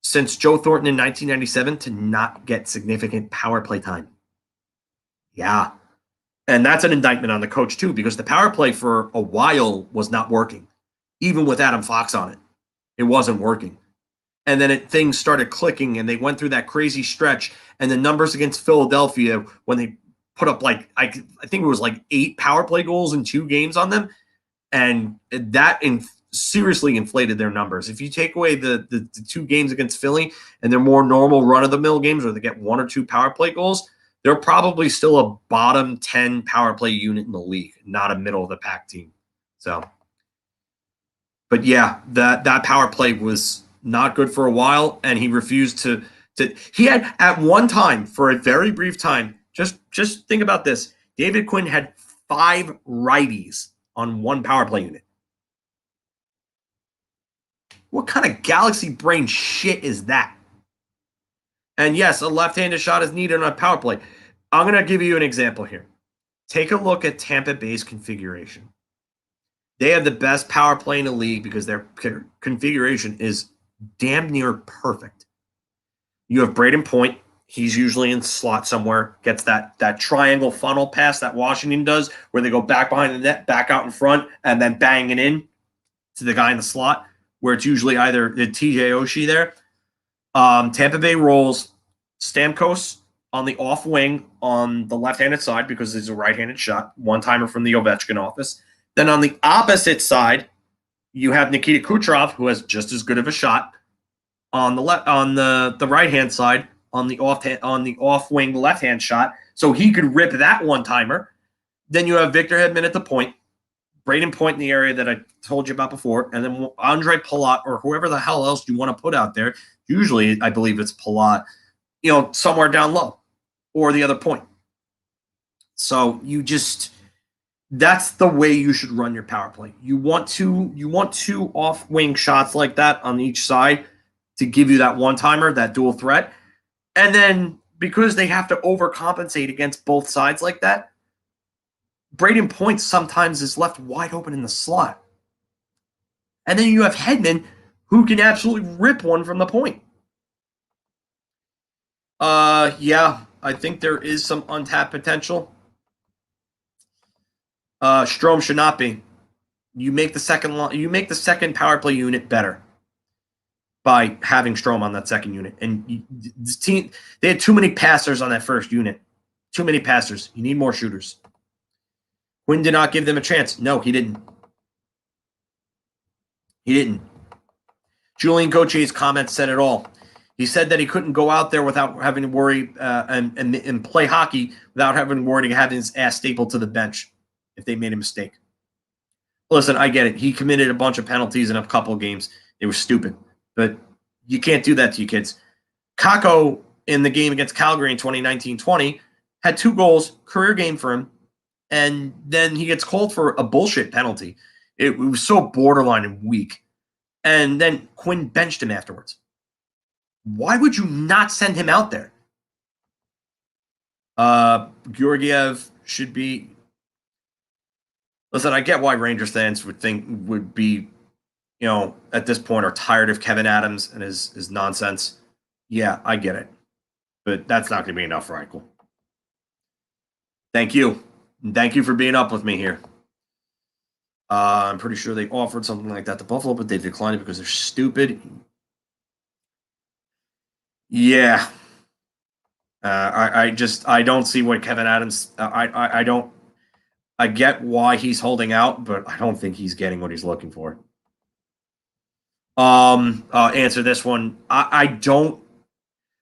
since Joe Thornton in 1997 to not get significant power play time. Yeah. And that's an indictment on the coach, too, because the power play for a while was not working. Even with Adam Fox on it, it wasn't working. And then things started clicking, and they went through that crazy stretch. And the numbers against Philadelphia, when they put up I think it was 8 power play goals in 2 games on them, and that seriously inflated their numbers. If you take away the 2 games against Philly and their more normal run-of-the-mill games where they get 1 or 2 power play goals, they're probably still a bottom 10 power play unit in the league, not a middle-of-the-pack team. So, but yeah, that power play was not good for a while, and he refused to he had at one time, for a very brief time, just think about this. David Quinn had 5 righties on 1 power play unit. What kind of galaxy brain shit is that? And yes, a left-handed shot is needed on a power play. I'm going to give you an example here. Take a look at Tampa Bay's configuration. They have the best power play in the league because their configuration is damn near perfect. You have Braden Point. He's usually in slot somewhere, gets that triangle funnel pass that Washington does where they go back behind the net, back out in front, and then bang it in to the guy in the slot, where it's usually either the TJ Oshie there. Tampa Bay rolls Stamkos on the off wing on the left-handed side because it's a right-handed shot, one-timer from the Ovechkin office. Then on the opposite side, you have Nikita Kucherov, who has just as good of a shot on the right-hand side on the off-wing left-hand shot, so he could rip that one-timer. Then you have Victor Hedman at the point, Braden Point in the area that I told you about before, and then Andre Pullock or whoever the hell else you want to put out there. Usually, I believe it's Pullock, somewhere down low or the other point. So that's the way you should run your power play. You want 2 off-wing shots like that on each side to give you that one-timer, that dual threat. And then because they have to overcompensate against both sides like that, Braden Point sometimes is left wide open in the slot. And then you have Hedman, who can absolutely rip one from the point. Yeah, I think there is some untapped potential. Strome should not be. You make the second power play unit better by having Strome on that second unit. And this team, they had too many passers on that first unit. Too many passers. You need more shooters. Quinn did not give them a chance. No, he didn't. He didn't. Julian Gautier's comments said it all. He said that he couldn't go out there without having to worry and play hockey without having to worry to have his ass stapled to the bench if they made a mistake. Listen, I get it. He committed a bunch of penalties in a couple of games. It was stupid. But you can't do that to your kids. Kakko, in the game against Calgary in 2019-20, had 2 goals, career game for him, and then he gets called for a bullshit penalty. It was so borderline and weak. And then Quinn benched him afterwards. Why would you not send him out there? Georgiev should be... Listen, I get why Rangers fans would be, at this point are tired of Kevin Adams and his nonsense. Yeah, I get it. But that's not going to be enough for Eichel. Thank you. And thank you for being up with me here. I'm pretty sure they offered something like that to Buffalo, but they declined it because they're stupid. Yeah. I don't see what Kevin Adams. I don't. I get why he's holding out, but I don't think he's getting what he's looking for. Answer this one. I don't.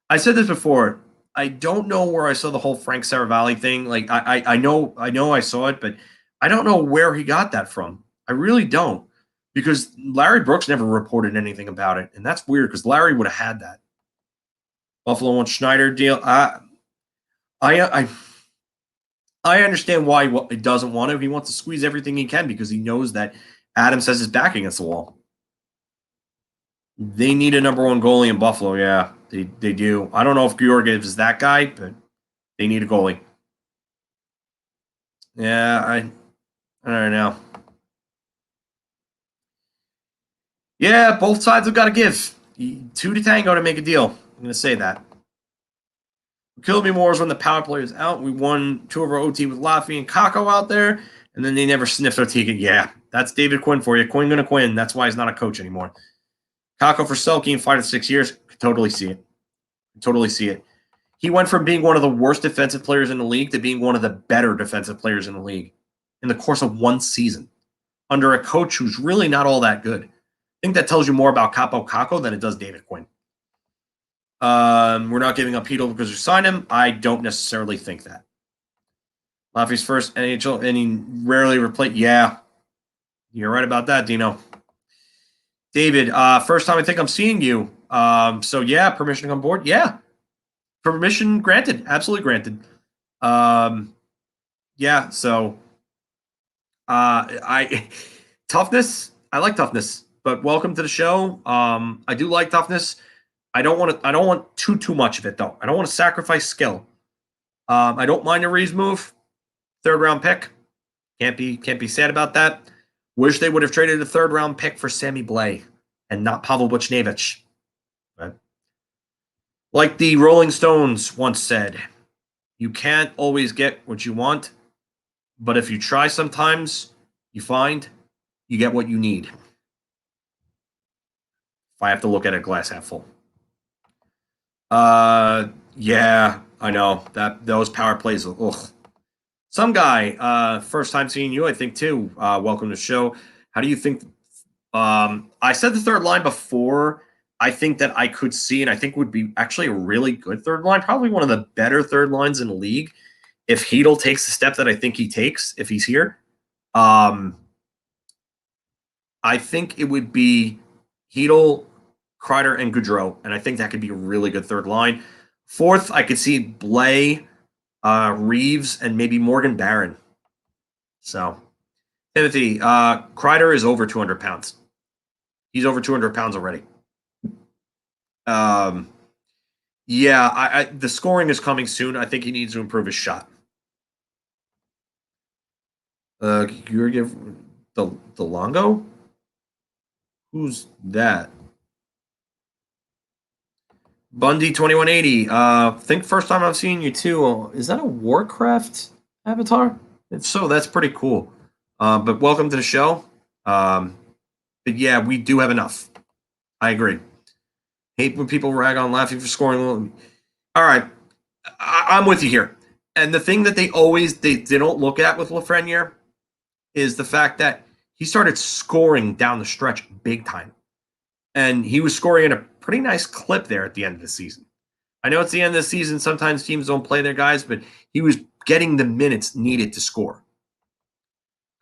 I said this before. I don't know where I saw the whole Frank Saravalli thing. Like I know I saw it, but I don't know where he got that from. I really don't, because Larry Brooks never reported anything about it, and that's weird because Larry would have had that. Buffalo wants Schneider deal. I understand why he doesn't want to. He wants to squeeze everything he can because he knows that Adams has his back against the wall. They need a number one goalie in Buffalo. Yeah, they do. I don't know if Georgiev is that guy, but they need a goalie. Yeah, I don't know. Yeah, both sides have got to give. Two to tango to make a deal. I'm going to say that. What killed me more is when the power play is out. We won 2 of our OT with Lafreniere and Kakko out there, and then they never sniffed OT. Yeah, that's David Quinn for you. Quinn going to Quinn. That's why he's not a coach anymore. Kakko for Sorokin, 5 to 6 years. Could totally see it. Totally see it. He went from being one of the worst defensive players in the league to being one of the better defensive players in the league in the course of one season under a coach who's really not all that good. I think that tells you more about Kakko than it does David Quinn. We're not giving up Chytil because we signed him. I don't necessarily think that. Lafrie's first NHL, and he rarely replaced. Yeah, you're right about that, Dino. David, first time I think I'm seeing you. So yeah, permission to come aboard. Yeah, permission granted. Absolutely granted. Yeah. So, toughness. I like toughness, but welcome to the show. I do like toughness. I don't want too much of it though. I don't want to sacrifice skill. I don't mind a Reeves move, 3rd round pick. Can't be sad about that. Wish they would have traded a 3rd round pick for Sammy Blais and not Pavel Buchnevich. Right? Like the Rolling Stones once said, you can't always get what you want, but if you try sometimes, you find you get what you need. If I have to look at a glass half full. Yeah, I know that those power plays. Ugh. Some guy, first time seeing you, I think too. Welcome to the show. How do you think? I said the 3rd line before. I think that I could see, and I think would be actually a really good 3rd line, probably one of the better 3rd lines in the league. If Chytil takes the step that I think he takes, if he's here, I think it would be Chytil, Kreider, and Gaudreau, and I think that could be a really good 3rd line. 4th, I could see Blais, Reeves, and maybe Morgan Barron. So, Timothy, Kreider is over 200 pounds. He's over 200 pounds already. Yeah, the scoring is coming soon. I think he needs to improve his shot. Georgiev, the Longo? Who's that? Bundy 2180. Think first time I've seen you too. Is that a Warcraft avatar? If so, that's pretty cool. But welcome to the show. But yeah, we do have enough. I agree. Hate when people rag on Laffy for scoring. All right, I'm with you here. And the thing that they don't look at with Lafreniere is the fact that he started scoring down the stretch big time. And he was scoring at a pretty nice clip there at the end of the season. I know it's the end of the season. Sometimes teams don't play their guys, but he was getting the minutes needed to score.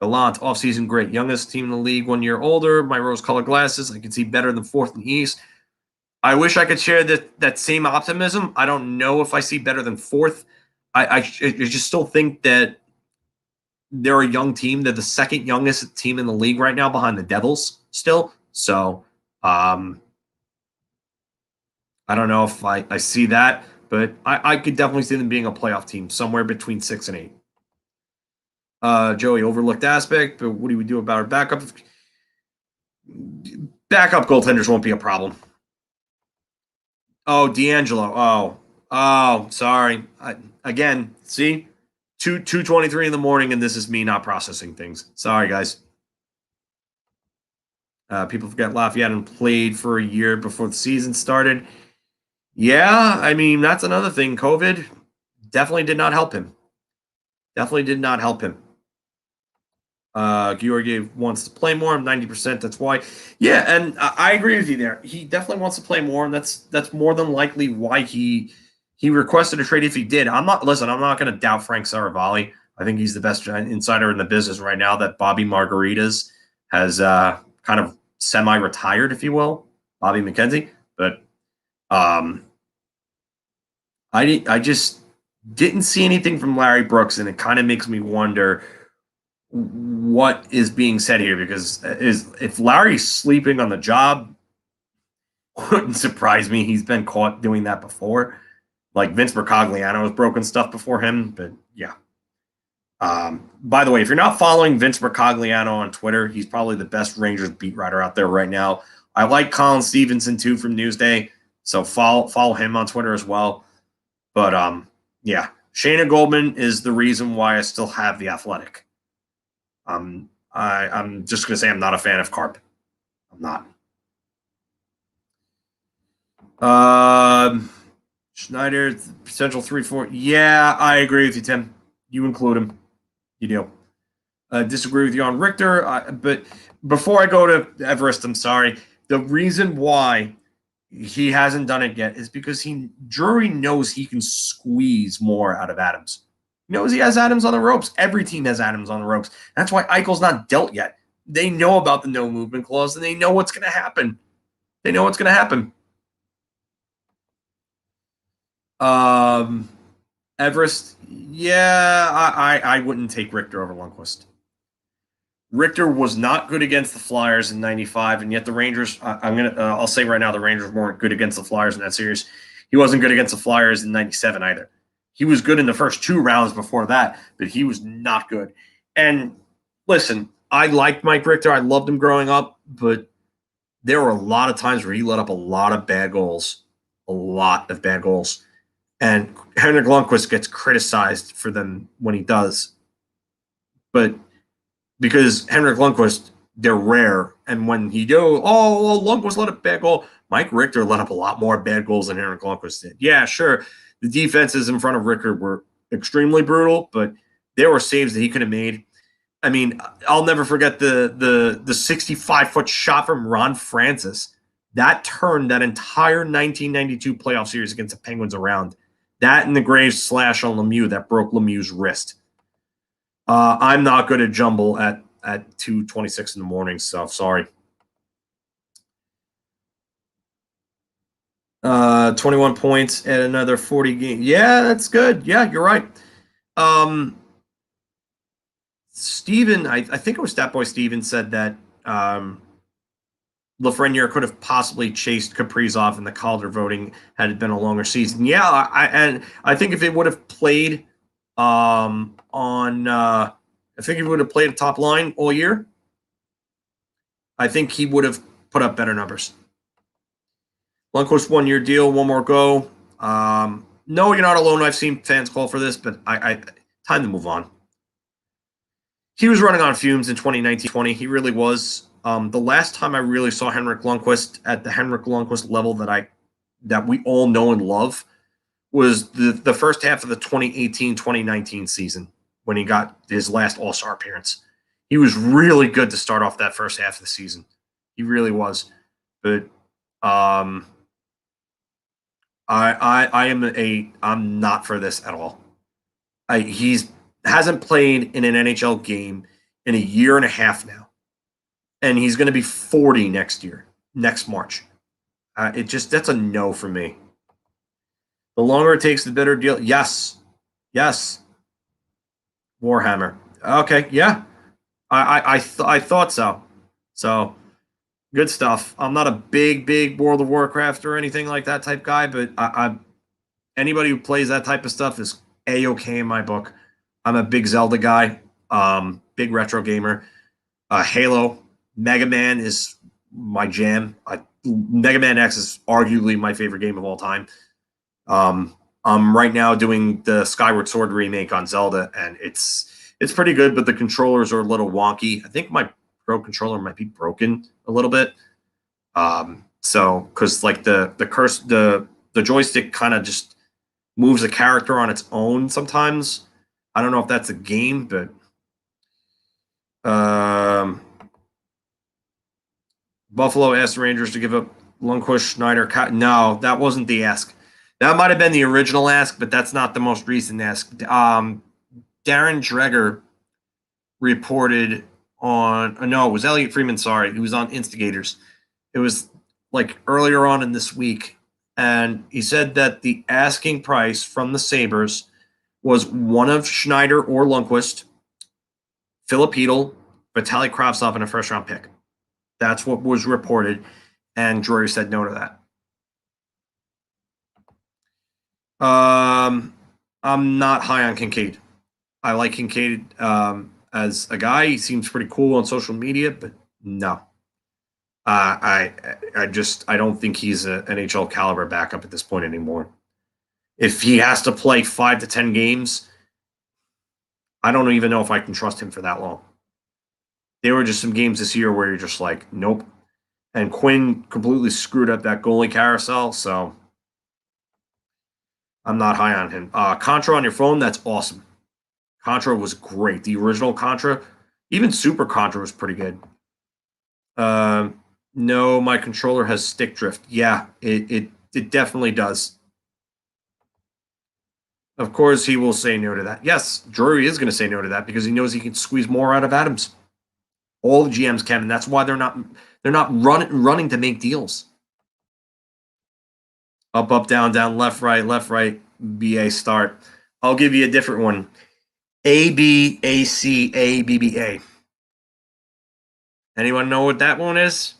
Gallant, offseason great. Youngest team in the league, 1 year older. My rose-colored glasses. I can see better than 4th in the East. I wish I could share that same optimism. I don't know if I see better than 4th. I just still think that they're a young team. They're the 2nd youngest team in the league right now behind the Devils still. So I don't know if I see that, but I could definitely see them being a playoff team somewhere between 6 and 8. Joey, overlooked aspect, but what do we do about our backup? Backup goaltenders won't be a problem. Oh, D'Angelo. Oh, sorry. Again, see? 2:23 in the morning, and this is me not processing things. Sorry, guys. People forget Lafayette played for a year before the season started. Yeah, I mean, that's another thing. COVID definitely did not help him. Definitely did not help him. Georgiev wants to play more. 90%. That's why. Yeah, and I agree with you there. He definitely wants to play more, and that's more than likely why he requested a trade if he did. I'm not going to doubt Frank Saravalli. I think he's the best insider in the business right now. That Bobby Margaritas has kind of semi-retired, if you will, Bobby McKenzie. But I just didn't see anything from Larry Brooks, and it kind of makes me wonder what is being said here, because if Larry's sleeping on the job, wouldn't surprise me. He's been caught doing that before. Like Vince Mercogliano has broken stuff before him, but yeah. By the way, if you're not following Vince Mercogliano on Twitter, he's probably the best Rangers beat writer out there right now. I like Colin Stevenson too from Newsday, so follow him on Twitter as well. But yeah, Shayna Goldman is the reason why I still have The Athletic. I'm just going to say I'm not a fan of Carp. I'm not. Schneider, potential 3-4. Yeah, I agree with you, Tim. You include him. You do. Disagree with you on Richter. But before I go to Everest, I'm sorry. The reason why he hasn't done it yet is because Drury knows he can squeeze more out of Adams. He knows he has Adams on the ropes. Every team has Adams on the ropes. That's why Eichel's not dealt yet. They know about the no movement clause, and they know what's going to happen. They know what's going to happen. Everest, yeah, I wouldn't take Richter over Lundqvist. Richter was not good against the Flyers in '95, and yet the Rangers. I'll say right now, the Rangers weren't good against the Flyers in that series. He wasn't good against the Flyers in '97 either. He was good in the first 2 rounds before that, but he was not good. And listen, I liked Mike Richter. I loved him growing up, but there were a lot of times where he let up a lot of bad goals. A lot of bad goals. And Henrik Lundqvist gets criticized for them when he does. But because Henrik Lundqvist, they're rare. And when he do, Lundqvist let up a bad goal, Mike Richter let up a lot more bad goals than Henrik Lundqvist did. Yeah, sure. The defenses in front of Richter were extremely brutal, but there were saves that he could have made. I mean, I'll never forget the 65-foot shot from Ron Francis. That turned that entire 1992 playoff series against the Penguins around. That and the Graves slash on Lemieux that broke Lemieux's wrist. I'm not good at jumble at 2:26 in the morning, so sorry. 21 points at another 40 games. Yeah, that's good. Yeah, you're right. Steven, I think it was Statboy Steven said that Lafreniere could have possibly chased Kaprizov in the Calder voting had it been a longer season. Yeah, I think if it would have played I think he would have played a top line all year, I think he would have put up better numbers. Lundqvist 1-year deal, 1 more go. No, you're not alone. I've seen fans call for this, but I time to move on. He was running on fumes in 2019-20. He really was. The last time I really saw Henrik Lundqvist at the Henrik Lundqvist level that we all know and love was the first half of the 2018-2019 season when he got his last All-Star appearance. He was really good to start off that first half of the season. He really was. But I'm not for this at all. He's hasn't played in an NHL game in a year and a half now. And he's going to be 40 next March. That's a no for me. The longer it takes, the better deal. Yes. Warhammer. Okay, yeah. I thought so. So, good stuff. I'm not a big World of Warcraft or anything like that type guy, but anybody who plays that type of stuff is A-okay in my book. I'm a big Zelda guy, big retro gamer. Halo, Mega Man is my jam. Mega Man X is arguably my favorite game of all time. I'm right now doing the Skyward Sword remake on Zelda, and it's pretty good, but the controllers are a little wonky. I think my Pro controller might be broken a little bit. So, because like the the joystick kind of just moves a character on its own sometimes. I don't know if that's a game, but Buffalo asked the Rangers to give up Lundqvist, Schneider. No, that wasn't the ask. That might have been the original ask, but that's not the most recent ask. Darren Dreger reported on, no, it was Elliot Freeman, sorry. He was on Instigators. It was like earlier on in this week. And he said that the asking price from the Sabres was one of Schneider or Lundqvist, FIlip, Vitaly Kravtsov, and a first-round pick. That's what was reported, and Drury said no to that. I'm not high on Kincaid. I like Kincaid as a guy. He seems pretty cool on social media, but no. I don't think he's an NHL caliber backup at this point anymore. If he has to play 5 to 10 games, I don't even know if I can trust him for that long. There were just some games this year where you're just like, nope. And Quinn completely screwed up that goalie carousel, so I'm not high on him. Contra on your phone, that's awesome. Contra was great. The original Contra, even Super Contra was pretty good. No, my controller has stick drift. Yeah, it definitely does. Of course, he will say no to that. Yes, Drury is going to say no to that because he knows he can squeeze more out of Adams. All the GMs can, and that's why they're not running to make deals. Up, down, left, right, BA start. I'll give you a different one. A, B, A, C, A, B, B, A. Anyone know what that one is?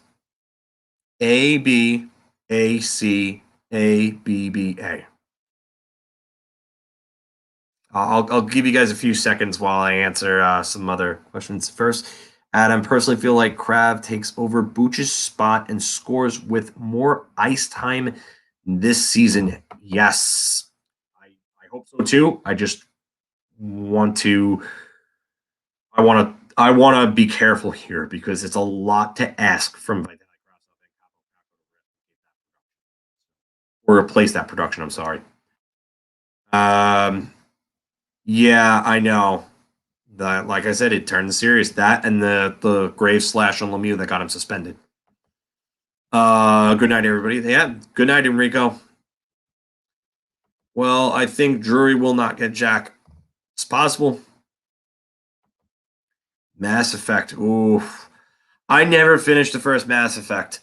A, B, A, C, A, B, B, A. I'll give you guys a few seconds while I answer some other questions. First, Adam, personally feel like Krav takes over Buch's spot and scores with more ice time this season. Yes, I hope so too. I just want to. I want to be careful here because it's a lot to ask from or replace that production. I'm sorry. Yeah, I know. That, like I said, it turned the series. That and the Graves slash on Lemieux that got him suspended. Good night, everybody. Yeah, good night, Enrico. Well, I think Drury will not get Jack. It's possible. Mass Effect. Ooh. I never finished the first Mass Effect.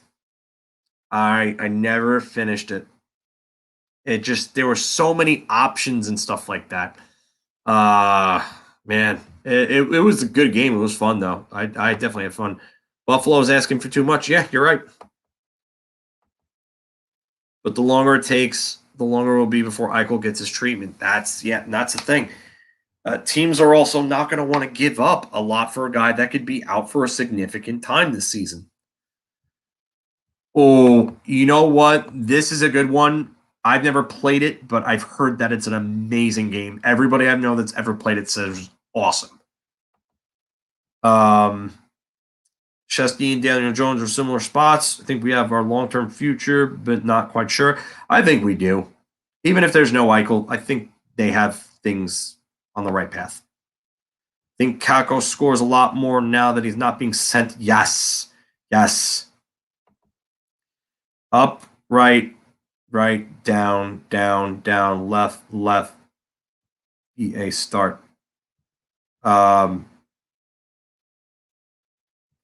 I never finished it. It just, there were so many options and stuff like that. Man, it was a good game. It was fun, though. I definitely had fun. Buffalo's asking for too much. Yeah, you're right. But the longer it takes, the longer it will be before Eichel gets his treatment. That's the thing. Teams are also not going to want to give up a lot for a guy that could be out for a significant time this season. Oh, you know what? This is a good one. I've never played it, but I've heard that it's an amazing game. Everybody I know that's ever played it says it's awesome. Shesterkin and Daniel Jones are similar spots. I think we have our long-term future, but not quite sure. I think we do. Even if there's no Eichel, I think they have things on the right path. I think Kakko scores a lot more now that he's not being sent. Yes. Up, right, down, left. EA start. I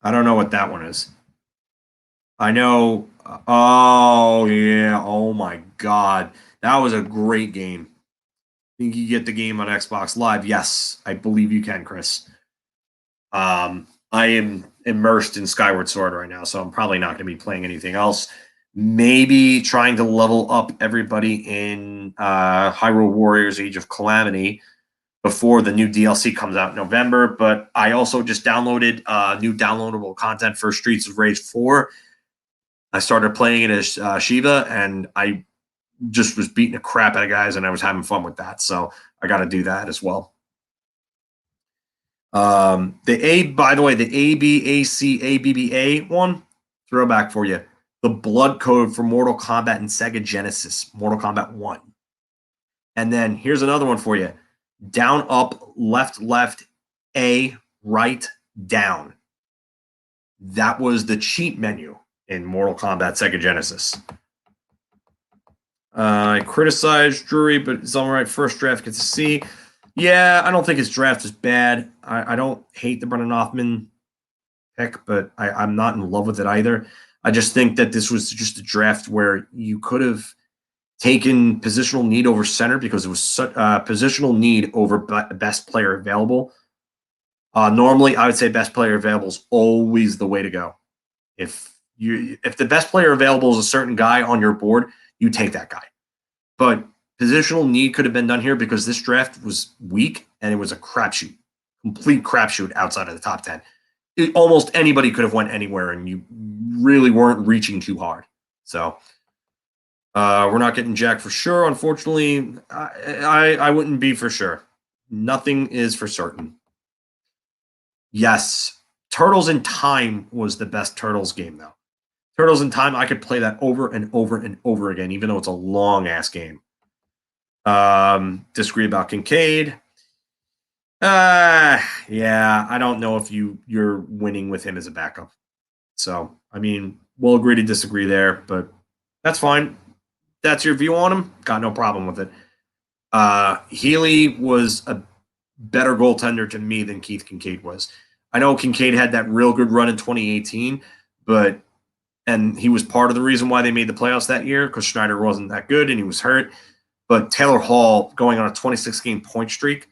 don't know what that one is. I know. Oh, yeah. Oh, my God. That was a great game. Think you get the game on Xbox Live? Yes, I believe you can, Chris. I am immersed in Skyward Sword right now, so I'm probably not going to be playing anything else. Maybe trying to level up everybody in Hyrule Warriors Age of Calamity before the new DLC comes out in November. But I also just downloaded new downloadable content for Streets of Rage 4. I started playing it as Shiva, and I just was beating the crap out of guys, and I was having fun with that. So I got to do that as well. By the way, the ABACABBA one, throwback for you. the blood code for Mortal Kombat and Sega Genesis, Mortal Kombat 1. And then here's another one for you. Down, up, left, A, right, down. That was the cheat menu in Mortal Kombat Sega Genesis. I criticized Drury, but it's all right. First draft gets a C. Yeah, I don't think his draft is bad. I don't hate the Brennan Hoffman pick, but I'm not in love with it either. I just think that this was just a draft where you could have taken positional need over center because it was such positional need over best player available. Normally, I would say best player available is always the way to go. If the best player available is a certain guy on your board, you take that guy. But positional need could have been done here because this draft was weak and it was a crapshoot, complete crapshoot outside of the top 10. Almost anybody could have went anywhere, and you really weren't reaching too hard. So we're not getting Jack for sure. Unfortunately, I wouldn't be for sure. Nothing is for certain. Yes, Turtles in Time was the best Turtles game, though. Turtles in Time, I could play that over and over and over again, even though it's a long-ass game. Disagree about Kincaid. Yeah, I don't know if you're winning with him as a backup. So, I mean, we'll agree to disagree there, but that's fine. That's your view on him. Got no problem with it. Healy was a better goaltender to me than Keith Kincaid was. I know Kincaid had that real good run in 2018, and he was part of the reason why they made the playoffs that year because Schneider wasn't that good and he was hurt. But Taylor Hall going on a 26-game point streak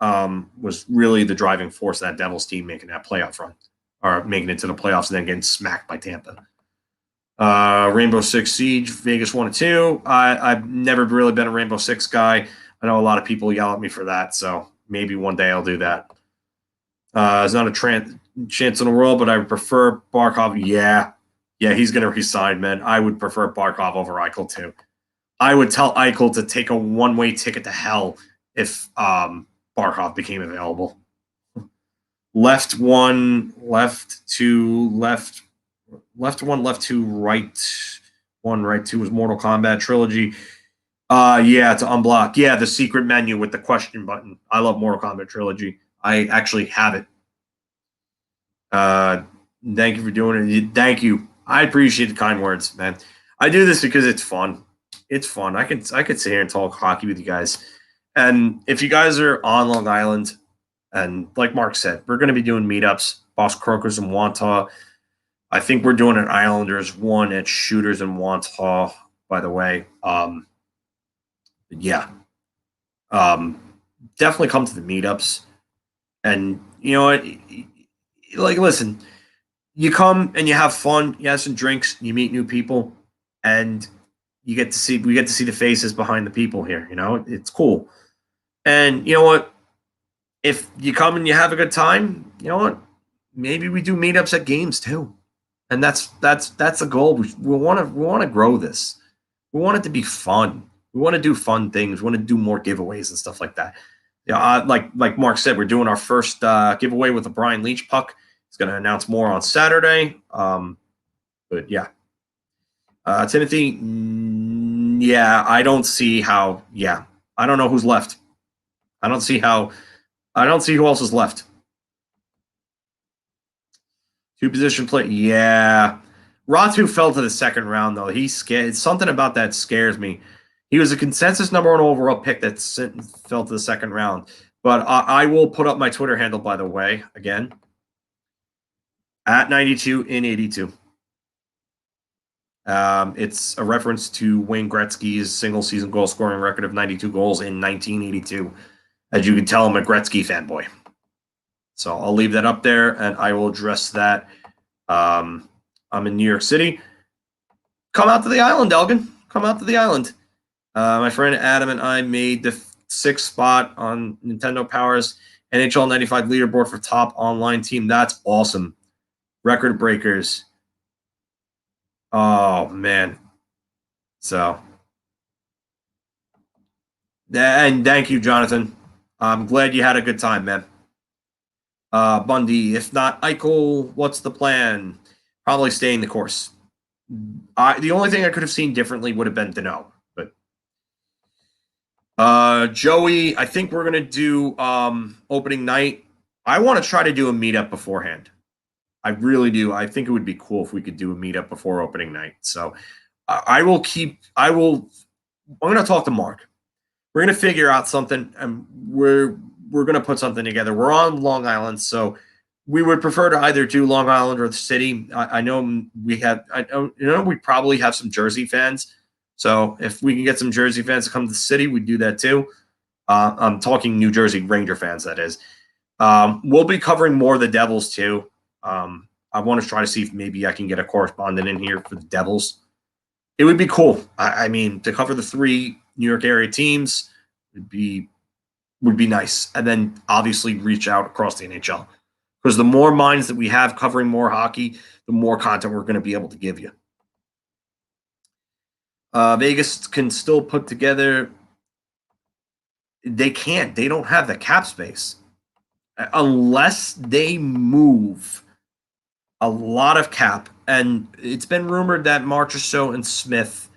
was really the driving force of that Devils team making that playoff run, or making it to the playoffs and then getting smacked by Tampa. Rainbow Six Siege, Vegas 1-2. I've never really been a Rainbow Six guy. I know a lot of people yell at me for that, so maybe one day I'll do that. It's not a chance in the world, but I would prefer Barkov. Yeah, he's going to resign, man. I would prefer Barkov over Eichel, too. I would tell Eichel to take a one-way ticket to hell if Barkov became available. Left one, left two, left one, left two, right one, right two was Mortal Kombat Trilogy. Yeah, to unblock. Yeah, the secret menu with the question button. I love Mortal Kombat Trilogy. I actually have it. Thank you for doing it. Thank you. I appreciate the kind words, man. I do this because it's fun. It's fun. I could sit here and talk hockey with you guys. And if you guys are on Long Island, and like Mark said, we're going to be doing meetups, Boss Crokers and Wantagh. I think we're doing an Islanders one at Shooters in Wantagh, by the way. Yeah. Definitely come to the meetups. And you know what? Like, listen, you come and you have fun, you have some drinks, you meet new people, and we get to see the faces behind the people here. You know, it's cool. And you know what? If you come and you have a good time, you know what? Maybe we do meetups at games too. And that's the goal. We want to grow this. We want it to be fun. We want to do fun things. We want to do more giveaways and stuff like that. Yeah, like Mark said, we're doing our first giveaway with the Brian Leach puck. He's going to announce more on Saturday. But yeah, Timothy. Yeah, I don't see how. Yeah, I don't know who's left. I don't see who else is left. Two position play. Yeah. Ratu fell to the second round, though. He's scared. Something about that scares me. He was a consensus #1 overall pick that fell to the second round. But I will put up my Twitter handle, by the way, again. At 92 in 82. It's a reference to Wayne Gretzky's single-season goal-scoring record of 92 goals in 1982. As you can tell, I'm a Gretzky fanboy. So I'll leave that up there, and I will address that. I'm in New York City. Come out to the island, Elgin. Come out to the island. My friend Adam and I made the 6th spot on Nintendo Power's NHL 95 leaderboard for top online team. That's awesome. Record breakers. Oh, man. So, and thank you, Jonathan. I'm glad you had a good time, man. Bundy, if not Eichel, what's the plan? Probably staying the course. The only thing I could have seen differently would have been Dano. But Joey, I think we're going to do opening night. I want to try to do a meetup beforehand. I really do. I think it would be cool if we could do a meetup before opening night. So I'm going to talk to Mark. We're going to figure out something, and we're going to put something together. We're on Long Island, so we would prefer to either do Long Island or the city. I know we probably have some Jersey fans. So if we can get some Jersey fans to come to the city, we'd do that too. I'm talking New Jersey Ranger fans, that is. We'll be covering more of the Devils too. I want to try to see if maybe I can get a correspondent in here for the Devils. It would be cool. I mean, to cover the 3 New York area teams would be nice. And then obviously reach out across the NHL. Because the more minds that we have covering more hockey, the more content we're going to be able to give you. Vegas can still put together. They can't. They don't have the cap space. Unless they move a lot of cap. And it's been rumored that Marchessault and Smith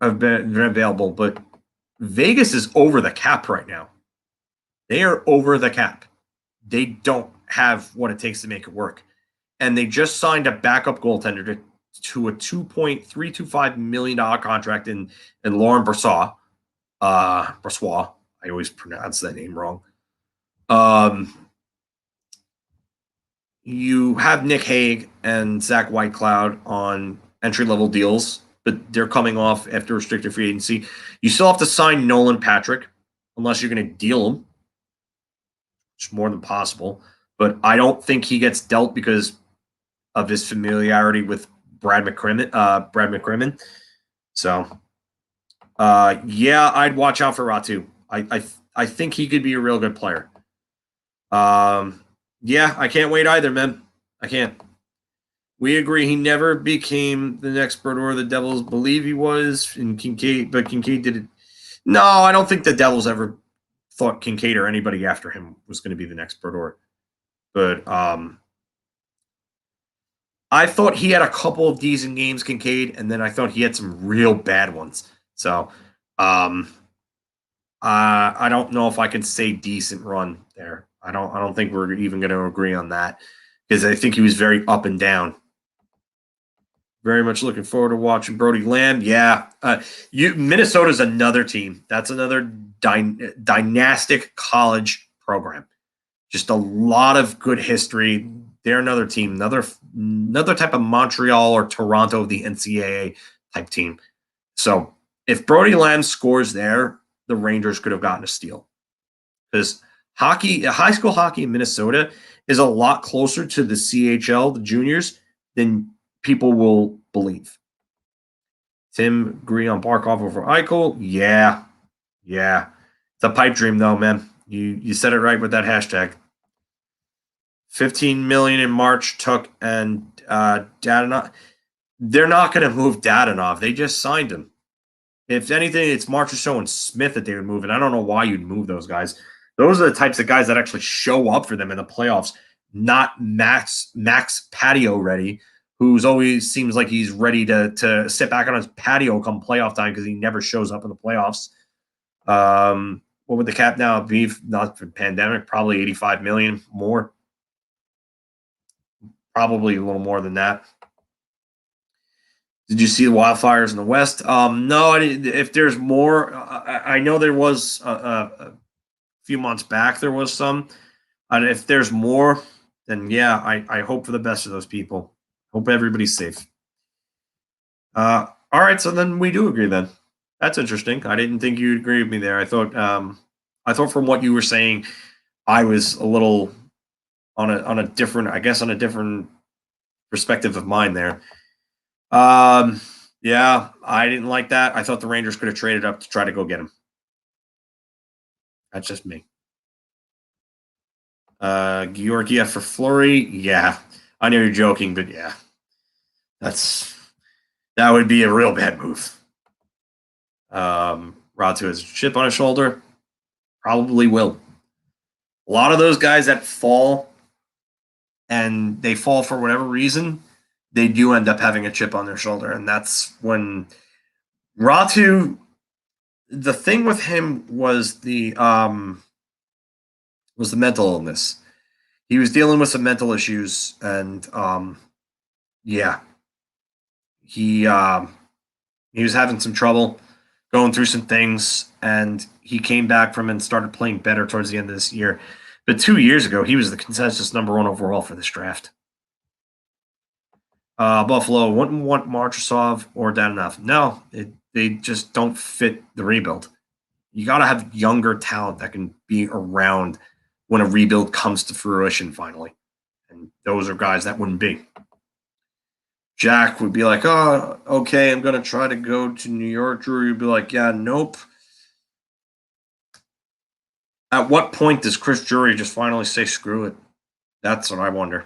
have been available. But Vegas is over the cap right now. They are over the cap. They don't have what it takes to make it work. And they just signed a backup goaltender to a $2.325 million contract in Lauren Brossoit. Brossoit. I always pronounce that name wrong. You have Nick Hague and Zach Whitecloud on entry-level deals, but they're coming off after restricted free agency. You still have to sign Nolan Patrick, unless you're going to deal him. It's more than possible. But I don't think he gets dealt because of his familiarity with Brad McCrimmon. So, yeah, I'd watch out for Ratu. I think he could be a real good player. Yeah, I can't wait either, man. I can't. We agree he never became the next Brodeur the Devils believe he was, and Kincaid, but Kincaid did it. No, I don't think the Devils ever thought Kincaid or anybody after him was going to be the next Brodeur. But I thought he had a couple of decent games, Kincaid, and then I thought he had some real bad ones. So I don't know if I can say decent run there. I don't think we're even going to agree on that because I think he was very up and down. Very much looking forward to watching Brody Lamb. Yeah, Minnesota's another team. That's another dynastic college program. Just a lot of good history. They're another team, another type of Montreal or Toronto of the NCAA type team. So if Brody Lamb scores there, the Rangers could have gotten a steal. Because high school hockey in Minnesota is a lot closer to the CHL, the juniors, than people will believe. Tim, agree on Barkov over Eichel? Yeah. It's a pipe dream, though, man. You said it right with that hashtag. $15 million in March took, and Dadonov. They're not going to move Dadonov. They just signed him. If anything, it's Marchessault and Smith that they would move, and I don't know why you'd move those guys. Those are the types of guys that actually show up for them in the playoffs, not Max patio ready, who's always seems like he's ready to sit back on his patio come playoff time because he never shows up in the playoffs. What would the cap now be? Not for pandemic, probably $85 million more. Probably a little more than that. Did you see the wildfires in the West? No, I didn't. If there's more, I know there was a few months back. There was some. And if there's more, then yeah, I hope for the best of those people. Hope everybody's safe. All right, so then we do agree. Then that's interesting. I didn't think you'd agree with me there. I thought from what you were saying, I was a little on a different perspective of mine there. Yeah, I didn't like that. I thought the Rangers could have traded up to try to go get him. That's just me. Georgiev for Fleury. Yeah, I know you're joking, but yeah, that would be a real bad move. Ratu has a chip on his shoulder. Probably will. A lot of those guys that fall, and they fall for whatever reason, they do end up having a chip on their shoulder, and that's when Ratu. The thing with him was the mental illness. He was dealing with some mental issues, and yeah, he was having some trouble going through some things, and he came back from and started playing better towards the end of this year. But 2 years ago, he was the consensus #1 overall for this draft. Buffalo wouldn't want Marchesov or Dadonov. No, they just don't fit the rebuild. You got to have younger talent that can be around when a rebuild comes to fruition finally. And those are guys that wouldn't be. Jack would be like, oh, okay, I'm going to try to go to New York. Drew would be like, yeah, nope. At what point does Chris Drury just finally say, screw it? That's what I wonder.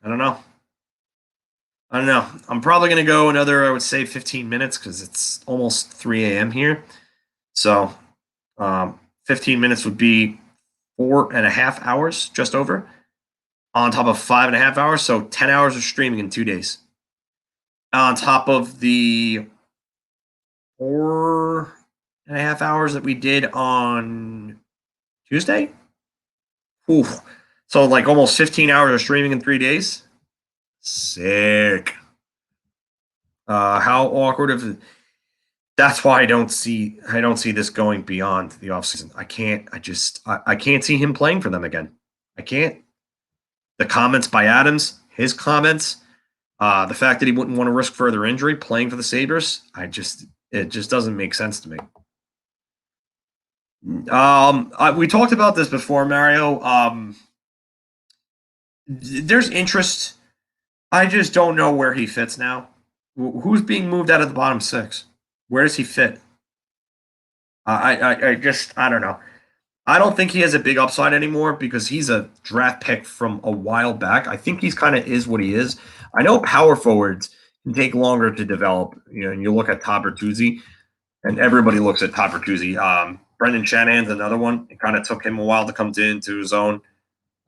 I don't know. I'm probably going to go another, I would say, 15 minutes because it's almost 3 a.m. here. So 15 minutes would be 4.5 hours, just over, on top of 5.5 hours. So 10 hours of streaming in 2 days. On top of the 4.5 hours that we did on Tuesday. Oof. So like almost 15 hours of streaming in 3 days. Sick. How awkward if that's why I don't see this going beyond the offseason. I can't see him playing for them again. I can't. The comments by Adams, his comments, the fact that he wouldn't want to risk further injury playing for the Sabres, it just doesn't make sense to me. We talked about this before, Mario. There's interest. I just don't know where he fits now. Who's being moved out of the bottom 6? Where does he fit? I don't know. I don't think he has a big upside anymore because he's a draft pick from a while back. I think he's kind of is what he is. I know power forwards can take longer to develop. You know, and you look at Todd Bertuzzi, and everybody looks at Todd Bertuzzi. Brendan Shanahan's another one. It kind of took him a while to come into his own,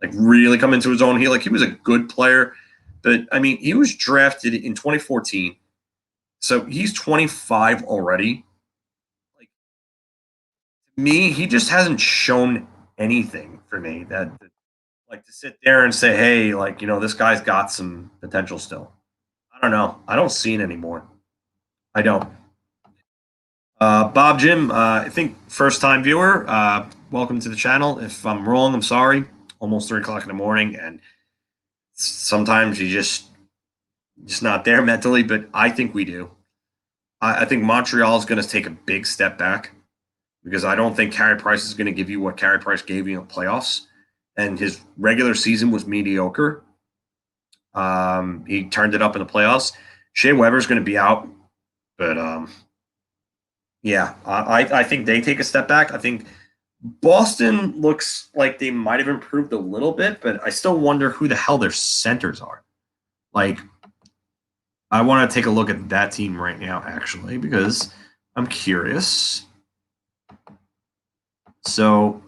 like really come into his own. He was a good player, but I mean, he was drafted in 2014, so he's 25 already. Like to me, he just hasn't shown anything for me that like to sit there and say, hey, like this guy's got some potential still. I don't know. I don't see it anymore. I don't. Bob Jim, I think first time viewer, welcome to the channel. If I'm wrong, I'm sorry. Almost 3 o'clock in the morning, and sometimes you just not there mentally, but I think we do. I think Montreal is going to take a big step back because I don't think Carey Price is going to give you what Carey Price gave you in the playoffs, and his regular season was mediocre. He turned it up in the playoffs. Shea Weber's going to be out, but yeah, I think they take a step back. I think Boston looks like they might have improved a little bit, but I still wonder who the hell their centers are. Like, I want to take a look at that team right now, actually, because I'm curious. So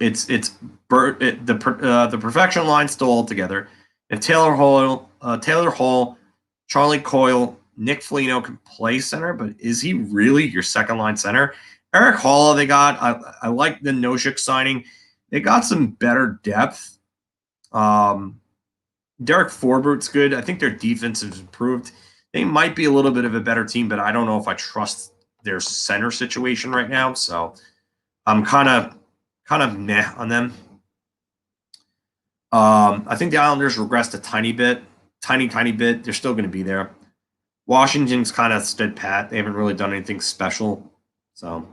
it's the perfection line still all together. If Taylor Hall, Charlie Coyle, Nick Foligno can play center, but is he really your second line center? Eric Hall, they got. I like the Noshik signing. They got some better depth. Derek Forbert's good. I think their defense has improved. They might be a little bit of a better team, but I don't know if I trust their center situation right now. So I'm kind of meh on them. I think the Islanders regressed a tiny bit. Tiny bit. They're still going to be there. Washington's kind of stood pat. They haven't really done anything special. So,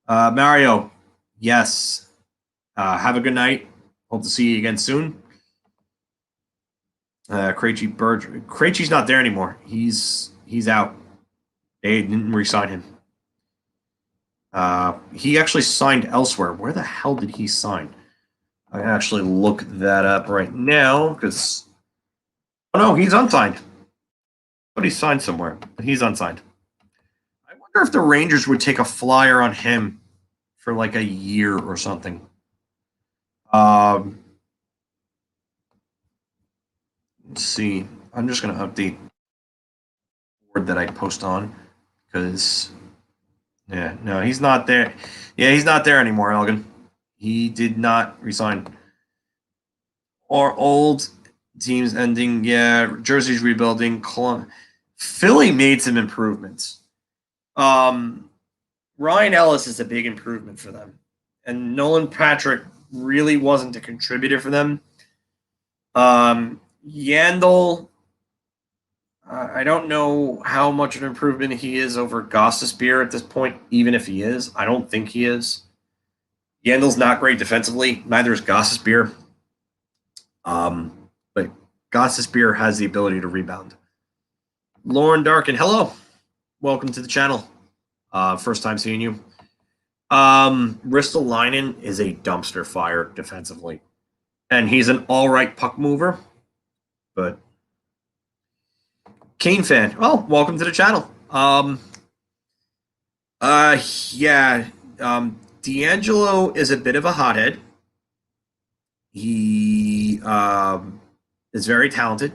Mario, yes. Have a good night. Hope to see you again soon. Krejci's not there anymore. He's out. They didn't re-sign him. He actually signed elsewhere. Where the hell did he sign? I can actually look that up right now because no, he's unsigned. But he's signed somewhere. But he's unsigned. I wonder if the Rangers would take a flyer on him for like a year or something. Let's see. I'm just going to update the board that I post on because, yeah, no, he's not there. Yeah, he's not there anymore, Elgin. He did not resign. Our old teams ending. Yeah, Jersey's rebuilding. Philly made some improvements. Ryan Ellis is a big improvement for them. And Nolan Patrick really wasn't a contributor for them. Yandel, I don't know how much of an improvement he is over Gostisbehere at this point, even if he is. I don't think he is. Yandel's not great defensively. Neither is Gostisbehere. But Gostisbehere has the ability to rebound. Lauren Darkin, hello. Welcome to the channel. First time seeing you. Ristolainen is a dumpster fire defensively. And he's an all right puck mover. But Kane fan, oh, welcome to the channel. D'Angelo is a bit of a hothead. He is very talented.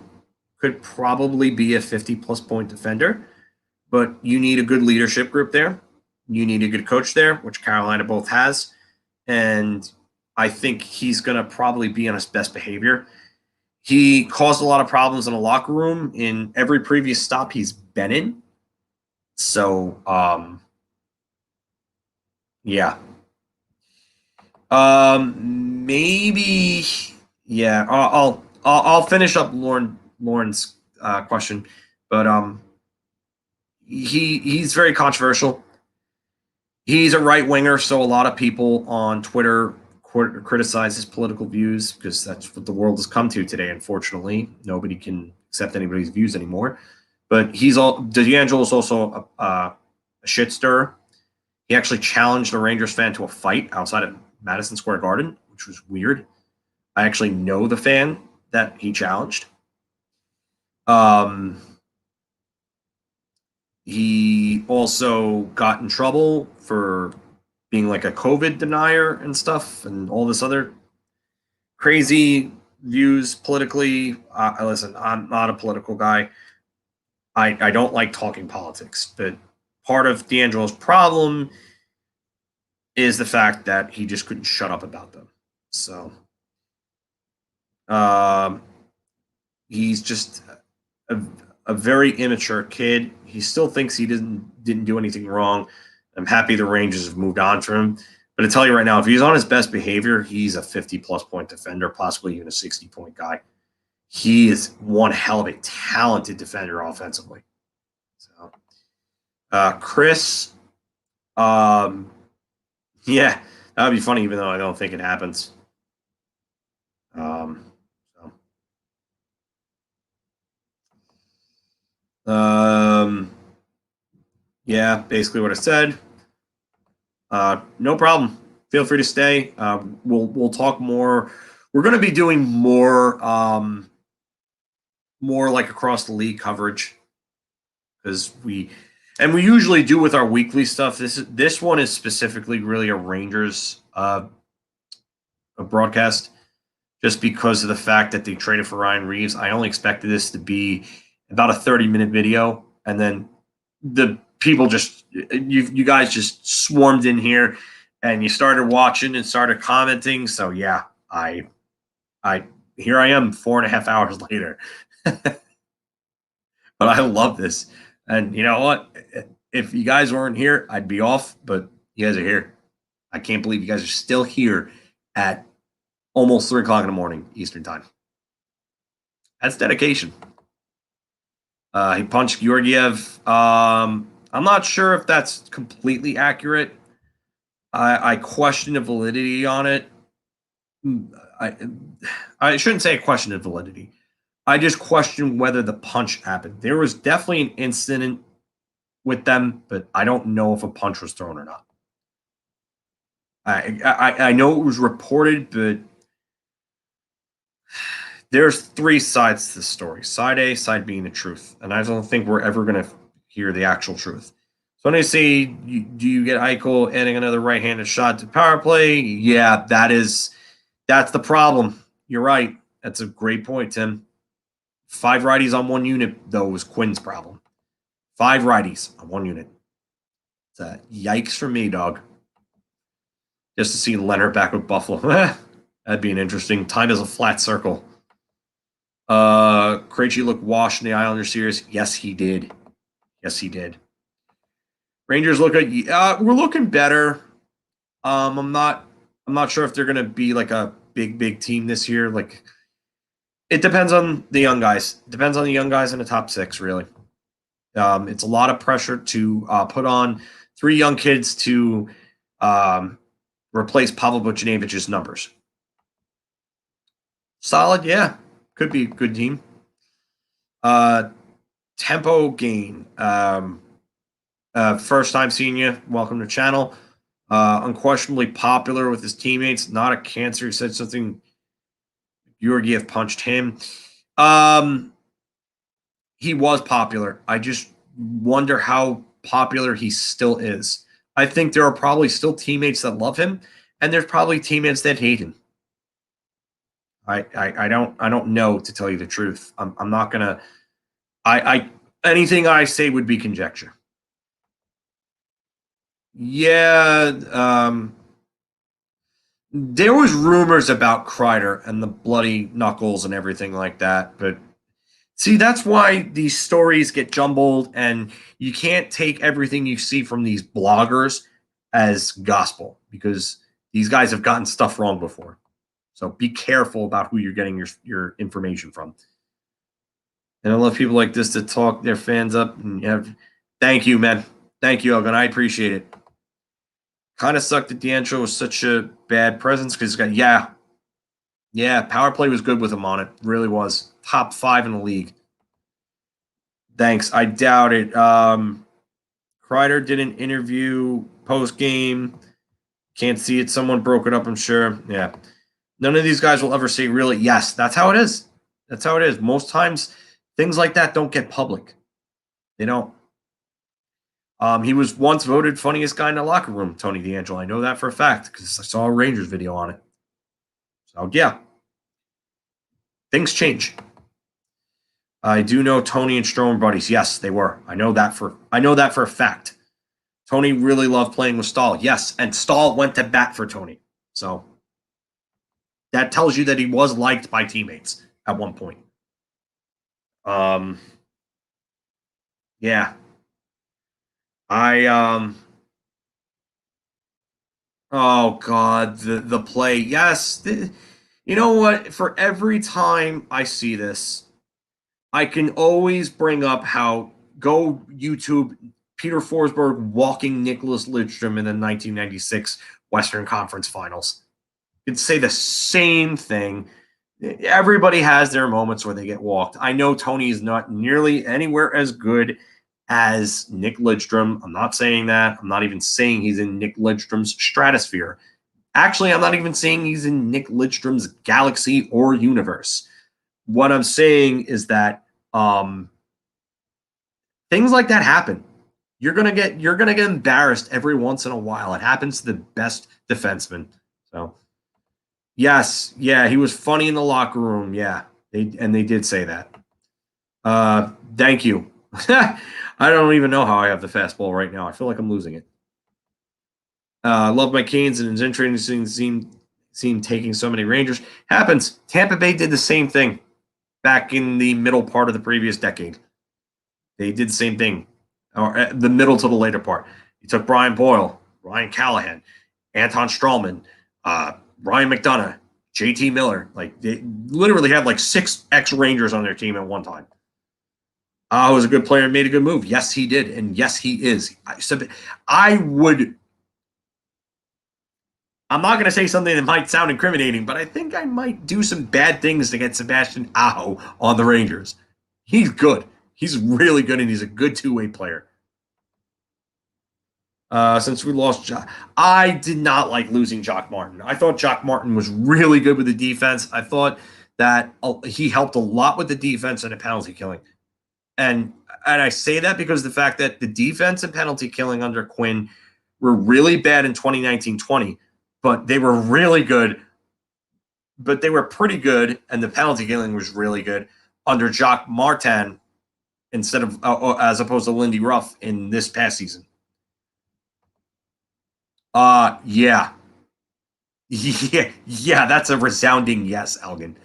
Could probably be a 50-plus point defender. But you need a good leadership group there. You need a good coach there, which Carolina both has. And I think he's going to probably be on his best behavior. He caused a lot of problems in the locker room in every previous stop he's been in. So, yeah. Maybe, yeah. I'll finish up Lauren's question, but he's very controversial. He's a right winger, so a lot of people on Twitter criticize his political views because that's what the world has come to today. Unfortunately, nobody can accept anybody's views anymore. But D'Angelo is also a shit stirrer. He actually challenged a Rangers fan to a fight outside of Madison Square Garden, which was weird. I actually know the fan that he challenged. He also got in trouble for being like a COVID denier and stuff and all this other crazy views politically. Listen, I'm not a political guy. I don't like talking politics, but part of D'Angelo's problem is the fact that he just couldn't shut up about them. So he's just a very immature kid. He still thinks he didn't do anything wrong. I'm happy the Rangers have moved on from him. But to tell you right now, if he's on his best behavior, he's a 50-plus point defender, possibly even a 60-point guy. He is one hell of a talented defender offensively. So, Chris, yeah, that would be funny, even though I don't think it happens. Yeah, basically what I said. No problem. Feel free to stay. We'll talk more. We're going to be doing more like across the league coverage because we usually do with our weekly stuff. This one is specifically really a Rangers a broadcast just because of the fact that they traded for Ryan Reeves. I only expected this to be about a 30-minute video, and then the people you guys just swarmed in here and you started watching and started commenting. So yeah, I here I am 4.5 hours later. But I love this. And you know what? If you guys weren't here, I'd be off, but you guys are here. I can't believe you guys are still here at almost 3 o'clock in the morning Eastern time. That's dedication. He punched Georgiev. I'm not sure if that's completely accurate. I question the validity on it. I shouldn't say I question the validity. I just question whether the punch happened. There was definitely an incident with them, but I don't know if a punch was thrown or not. I know it was reported, but there's 3 sides to the story. Side A, side B, and the truth. And I don't think we're ever going to hear the actual truth. So when I say, do you get Eichel adding another right-handed shot to power play? Yeah, that's the problem. You're right. That's a great point, Tim. 5 righties on 1 unit, though, was Quinn's problem. 5 righties on 1 unit. It's a yikes for me, dog. Just to see Leonard back with Buffalo. That'd be an interesting. Time is a flat circle. Krejci looked washed in the Islander series. Yes, he did. Yes, he did. Rangers look at we're looking better. I'm not sure if they're gonna be like a big team this year. Like, it depends on the young guys. Depends on the young guys in the top 6, really. It's a lot of pressure to put on 3 young kids to replace Pavel Buchnevich's numbers. Solid, yeah. Could be a good team. Tempo gain. First time seeing you. Welcome to the channel. Unquestionably popular with his teammates. Not a cancer. He said something. Georgiev punched him. He was popular. I just wonder how popular he still is. I think there are probably still teammates that love him, and there's probably teammates that hate him. I don't know, to tell you the truth. I'm not gonna. Anything I say would be conjecture. Yeah, there was rumors about Kreider and the bloody knuckles and everything like that, but see, that's why these stories get jumbled, and you can't take everything you see from these bloggers as gospel, because these guys have gotten stuff wrong before. So be careful about who you're getting your information from. And I love people like this to talk their fans up. And thank you, man. Thank you, Elgin. I appreciate it. Kind of sucked that D'Angelo was such a bad presence because he's got, yeah, power play was good with him on it. Really was. Top 5 in the league. Thanks. I doubt it. Kreider did an interview post-game. Can't see it. Someone broke it up, I'm sure. Yeah. None of these guys will ever say, really, yes, that's how it is. That's how it is. Most times, things like that don't get public. They don't. He was once voted funniest guy in the locker room, Tony D'Angelo. I know that for a fact because I saw a Rangers video on it. So, yeah. Things change. I do know Tony and Strome buddies. Yes, they were. I know that for a fact. Tony really loved playing with Stahl. Yes, and Stahl went to bat for Tony. So that tells you that he was liked by teammates at one point. Yeah. Oh God, the play. Yes. You know what? For every time I see this, I can always bring up how go YouTube Peter Forsberg walking Nicholas Lidstrom in the 1996 Western Conference Finals. You could say the same thing. Everybody has their moments where they get walked. I know Tony is not nearly anywhere as good as Nick Lidstrom. I'm not saying that. I'm not even saying he's in Nick Lidstrom's stratosphere. Actually, I'm not even saying he's in Nick Lidstrom's galaxy or universe. What I'm saying is that things like that happen. You're gonna get embarrassed every once in a while. It happens to the best defenseman. So, yes, yeah, he was funny in the locker room. Yeah, they did say that. Thank you. I don't even know how I have the fastball right now. I feel like I'm losing it. I love my Canes, and it's interesting to see taking so many Rangers. Happens. Tampa Bay did the same thing back in the middle part of the previous decade. They did the same thing, or the middle to the later part. He took Brian Boyle, Ryan Callahan, Anton Strawman, Ryan McDonough, JT Miller. Like, they literally had like 6 ex-Rangers on their team at one time. He was a good player and made a good move. Yes, he did. And yes, he is. I'm not going to say something that might sound incriminating, but I think I might do some bad things to get Sebastian Aho on the Rangers. He's good. He's really good, and he's a good two-way player. Since we lost Jock, I did not like losing Jock Martin. I thought Jock Martin was really good with the defense. I thought that he helped a lot with the defense and the penalty killing. And I say that because the fact that the defense and penalty killing under Quinn were really bad in 2019-20, but they were really good. But they were pretty good, and the penalty killing was really good under Jacques Martin instead of as opposed to Lindy Ruff in this past season? Yeah. Yeah, that's a resounding yes, Elgin.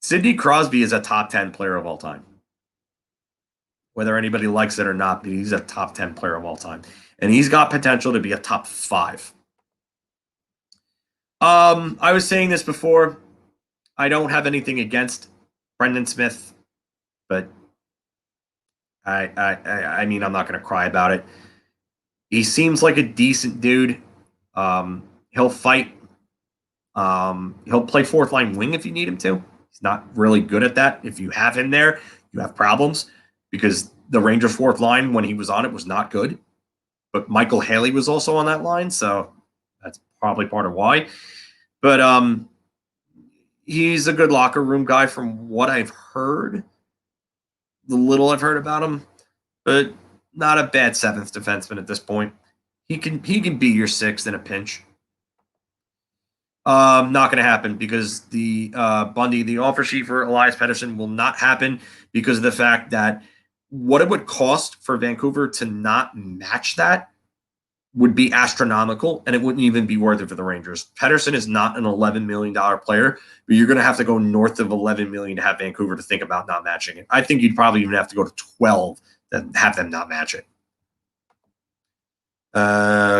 Sidney Crosby is a top 10 player of all time. Whether anybody likes it or not, but he's a top 10 player of all time. And he's got potential to be a top 5. I was saying this before. I don't have anything against Brendan Smith, but I mean, I'm not going to cry about it. He seems like a decent dude. He'll fight. He'll play fourth line wing if you need him to. He's not really good at that. If you have him there, you have problems because the Rangers fourth line when he was on it was not good. But Michael Haley was also on that line, so that's probably part of why. But he's a good locker room guy from what I've heard. The little I've heard about him, but not a bad 7th defenseman at this point. He can be your 6th in a pinch. Not going to happen because the Bundy, the offer sheet for Elias Pettersson will not happen because of the fact that what it would cost for Vancouver to not match that would be astronomical, and it wouldn't even be worth it for the Rangers. Pettersson is not an $11 million player, but you're going to have to go north of $11 million to have Vancouver to think about not matching it. I think you'd probably even have to go to 12 to have them not match it.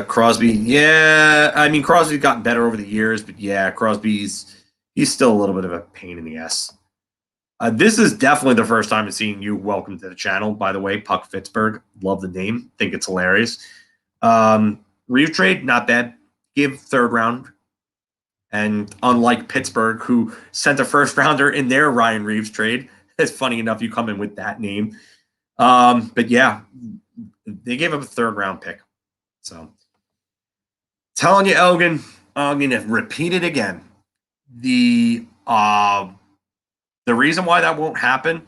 Crosby, yeah. I mean, Crosby's gotten better over the years, but yeah, he's still a little bit of a pain in the ass. This is definitely the first time I'm seeing you. Welcome to the channel, by the way. Puck Pittsburgh. Love the name. Think it's hilarious. Reeves trade, not bad. Give 3rd round. And unlike Pittsburgh, who sent a 1st rounder in their Ryan Reeves trade, it's funny enough you come in with that name. But yeah, they gave up a 3rd round pick. So, telling you, Elgin, I'm going to repeat it again. The reason why that won't happen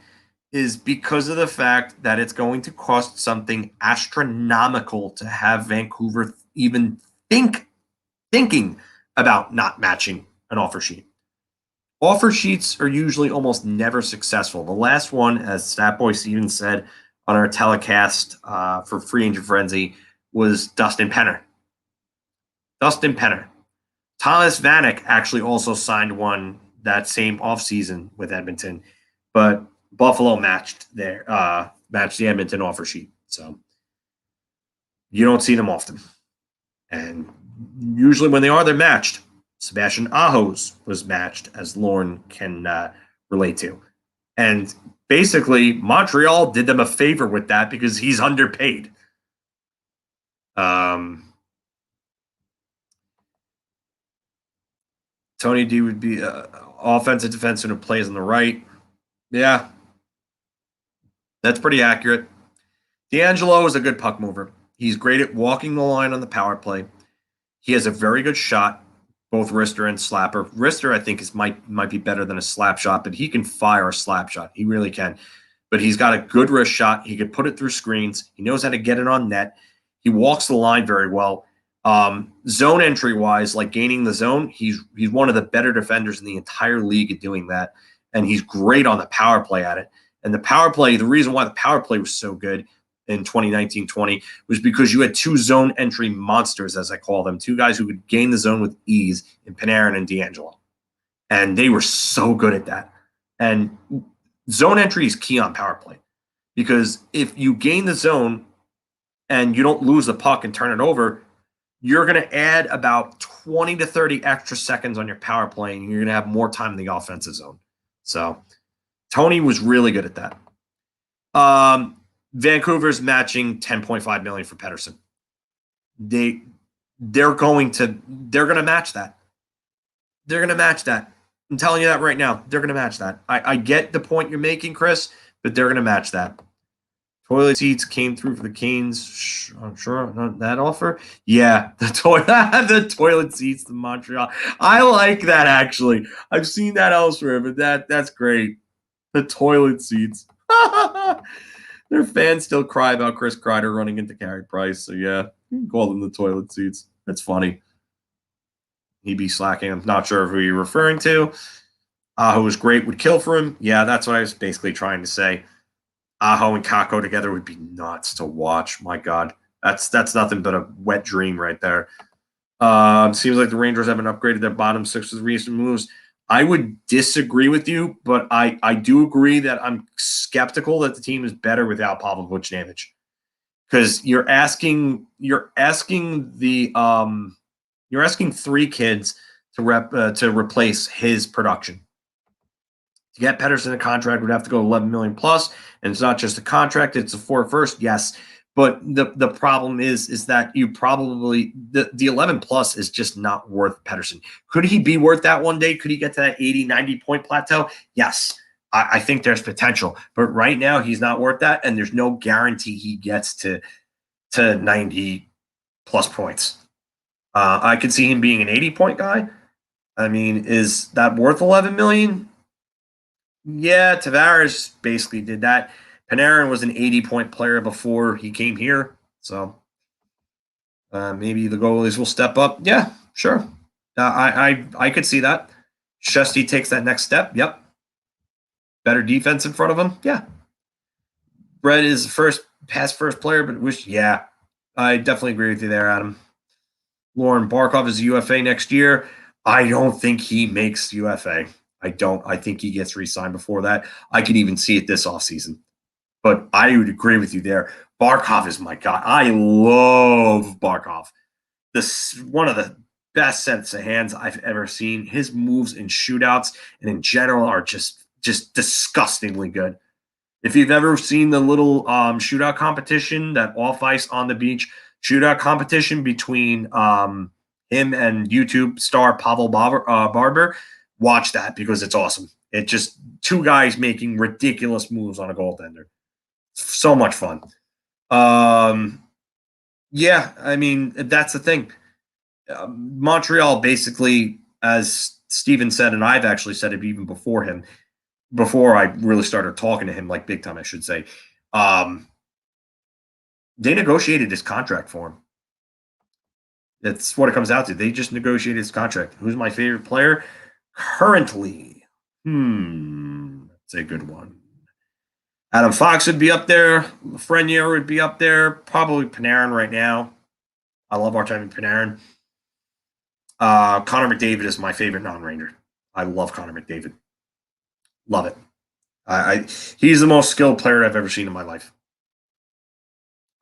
is because of the fact that it's going to cost something astronomical to have Vancouver even thinking about not matching an offer sheet. Offer sheets are usually almost never successful. The last one, as Statboy Steven said on our telecast for Free Agent Frenzy, was Dustin Penner. Thomas Vanek actually also signed one that same offseason with Edmonton, but Buffalo matched the Edmonton offer sheet. So you don't see them often. And usually when they are, they're matched. Sebastian Aho's was matched, as Lauren can relate to. And basically, Montreal did them a favor with that because he's underpaid. Tony D would be offensive defenseman who plays on the right. Yeah, that's pretty accurate. D'Angelo is a good puck mover. He's great at walking the line on the power play. He has a very good shot, both wrister and slapper. Wrister, I think, might be better than a slap shot, but he can fire a slap shot. He really can. But he's got a good wrist shot. He could put it through screens. He knows how to get it on net. He walks the line very well. Zone entry wise, like gaining the zone, he's one of the better defenders in the entire league at doing that. And he's great on the power play at it. And the power play, the reason why the power play was so good in 2019-20 was because you had 2 zone entry monsters, as I call them, 2 guys who could gain the zone with ease in Panarin and D'Angelo. And they were so good at that. And zone entry is key on power play because if you gain the zone and you don't lose the puck and turn it over, you're going to add about 20 to 30 extra seconds on your power play, and you're going to have more time in the offensive zone. So Tony was really good at that. Vancouver's matching $10.5 million for Pettersson. They're going to match that. They're going to match that. I'm telling you that right now. They're going to match that. I get the point you're making, Chris, but they're going to match that. Toilet seats came through for the Canes. I'm sure not that offer. Yeah, the toilet seats to Montreal. I like that, actually. I've seen that elsewhere, but that's great. The toilet seats. Their fans still cry about Chris Kreider running into Carey Price. So, yeah, you can call them the toilet seats. That's funny. He'd be slacking. I'm not sure who you're referring to. Aho was great, would kill for him. Yeah, that's what I was basically trying to say. Aho and Kakko together would be nuts to watch. My God, that's nothing but a wet dream right there. Seems like the Rangers haven't upgraded their bottom six with recent moves. I would disagree with you, but I do agree that I'm skeptical that the team is better without Pavel Buchnevich, because you're asking three kids to replace his production. To get Pettersson a contract would have to go 11 million plus, and it's not just a contract; it's a 4 first, yes. But the problem is that you probably the 11 plus is just not worth Pettersson. Could he be worth that one day? Could he get to that 80, 90 point plateau? Yes. I think there's potential. But right now he's not worth that, and there's no guarantee he gets to 90 plus points. I could see him being an 80-point guy. I mean, is that worth 11 million? Yeah, Tavares basically did that. Panarin was an 80-point player before he came here, so maybe the goalies will step up. Yeah, sure. I could see that. Shesty takes that next step. Yep. Better defense in front of him. Yeah. Brett is pass first player, but yeah, I definitely agree with you there, Adam. Lauren Barkov is a UFA next year. I don't think he makes UFA. I don't. I think he gets re-signed before that. I could even see it this offseason. But I would agree with you there. Barkov is my guy. I love Barkov. This one of the best sets of hands I've ever seen. His moves in shootouts and in general are just disgustingly good. If you've ever seen the little shootout competition, that off-ice on the beach shootout competition between him and YouTube star Pavel Barber, watch that because it's awesome. It just two guys making ridiculous moves on a goaltender. So much fun. Yeah, I mean, that's the thing. Montreal basically, as Steven said, and I've actually said it even before him, before I really started talking to him, like big time, I should say, they negotiated his contract for him. That's what it comes out to. They just negotiated his contract. Who's my favorite player currently? That's a good one. Adam Fox would be up there. Lafreniere would be up there. Probably Panarin right now. I love Artemi Panarin. Connor McDavid is my favorite non-Ranger. I love Connor McDavid. Love it. He's the most skilled player I've ever seen in my life.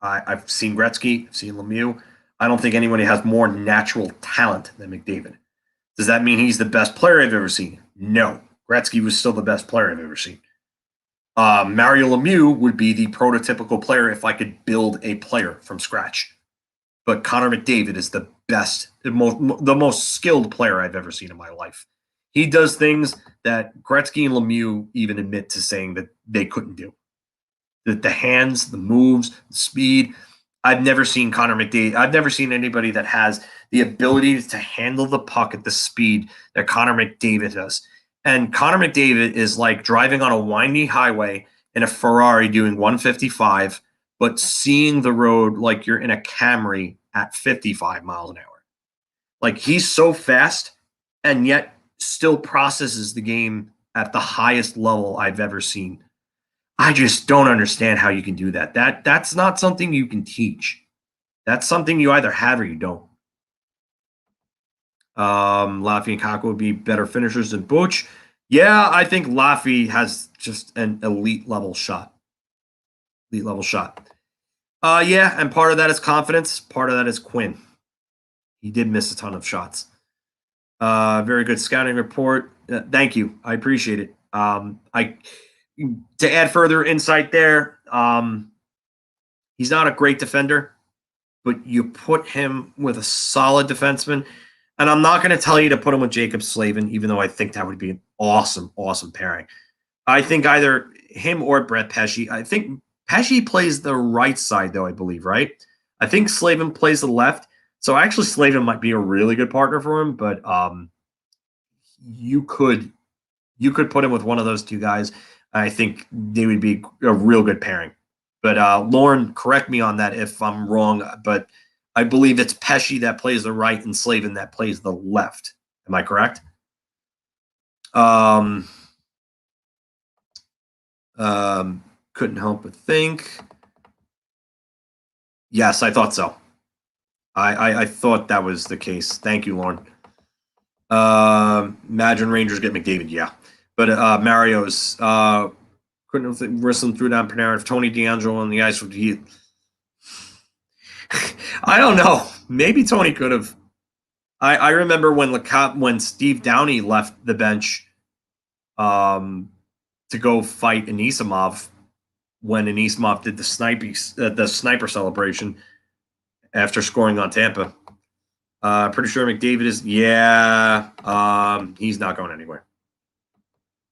I've seen Gretzky. I've seen Lemieux. I don't think anybody has more natural talent than McDavid. Does that mean he's the best player I've ever seen? No. Gretzky was still the best player I've ever seen. Mario Lemieux would be the prototypical player if I could build a player from scratch. But Connor McDavid is the best, the most skilled player I've ever seen in my life. He does things that Gretzky and Lemieux even admit to saying that they couldn't do. The hands, the moves, the speed. I've never seen Connor McDavid. I've never seen anybody that has the ability to handle the puck at the speed that Connor McDavid does. And Connor McDavid is like driving on a windy highway in a Ferrari doing 155, but seeing the road like you're in a Camry at 55 miles an hour. Like he's so fast and yet still processes the game at the highest level I've ever seen. I just don't understand how you can do that. That's not something you can teach. That's something you either have or you don't. Laffy and Kakko would be better finishers than Butch. Yeah, I think Laffy has just an elite level shot. Elite level shot. Yeah, and part of that is confidence. Part of that is Quinn. He did miss a ton of shots. Very good scouting report. Thank you. I appreciate it. To add further insight there, he's not a great defender, but you put him with a solid defenseman. And I'm not going to tell you to put him with Jacob Slavin, even though I think that would be an awesome, awesome pairing. I think either him or Brett Pesce. I think Pesce plays the right side, though, I believe, right? I think Slavin plays the left. So actually, Slavin might be a really good partner for him, but you could put him with one of those two guys. I think they would be a real good pairing. But Lauren, correct me on that if I'm wrong, but I believe it's Pesce that plays the right and Slavin that plays the left. Am I correct? Couldn't help but think. Yes, I thought so. I thought that was the case. Thank you, Lauren. Imagine Rangers get McDavid, yeah. But Mario's couldn't wrestle through down Panarin. If Tony DeAngelo on the ice would he? I don't know. Maybe Tony could have. I remember when Steve Downey left the bench to go fight Anisimov when Anisimov did the sniper celebration after scoring on Tampa. Pretty sure McDavid is, he's not going anywhere.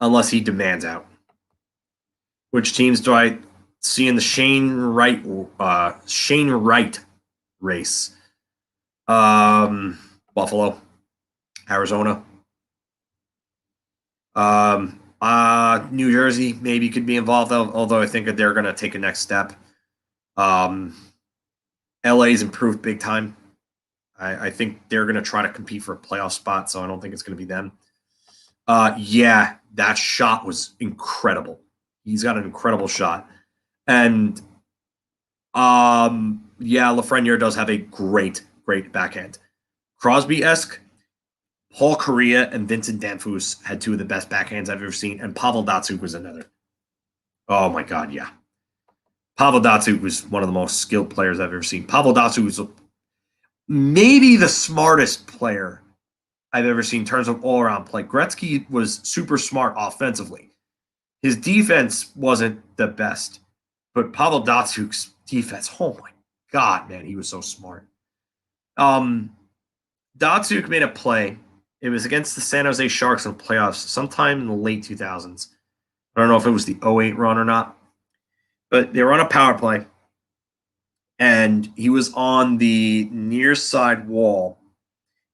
Unless he demands out. Which teams do I see in the Shane Wright race? Buffalo, Arizona. New Jersey maybe could be involved, although I think that they're going to take a next step. LA's improved big time. I think they're going to try to compete for a playoff spot, so I don't think it's going to be them. Yeah, that shot was incredible. He's got an incredible shot. And, Lafreniere does have a great backhand. Crosby-esque, Paul Kariya and Vincent Danfus had two of the best backhands I've ever seen, and Pavel Datsyuk was another. Oh, my God, yeah. Pavel Datsyuk was one of the most skilled players I've ever seen. Pavel Datsyuk was maybe the smartest player I've ever seen in terms of all-around play. Gretzky was super smart offensively. His defense wasn't the best, but Pavel Datsyuk's defense, oh my God, man, he was so smart. Datsyuk made a play. It was against the San Jose Sharks in the playoffs sometime in the late 2000s. I don't know if it was the 08 run or not, but they were on a power play, and he was on the near side wall,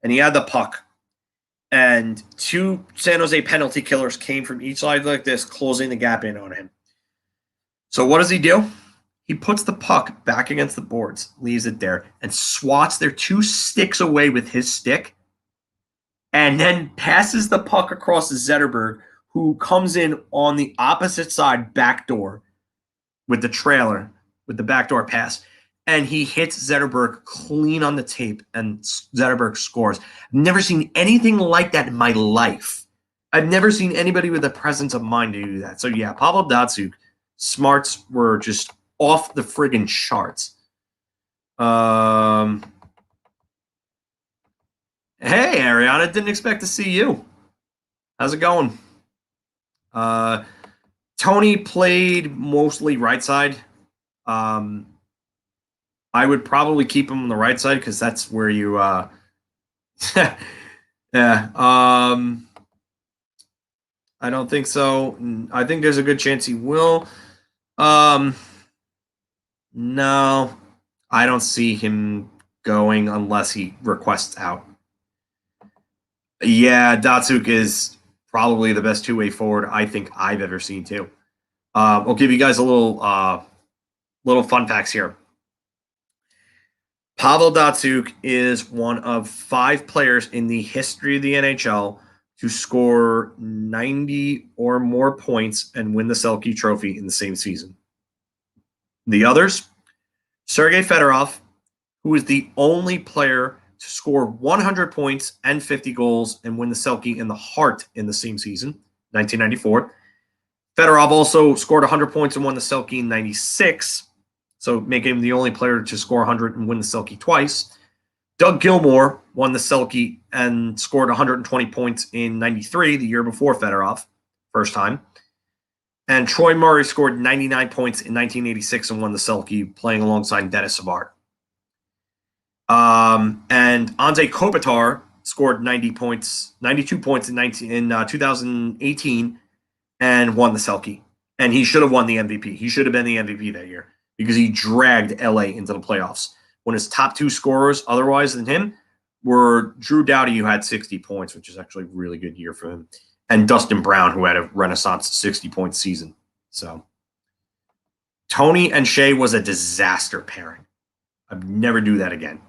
and he had the puck. And two San Jose penalty killers came from each side like this, closing the gap in on him. So what does he do? He puts the puck back against the boards, leaves it there, and swats their two sticks away with his stick, and then passes the puck across to Zetterberg, who comes in on the opposite side backdoor with the trailer, with the backdoor pass. And he hits Zetterberg clean on the tape, and Zetterberg scores. I've never seen anything like that in my life. I've never seen anybody with the presence of mind to do that. So, yeah, Pavel Datsyuk, smarts were just off the friggin' charts. Hey, Ariana, didn't expect to see you. How's it going? Tony played mostly right side. I would probably keep him on the right side because that's where you yeah. I don't think so. I think there's a good chance he will. No, I don't see him going unless he requests out. Yeah, Datsyuk is probably the best two-way forward I think I've ever seen too. I'll give you guys a little fun facts here. Pavel Datsyuk is one of 5 players in the history of the NHL to score 90 or more points and win the Selke Trophy in the same season. The others, Sergei Fedorov, who is the only player to score 100 points and 50 goals and win the Selke in the Hart in the same season, 1994. Fedorov also scored 100 points and won the Selke in 96. So making him the only player to score 100 and win the Selke twice. Doug Gilmour won the Selke and scored 120 points in 93, the year before Fedorov, first time. And Troy Murray scored 99 points in 1986 and won the Selke, playing alongside Dennis Savard. And Anze Kopitar scored 92 points in 2018 and won the Selke. And he should have won the MVP. He should have been the MVP that year, because he dragged LA into the playoffs when his top 2 scorers otherwise than him were Drew Doughty, who had 60 points, which is actually a really good year for him, and Dustin Brown, who had a renaissance 60-point season. So Tony and Shea was a disaster pairing. I'd never do that again.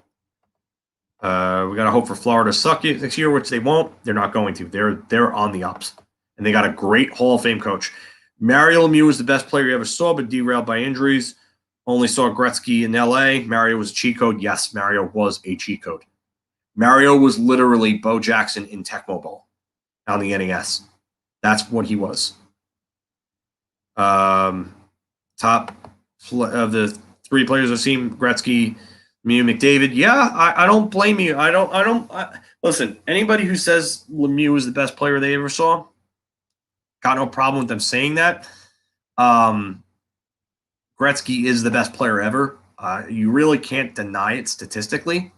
We got to hope for Florida to suck next year, which they won't. They're not going to. They're on the ups. and they got a great Hall of Fame coach. Mario Lemieux was the best player you ever saw, but derailed by injuries. Only saw Gretzky in L.A. Mario was a cheat code. Yes, Mario was a cheat code. Mario was literally Bo Jackson in Tecmo Bowl on the NES. That's what he was. Top of the three players I've seen, Gretzky, Lemieux, McDavid. Yeah, I don't blame you. Listen, anybody who says Lemieux is the best player they ever saw, got no problem with them saying that. Gretzky is the best player ever. You really can't deny it statistically.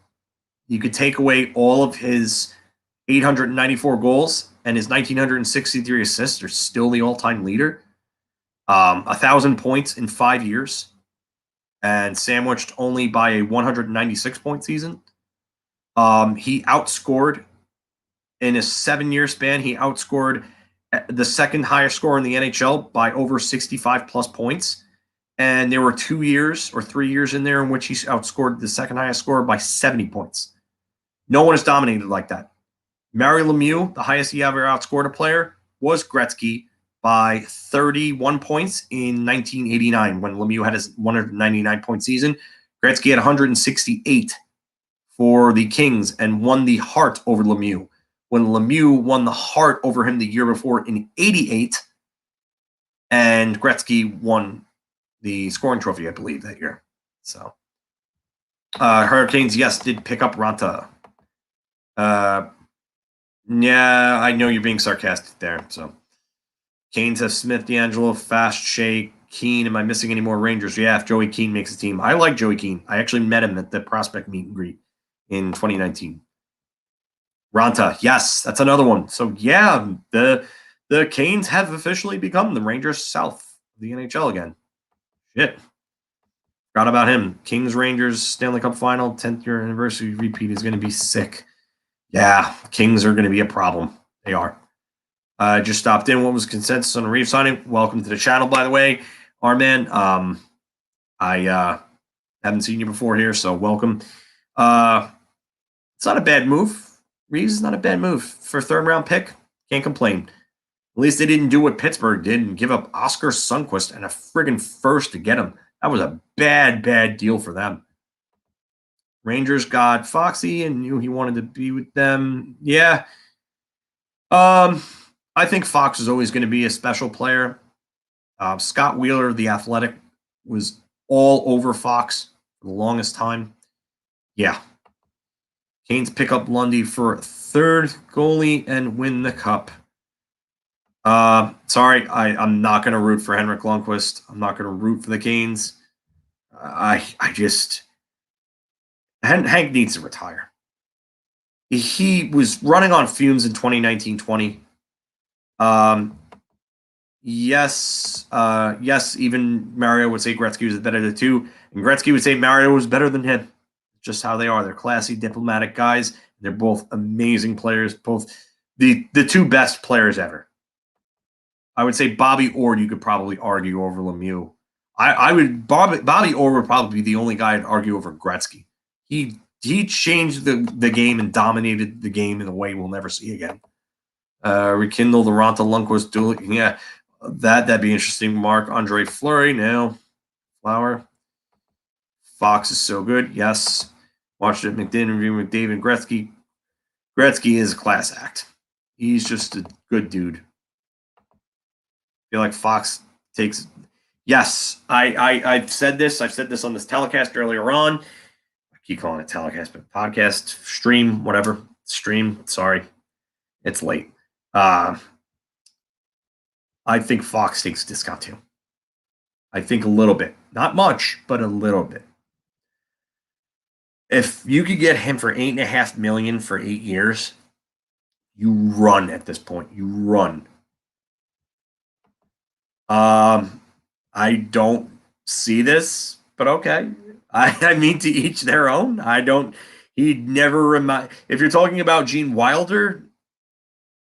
You could take away all of his 894 goals and his 1,963 assists are still the all-time leader. 1,000 points in 5 years and sandwiched only by a 196-point season. He outscored in a 7-year span. He outscored the second highest scorer in the NHL by over 65-plus points. And there were 2 years or 3 years in there in which he outscored the second highest scorer by 70 points. No one has dominated like that. Mario Lemieux, the highest he ever outscored a player, was Gretzky by 31 points in 1989 when Lemieux had his 199-point season. Gretzky had 168 for the Kings and won the Hart over Lemieux. When Lemieux won the Hart over him the year before in 88, and Gretzky won the scoring trophy, I believe, that year. So, Hurricanes, yes, did pick up Ranta. Yeah, I know you're being sarcastic there. So, Canes have Smith, D'Angelo, Fast, Shea, Keane. Am I missing any more Rangers? Yeah, if Joey Keane makes the team. I like Joey Keane. I actually met him at the prospect meet and greet in 2019. Ranta, yes, that's another one. So, yeah, the Canes have officially become the Rangers South of the NHL again. Shit. Forgot about him. Kings Rangers Stanley Cup final, 10th year anniversary repeat is going to be sick. Yeah, Kings are going to be a problem. They are. Just stopped in. What was consensus on a Reeves signing? Welcome to the channel, by the way. Arman, I haven't seen you before here, so welcome. It's not a bad move. Reeves is not a bad move. For a third-round pick, can't complain. At least they didn't do what Pittsburgh did and give up Oscar Sundqvist and a friggin' first to get him. That was a bad, bad deal for them. Rangers got Foxy and knew he wanted to be with them. Yeah. I think Fox is always going to be a special player. Scott Wheeler, the Athletic, was all over Fox for the longest time. Yeah. Canes pick up Lundy for third goalie and win the cup. Sorry, I'm not going to root for Henrik Lundqvist. I'm not going to root for the Canes. Hank needs to retire. He was running on fumes in 2019-20. Yes, even Mario would say Gretzky was better than the two, and Gretzky would say Mario was better than him. Just how they are. They're classy, diplomatic guys. They're both amazing players, both the two best players ever. I would say Bobby Orr you could probably argue over Lemieux. Bobby Orr would probably be the only guy I'd argue over Gretzky. He changed the game and dominated the game in a way we'll never see again. Rekindle the Ranta Lundqvist duel. Yeah, that'd be interesting. Marc-Andre Fleury now. Flower. Fox is so good. Yes. Watched it. McDavid, Gretzky. Gretzky is a class act. He's just a good dude. I feel like Fox takes. Yes, I've said this. I've said this on this telecast earlier on. I keep calling it telecast, but podcast, stream, whatever. Stream. Sorry, it's late. I think Fox takes discount too. I think a little bit, not much, but a little bit. If you could get him for $8.5 million for 8 years, you run at this point. You run. I don't see this, but okay. I mean, to each their own. He'd never remind. If you're talking about Gene Wilder,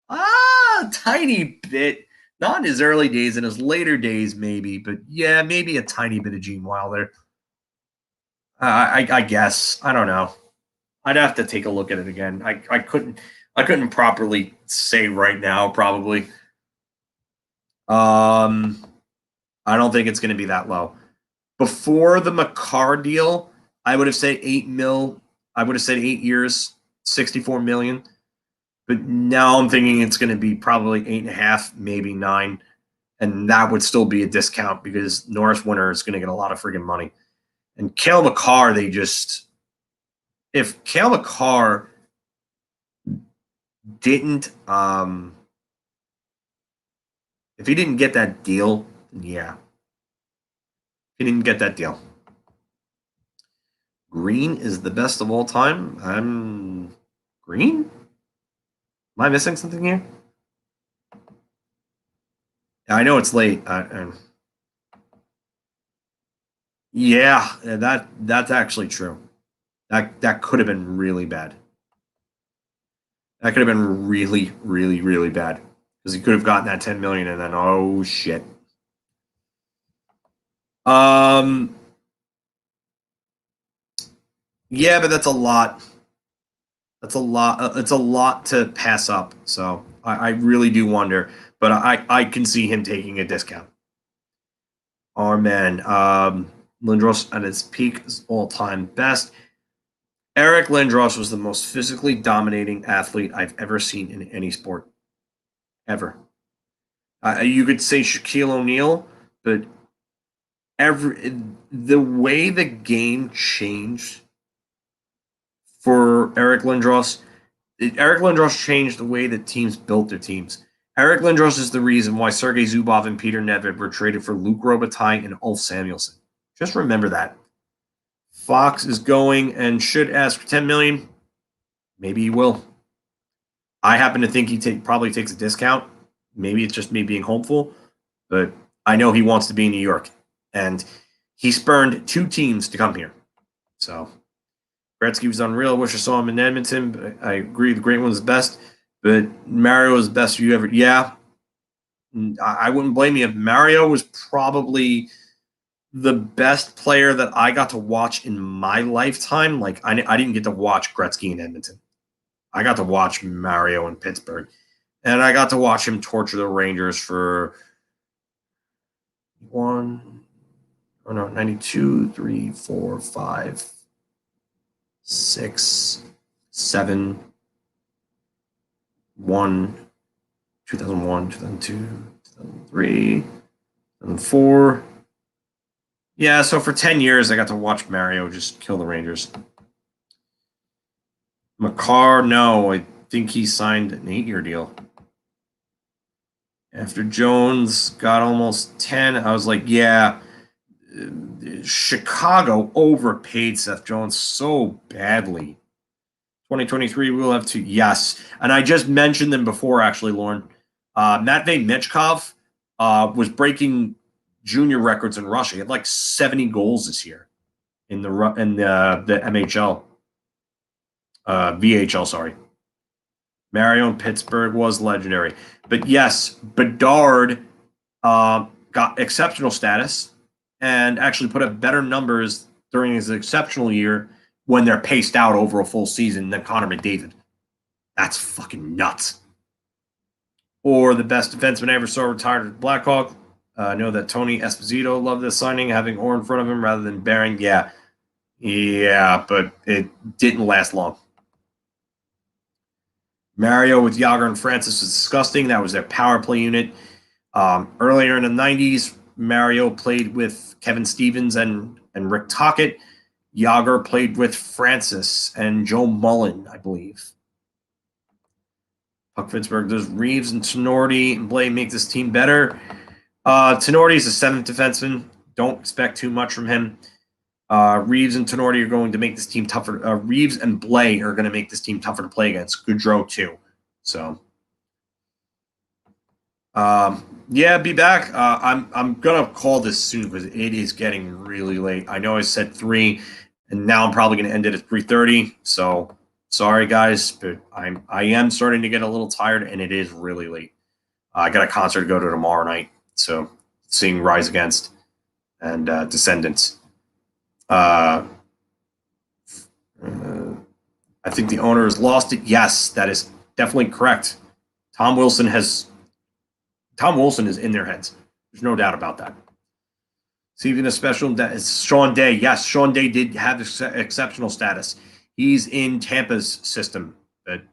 tiny bit. Not in his early days, in his later days, maybe. But yeah, maybe a tiny bit of Gene Wilder. I guess. I don't know. I'd have to take a look at it again. I couldn't properly say right now, probably. I don't think it's going to be that low. Before the Makar deal, I would have said 8 mil. I would have said 8 years, 64 million. But now I'm thinking it's going to be probably 8.5, maybe 9. And that would still be a discount because Norris Winter is going to get a lot of friggin' money. And Cale Makar, if Cale Makar didn't, if he didn't get that deal, yeah. He didn't get that deal. Green is the best of all time. Green? Am I missing something here? I know it's late. Yeah, that's actually true. That could have been really bad. That could have been really, really, really bad because he could have gotten that 10 million and then oh shit. Yeah, but that's a lot. That's a lot. It's a lot to pass up. So I really do wonder, but I can see him taking a discount. Our man, Lindros at his peak is all-time best. Eric Lindros was the most physically dominating athlete I've ever seen in any sport, ever. You could say Shaquille O'Neal, but the way the game changed for Eric Lindros changed the way that teams built their teams. Eric Lindros is the reason why Sergei Zubov and Peter Nedved were traded for Luc Robitaille and Ulf Samuelsson. Just remember that. Fox is going and should ask for 10 million. Maybe he will. I happen to think he probably takes a discount. Maybe it's just me being hopeful, but I know he wants to be in New York, and he spurned 2 teams to come here. So Gretzky was unreal. I wish I saw him in Edmonton. But I agree, the great one's the best, but Mario is the best you ever. Yeah, I wouldn't blame you. Mario was probably the best player that I got to watch in my lifetime. Like I didn't get to watch Gretzky in Edmonton. I got to watch Mario in Pittsburgh, and I got to watch him torture the Rangers for 92, 3, 4, 5, 6, 7, 1, 2001, 2002, 2003, 2004. Yeah, so for 10 years, I got to watch Mario just kill the Rangers. Makar, no, I think he signed an 8-year deal. After Jones got almost 10, I was like, yeah, Chicago overpaid Seth Jones so badly. 2023, we'll have 2. Yes. And I just mentioned them before, actually, Lauren. Matvey Michkov was breaking junior records in Russia. He had like 70 goals this year in the MHL. VHL, sorry. Mario in Pittsburgh was legendary. But yes, Bedard got exceptional status and actually put up better numbers during his exceptional year when they're paced out over a full season than Connor McDavid. That's fucking nuts. Or the best defenseman I ever saw retired at Blackhawk. I know that Tony Esposito loved this signing, having Orr in front of him rather than Barron. Yeah, but it didn't last long. Mario with Yager and Francis was disgusting. That was their power play unit. Earlier in the 90s, Mario played with Kevin Stevens and Rick Tocchet. Yager played with Francis and Joe Mullen, I believe. Puck Pittsburgh, does Reeves and Tenorti and Blay make this team better? Tenorti is a 7th defenseman. Don't expect too much from him. Reeves and Tenorti are going to make this team tougher. Reeves and Blay are going to make this team tougher to play against. Goudreau too. So, yeah, be back. I'm gonna call this soon because it is getting really late. I know I said 3, and now I'm probably gonna end it at 3:30. So sorry guys, but I am starting to get a little tired, and it is really late. I got a concert to go to tomorrow night, so seeing Rise Against and Descendants. I think the owner has lost it. Yes, that is definitely correct. Tom Wilson has Tom Wilson is in their heads. There's no doubt about that. Receiving a special Sean Day. Yes, Sean Day did have exceptional status. He's in Tampa's system. But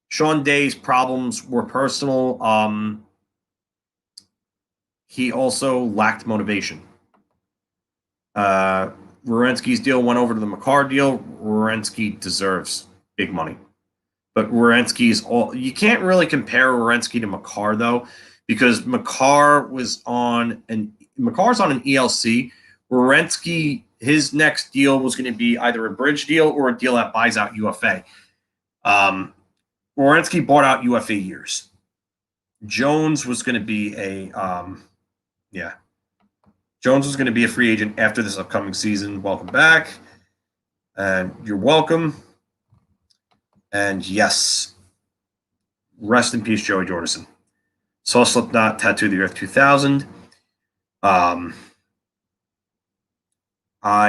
Sean Day's problems were personal. He also lacked motivation. Werenski's deal went over to the Makar deal. Werenski deserves big money. But Werenski's you can't really compare Werenski to Makar though, because Makar's on an ELC. Werenski, his next deal was going to be either a bridge deal or a deal that buys out UFA. Werenski bought out UFA years. Jones was going to be Jones was going to be a free agent after this upcoming season. Welcome back. And you're welcome. And yes, rest in peace, Joey Jordison. Saw Slipknot Tattoo the Earth 2000. I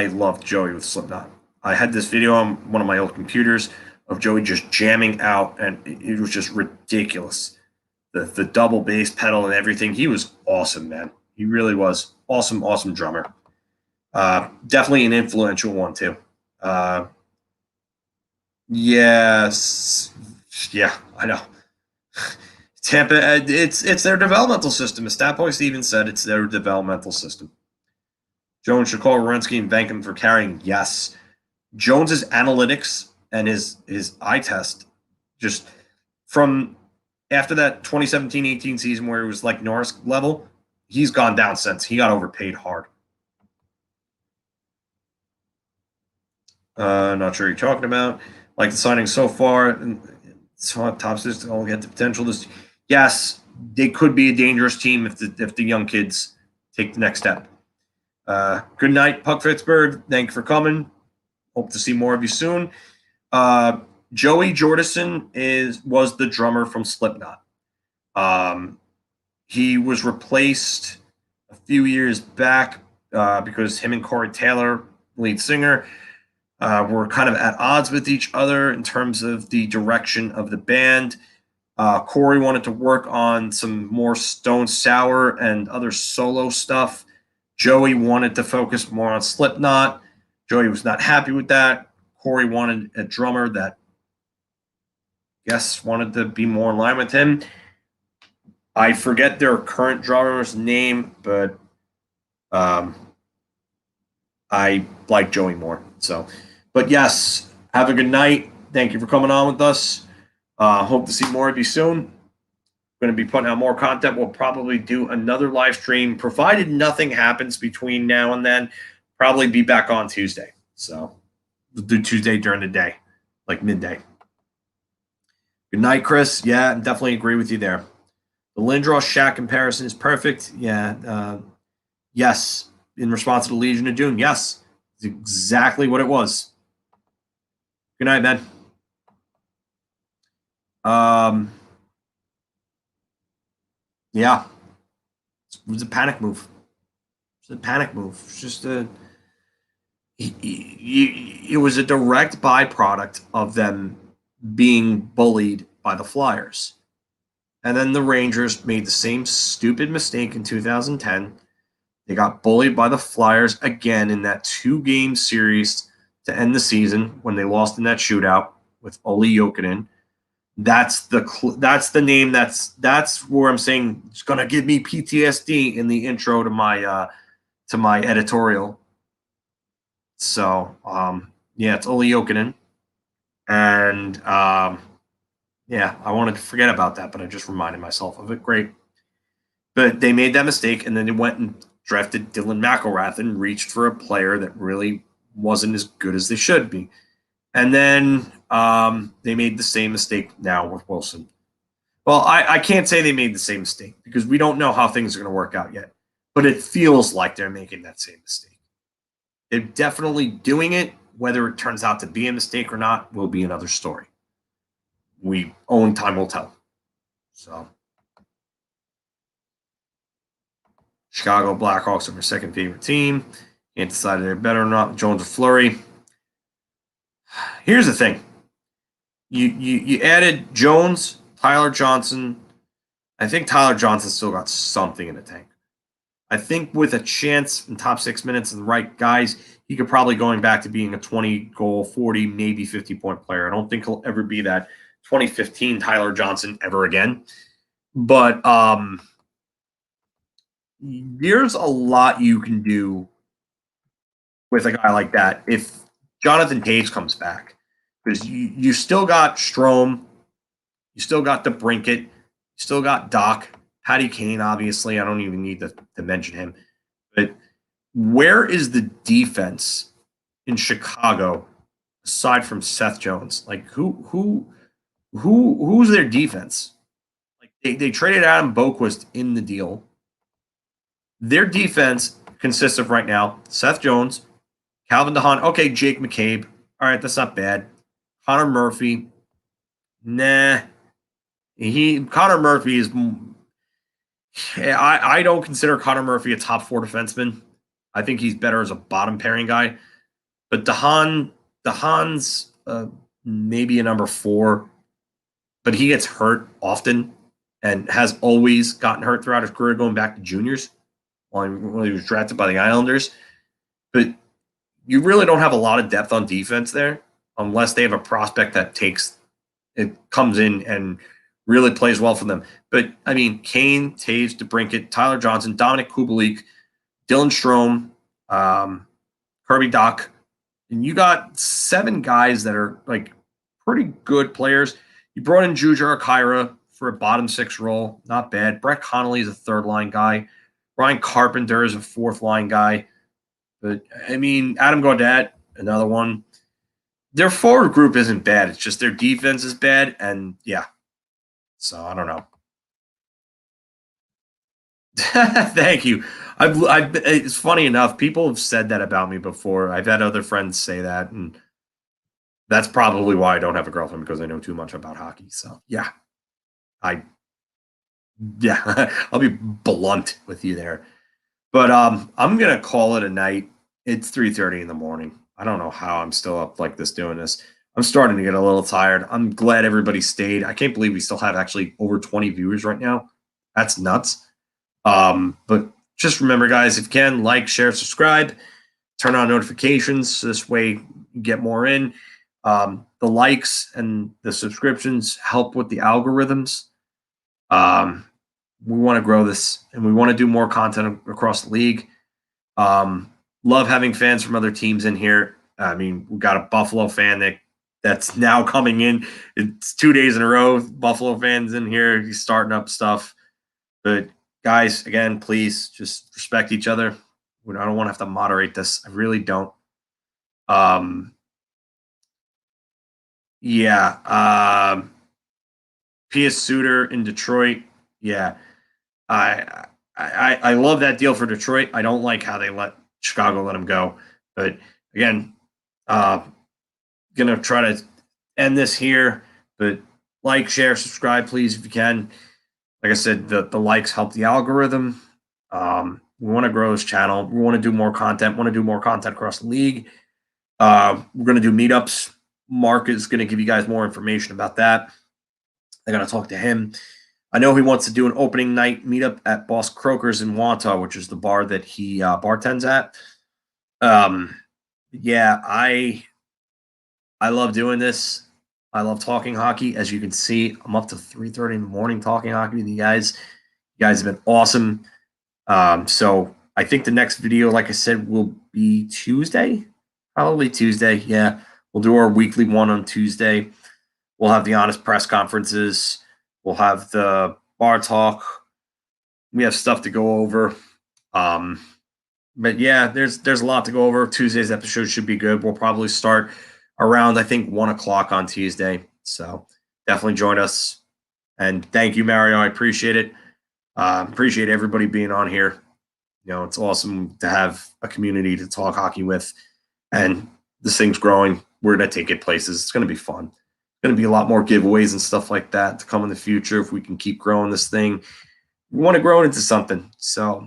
loved Joey with Slipknot. I had this video on one of my old computers of Joey just jamming out, and it was just ridiculous. The double bass pedal and everything. He was awesome, man. He really was. Awesome, awesome drummer. Definitely an influential one, too. Yes. Yeah, I know. Tampa, it's their developmental system. As Statboy Stevens said, it's their developmental system. Jones should call Werenski and thank him for carrying. Yes. Jones's analytics and his eye test, just from after that 2017-18 season where it was like Norris level, he's gone down since. He got overpaid hard. Not sure what you're talking about. Like the signing so far, and top system all get the potential. Yes, they could be a dangerous team if the young kids take the next step. Good night, Puck Pittsburgh. Thank you for coming. Hope to see more of you soon. Joey Jordison was the drummer from Slipknot. He was replaced a few years back because him and Corey Taylor, lead singer, were kind of at odds with each other in terms of the direction of the band. Corey wanted to work on some more Stone Sour and other solo stuff. Joey wanted to focus more on Slipknot. Joey was not happy with that. Corey wanted a drummer that, yes, wanted to be more in line with him. I forget their current drummer's name, but I like Joey more. So, but yes, have a good night. Thank you for coming on with us. Hope to see more of you soon. Going to be putting out more content. We'll probably do another live stream, provided nothing happens between now and then. Probably be back on Tuesday. So we'll do Tuesday during the day, like midday. Good night, Chris. Yeah, definitely agree with you there. The Lindros Shaq comparison is perfect. Yeah. Yes. In response to the Legion of Doom. Yes. It's exactly what it was. Good night, man. Yeah. It was a panic move. It was a panic move. It's just it was a direct byproduct of them being bullied by the Flyers. And then the Rangers made the same stupid mistake in 2010. They got bullied by the Flyers again in that 2-game series to end the season when they lost in that shootout with Olli Jokinen. That's the name. That's where I'm saying it's gonna give me PTSD in the intro to my editorial. So yeah, it's Olli Jokinen, and yeah, I wanted to forget about that, but I just reminded myself of it. Great, but they made that mistake, and then they went and drafted Dylan McElrath and reached for a player that really wasn't as good as they should be. And then they made the same mistake now with Wilson. Well, I can't say they made the same mistake because we don't know how things are going to work out yet. But it feels like they're making that same mistake. They're definitely doing it. Whether it turns out to be a mistake or not will be another story. Only time will tell. So, Chicago Blackhawks are my second favorite team. Can't decide if they're better or not. Jones or Fleury. Here's the thing. You added Jones, Tyler Johnson, I think Tyler Johnson's still got something in the tank. I think with a chance in top 6 minutes and the right guys, he could probably going back to being a 20-goal, 40, maybe 50-point player. I don't think he'll ever be that 2015 Tyler Johnson ever again. But there's a lot you can do with a guy like that if Jonathan Toews comes back. Because you still got Strome, you still got DeBrincat, you still got Doc, Patty Kane, obviously. I don't even need to mention him. But where is the defense in Chicago aside from Seth Jones? Like who's their defense? Like they traded Adam Boquist in the deal. Their defense consists of right now Seth Jones, Calvin DeHaan, okay, Jake McCabe. All right, that's not bad. Connor Murphy. Nah. Connor Murphy is I don't consider Connor Murphy a top 4 defenseman. I think he's better as a bottom pairing guy. But DeHaan's maybe a number 4, but he gets hurt often and has always gotten hurt throughout his career going back to juniors when he was drafted by the Islanders. But you really don't have a lot of depth on defense there unless they have a prospect that comes in and really plays well for them. But, I mean, Kane, Toews, DeBrincat, Tyler Johnson, Dominic Kubalik, Dylan Strome, Kirby Dach, and you got 7 guys that are, like, pretty good players. You brought in Jujhar Khaira for a bottom 6 role. Not bad. Brett Connolly is a third-line guy. Ryan Carpenter is a fourth-line guy. But, I mean, Adam Gaudette, another one. Their forward group isn't bad. It's just their defense is bad, and, yeah. So, I don't know. Thank you. It's funny enough, people have said that about me before. I've had other friends say that, and that's probably why I don't have a girlfriend, because I know too much about hockey. So, yeah. I'll be blunt with you there. But I'm going to call it a night. It's 3:30 in the morning. I don't know how I'm still up like this doing this. I'm starting to get a little tired. I'm glad everybody stayed. I can't believe we still have actually over 20 viewers right now. That's nuts. But just remember, guys, if you can, like, share, subscribe, turn on notifications. So this way you get more in. The likes and the subscriptions help with the algorithms. We want to grow this, and we want to do more content across the league. Love having fans from other teams in here. I mean, we got a Buffalo fan that's now coming in. It's 2 days in a row. Buffalo fans in here. He's starting up stuff. But guys, again, please just respect each other. I don't want to have to moderate this. I really don't. P.S. Suter in Detroit. Yeah. I love that deal for Detroit. I don't like how they let Chicago let him go. But again, gonna try to end this here. But like, share, subscribe, please, if you can. Like I said, the likes help the algorithm. We want to grow this channel. We want to do more content. Want to do more content across the league. We're going to do meetups. Mark is going to give you guys more information about that. I got to talk to him. I know he wants to do an opening night meetup at Boss Croker's in Wantagh, which is the bar that he bartends at. Yeah, I love doing this. I love talking hockey. As you can see, I'm up to 3:30 in the morning talking hockey with you guys. You guys have been awesome. So I think the next video, like I said, will be Tuesday. Probably Tuesday. Yeah, we'll do our weekly one on Tuesday. We'll have the honest press conferences. We'll have the bar talk. We have stuff to go over. But yeah, there's a lot to go over. Tuesday's episode should be good. We'll probably start around, I think, 1 o'clock on Tuesday. So definitely join us. And thank you, Mario. I appreciate it. Appreciate everybody being on here. You know, it's awesome to have a community to talk hockey with. And this thing's growing. We're going to take it places. It's going to be fun. Going to be a lot more giveaways and stuff like that to come in the future if we can keep growing this thing. We want to grow it into something. So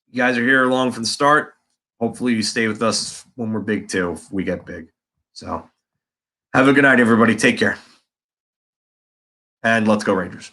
you guys are here along from the start. Hopefully you stay with us when we're big too, if we get big. So have a good night, everybody. Take care. And let's go Rangers.